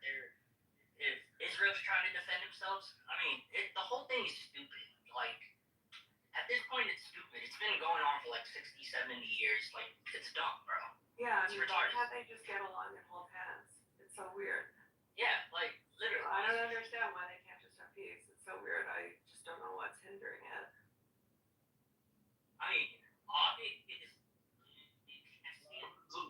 if Israel's trying to defend themselves. I mean, the whole thing is stupid. Like, at this point, it's stupid. It's been going on for like 60, 70 years. Like, it's dumb, bro. Yeah, It's retarded. How they just get along and hold hands? It's so weird. Yeah, like, literally. I don't understand why they can't just have peace. It's so weird. I just don't know what's hindering it. I mean,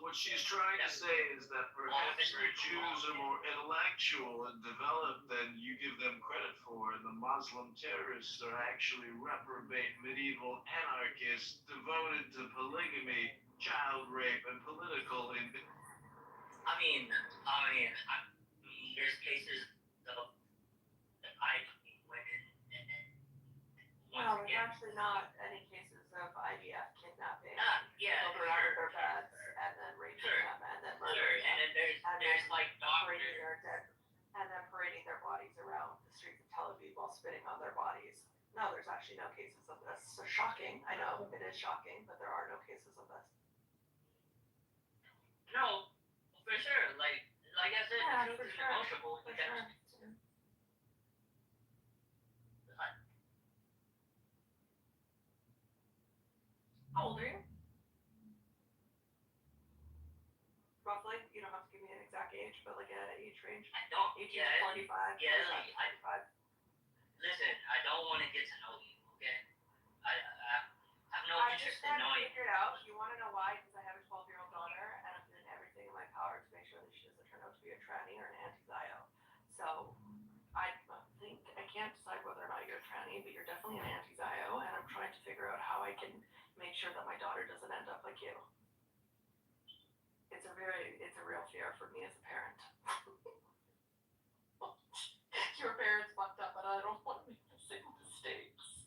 What she's trying to say is that perhaps the Jews are more intellectual and developed than you give them credit for, and the Muslim terrorists are actually reprobate medieval anarchists devoted to polygamy, child rape, and political I mean, there's cases of women and No, there's actually not any cases of IVF kidnapping. yeah, Children out of their beds and then raping them and then murdering them. and then there's like parading doctors. parading their bodies around the streets of Tel Aviv while spitting on their bodies. No, there's actually no cases of this. So shocking. I know it is shocking, but there are no cases of this. No, for sure. Like I said, Yeah, the for truth is sure. negotiable. For sure. How old are you? Roughly? You don't have to give me an exact age, but like an age range. I don't. 18 Yeah, to 45. yeah. 45. Listen, I don't want to get to know you. Okay. I have no I interest just in want to knowing. figure it out. You want to know why? Because I have a 12-year-old daughter, and I'm doing everything in my power to make sure that she doesn't turn out to be a tranny or an anti-Zio. So I think I can't decide whether or not you're a tranny, but you're definitely an anti-Zio, and I'm trying to figure out how I can make sure that my daughter doesn't end up like you. It's a real fear for me as a parent. Your parents fucked up, but I don't want to make the same mistakes.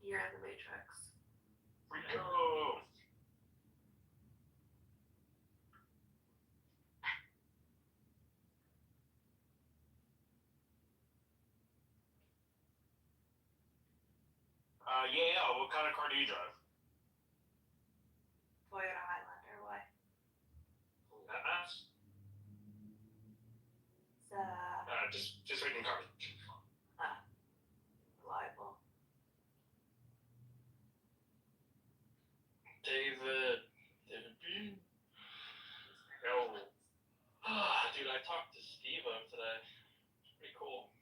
You're in the Matrix. Rico. Yeah, what kind of car do you drive? Toyota Highlander, why? That's It's just making cars. reliable. David B. Yo. Dude, I talked to Steve-O today. It's pretty cool.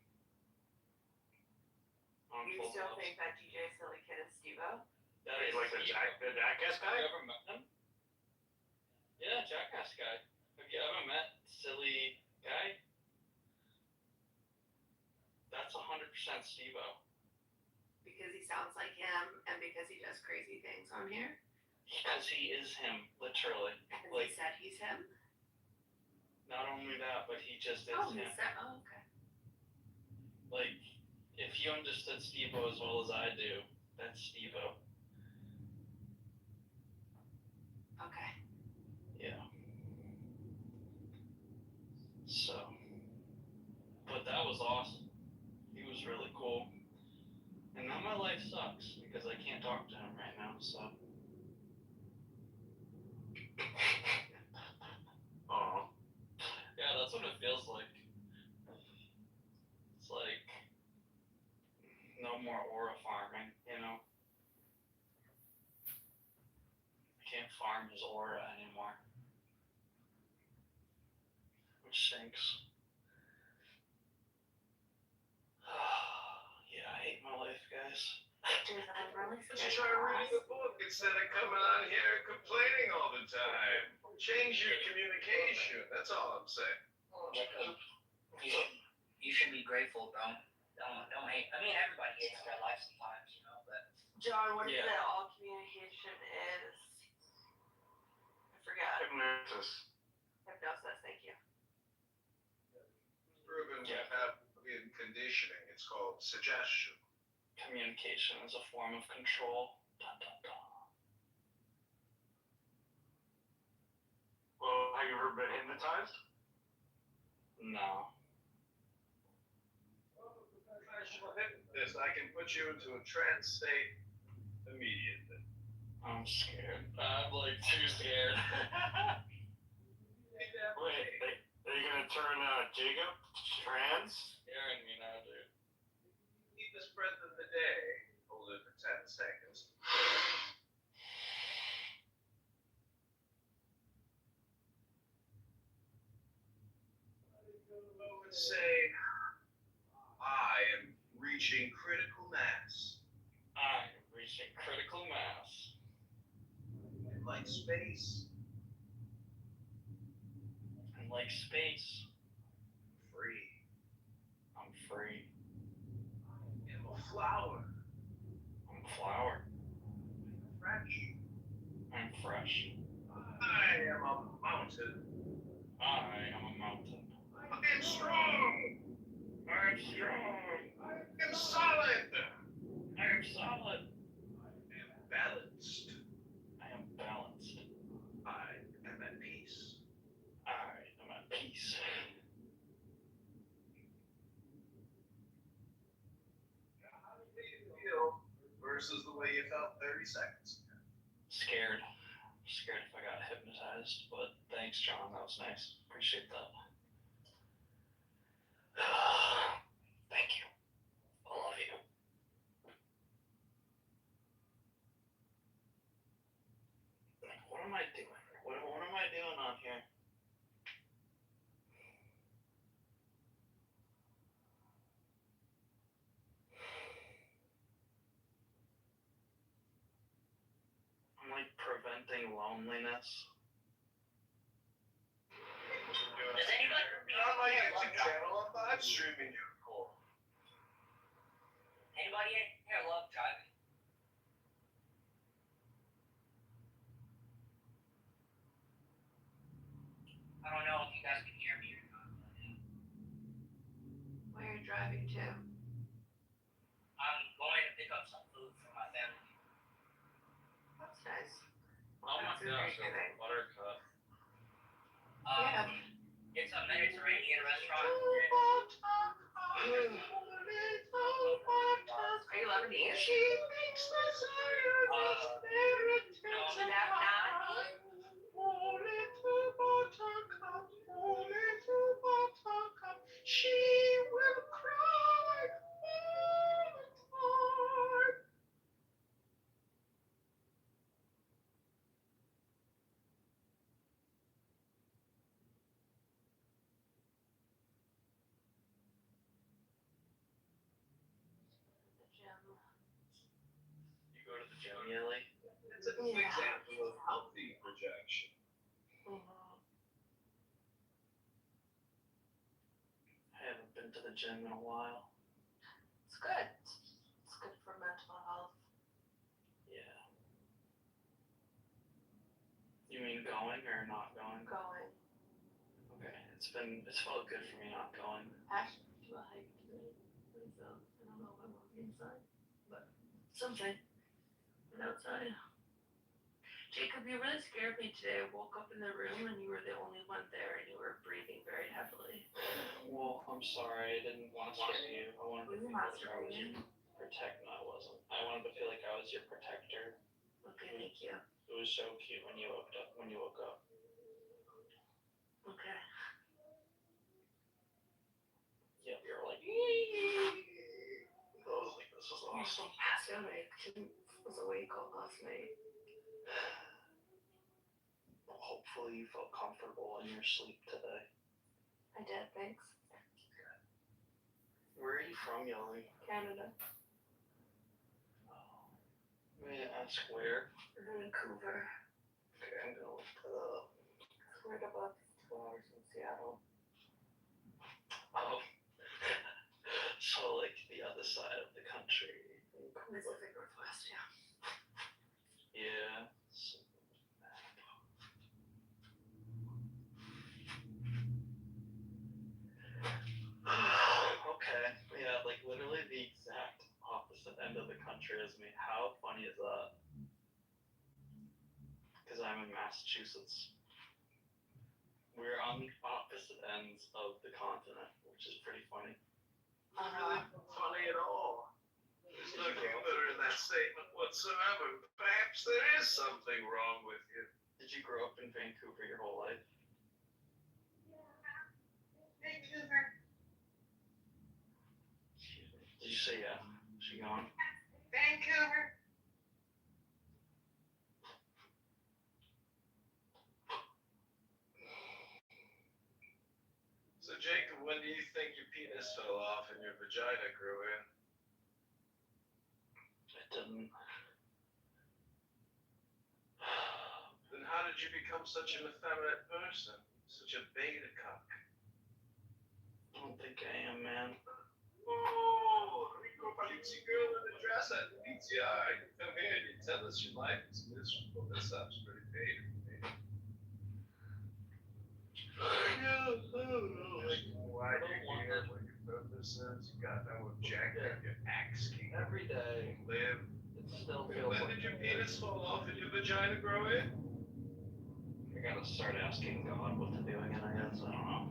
You still think that DJ Silly Kid is Steve-O? That He's is like the jackass guy? Have you ever met him? Yeah, jackass guy. Have you ever met silly guy? That's 100% Steve-O. Because he sounds like him and because he does crazy things on here? Because he is him, literally. Because Like, he said he's him? not only that, but he just is Oh, him. okay. Like, if you understood Steve-O as well as I do, that's Steve-O. Okay. Yeah. So, but that was awesome. He was really cool. And now my life sucks because I can't talk to him right now, so. Oh. Yeah, that's what it feels like. It's like, No more aura farming, you know? I can't farm his aura anymore. Which stinks. Yeah, I hate my life, guys. But you try reading a book instead of coming on here and complaining all the time. Change your communication. That's all I'm saying. You should be grateful, bro. Don't hate. I mean, everybody hates their life sometimes, you know. But John, what is Yeah. that all communication is? I forgot. Hypnosis. Hypnosis, thank you. It's proven in conditioning. It's called suggestion. Communication is a form of control. Dun, dun, dun. Well, have you ever been hypnotized? No. Professional hypnotist. I can put you into a trance state immediately. I'm scared. I'm like too scared. Wait, are you gonna turn Jacob trance? Scaring me now, dude. Deepest breath of the day. Hold it for 10 seconds. I would say I am reaching critical mass. I am reaching critical mass. And like space, And like space, free. I'm free. I'm a flower. I'm flower. Fresh. I'm fresh. I am a mountain. I am a mountain. I am strong. I am strong. I am solid. I am solid. I am balanced. I am balanced. I am at peace. I am at peace. How do you feel versus the way you felt 30 seconds ago? Scared. Scared if I got hypnotized, but thanks, John. That was nice. Appreciate that. Thank you. I love you. What am I doing? What am I doing on here? I'm like preventing loneliness. does anybody? On my YouTube channel, I'm live streaming you. Cool. Anybody in here love driving? I don't know if you guys can hear me or not. Where are you driving to? I'm going to pick up some food for my family. That's nice. Oh my That's gosh, very good. a buttercup. Yeah. It's a Mediterranean restaurant. Are you Lebanese? She will cry all the time. You go to the gym, Yelly? It's a good example of healthy projection. I haven't been to the gym in a while. It's good. It's good for mental health. Yeah. You mean going or not going? Going. Okay. It's felt good for me not going. Actually, do a hike today. So I don't know if I want to be inside, but something. Been outside. Jacob, you really scared me today. I woke up in the room and you were the only one there and you were breathing very heavily. Well, I'm sorry. I didn't want to scare you. I wanted to Were you feel like I was masturbating? your No, I wasn't. I wanted to feel like I was your protector. Okay, thank you. It was so cute when you woke up. Okay. Yep, you were like, I was like, this is was awake all last night. Well, hopefully you felt comfortable in your sleep today. I did, thanks. Where are you from, Yoli? Canada. May I ask where? Vancouver. Okay, I'm gonna look that up. It's right above 2 hours from Seattle. Oh. So like the other side of the country. Pacific Northwest, yeah. Yeah. Okay. Yeah, like literally the exact opposite end of the country as me. How funny is that? Because I'm in Massachusetts. We're on the opposite ends of the continent, which is pretty funny. Not really funny at all. There's no humor in that statement whatsoever. Perhaps there is something wrong with you. Did you grow up in Vancouver your whole life? Vancouver. Excuse me. Did you say yeah? Is she gone? Vancouver. So Jacob, when do you think your penis fell off and your vagina grew in? It didn't. Then how did you become such an effeminate person? Such a beta cock? I don't think I am, man. Oh, Rico cutesy girl in a dress at the PTR. You come here and you tell us your life is miserable. That sounds pretty beta to me. Yeah, I don't know. Like, why do you care what your purpose is? You got no objective. You're asking. Every day. Live. It still feels When like. did your penis fall off and your vagina grow in? I gotta start asking God what to do again, I guess. I don't know.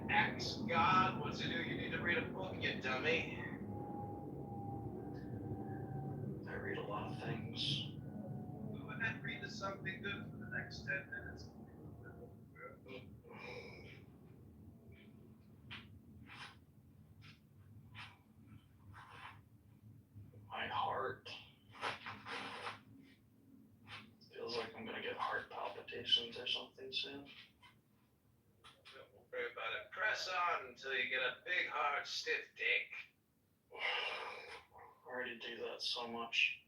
Ask God what to do. You need to read a book, you dummy. I read a lot of things. Go ahead, read us something good for the next 10 minutes. My heart feels like I'm gonna get heart palpitations or something soon. Don't worry about it. Press on until you get a big, hard, stiff dick. I already do that so much.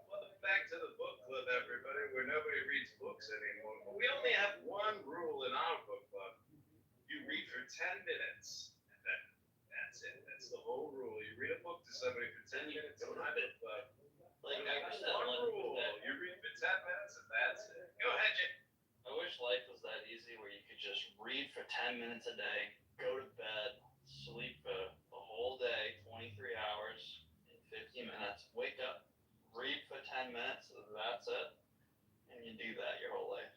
Welcome back to the book club, everybody, where nobody reads books anymore. But we only have one rule in our book club. You read for 10 minutes, and that's it. That's the whole rule. You read a book to somebody for 10 minutes in my book club. Like, I wish that One life rule. was that. You read for 10 minutes, and that's it. Go ahead, Jake. I wish life was that easy where you could just read for 10 minutes a day, go to bed, sleep for the whole day, 23 hours, in 50 minutes, wake up, read for 10 minutes, that's it, and you do that your whole life.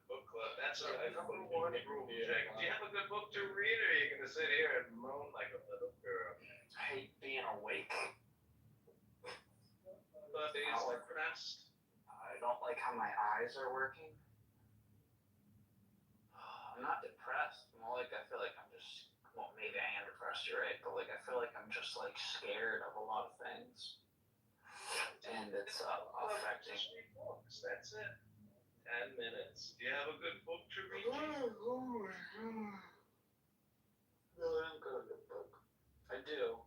Book club. That's our number one rule, Jake. Do you have a good book to read, or are you going to sit here and moan like a little girl? I hate being awake. But he's depressed. I don't like how my eyes are working. I'm not depressed. More like I feel like I'm just, well, maybe I am depressed, you're right, but like I feel like I'm just like scared of a lot of things. And it's affecting. Just read books. That's it. 10 minutes. Do you have a good book to read? No, I haven't got a good book. I do,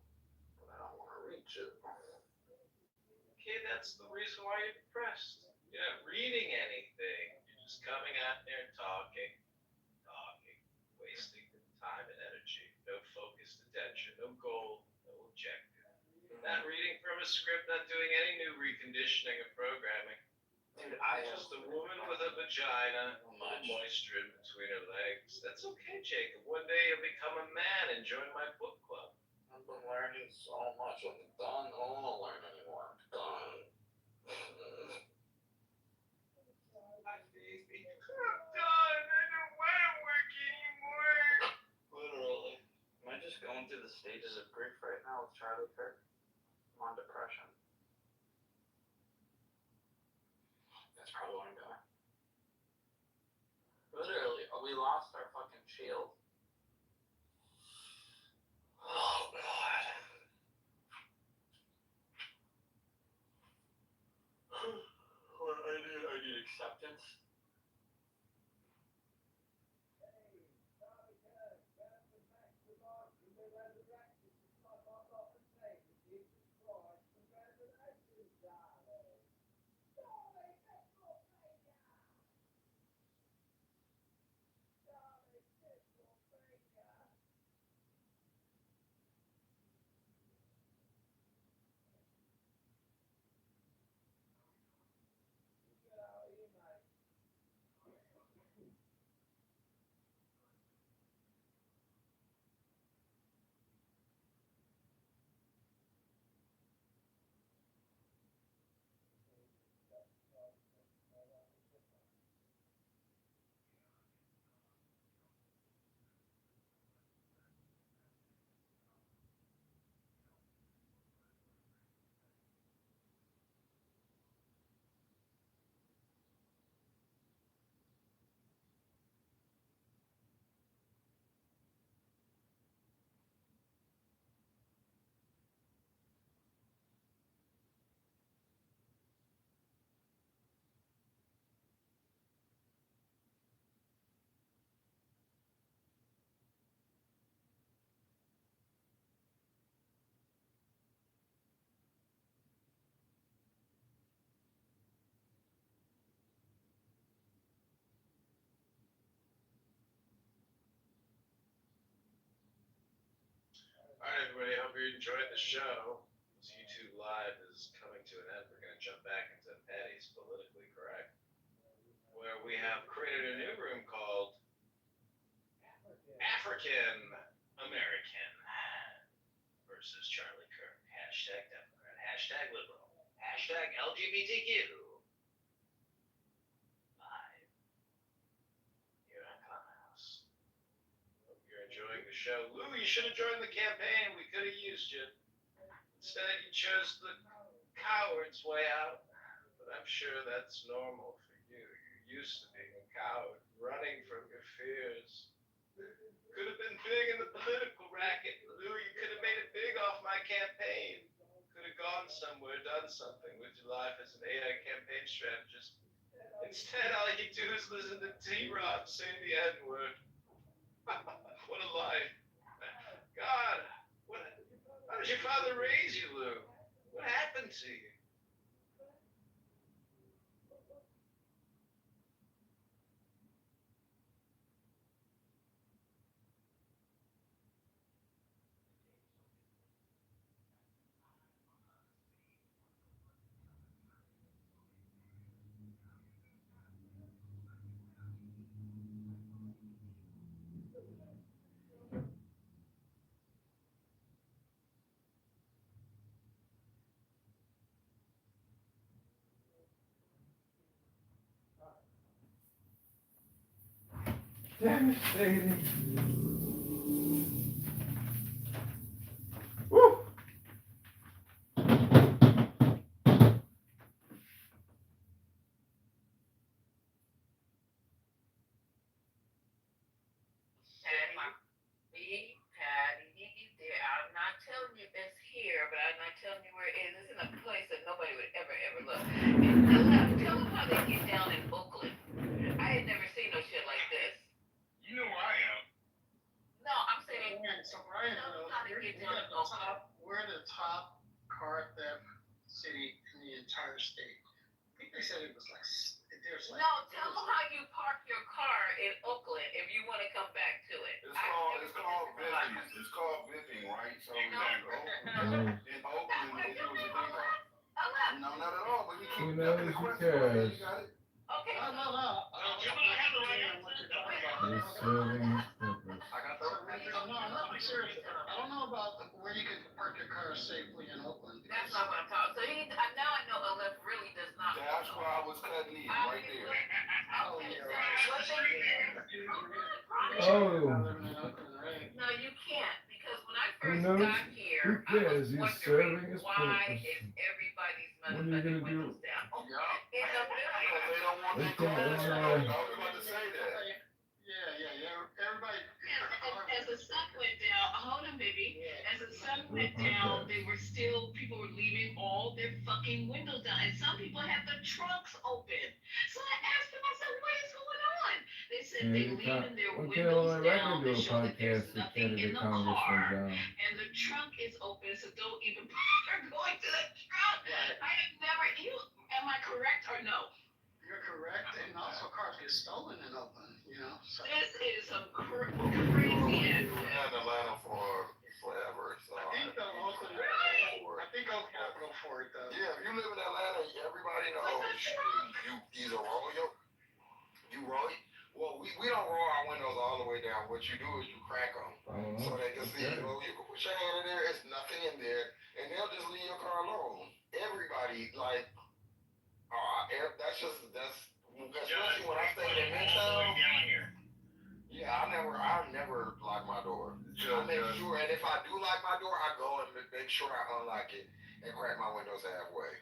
but I don't want to reach it. Okay, that's the reason why you're depressed. You're not reading anything. You're just coming out there and talking, wasting time and energy. No focused attention, no goal, no objective. Not reading from a script, not doing any new reconditioning of programming. Dude, Just a woman with a vagina, with moisture in between her legs. That's okay, Jacob. One day you'll become a man and join my book club. I've been learning so much. I'm done. I don't want to learn anymore. I'm done. I'm done. I don't want to work anymore. Literally. Am I just going through the stages of grief right now with Charlie Kirk? I'm on depression. That's probably what I'm doing. Literally, we lost our fucking shield. acceptance. All right, everybody. Hope you enjoyed the show. This YouTube Live is coming to an end. We're going to jump back into Patty's Politically Correct, where we have created a new room called African American versus Charlie Kirk. Hashtag Democrat. Hashtag liberal. Hashtag LGBTQ. Live here on Clubhouse. Hope you're enjoying the show. Lou, you should have joined the campaign. We could have used you. Instead, you chose the coward's way out. But I'm sure that's normal for you. You're used to being a coward, running from your fears. Could have been big in the political racket. Lou, you could have made it big off my campaign. Could have gone somewhere, done something with your life as an AI campaign strategist. Instead, all you do is listen to T-Rob say the N-word. What a life. God, how did your father raise you, Lou? What happened to you? Devastating. Woo! Patty, there. I'm not telling you it's here, but I'm not telling you where it is. It's in a place that nobody would ever look. And tell them how they get down in Oakland. I had never seen no shit like this. You know where I am. No, I'm saying, So Brian, tell them how they get down in Oakland. we're the top car theft city in the entire state. I think they said it was like there's like. No, tell them how you park your car in Oakland if you want to come back to it. It's called bipping. It's called bipping, right? So in Oakland, it was a thing called. No, not at all. But you keep ducking the question. You got it. Okay. No. You know I have the right answer. He's serving his purpose. I got the. No, I'm serious. I don't know about where you can park your car safely in Oakland. That's not what I'm talking. So now I know Aleph really does not. That's why I was cutting in right there. No, you can't, because when I Who first knows? got here, Who cares? I was He's serving wondering his why purpose. is everybody's What are you gonna do? windows down? Because they don't want They their can't cars run towed. away. I was about to say that. Yeah. Everybody. As the sun went down, hold on, baby. As the sun shutting it down, they were still, people were leaving all their fucking windows down. And some people had the trunks open. So I asked them, I said, what is going on? They said they're leaving their windows down to show that there's nothing in the car. And the trunk is open, so don't even bother going to the trunk. I have never, am I correct or no? You're correct, and also cars get stolen and open, so. This is some crazy ass. I've been in Atlanta for forever, so. I think they'll open, Really? I think Oakland will go for it, though. Yeah, if you live in Atlanta, everybody knows you either roll you roll it. Well, we don't roll our windows all the way down. What you do is you crack them so they can see. You can put your hand in there. It's nothing in there, and they'll just leave your car alone. Everybody like, that's especially when I stayed in Midtown. Yeah, I never lock my door. I make sure, and if I do lock my door, I go and make sure I unlock it and crack my windows halfway.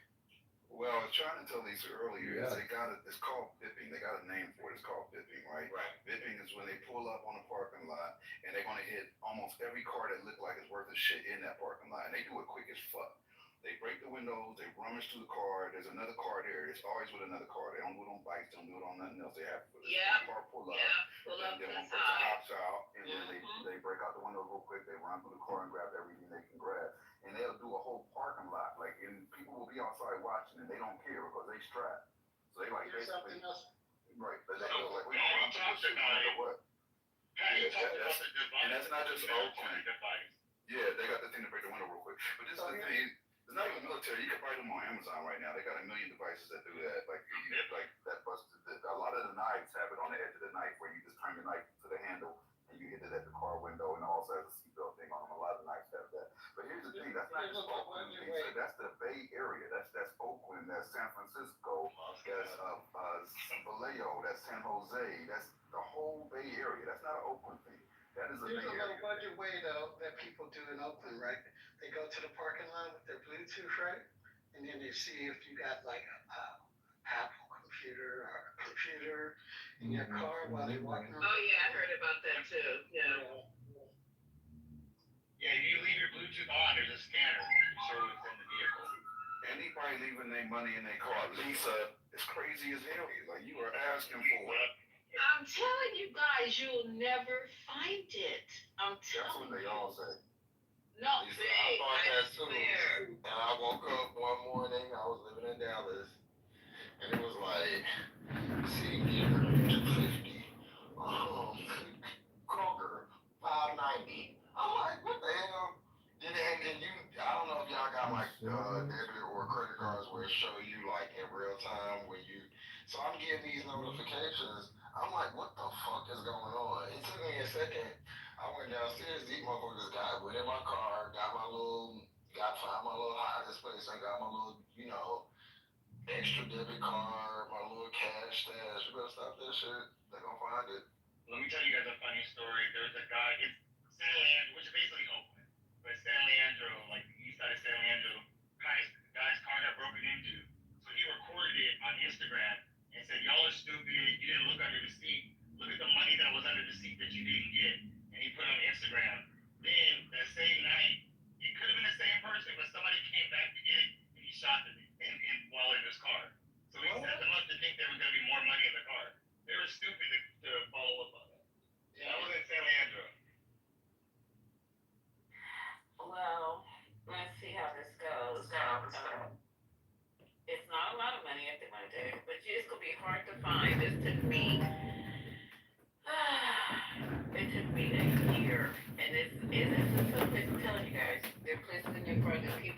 Well, I was trying to tell Lisa earlier, is it's called bipping. They got a name for it. It's called bipping, right? Right. Bipping is when they pull up on a parking lot and they're going to hit almost every car that look like it's worth of shit in that parking lot. And they do it quick as fuck. They break the windows, they rummage through the car. There's another car there. It's always with another car. They don't do it on bikes, don't do it on nothing else. They have car pull up. Pull up And then to the one person side. hops out, and then they break out the window real quick. They run through the car and grab everything they can grab. And they'll do a whole parking lot. Like, and people will be outside watching, and they don't care because they strapped. So they like Here's basically something else. right. But they go like, we don't want to do shit no matter what. And that's not just Oakland. Yeah, they got the thing to break the window real quick. But this is the thing. It's not even military. You can buy them on Amazon right now. They got 1 million devices that do that. Like that busted. A lot of the knives have it on the edge of the knife where you just turn the knife to the handle and you hit it at the car window, and also has a seatbelt thing on them. A lot of the knives have that. But here's the thing. That's not just Oakland. That's the Bay Area. That's Oakland. That's San Francisco. That's Vallejo. That's San Jose. That's the whole Bay Area. That's not an Oakland thing. That is a There's Bay a Area. little budget way, though, that people do in Oakland, right? They go to the parking lot with their Bluetooth, right? And then they see if you got like a Apple computer or a computer in your car while they're walking around. Oh yeah, I heard about that too. Yeah. Yeah, you leave your Bluetooth on, there's a scanner to show it's in the vehicle. Anybody leaving their money in their car, Lisa, it's crazy as hell. Like, you are asking for it. I'm telling you guys, you'll never find it. I'm That's telling what they you. all say. No, Lisa, babe, I thought I that too. swear. And I woke up one morning, I was living in Dallas, and it was like, senior, 250, Kroger, 590. I'm like, what the hell? And you, I don't know if y'all got like debit or credit cards where it show you like in real time when you, so I'm getting these notifications. I'm like, what the fuck is going on? It took me a second. I went downstairs, these motherfuckers went in my car, found my little hiding space, I got my little, extra debit card, my little cash stash. You better stop that shit. They're gonna find it. Let me tell you guys a funny story. There's a guy in San Leandro, which is basically Oakland, but San Leandro, like the east side of San Leandro, guy's car got broken into. So he recorded it on Instagram and said, y'all are stupid, you didn't look under the seat. Look at the money that was under the seat that you didn't get. And he put it on Instagram. Then that same night, it could have been the same person, but somebody came back to get it and he shot them while in his car. So he set them up to think there was gonna be more money in the car. They were stupid to follow up on that. Yeah, that was in San Leandro. Well, let's see how this goes. It's not a lot of money at the moment, but it's gonna be hard to find. It took me a year, and it's I'm telling you guys, there are places in your car that people